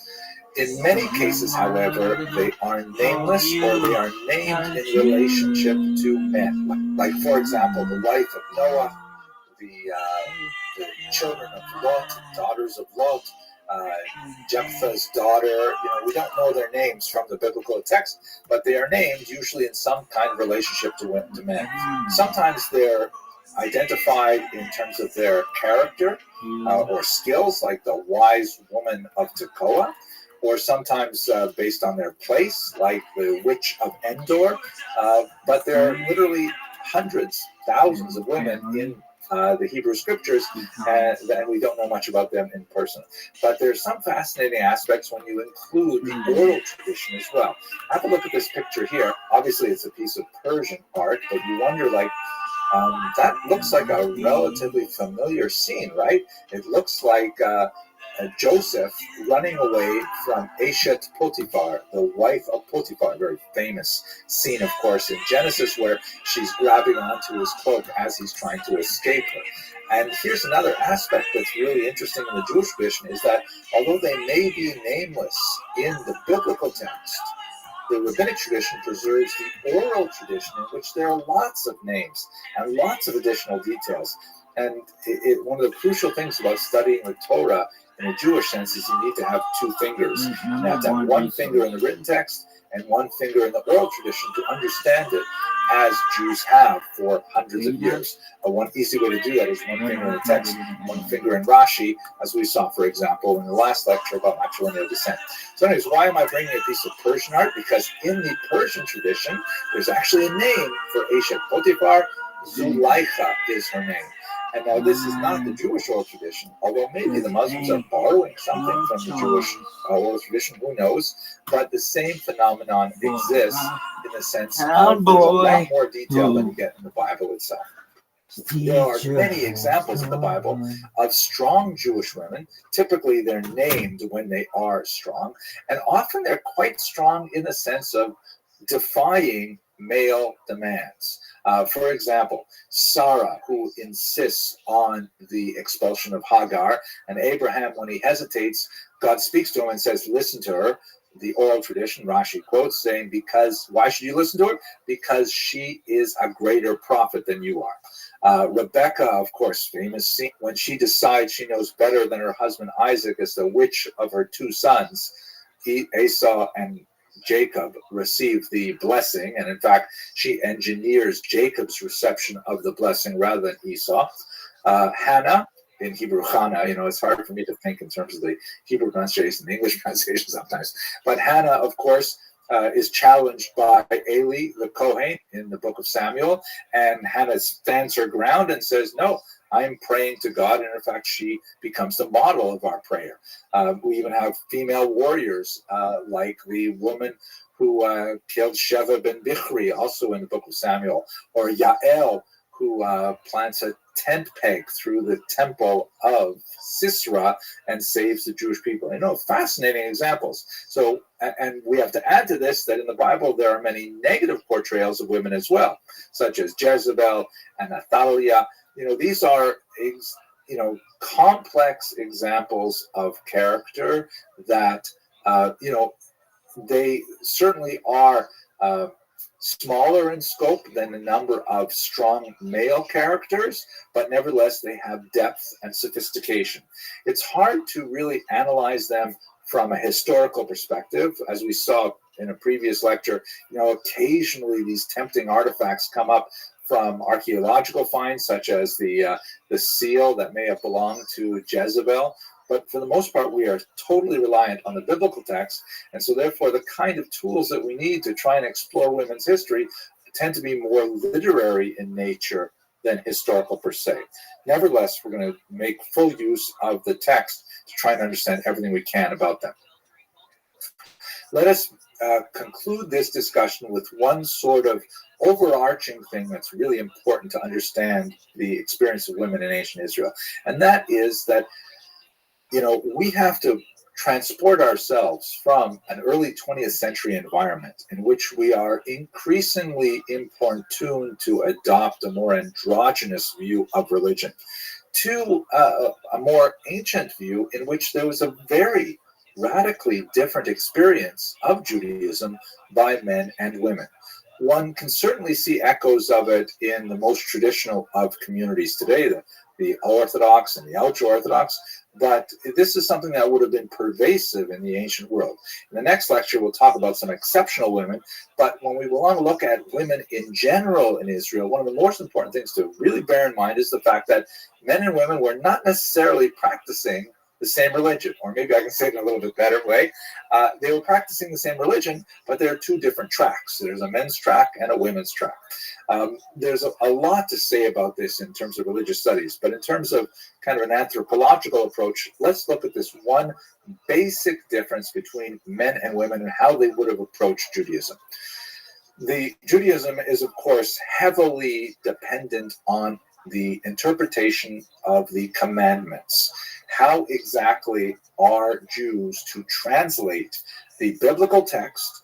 In many cases, however, they are nameless, or they are named in relationship to men. Like, for example, the wife of Noah, the children of Lot, daughters of Lot, Jephthah's daughter. We don't know their names from the biblical text, but they are named usually in some kind of relationship to men. Sometimes they're identified in terms of their character or skills, like the wise woman of Tekoa, or sometimes based on their place, like the witch of Endor. But there are literally hundreds, thousands of women in the Hebrew scriptures, and we don't know much about them in person. But there's some fascinating aspects when you include the oral tradition as well. Have a look at this picture here. Obviously, it's a piece of Persian art, but you wonder, like, that looks like a relatively familiar scene, right? It looks like Joseph running away from Eshet Potiphar, the wife of Potiphar, a very famous scene, of course, in Genesis, where she's grabbing onto his cloak as he's trying to escape her. And here's another aspect that's really interesting in the Jewish tradition, is that although they may be nameless in the biblical text, the rabbinic tradition preserves the oral tradition, in which there are lots of names and lots of additional details. And one of the crucial things about studying the Torah in a Jewish sense is you need to have two fingers. You have to have one finger in the written text and one finger in the oral tradition to understand it, as Jews have for hundreds of years. One easy way to do that is one finger in the text, one finger in Rashi, as we saw, for example, in the last lecture about matrilineal descent. So anyways, why am I bringing a piece of Persian art? Because in the Persian tradition, there's actually a name for Eshet Potiphar. Zuleika is her name. And now this is not the Jewish oral tradition, although maybe the Muslims are borrowing something from the Jewish oral tradition, who knows? But the same phenomenon exists in the sense of there's a lot more detail than you get in the Bible itself. There are many examples in the Bible of strong Jewish women. Typically, they're named when they are strong, and often they're quite strong in the sense of defying male demands. For example, Sarah, who insists on the expulsion of Hagar, and Abraham, when he hesitates, God speaks to him and says, listen to her. The oral tradition, Rashi quotes, saying, why should you listen to her? Because she is a greater prophet than you are. Rebecca, of course, famous scene, when she decides she knows better than her husband Isaac as the which of her two sons, Esau and Jacob, receive the blessing, and in fact, she engineers Jacob's reception of the blessing rather than Esau. Hannah, in Hebrew, Hannah, it's hard for me to think in terms of the Hebrew pronunciation, the English pronunciation sometimes, but Hannah, of course, is challenged by Eli the Kohen in the book of Samuel, and Hannah stands her ground and says, no, I'm praying to God, and in fact, she becomes the model of our prayer. We even have female warriors, like the woman who killed Sheva ben Bichri, also in the book of Samuel, or Yael, who plants a tent peg through the temple of Sisera and saves the Jewish people. Fascinating examples. So, and we have to add to this that in the Bible there are many negative portrayals of women as well, such as Jezebel and Athaliah. These are complex examples of character that they certainly are smaller in scope than the number of strong male characters, but nevertheless they have depth and sophistication. It's hard to really analyze them from a historical perspective. As we saw in a previous lecture, occasionally these tempting artifacts come up from archaeological finds, such as the seal that may have belonged to Jezebel. But for the most part, we are totally reliant on the biblical text. And so therefore, the kind of tools that we need to try and explore women's history tend to be more literary in nature than historical per se. Nevertheless, we're going to make full use of the text to try and understand everything we can about them. Let us conclude this discussion with one sort of overarching thing that's really important to understand the experience of women in ancient Israel. And that is that we have to transport ourselves from an early 20th century environment in which we are increasingly importuned to adopt a more androgynous view of religion to a more ancient view in which there was a very radically different experience of Judaism by men and women. One can certainly see echoes of it in the most traditional of communities today, the Orthodox and the ultra-Orthodox, but this is something that would have been pervasive in the ancient world. In the next lecture, we'll talk about some exceptional women, but when we want to look at women in general in Israel, one of the most important things to really bear in mind is the fact that men and women were not necessarily practicing the same religion, or maybe I can say it in a little bit better way. They were practicing the same religion, but there are two different tracks. There's a men's track and a women's track. There's a lot to say about this in terms of religious studies, but in terms of kind of an anthropological approach, let's look at this one basic difference between men and women and how they would have approached Judaism. The Judaism is, of course, heavily dependent on the interpretation of the commandments. How exactly are Jews to translate the biblical text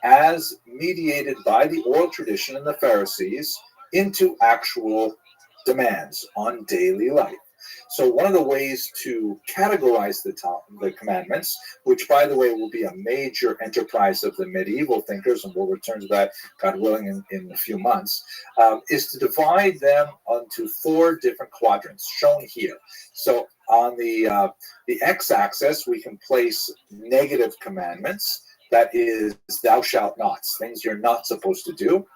as mediated by the oral tradition and the Pharisees into actual demands on daily life? So one of the ways to categorize the commandments, which, by the way, will be a major enterprise of the medieval thinkers, and we'll return to that, God willing, in a few months, is to divide them onto 4 different quadrants, shown here. So on the x-axis, we can place negative commandments, that is, thou shalt nots, things you're not supposed to do,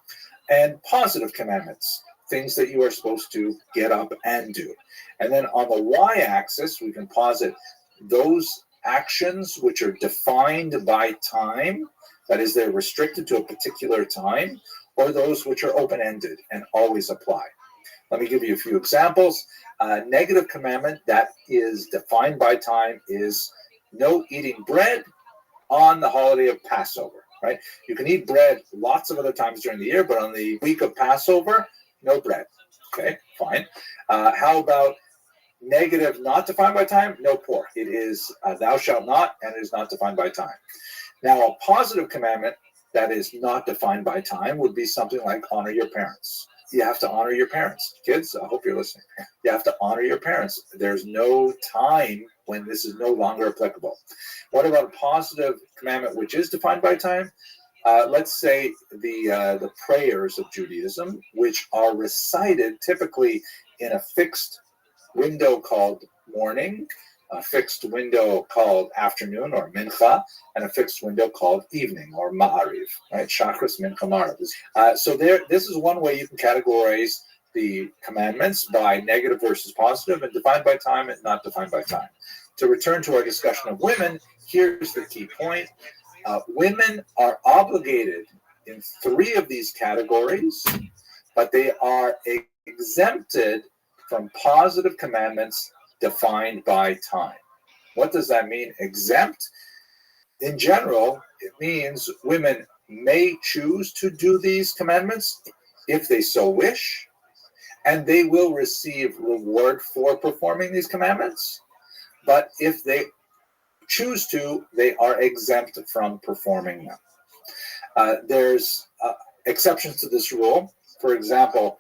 and positive commandments, things that you are supposed to get up and do. And then on the y-axis, we can posit those actions which are defined by time, that is, they're restricted to a particular time, or those which are open-ended and always apply. Let me give you a few examples. Negative commandment that is defined by time is no eating bread on the holiday of Passover, right? You can eat bread lots of other times during the year, but on the week of Passover, no bread. Okay, fine. How about negative not defined by time? No pork. It is thou shalt not, and it is not defined by time. Now, a positive commandment that is not defined by time would be something like honor your parents. You have to honor your parents. Kids, I hope you're listening. You have to honor your parents. There's no time when this is no longer applicable. What about a positive commandment which is defined by time? Let's say the prayers of Judaism, which are recited typically in a fixed window called morning, a fixed window called afternoon or mincha, and a fixed window called evening or ma'ariv, right? Shachris, mincha, ma'ariv. So this is one way you can categorize the commandments by negative versus positive, and defined by time and not defined by time. To return to our discussion of women, here's the key point. Women are obligated in 3 of these categories, but they are exempted from positive commandments defined by time. What does that mean, exempt? In general, it means women may choose to do these commandments if they so wish, and they will receive reward for performing these commandments. But if they choose to, they are exempt from performing them. There's exceptions to this rule. For example,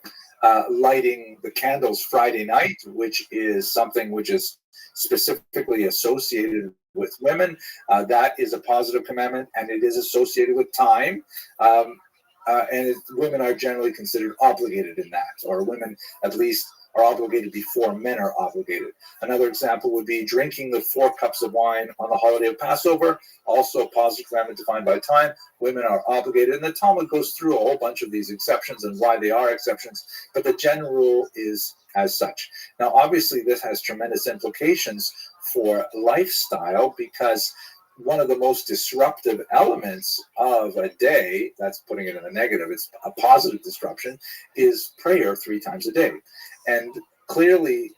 lighting the candles Friday night, which is something which is specifically associated with women. That is a positive commandment, and it is associated with time. Women are generally considered obligated in that, or women at least are obligated before men are obligated. Another example would be drinking the 4 cups of wine on the holiday of Passover, also a positive commandment defined by time. Women are obligated, and the Talmud goes through a whole bunch of these exceptions and why they are exceptions, but the general rule is as such. Now, obviously, this has tremendous implications for lifestyle, because one of the most disruptive elements of a day, that's putting it in a negative, it's a positive disruption, is prayer 3 times a day. And clearly,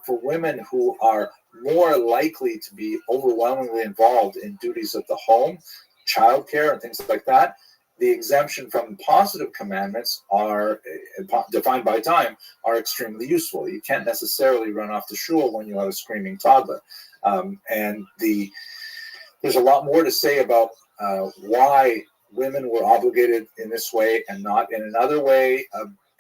for women who are more likely to be overwhelmingly involved in duties of the home, childcare, and things like that, the exemption from positive commandments are defined by time are extremely useful. You can't necessarily run off to shul when you have a screaming toddler. There's a lot more to say about why women were obligated in this way and not in another way,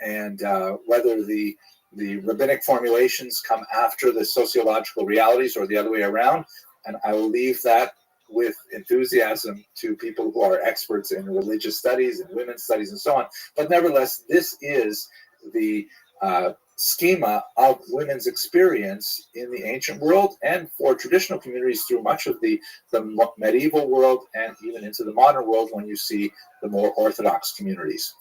and whether the rabbinic formulations come after the sociological realities or the other way around. And I will leave that with enthusiasm to people who are experts in religious studies and women's studies and so on. But nevertheless, this is the schema of women's experience in the ancient world and for traditional communities through much of the medieval world and even into the modern world when you see the more orthodox communities.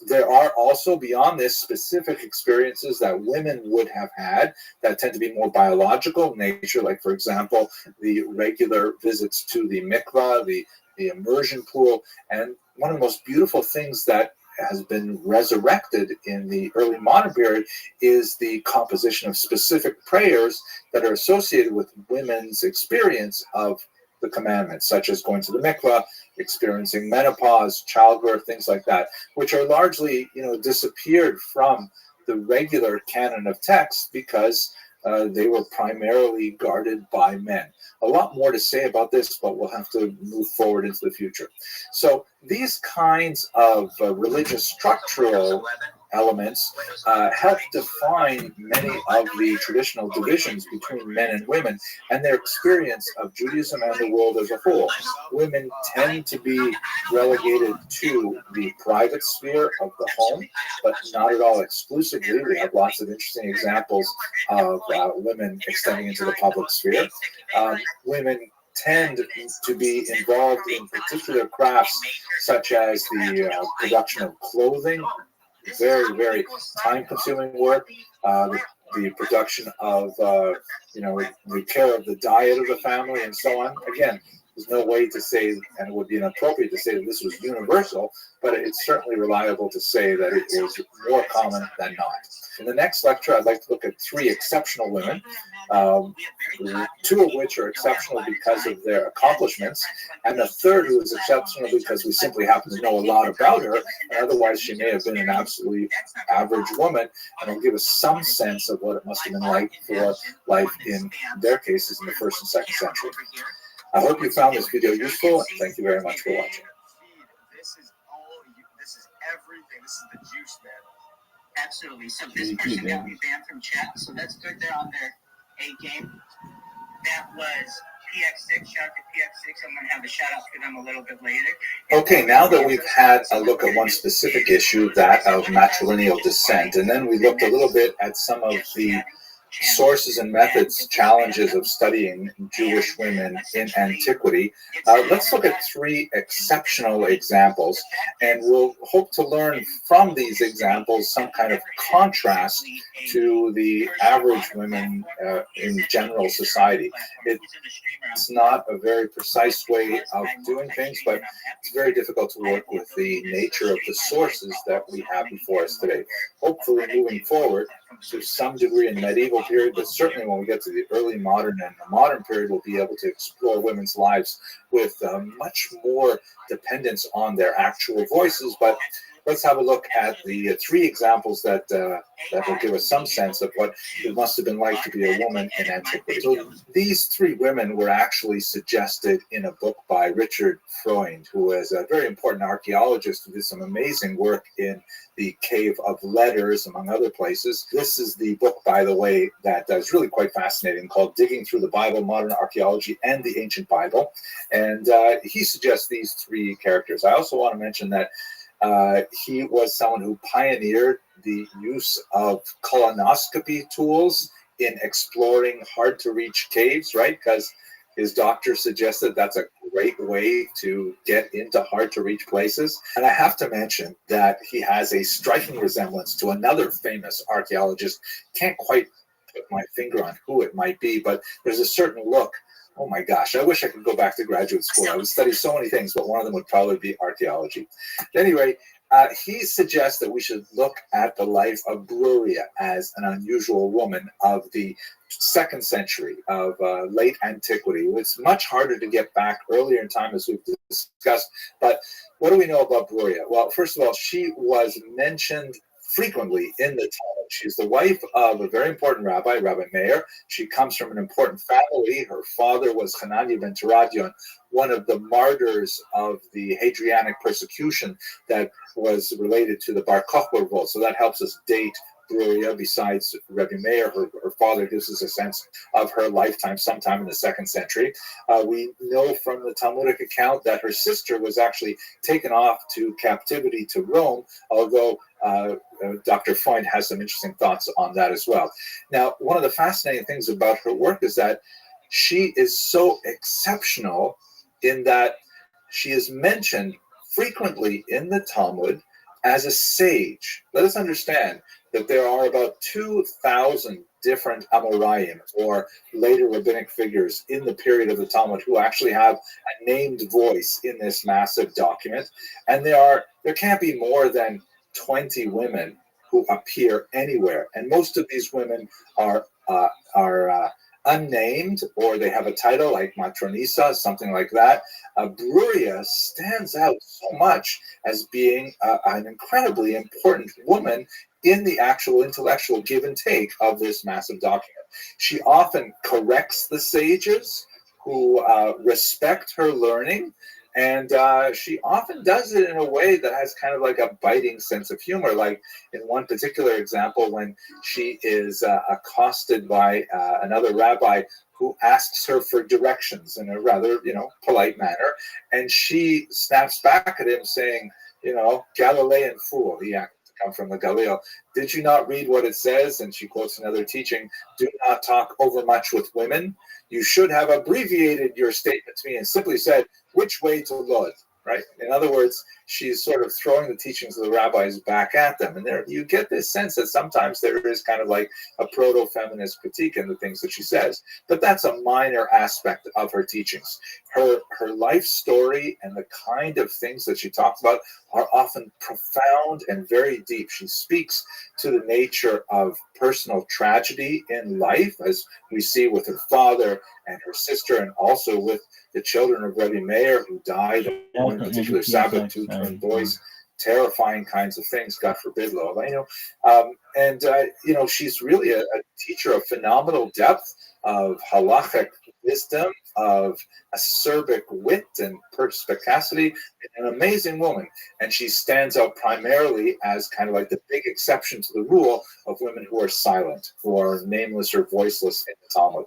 There are also, beyond this, specific experiences that women would have had that tend to be more biological in nature, like, for example, the regular visits to the mikvah, the immersion pool. And one of the most beautiful things that has been resurrected in the early modern period is the composition of specific prayers that are associated with women's experience of the commandments, such as going to the mikvah, experiencing menopause, childbirth, things like that, which are largely, disappeared from the regular canon of texts because they were primarily guarded by men. A lot more to say about this, but we'll have to move forward into the future. So these kinds of religious structural elements help define many of the traditional divisions between men and women and their experience of Judaism and the world as a whole. Women tend to be relegated to the private sphere of the home, but not at all exclusively. We have lots of interesting examples of women extending into the public sphere. Women tend to be involved in particular crafts such as the production of clothing, very, very time-consuming work, the production of, the care of the diet of the family and so on. Again, there's no way to say, and it would be inappropriate to say that this was universal, but it's certainly reliable to say that it is more common than not. In the next lecture, I'd like to look at 3 exceptional women, 2 of which are exceptional because of their accomplishments, and the third who is exceptional because we simply happen to know a lot about her, and otherwise she may have been an absolutely average woman, and will give us some sense of what it must have been like for life in their cases in the 1st and 2nd century. I hope you found this video useful, and thank you very much for watching. This is everything. This is the juice, man. Absolutely. So this person got me banned from chat, so that's good. They're on their A game. That was PX6. Shout out to PX6. I'm going to have a shout out for them a little bit later. Okay, now that we've had a look at one specific issue, that of matrilineal descent, and then we looked a little bit at some of the sources and methods, challenges of studying Jewish women in antiquity, let's look at 3 exceptional examples, and we'll hope to learn from these examples some kind of contrast to the average women in general society. It's not a very precise way of doing things, but it's very difficult to work with the nature of the sources that we have before us today. Hopefully, moving forward, to some degree in medieval period, but certainly when we get to the early modern and the modern period, we'll be able to explore women's lives with much more dependence on their actual voices. But let's have a look at the 3 examples that will give us some sense of what it must have been like to be a woman in antiquity. So these 3 women were actually suggested in a book by Richard Freund, who is a very important archaeologist who did some amazing work in the Cave of Letters, among other places. This is the book, by the way, that is really quite fascinating, called Digging Through the Bible, Modern Archaeology and the Ancient Bible. And he suggests these 3 characters. I also want to mention that he was someone who pioneered the use of colonoscopy tools in exploring hard-to-reach caves, right? Because his doctor suggested that's a great way to get into hard-to-reach places. And I have to mention that he has a striking resemblance to another famous archaeologist. Can't quite put my finger on who it might be, but there's a certain look. Oh my gosh, I wish I could go back to graduate school. I would study so many things, but one of them would probably be archaeology. Anyway, he suggests that we should look at the life of Bruria as an unusual woman of the 2nd century of late antiquity. It's much harder to get back earlier in time, as we've discussed. But what do we know about Bruria? Well, first of all, she was mentioned frequently in the Talmud. She's the wife of a very important rabbi, Rabbi Meir. She comes from an important family. Her father was Hananiah ben Teradion, one of the martyrs of the Hadrianic persecution that was related to the Bar Kokhba revolt. So that helps us date Bruria. Besides Rabbi Meir, her father gives us a sense of her lifetime sometime in the 2nd century. We know from the Talmudic account that her sister was actually taken off to captivity to Rome, although Dr. Freund has some interesting thoughts on that as well. Now, one of the fascinating things about her work is that she is so exceptional in that she is mentioned frequently in the Talmud as a sage. Let us understand that there are about 2,000 different Amoraim, or later rabbinic figures in the period of the Talmud, who actually have a named voice in this massive document. And there can't be more than 20 women who appear anywhere. And most of these women are unnamed, or they have a title like Matronisa, something like that. Bruria stands out so much as being an incredibly important woman in the actual intellectual give and take of this massive document. She often corrects the sages who respect her learning, and she often does it in a way that has kind of like a biting sense of humor. Like in one particular example, when she is accosted by another rabbi who asks her for directions in a rather, polite manner, and she snaps back at him saying, Galilean fool. He happened to come from the Galileo. Did you not read what it says? And she quotes another teaching, do not talk overmuch with women. You should have abbreviated your statement to me and simply said, which way to Lod, right? In other words, she's sort of throwing the teachings of the rabbis back at them. And there you get this sense that sometimes there is kind of like a proto-feminist critique in the things that she says. But that's a minor aspect of her teachings. Her life story and the kind of things that she talks about are often profound and very deep. She speaks to the nature of personal tragedy in life, as we see with her father and her sister, and also with the children of Rabbi Meir, who died on one particular Sabbath, 2 twin boys, terrifying kinds of things, God forbid, Lord. She's really a teacher of phenomenal depth, of halachic wisdom, of acerbic wit and perspicacity, an amazing woman. And she stands out primarily as kind of like the big exception to the rule of women who are silent, who are nameless or voiceless in the Talmud.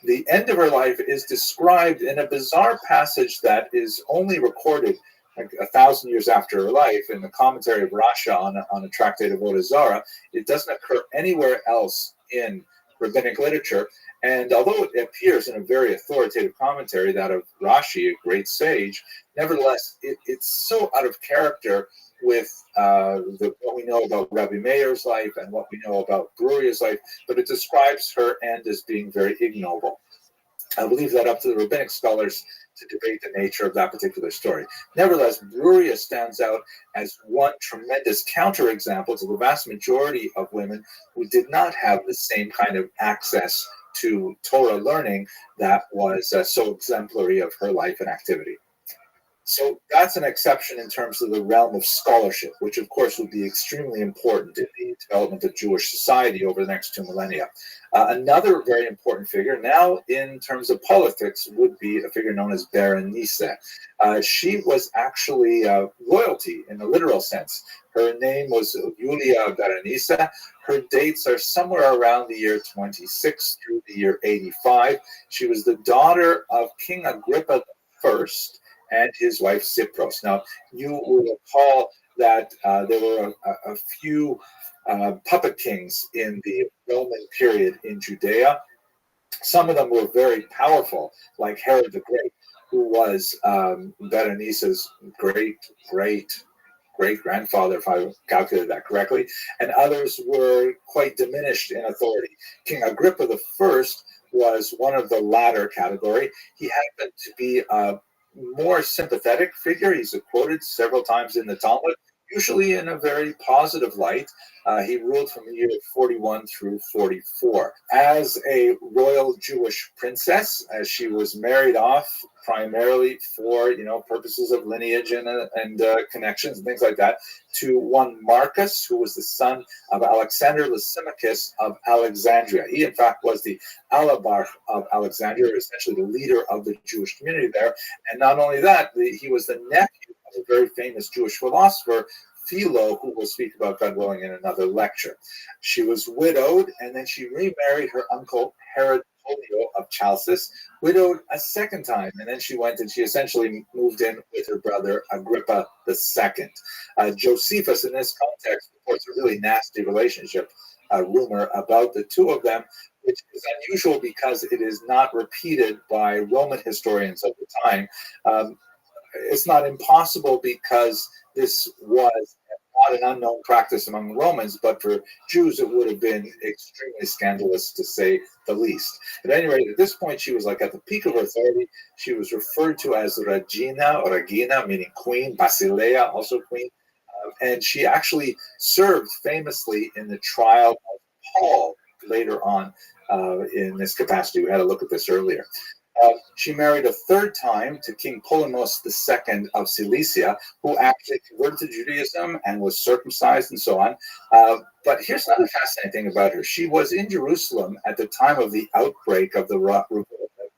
The end of her life is described in a bizarre passage that is only recorded like 1,000 years after her life in the commentary of Rasha on a tractate of Avodah Zarah. It doesn't occur anywhere else in rabbinic literature. And although it appears in a very authoritative commentary, that of Rashi, a great sage, nevertheless, it's so out of character with what we know about Rabbi Meir's life and what we know about Bruria's life, but it describes her end as being very ignoble. I will leave that up to the rabbinic scholars to debate the nature of that particular story. Nevertheless, Bruria stands out as one tremendous counterexample to the vast majority of women who did not have the same kind of access to Torah learning that was so exemplary of her life and activity. So that's an exception in terms of the realm of scholarship, which of course would be extremely important in the development of Jewish society over the next 2 millennia. Another very important figure now in terms of politics would be a figure known as Berenice. She was actually royalty in a literal sense. Her name was Julia Berenice. Her dates are somewhere around the year 26 through the year 85. She was the daughter of King Agrippa I and his wife Cypros. Now, you will recall that there were a few puppet kings in the Roman period in Judea. Some of them were very powerful, like Herod the Great, who was Berenice's great-grandfather, if I calculated that correctly, and others were quite diminished in authority. King Agrippa I was one of the latter category. He happened to be a more sympathetic figure. He's quoted several times in the Talmud, usually in a very positive light. He ruled from the year 41 through 44. As a royal Jewish princess, as she was married off primarily for purposes of lineage and connections and things like that, to one Marcus, who was the son of Alexander Lysimachus of Alexandria. He, in fact, was the Alabar of Alexandria, essentially the leader of the Jewish community there. And not only that, he was the nephew of a very famous Jewish philosopher, Philo, who we'll speak about, God willing, in another lecture. She was widowed, and then she remarried her uncle Herod of Chalcis, widowed a second time, and then she went and she essentially moved in with her brother Agrippa II. Josephus, in this context, reports a really nasty relationship rumor about the two of them, which is unusual because it is not repeated by Roman historians of the time. It's not impossible because this was not an unknown practice among Romans, but for Jews it would have been extremely scandalous, to say the least. At any rate, at this point, she was like at the peak of her authority. She was referred to as Regina, or Regina, meaning queen, Basileia, also queen, and she actually served famously in the trial of Paul later on in this capacity. We had a look at this earlier. She married a third time to King Polemos II of Cilicia, who actually converted to Judaism and was circumcised and so on. But here's another fascinating thing about her. She was in Jerusalem at the time of the outbreak of the revolt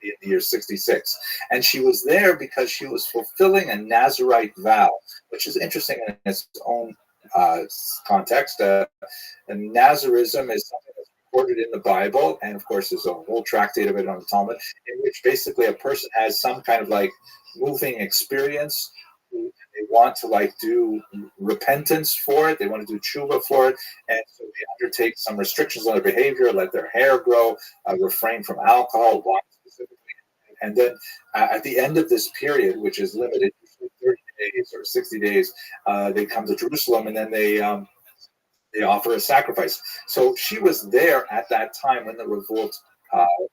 in the year 66. And she was there because she was fulfilling a Nazirite vow, which is interesting in its own context. And Nazirism is something that's recorded in the Bible, and of course there's a whole tractate of it on the Talmud, in which basically a person has some kind of like moving experience. They want to do repentance for it, they want to do tshuva for it, and so they undertake some restrictions on their behavior, let their hair grow, refrain from alcohol, wine specifically, and then at the end of this period, which is limited to 30 days or 60 days, they come to Jerusalem, and then they offer a sacrifice. So she was there at that time when the revolt broke out.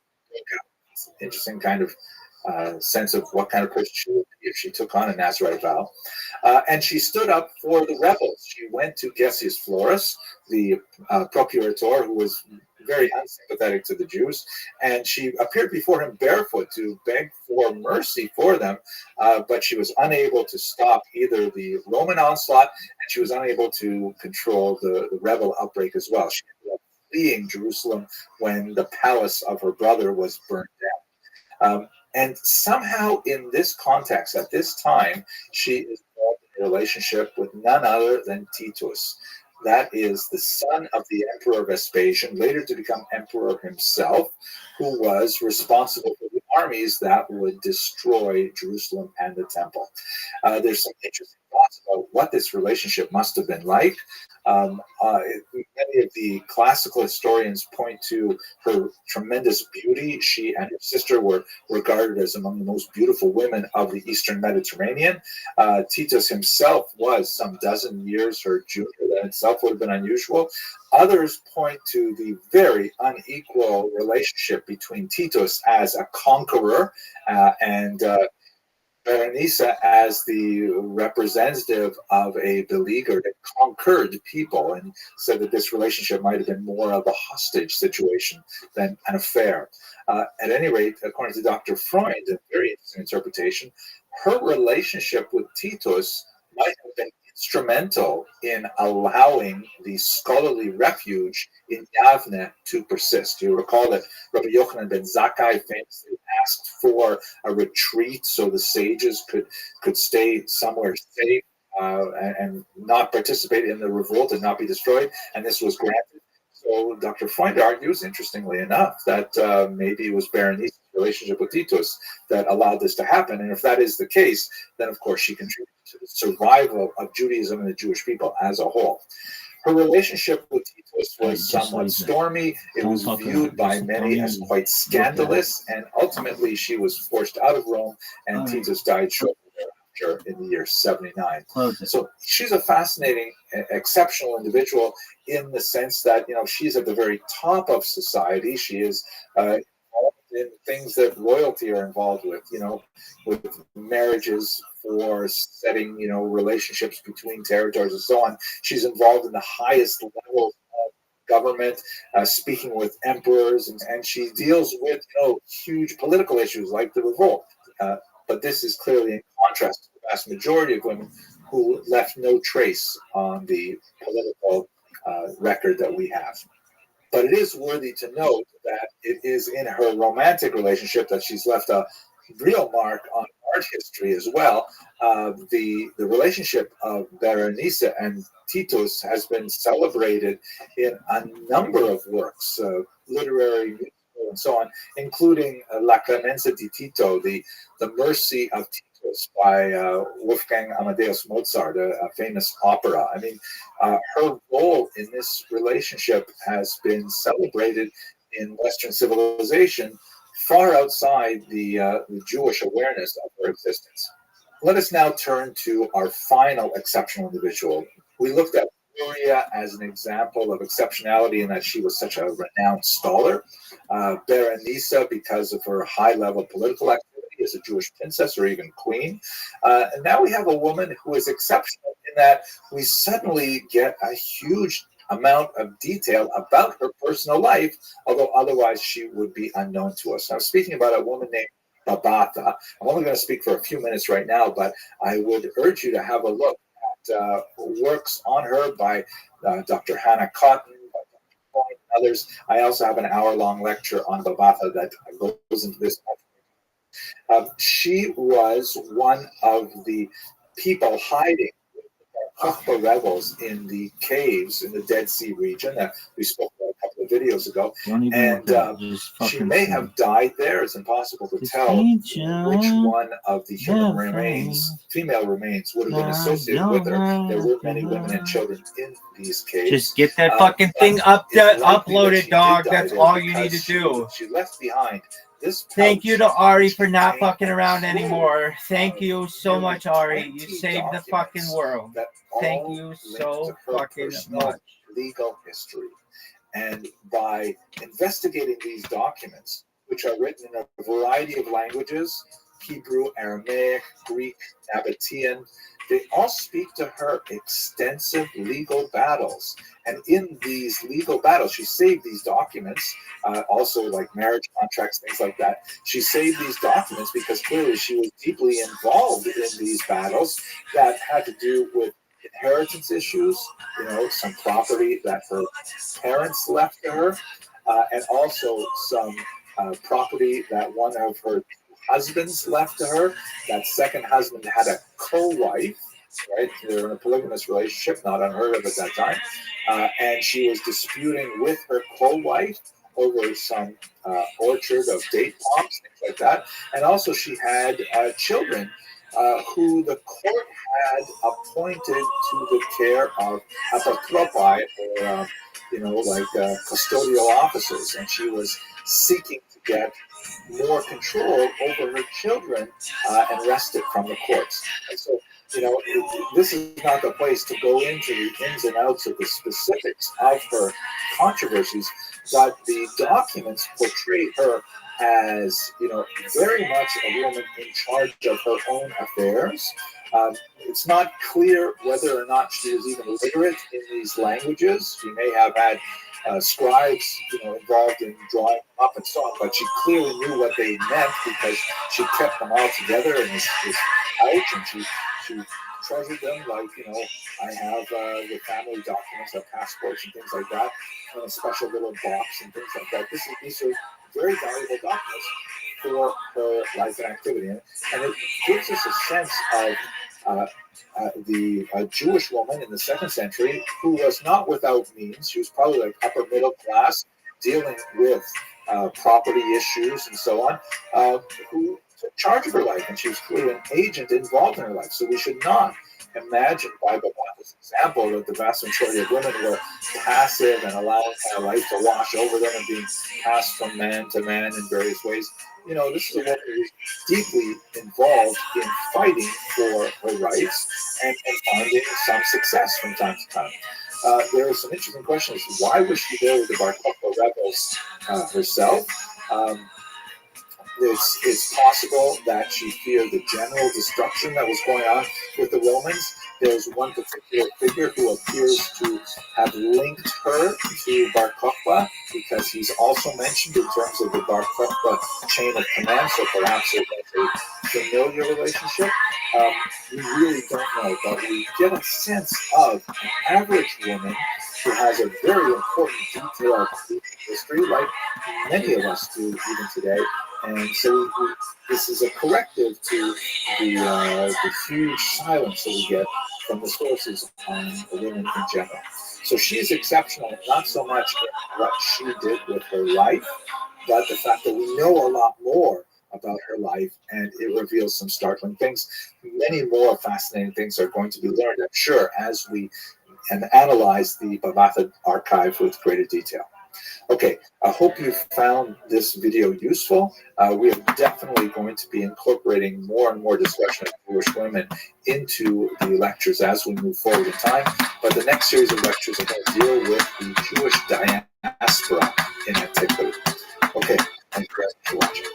It's an interesting kind of sense of what kind of person she would be if she took on a Nazirite vow. And she stood up for the rebels. She went to Gessius Florus, the procurator, who was very unsympathetic to the Jews, and she appeared before him barefoot to beg for mercy for them, but she was unable to stop either the Roman onslaught, and she was unable to control the rebel outbreak as well. She ended up fleeing Jerusalem when the palace of her brother was burned down. And somehow in this context, at this time, she is involved in a relationship with none other than Titus. That is the son of the Emperor Vespasian, later to become emperor himself, who was responsible for the armies that would destroy Jerusalem and the temple. There's some interesting thoughts about what this relationship must have been like. Many of the classical historians point to her tremendous beauty. She and her sister were regarded as among the most beautiful women of the Eastern Mediterranean. Titus himself was some dozen years her junior. That itself would have been unusual. Others point to the very unequal relationship between Titus as a conqueror and Berenice as the representative of a beleaguered and conquered people, and said that this relationship might have been more of a hostage situation than an affair. At any rate, according to Dr. Freund, a very interesting interpretation, her relationship with Titus might have been instrumental in allowing the scholarly refuge in Yavne to persist. You recall that Rabbi Yochanan ben Zakkai famously asked for a retreat so the sages could stay somewhere safe and not participate in the revolt and not be destroyed, and this was granted. So Dr. Freund argues, interestingly enough, that maybe it was Berenice's relationship with Titus that allowed this to happen. And if that is the case, then of course she contributed to the survival of Judaism and the Jewish people as a whole. Her relationship with Titus was somewhat stormy. It was viewed by many as quite scandalous, and ultimately she was forced out of Rome, and Titus died shortly thereafter in the year 79. So she's a fascinating, exceptional individual in the sense that, she's at the very top of society. She is involved in things that royalty are involved with, with marriages for setting, relationships between territories and so on. She's involved in the highest levels of government, speaking with emperors, and she deals with, huge political issues like the revolt. But this is clearly in contrast to the vast majority of women who left no trace on the political record that we have. But it is worthy to note that it is in her romantic relationship that she's left a real mark on art history as well. The relationship of Berenice and Titus has been celebrated in a number of works, literary and so on, including La Clemenza di Tito, the Mercy of Titus by Wolfgang Amadeus Mozart, a famous opera. I mean, her role in this relationship has been celebrated in Western civilization far outside the Jewish awareness of her existence. Let us now turn to our final exceptional individual. We looked at Luria as an example of exceptionality in that she was such a renowned scholar. Berenice, because of her high-level political activity as a Jewish princess or even queen. And now we have a woman who is exceptional in that we suddenly get a huge amount of detail about her personal life, although otherwise she would be unknown to us. Now, speaking about a woman named Babata, I'm only going to speak for a few minutes right now, but I would urge you to have a look at works on her by Dr. Hannah Cotton, by Dr. Coyne, and others. I also have an hour-long lecture on Babata that goes into this. She was one of the people hiding Chachma rebels in the caves in the Dead Sea region that we spoke about a couple of videos ago. And she may have died there. It's impossible to tell which one of the human remains, female remains, would have been associated with her. There were many women and children in these caves. Just get that fucking thing uploaded, dog. That's all you need to do. She left behind this. Thank you to Ari for not fucking around anymore. Thank you so much, Ari. You saved the fucking world. Thank you so fucking much. Legal history. And by investigating these documents, which are written in a variety of languages, Hebrew, Aramaic, Greek, Nabatean, they all speak to her extensive legal battles. And in these legal battles, she saved these documents, also like marriage contracts, things like that. She saved these documents because clearly she was deeply involved in these battles that had to do with inheritance issues, some property that her parents left to her, and also some property that one of her husbands left to her. That second husband had a co-wife, right? They were in a polygamous relationship, not unheard of at that time. And she was disputing with her co-wife over some orchard of date palms, things like that. And also she had children who the court had appointed to the care of apotropai, or custodial officers, and she was seeking to get more control over her children and wrest it from the courts. And so, this is not the place to go into the ins and outs of the specifics of her controversies, but the documents portray her as, very much a woman in charge of her own affairs. It's not clear whether or not she was even literate in these languages. She may have had scribes, involved in drawing them up and so on, but she clearly knew what they meant because she kept them all together in this pouch, and she treasured them like, I have the family documents, like passports and things like that, in a special little box and things like that. These are very valuable documents for her life and activity. And it gives us a sense of the Jewish woman in the 2nd century who was not without means. She was probably like upper middle class, dealing with property issues and so on, who took charge of her life, and she was clearly an agent involved in her life. So we should not imagine, by Bavata's example, that the vast majority of women were passive and allowing kind of life to wash over them and being passed from man to man in various ways. This is a woman who is deeply involved in fighting for her rights and finding some success from time to time. There are some interesting questions. Why was she there with the Bar Kokhba rebels herself? It's possible that she feared the general destruction that was going on with the Romans. There's one particular figure who appears to have linked her to Bar Kokhba, because he's also mentioned in terms of the Bar Kokhba chain of command, so perhaps it was a familiar relationship. We really don't know, but we get a sense of an average woman who has a very important detail of history, like many of us do even today. And so this is a corrective to the huge silence that we get from the sources on the women in general. So she's exceptional, not so much in what she did with her life, but the fact that we know a lot more about her life, and it reveals some startling things. Many more fascinating things are going to be learned, I'm sure, as we analyze the Bavata archive with greater detail. Okay, I hope you found this video useful. We are definitely going to be incorporating more and more discussion of Jewish women into the lectures as we move forward in time. But the next series of lectures are going to deal with the Jewish diaspora in antiquity. Okay, thank you guys for watching.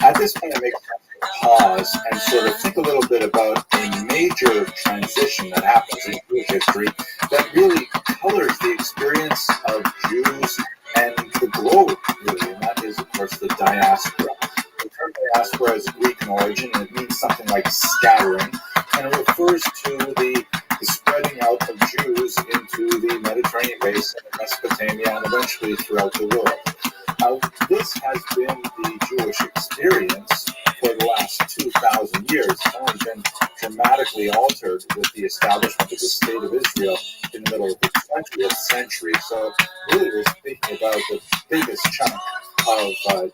At this point, I make a pause and sort of think a little bit about a major transition that happens in Jewish history that really colors the experience of Jews and the globe, really, and that is, of course, the diaspora. The term diaspora is Greek in origin, and it means something like scattering, and it refers to the spreading out of Jews into the Mediterranean basin, Mesopotamia, and eventually throughout the world. This has been the Jewish experience for the last 2,000 years. It's only been dramatically altered with the establishment of the State of Israel in the middle of the 20th century. So really we're speaking about the biggest chunk of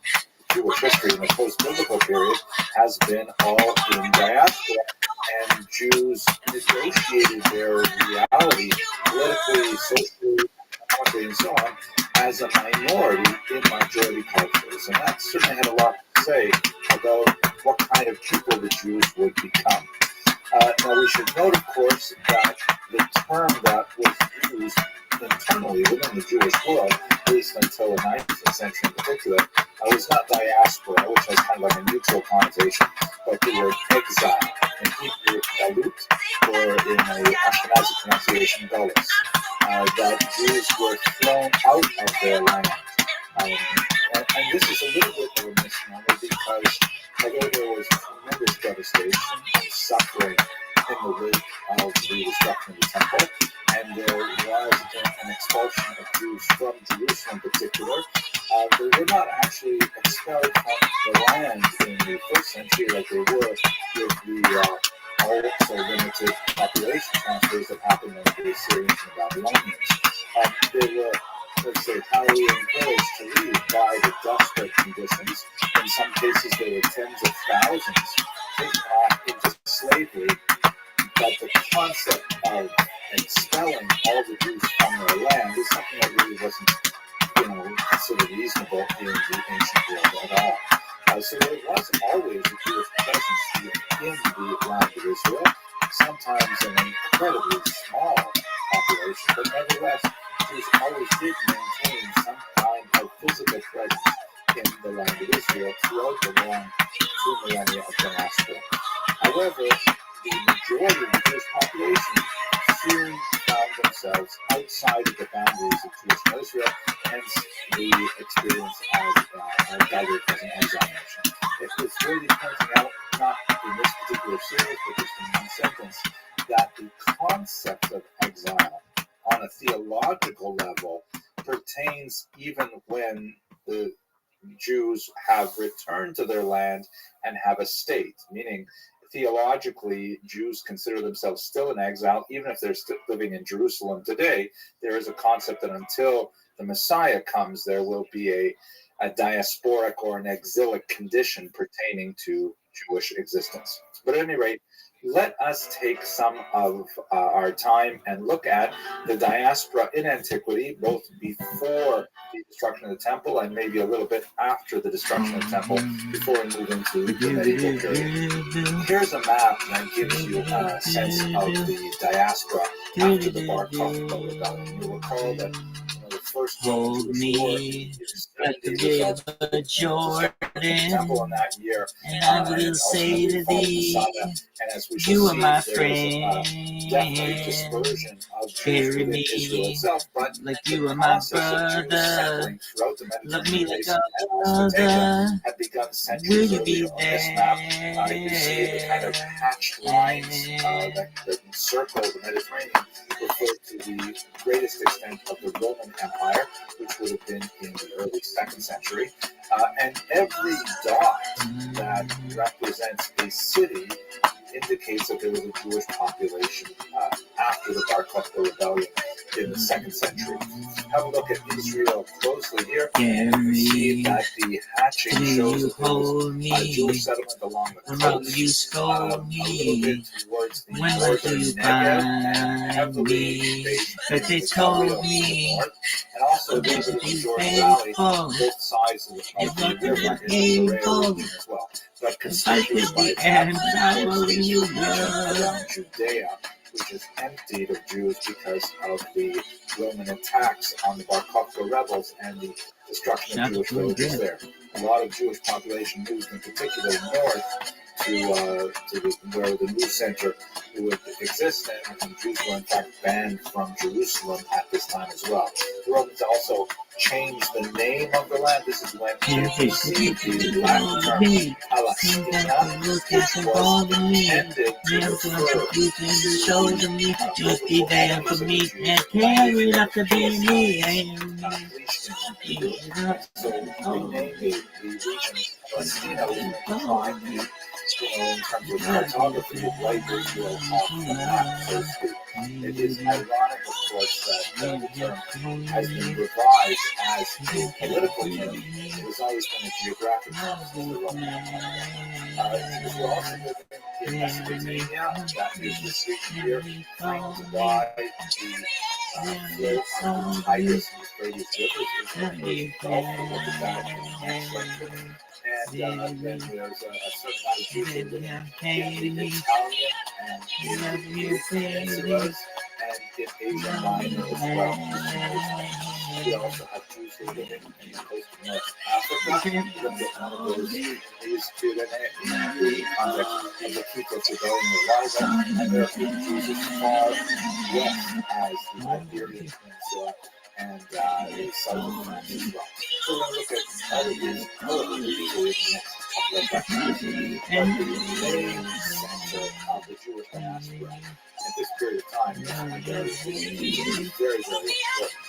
Jewish history in the post-biblical period has been all in diaspora, and Jews negotiated their reality politically, socially, economically, and so on as a minority in majority cultures. And that certainly had a lot to say about what kind of people the Jews would become. Now we should note, of course, that the term that was used internally within the Jewish world, at least until the 19th century in particular, was not diaspora, which has kind of like a neutral connotation, but the word exile. In Hebrew, galut, or in a Ashkenazi pronunciation, galus. That Jews were thrown out of their land. And this is a little bit of a misnomer, because although there was tremendous devastation and suffering in the wake of the destruction of the temple, and there was an expulsion of Jews from Jerusalem in particular. They were not actually expelled from the land in the first century like they were with the also limited population transfers that happened under the Assyrians and Babylonians. They were, let's say, entirely encouraged to leave by the desperate conditions. In some cases, there were tens of thousands taken off into slavery. But the concept of expelling all the Jews from their land is something that really wasn't, considered reasonable in the ancient world at all. So there was always a Jewish presence in the land of Israel, sometimes an incredibly small population, but nevertheless, Jews always did maintain some kind of physical presence in the land of Israel throughout the long 2 millennia of diaspora. However, the majority of the Jewish population soon found themselves outside of the boundaries of Jewish Israel, hence the experience as gathered as an exile nation. It's really pointing out, not in this particular series, but just in one sentence, that the concept of exile on a theological level pertains even when the Jews have returned to their land and have a state, meaning theologically, Jews consider themselves still in exile, even if they're still living in Jerusalem today. There is a concept that until the Messiah comes, there will be a diasporic or an exilic condition pertaining to Jewish existence. But at any rate, let us take some of our time and look at the diaspora in antiquity, both before the destruction of the temple and maybe a little bit after the destruction of the temple, before we move into the medieval period. Here's a map that gives you a sense of the diaspora after the Bar Kokhba rebellion. You'll recall that the first Hold me at the river Jordan, temple in that year, and I will say to thee, you are my friend. Carry me like you are my brother. Love me like a brother. Will you be there? You see the kind of hatched lines that encircle the Mediterranean refer to the greatest extent of the Roman Empire, which would have been in the early 2nd century. And every dot that represents a city indicates that there was a Jewish population after the Bar Kokhba rebellion in the 2nd century. Have a look at Israel closely here. You see that the hatching shows that there was a Jewish settlement along the coast, You a scold little me. bit towards the When northern you Negev, find and heavily me? based But in they the told Galilee me, north, and also a be little bit of the Jordan Valley, faithful. both sides of the If I river could in be the Perea able, region as well. But if I conspicuous could by be its and absence, I of course, will is you the region love. around Judea, which is emptied of Jews because of the Roman attacks on the Bar Kokhba rebels and the destruction of Jewish villages there. A lot of Jewish population moved, in particular, north to where the new center would exist, and Jews were in fact banned from Jerusalem at this time as well. The Romans also changed the name of the land. This is when they received the Latin term Palestina, which was intended to refer Shoulder me, just be there for me, and carry it up to be me. So renaming the region Palestina was defined in terms of cartography with white Israel off the map, so to speak. It is ironic, of course, that the term has been revised as a political term. It has always been a geographic term since the Roman Empire. Jews were also living in Mesopotamia, that is this region here, framed by the flow of the Tigris and Euphrates rivers is the Gulf of what the next century. And then there's a certain amount of Jews living in the Italian and in the peninsulas and in Asia Minor as well. We also have Jews who are living in the coast of North Africa. We're going to get one of those days to in the context of the Quito rebellion a while ago. And there are Jews as far west as the Iberian Peninsula and the southern France as well. So we're going to look at all of these in the next couple of lectures. But the main sense center of the Jewish diaspora. At this period of time, this is very, very important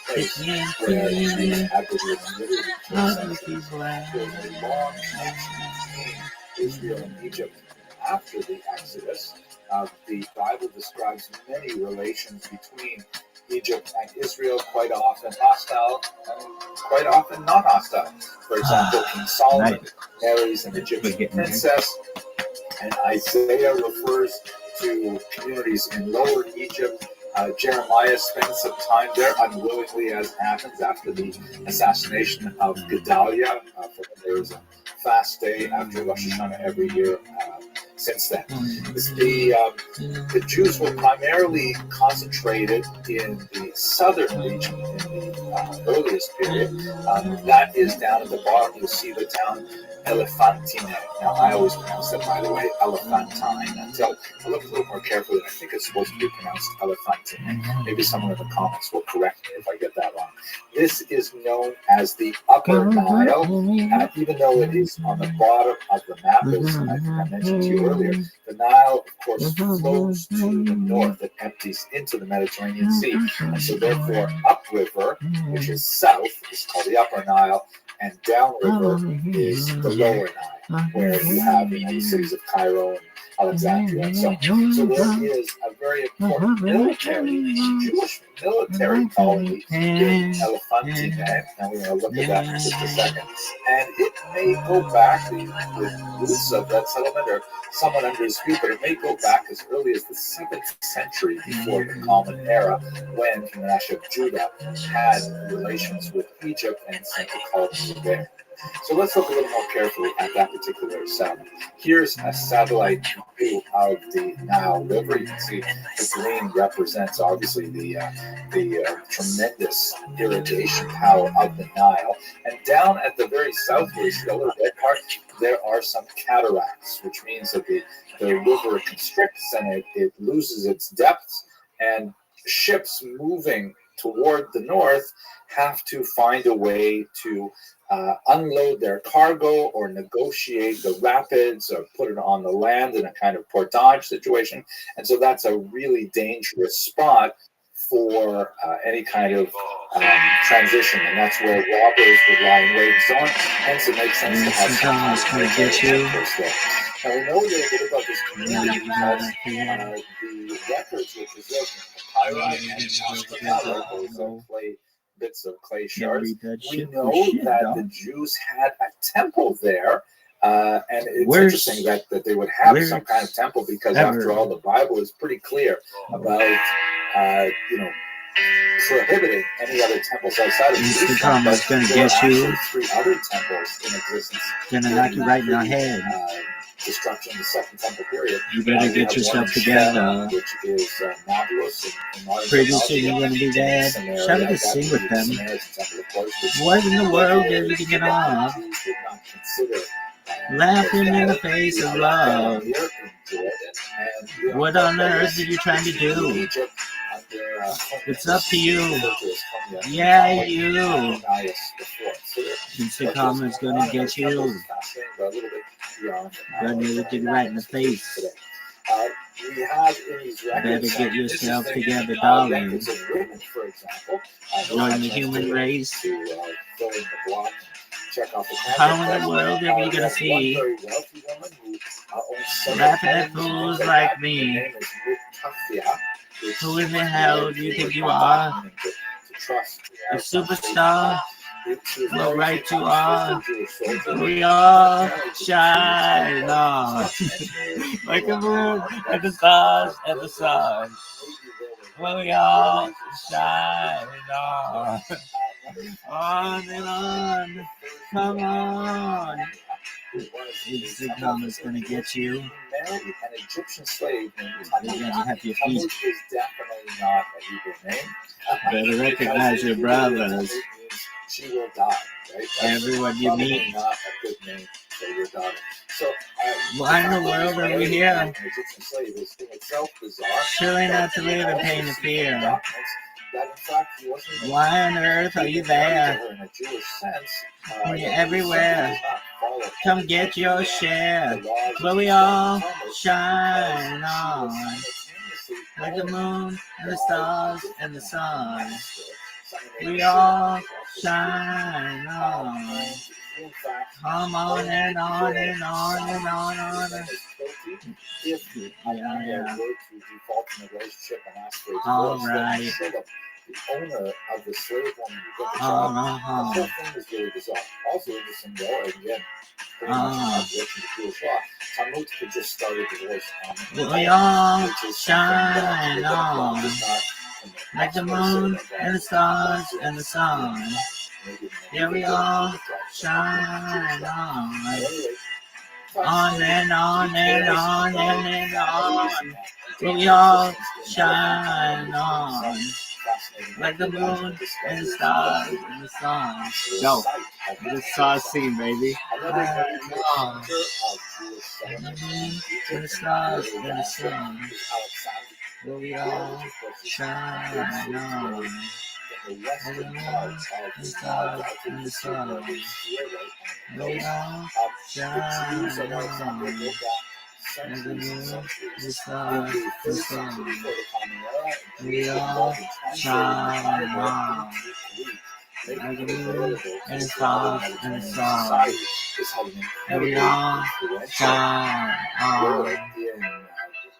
place where the Aggregates literally for a long connection between Israel and Egypt. After the Exodus, the Bible describes many relations between Egypt and Israel, quite often hostile and quite often not hostile. For example, King Solomon marries an Egyptian princess, and Isaiah refers to communities in Lower Egypt. Jeremiah spends some time there unwillingly, as happens after the assassination of Gedaliah. There is a fast day after Rosh Hashanah every year since then. The Jews were primarily concentrated in the southern region in the earliest period. That is down at the bottom. You'll see the town Elephantine. Now, I always pronounce that, by the way, Elephantine, until I look a little more carefully. I think it's supposed to be pronounced Elephantine. Maybe someone in the comments will correct me if I get that wrong. This is known as the Upper Nile, even though it is on the bottom of the map, as I mentioned to you earlier. The Nile, of course, flows to the north. It empties into the Mediterranean Sea. And so, therefore, upriver, which is south, is called the Upper Nile, and downriver is the Lower Nile, where you have the cities of Cairo and Alexandria and so on. So there is a very important Jewish military colony in Elephantine, and we're going to look at that in just a second. And it may go back, the roots of that settlement are somewhat under dispute, but it may go back as early as the 7th century before the Common Era, when King Menashe of Judah had relations with Egypt and sent a colony there. So let's look a little more carefully at that particular settlement. Here's a satellite view of the Nile River. You can see the green represents obviously the tremendous irrigation power of the Nile. And down at the very south, where you see the little red part, there are some cataracts, which means that the river constricts and it loses its depth, and ships moving toward the north have to find a way to unload their cargo or negotiate the rapids or put it on the land in a kind of portage situation. And so that's a really dangerous spot for any kind of transition, and that's where robbers would lie in wait and so on. Hence, it makes sense to have some kind of get you. Now, we know a little bit about this community because the records were preserved in pyrite and those bits of clay shards. We know that the Jews had a temple there. And it's interesting that they would have some kind of temple, because after all, the Bible is pretty clear about prohibiting any other temples outside of Jerusalem. But there are actually 3 other temples in existence. Gonna knock you right in the head. Destruction in the Second Temple period. You better get yourself together. Which is Nablus and pretty soon you're gonna be dead. Shut up and sing with them. What in the world are you get on? Laughing in the face of love. What on earth are you trying to do? It's up to you. Yeah, you. Mr. Karma's gonna get you. Gonna look you right in the face. Better get yourself together, darling. Join the human race. How in the world are we gonna see laughing at fools like me? Who in the hell do you think you are? A superstar? Well, right you are. We all shine on like a moon and the stars and the sun. We all shine on and on. Come on. Mr. Karma's gonna get you. Married an Egyptian slave named You're gonna have your feet. is definitely not a Hebrew name. Better recognize your brothers. She will die, right? Everyone you meet. Not a good name for your daughter. So, why in the world are we here? An Egyptian slave is in itself bizarre. Surely not to live in pain and fear. That in fact he wasn't. Why on earth are you there? In a Jewish sense, When you're everywhere. follow. Come get your share, where we all shine on, like the moon and the stars and the sun. We all shine on. Come on and on and on and on and on. If Yeah. were to default in a relationship and ask for a All divorce, then right. should the owner of the slave woman who got the Oh, child. The uh-huh. whole thing is really bizarre. Also interesting though, again, pretty much an obligation to Jewish law. Talmud could just start a divorce on We all which is shine something that on, does not like the moon and the stars and the sun. Yeah, we all shine on and on and on and on. We all shine on, like the moon and the stars and the sun. Yo, I just saw a scene, baby. On. And the moon and the stars and the sun. We all shine on, like the moon and the stars and the sun. We all shine on, like the moon and the stars and the sun. We all shine on, like the moon and the stars and the sun. And we all shine on.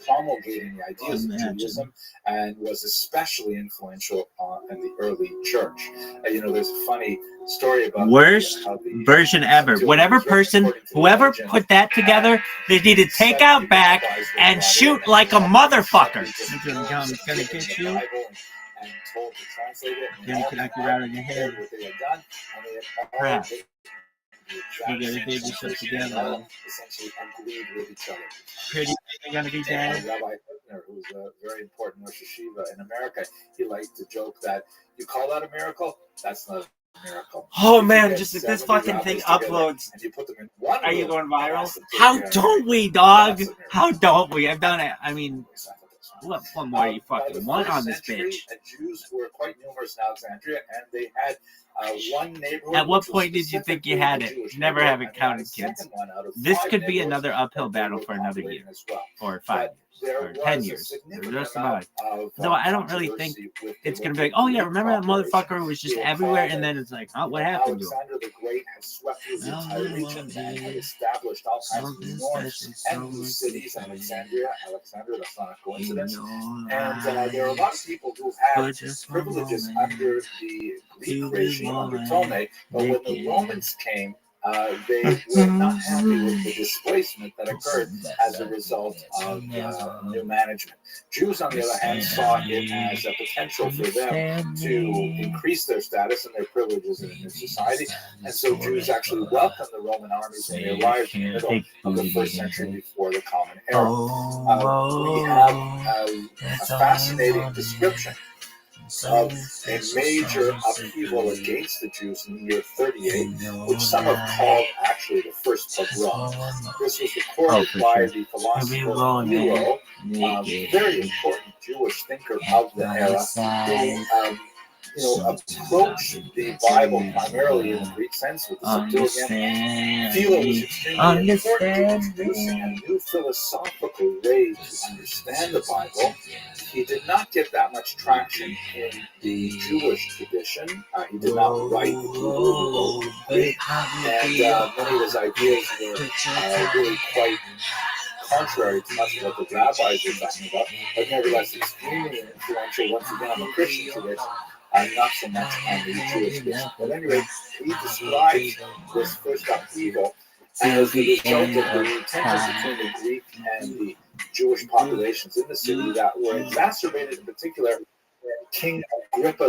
Promulgating the ideas of Judaism and was especially influential in the early church. There's a funny story about Worst version ever. Whatever person, whoever put that together, they need to take out back and shoot like a motherfucker. It's gonna get you. And told to translate it. Gonna knock you out of your head. What they had done, and they had Crap. you gotta get yourself together. Essentially agreed with each other. Pretty they're gonna be dead. Rabbi Rothschild, who was a very important Rosh Hashiva in America, he liked to joke that you call that a miracle? That's not a miracle. Oh man, just if this fucking thing uploads, and you put them in one are you room, going viral? How don't we, dog? How don't we? I've done it. I mean, what more you fucking want on this bitch? Jews were quite numerous in Alexandria, and they had one neighborhood. At what point did you think you had it? Never have it counted, kids. This could be another uphill battle for another year, or 5 years, or 10 years, or the rest of my life. So I don't really think it's gonna be like, oh yeah, remember that motherfucker who was just everywhere, and then it's like, oh, what happened to him? Alexander the Great has swept through the entire region and had established all kinds of new norms and new cities. Alexandria, that's not a coincidence. And there are a lot of people who had privileges under the Greek regime under Ptolemy, but when the Romans came, they were not happy with the displacement that occurred as a result of new management. Jews, on the other hand, saw it as a potential for them to increase their status and their privileges in their society, and so Jews actually welcomed the Roman armies when they arrived in the middle of the first century before the Common Era. We have a fascinating description of a major upheaval against the Jews in the year 38, which some have called actually the first pogrom. This was recorded by the philosopher Nero, very important Jewish thinker of the era, who approached the Bible primarily in the Greek sense with the Septuagint. Philo was extremely important in introducing a new philosophical way to understand the Bible. He did not get that much traction in the Jewish tradition. He did not write the Hebrew, he wrote Greek, and many of his ideas were really quite contrary to much of what the rabbis were talking about, but nevertheless extremely influential once again on the Christian tradition. Not so much on the Jewish tradition. But anyway, he describes this first upheaval as the result of the tensions between the Greek and the Jewish populations in the city that were exacerbated in particular when King Agrippa I,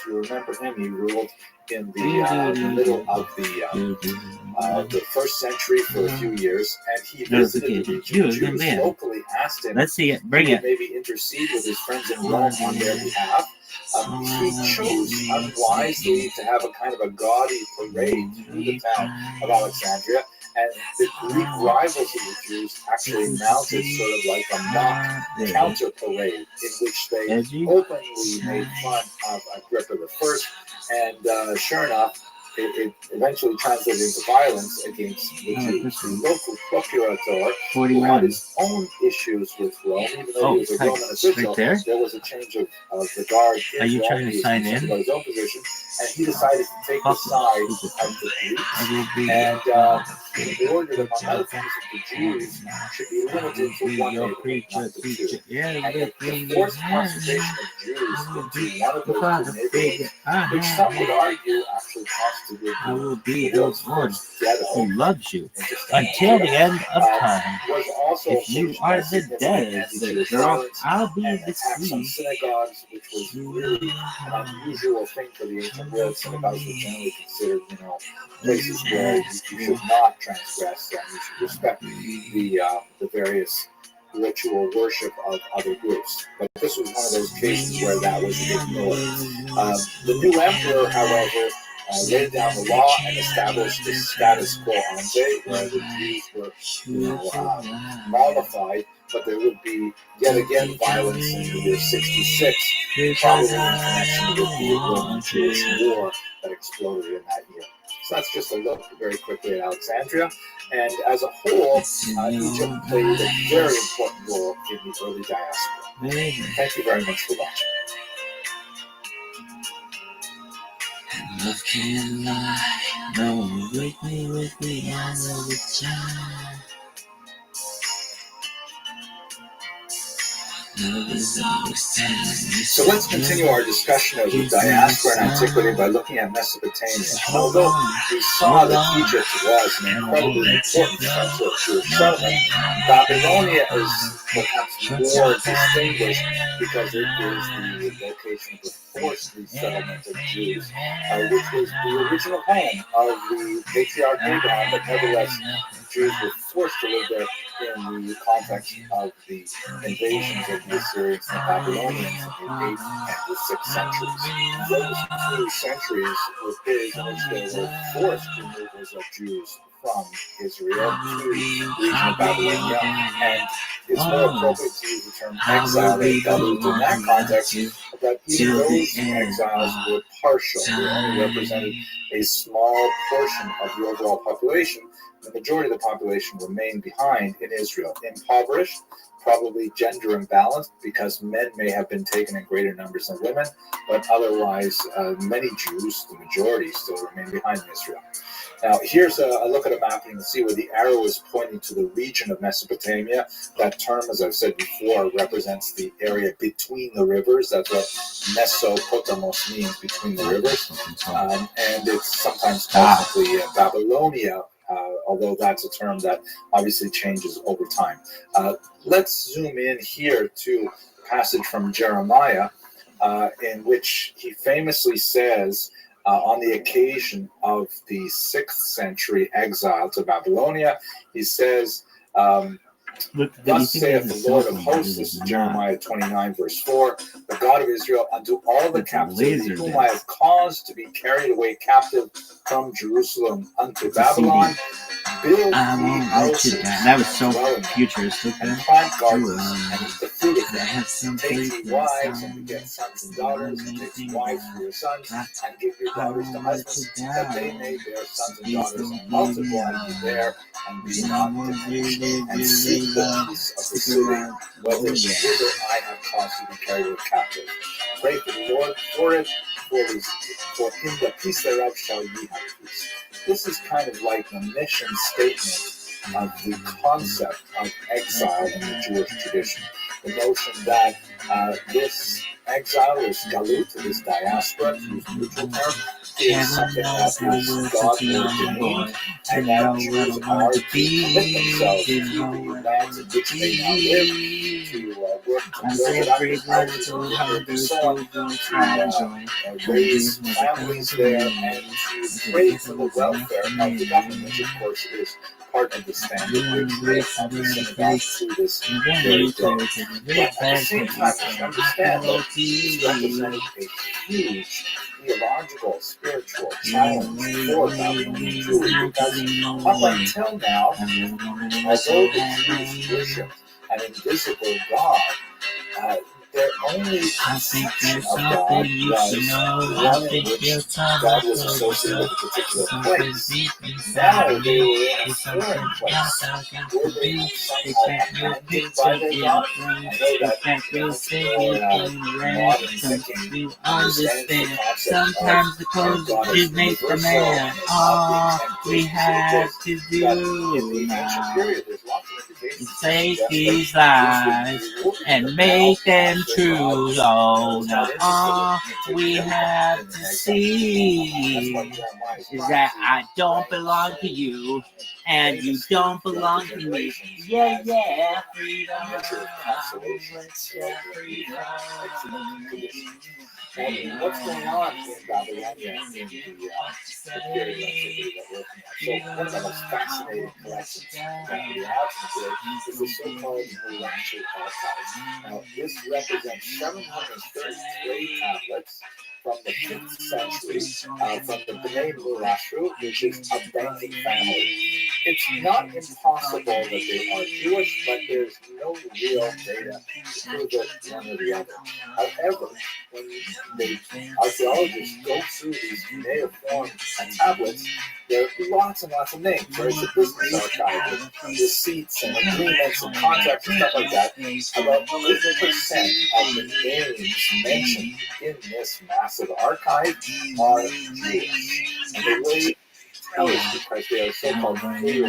you remember him, he ruled in the middle of the first century for a few years, and he visited the region. Jews locally asked him to maybe intercede with his friends in Rome on their behalf. He chose unwisely to have a kind of a gaudy parade through the town of Alexandria, and the Greek rivals of the Jews actually mounted sort of like a mock counter parade in which they openly made fun of Agrippa I, and sure enough, it eventually translated into violence against the Jews. The local procurator, who had his own issues with Rome, even though he was a Roman official, there was a change of the guard. Are you trying to sign in? About his own position, and he decided to take the side of the Greeks, and he ordered, among other things, that the Jews should be limited to one neighborhood, not the two. And the forced concentration of Jews into one of those two neighborhoods, which some would argue actually constituted I will be the Lord ghetto, who loves you until the end of time. was also If you are the dead, the girl, I'll be the some sea. synagogues, which was really an unusual thing for the ancient world. Synagogues were generally considered, places where you should not transgress and you should respect the various ritual worship of other groups. But this was one of those cases where that was ignored. The new emperor, however, laid down the law and established the status quo ante, where the Jews were mollified, but there would be yet again violence in the year 66, probably in connection with the Roman-Jewish war that exploded in that year. So that's just a look very quickly at Alexandria. And as a whole, Egypt played a very important role in the early diaspora. Thank you very much for watching. Love can't lie, no, with me, I know it's time. So let's continue our discussion of the diaspora and antiquity by looking at Mesopotamia. Although we saw that Egypt was an incredibly important center of Jewish settlement, Babylonia is perhaps more distinguished because it is the location of the forced resettlement of Jews, which was the original home of the patriarch Abraham, but nevertheless Jews were forced to live there in the context of the invasions of the Assyrians and the Babylonians in the 8th and the 6th centuries. Those 2 centuries were periods in which there were forced removals of Jews from Israel to the region of Babylonia, and it's more appropriate to use the term exile and galut in that context, that even those exiles were partial. They only represented a small portion of the overall population. The majority of the population remained behind in Israel, impoverished, probably gender imbalanced, because men may have been taken in greater numbers than women, but otherwise many Jews, the majority, still remain behind in Israel. Now, here's a look at a map, and you can see where the arrow is pointing to the region of Mesopotamia. That term, as I've said before, represents the area between the rivers. That's what Mesopotamos means, between the rivers. And it's sometimes called simply Babylonia, although that's a term that obviously changes over time. Let's zoom in here to a passage from Jeremiah, in which he famously says, on the occasion of the 6th century exile to Babylonia, he says, thus saith the Lord of hosts, this is Jeremiah 29, verse 4, the God of Israel, unto all the captives whom I have caused to be carried away captive from Jerusalem unto Babylon, build houses, that was so futuristic, and plant gardens, and eat the fruit of them. Take ye wives, and beget sons and daughters, and take wives for your sons, and give your daughters to husbands, that they may bear sons and daughters, and multiply ye there, and be not diminished, and seek the peace of the city, whither I have caused you to be carried away captive. Pray for the Lord for it, for in the peace thereof shall ye have peace. This is kind of like the mission statement of the concept of exile in the Jewish tradition. The notion that this exile, this galut, this diaspora, to use a neutral term, is something that is God ordained, and that Jews are to commit themselves to the lands in which they now live, to work to build it up, and so on, to raise families there, and to pray for the welfare of the government, which of course is part of the standard ritual of the synagogue to this very day. But at the same time, we should understand that this represented a huge theological, spiritual challenge for Babylonian Jewry, because up until now, although the Jews worshipped an invisible God, their only I think conception there's of something God you was should know. one I in think which your time God I was told associated with you a particular something place. deep Now inside they me. were in a There's something foreign place. else I got Were to they be. They somehow can't real abandoned picture by their in God? front. I know They that can't real much say more it in modern Cause thinking you understands the understand. concept Sometimes the of God clothes as you make the universal man. and as not All being we have to but do in the ancient now period, there's lots of indications is that take suggest these that lies this would be and but make now them their true. God Oh, is now not all interested in we taking have everything to in the see That's why Jeremiah is that I don't belong to you and you don't belong to me. Yeah, yeah, freedom. And what's going on in Babylonia in the period of antiquity that we're looking at? So one of the most fascinating collections that we have today is the so-called Rothschild archive. Now, this represents 733 tablets from the 5th century from the Bnei Rothschild, which is a banking family. It's not impossible that they are Jewish, but there's no real data to prove it one or the other. However, when the archaeologists go through these cuneiform tablets, there are lots and lots of names. There's a business archive with receipts and agreements and contracts and stuff like that. About 80% of the names mentioned in this massive archive are Jewish. And the way tell is because they are so-called Torah, meaning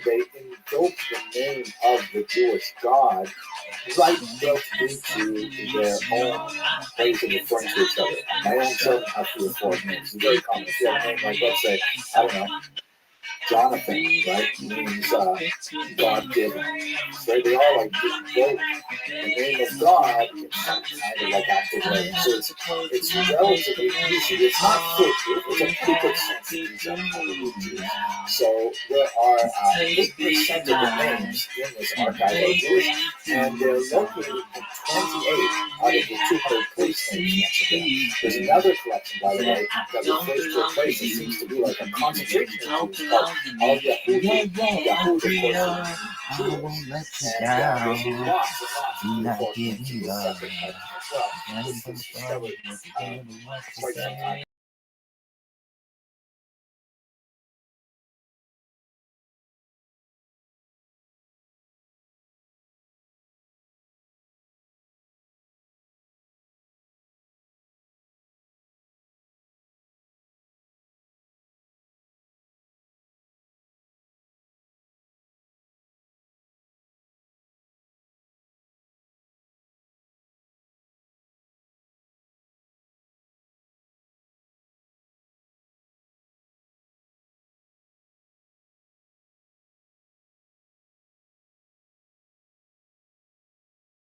they invoke the name of the Jewish God right built into their own ways of referring to each other. My own children have to refer names. It's very common. If you have a name like, let's say, I don't know, Jonathan, right, means God-given. So they all like invoke the name of God in some kind of like active way. So it's relatively easy. It's not foolproof. It's a pretty good sense that these are probably Jews. So there are 8% of the names in this archive are Jewish, and they're located in 28 out of the 200 place names mentioned there. There's another collection, by the way, that refers to a place that seems to be like a concentration of Jews called Al Yahudi. Yahudi, of course, I won't let you and there's down. lots and lots Do of not Reformed give names in me this up. separate collection as well. This was discovered quite some time